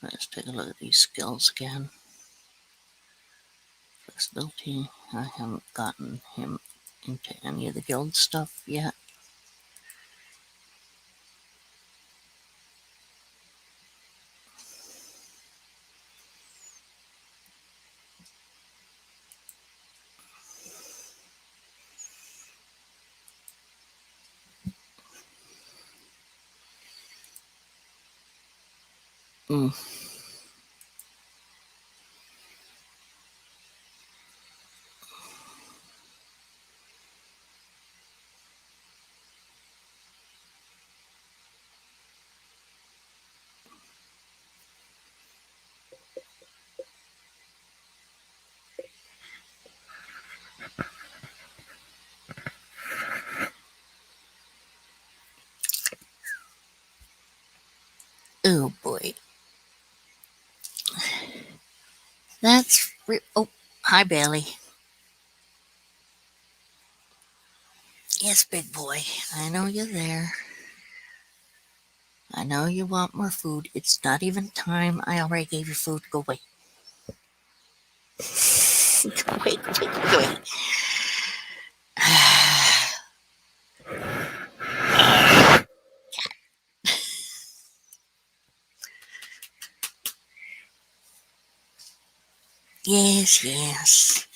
Let's take a look at these skills again. Flexibility. I haven't gotten him into any of the guild stuff yet. Mm. Oh boy. Oh, hi Bailey. Yes, big boy. I know you're there. I know you want more food. It's not even time. I already gave you food. Go away. Go away, go away, go away. Yes, yes.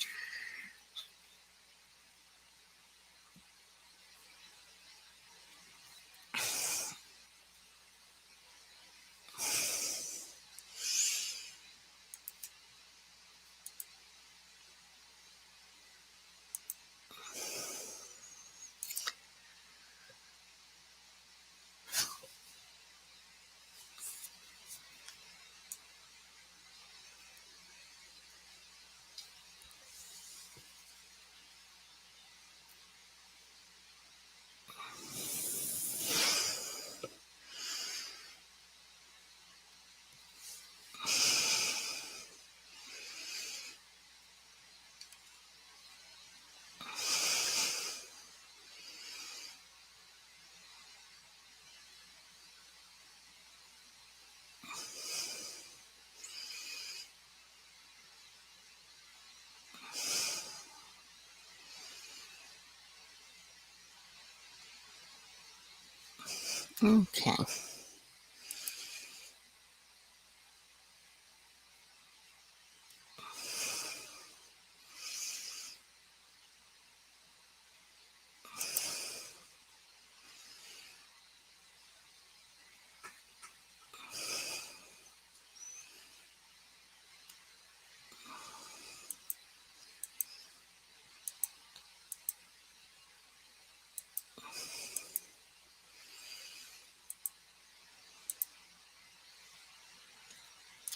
Okay.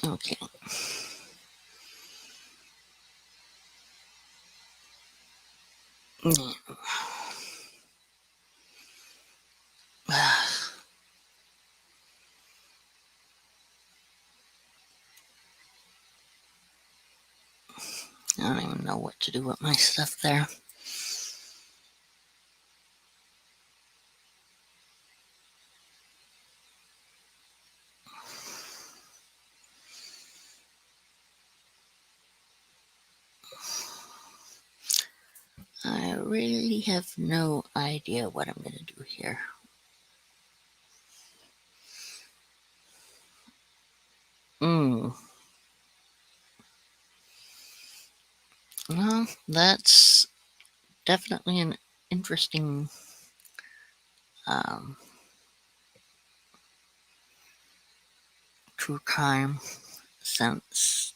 Okay. Yeah. I don't even know what to do with my stuff there. I really have no idea what I'm going to do here. Well, that's definitely an interesting um, true crime sense.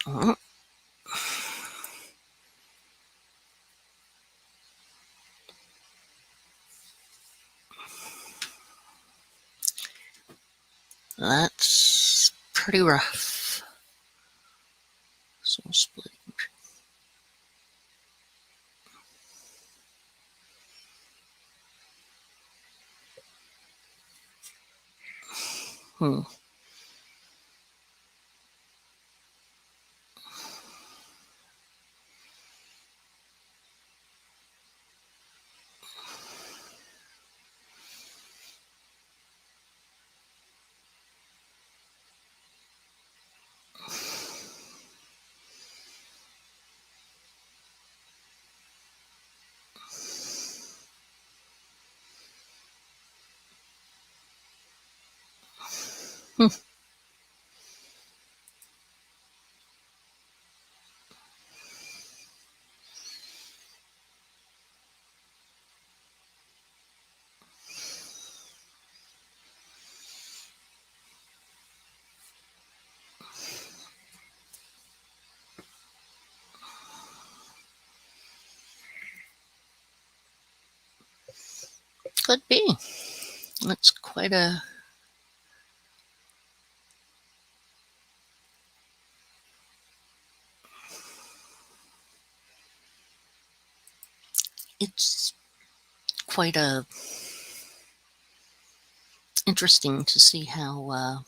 Well, that's pretty rough. So split. Hmm. Hmm. Could be. That's quite a. It's quite a interesting to see how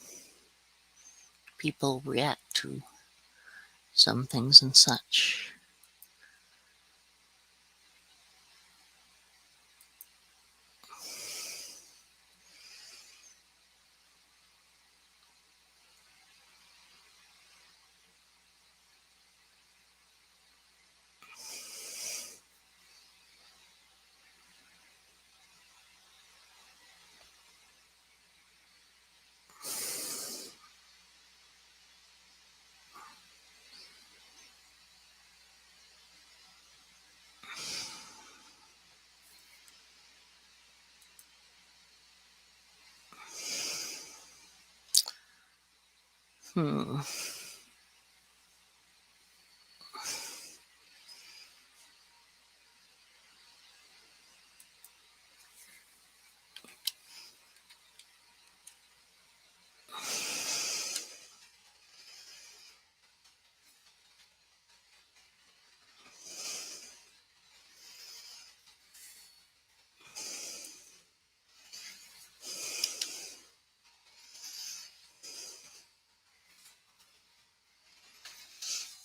people react to some things and such. Hmm.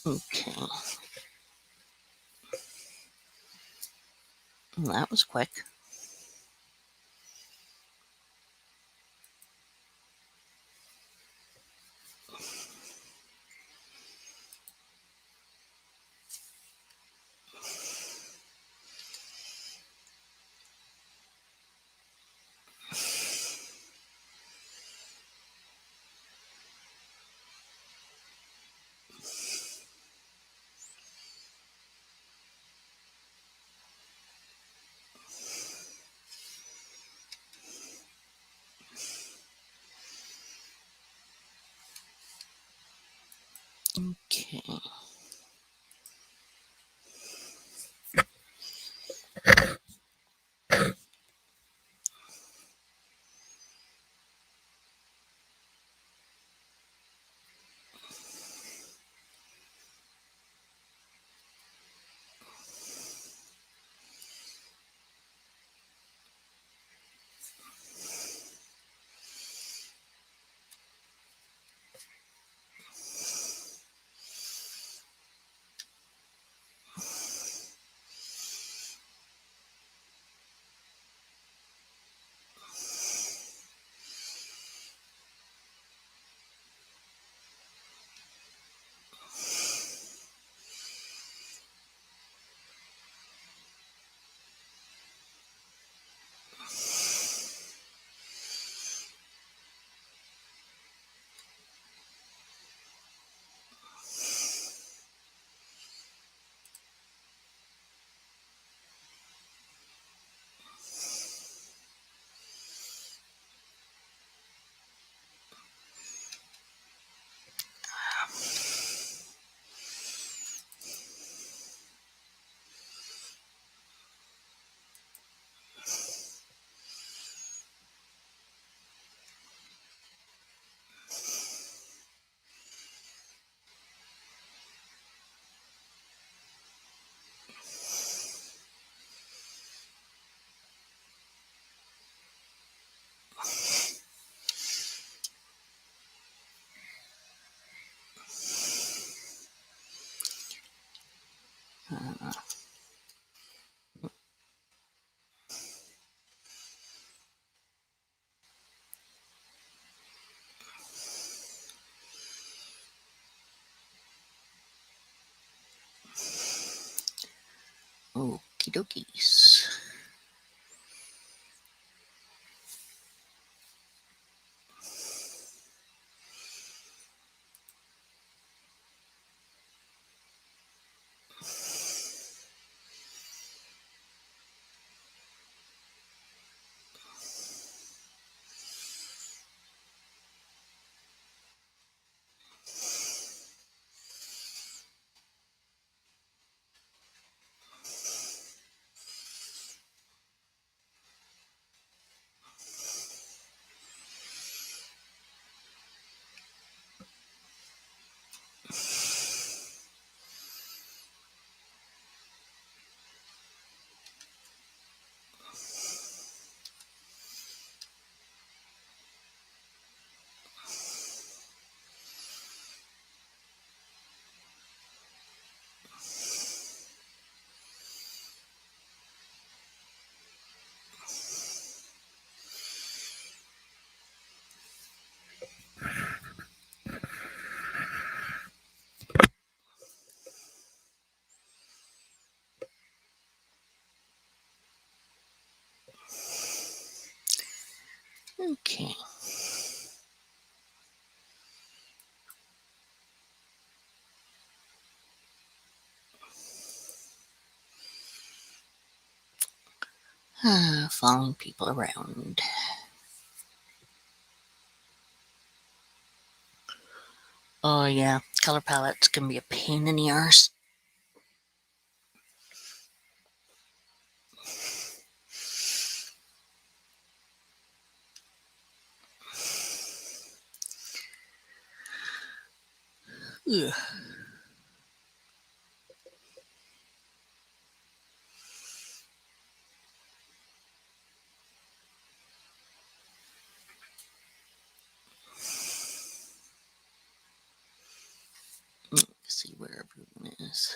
Okay. That was quick. Okay. Okie dokies. Okay. Following people around. Oh yeah, color palettes can be a pain in the arse. Ugh. Let's see where everyone is.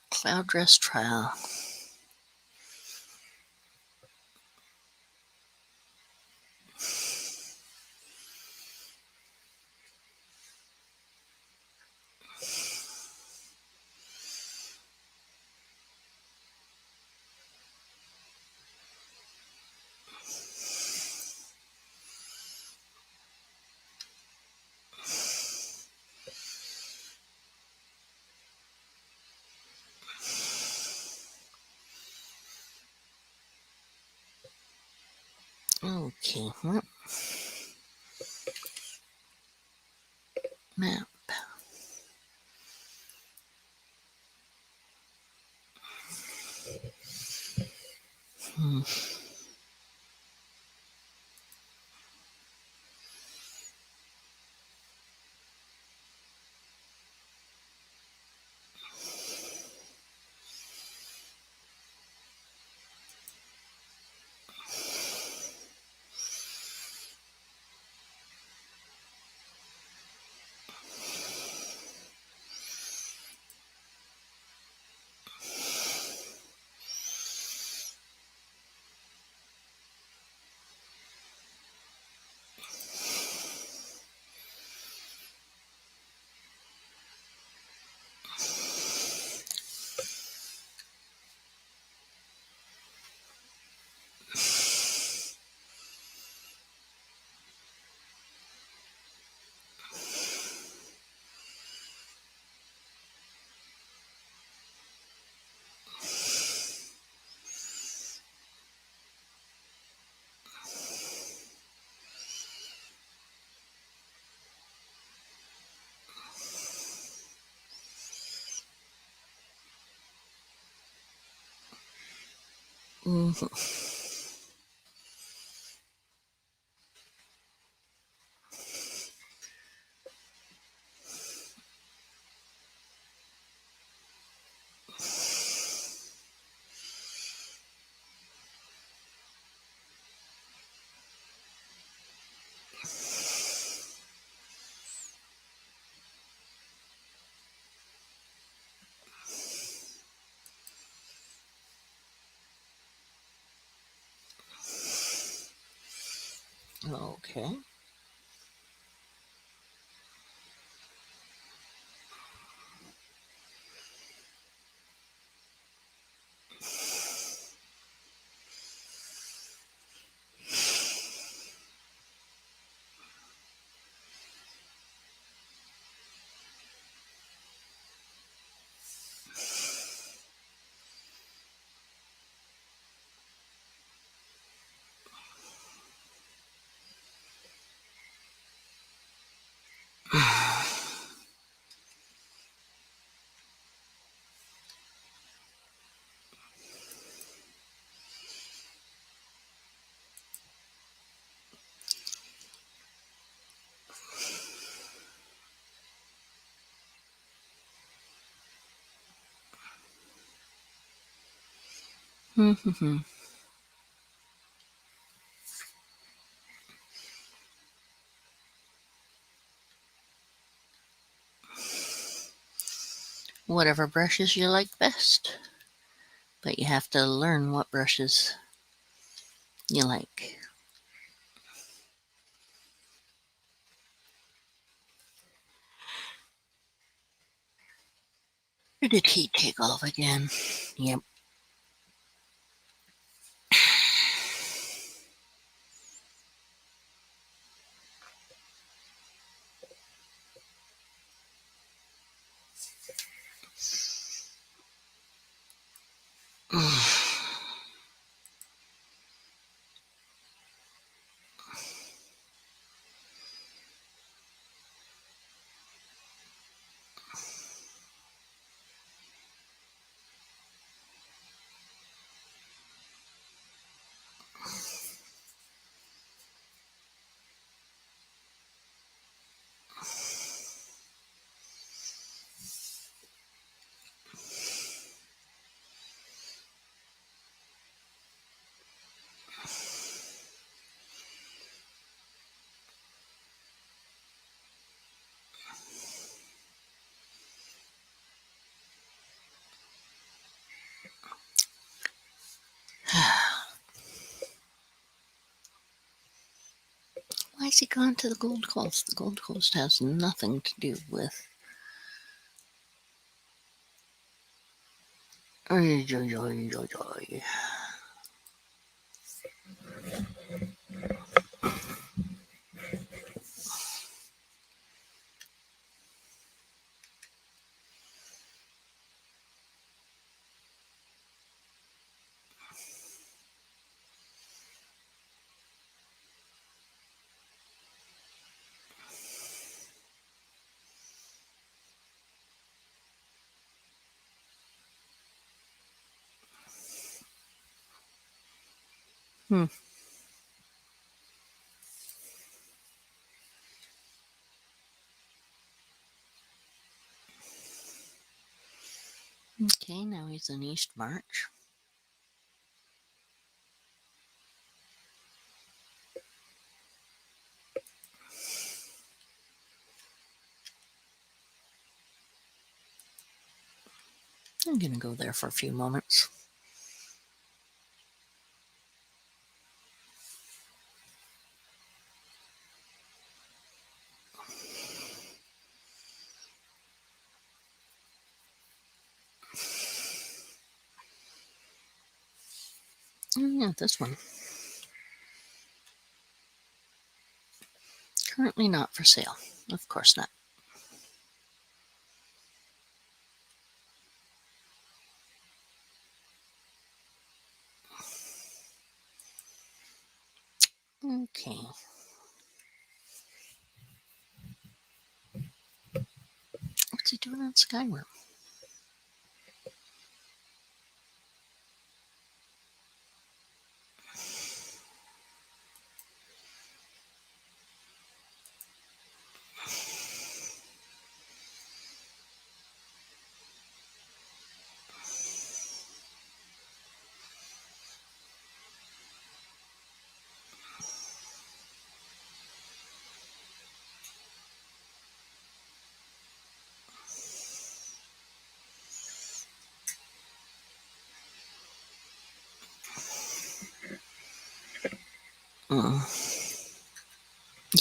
Cloud dress trial. Okay. Map. Hmm. Mhm. Okay. Mhm. Whatever brushes you like best, but you have to learn what brushes you like. Or did he take off again? Yep. Why has he gone to the Gold Coast? The Gold Coast has nothing to do with. Oy, oy, oy, oy, oy. Okay, now he's in East March. I'm going to go there for a few moments. Oh, yeah, this one. Currently not for sale. Of course not. Okay. What's he doing on Skyrim?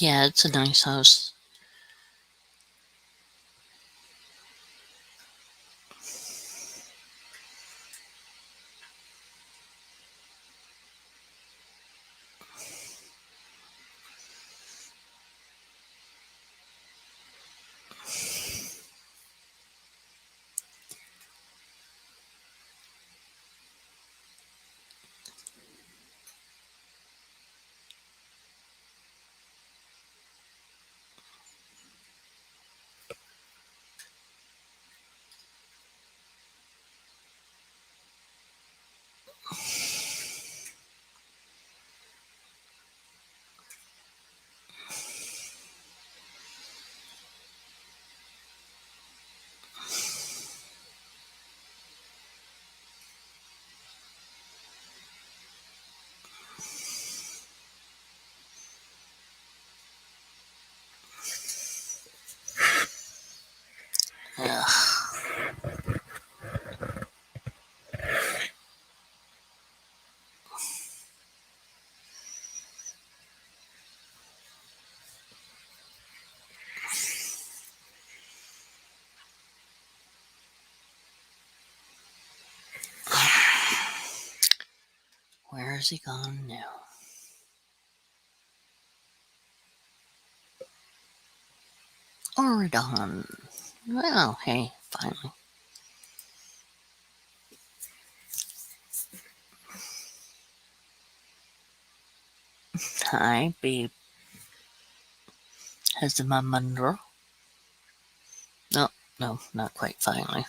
Yeah, it's a nice house. Ugh. Where is he gone now? Oridon. Well, hey, finally. Hi, babe. Has the Mamandro? No, no, not quite finally.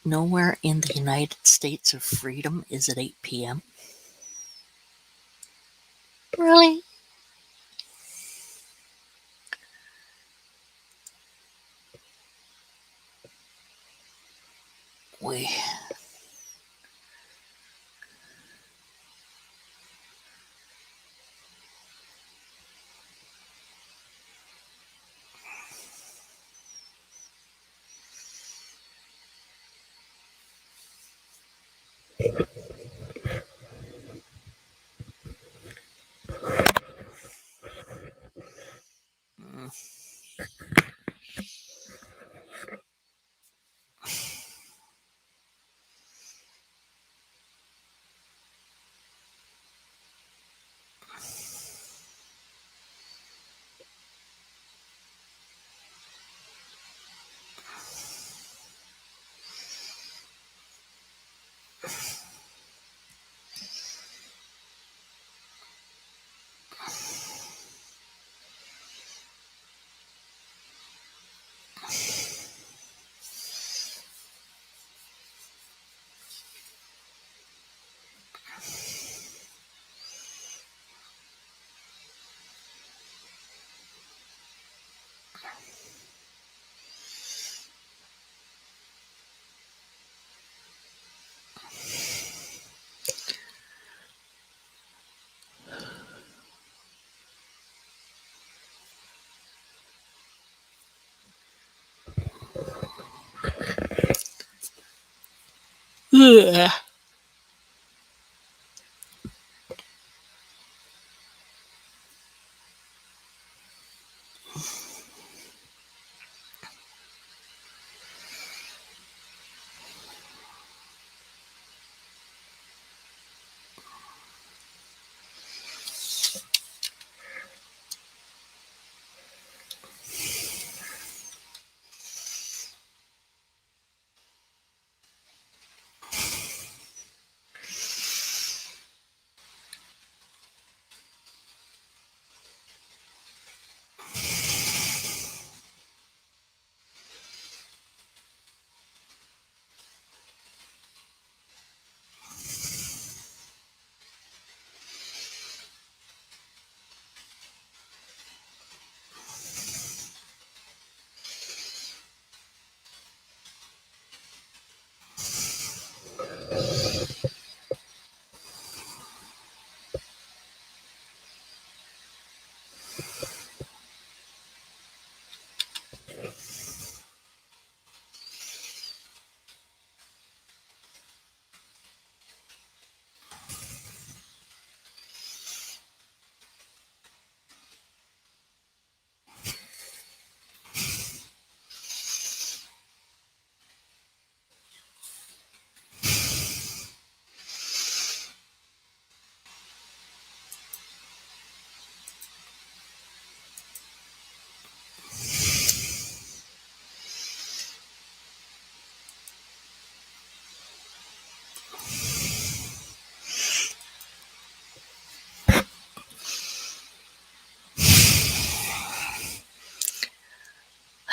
Nowhere in the United States of Freedom is it 8 p.m. Really? we? Mm. Ugh.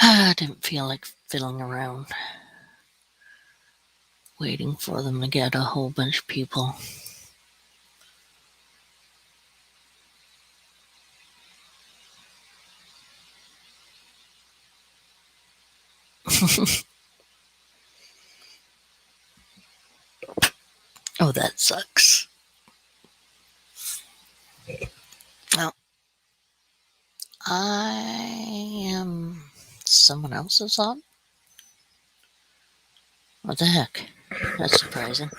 I didn't feel like fiddling around waiting for them to get a whole bunch of people. Oh, that sucks. Well, I am someone else's on? What the heck? That's surprising.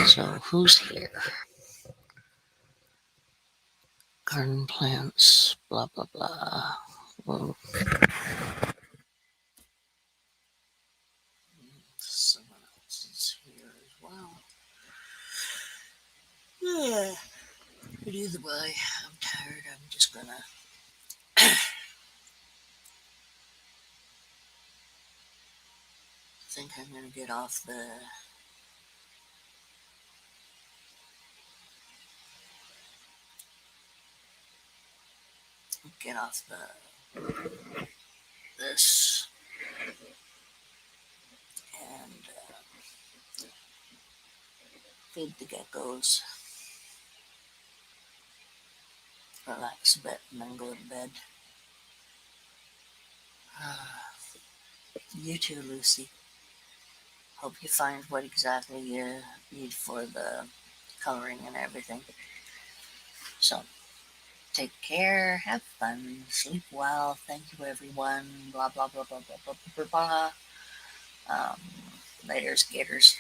So, who's here? Garden plants, blah, blah, blah. Whoa. Someone else is here as well. Yeah. But either way, I'm tired. I'm just gonna think I'm gonna get off the this and feed the geckos, relax a bit, and then go to bed. You too, Lucy. Hope you find what exactly you need for the coloring and everything. So, take care, have fun, sleep well. Thank you, everyone. Blah, blah, blah, blah, blah, blah, blah, blah. Um, Later, skaters.